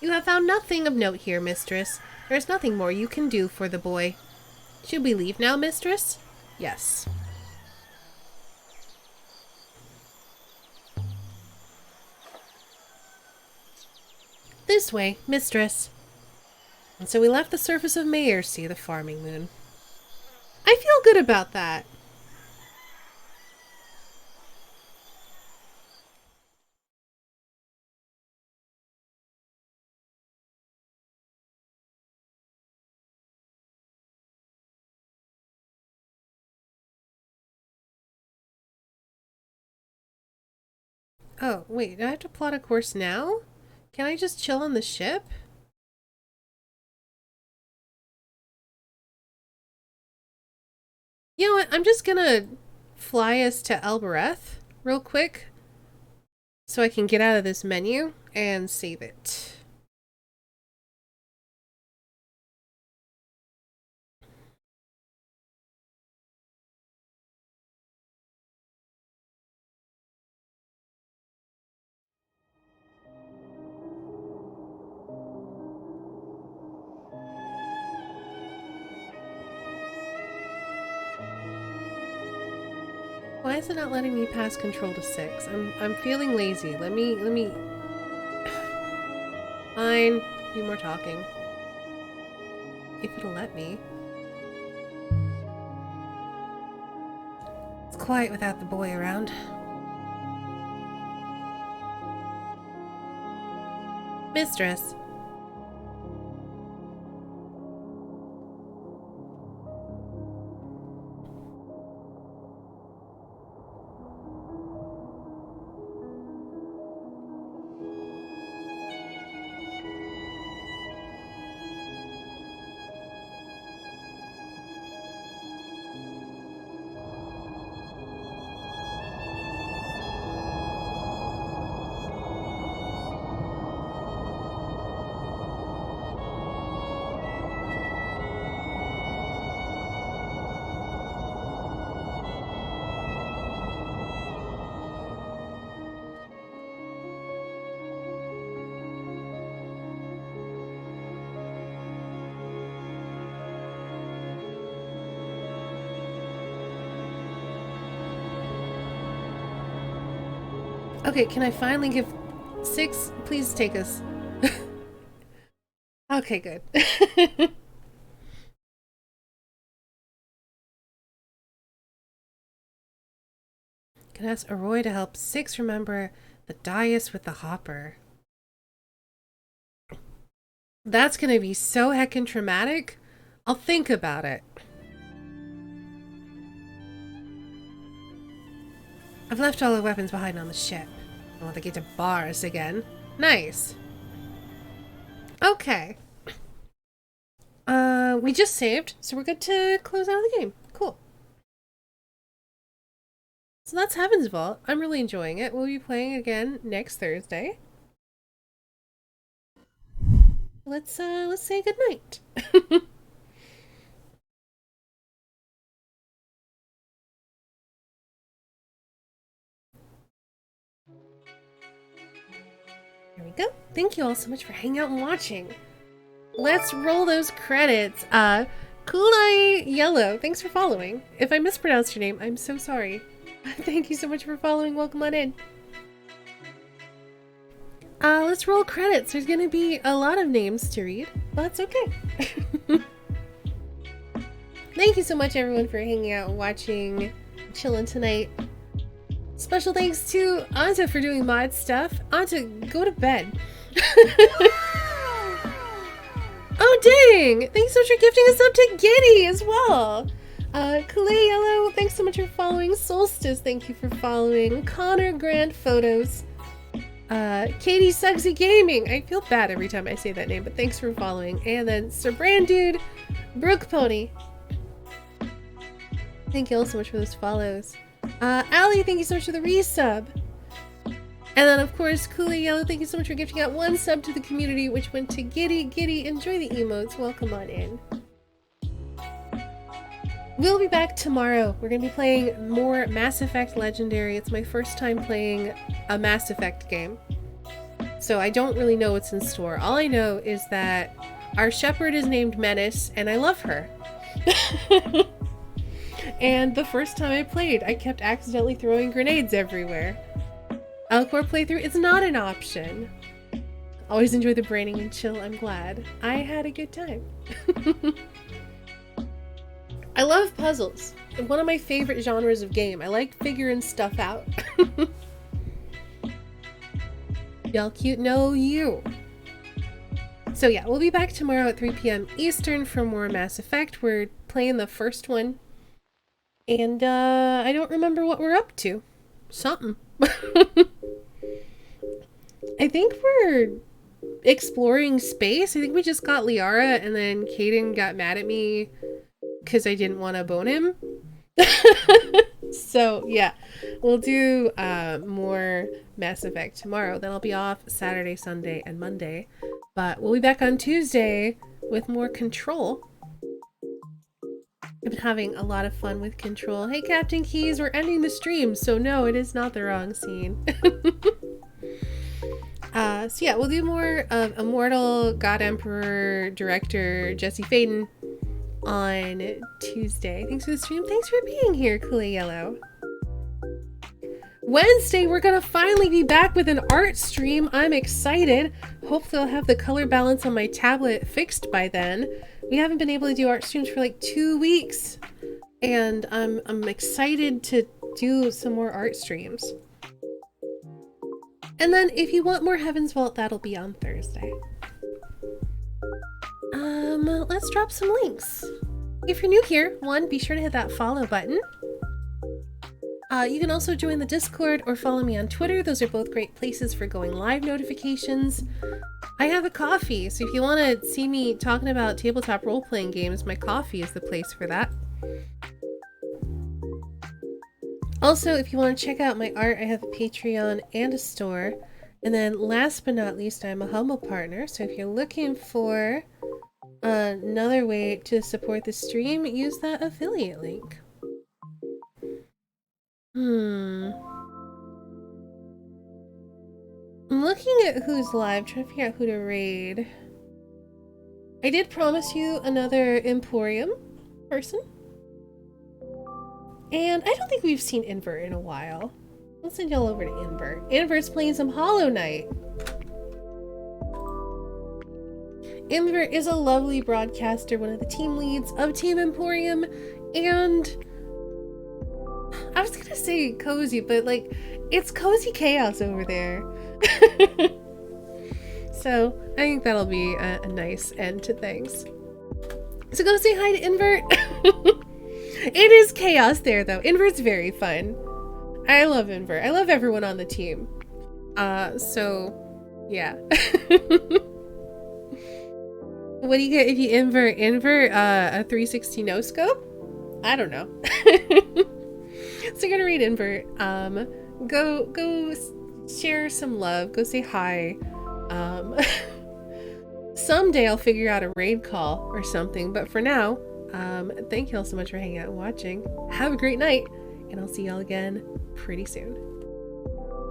Speaker 4: You have found nothing of note here, mistress. There is nothing more you can do for the boy. Should we leave now, mistress? Yes. This way, mistress. And so we left the surface of Maersi, the farming moon. I feel good about that. Oh, wait, do I have to plot a course now? Can I just chill on the ship? You know what, I'm just gonna fly us to Albereth real quick so I can get out of this menu and save it. Why is it not letting me pass control to 6? I'm feeling lazy. Let me Fine. Do more talking. If it'll let me. It's quiet without the boy around. Mistress. Okay, can I finally give 6? Please take us. Okay, good. Can ask Arroy to help 6 remember the dais with the hopper. That's gonna be so heckin' traumatic. I'll think about it. I've left all the weapons behind on the ship. I want to get to bars again. Nice. Okay. We just saved, so we're good to close out of the game. Cool. So that's Heaven's Vault. I'm really enjoying it. We'll be playing again next Thursday. Let's say goodnight. There we go. Thank you all so much for hanging out and watching. Let's roll those credits. Kulai Yellow, thanks for following. If I mispronounced your name, I'm so sorry. Thank you so much for following. Welcome on in. Let's roll credits. There's gonna be a lot of names to read, but that's okay. Thank you so much everyone for hanging out and watching, chilling tonight. Special thanks to Anta for doing mod stuff. Anta, go to bed. Oh dang! Thanks so much for gifting us up to Giddy as well. Kalei Yellow, thanks so much for following. Solstice, thank you for following. Connor Grand Photos. Katie Sugsy Gaming. I feel bad every time I say that name, but thanks for following. And then Sir Brandude, Brook Pony. Thank you all so much for those follows. Allie, thank you so much for the resub. And then, of course, Cooley Yellow, thank you so much for gifting out 1 sub to the community, which went to Giddy. Giddy, enjoy the emotes. Welcome on in. We'll be back tomorrow. We're going to be playing more Mass Effect Legendary. It's my first time playing a Mass Effect game. So I don't really know what's in store. All I know is that our shepherd is named Menace, and I love her. And the first time I played, I kept accidentally throwing grenades everywhere. Alcor playthrough is not an option.
Speaker 1: Always enjoy the braining and chill. I'm glad. I had a good time. I love puzzles. One of my favorite genres of game. I like figuring stuff out. Y'all cute? No, you. So yeah, we'll be back tomorrow at 3 p.m. Eastern for more Mass Effect. We're playing the first one. And I don't remember what we're up to. Something. I think we're exploring space. I think we just got Liara, and then Caden got mad at me because I didn't want to bone him. So yeah, we'll do more Mass Effect tomorrow. Then I'll be off Saturday, Sunday, and Monday. But we'll be back on Tuesday with more Control. I've been having a lot of fun with Control. Hey, Captain Keys, we're ending the stream, so no, it is not the wrong scene. So yeah, we'll do more of Immortal, God Emperor, director Jesse Faden on Tuesday. Thanks for the stream. Thanks for being here, Kool Yellow. Wednesday, we're gonna finally be back with an art stream. I'm excited. Hopefully I'll have the color balance on my tablet fixed by then. We haven't been able to do art streams for like 2 weeks, and I'm excited to do some more art streams. And then if you want more Heaven's Vault, that'll be on Thursday. Let's drop some links. If you're new here, one, be sure to hit that follow button. You can also join the Discord or follow me on Twitter. Those are both great places for going live notifications. I have a coffee, so if you want to see me talking about tabletop role-playing games, my coffee is the place for that. Also, if you want to check out my art, I have a Patreon and a store. And then last but not least, I'm a Humble partner. So if you're looking for another way to support the stream, use that affiliate link. I'm looking at who's live, trying to figure out who to raid. I did promise you another Emporium person. And I don't think we've seen Invert in a while. I'll send y'all over to Invert. Invert's playing some Hollow Knight. Invert is a lovely broadcaster, one of the team leads of Team Emporium, and I was gonna say cozy, but like, it's cozy chaos over there. So I think that'll be a nice end to things. So go say hi to Invert. It is chaos there, though. Invert's very fun. I love Invert. I love everyone on the team. So, yeah. What do you get if you invert a 360 no scope? I don't know. So you're gonna read Invert. Go share some love. Go say hi. Someday I'll figure out a raid call or something, but for now, thank you all so much for hanging out and watching. Have a great night, and I'll see y'all again pretty soon.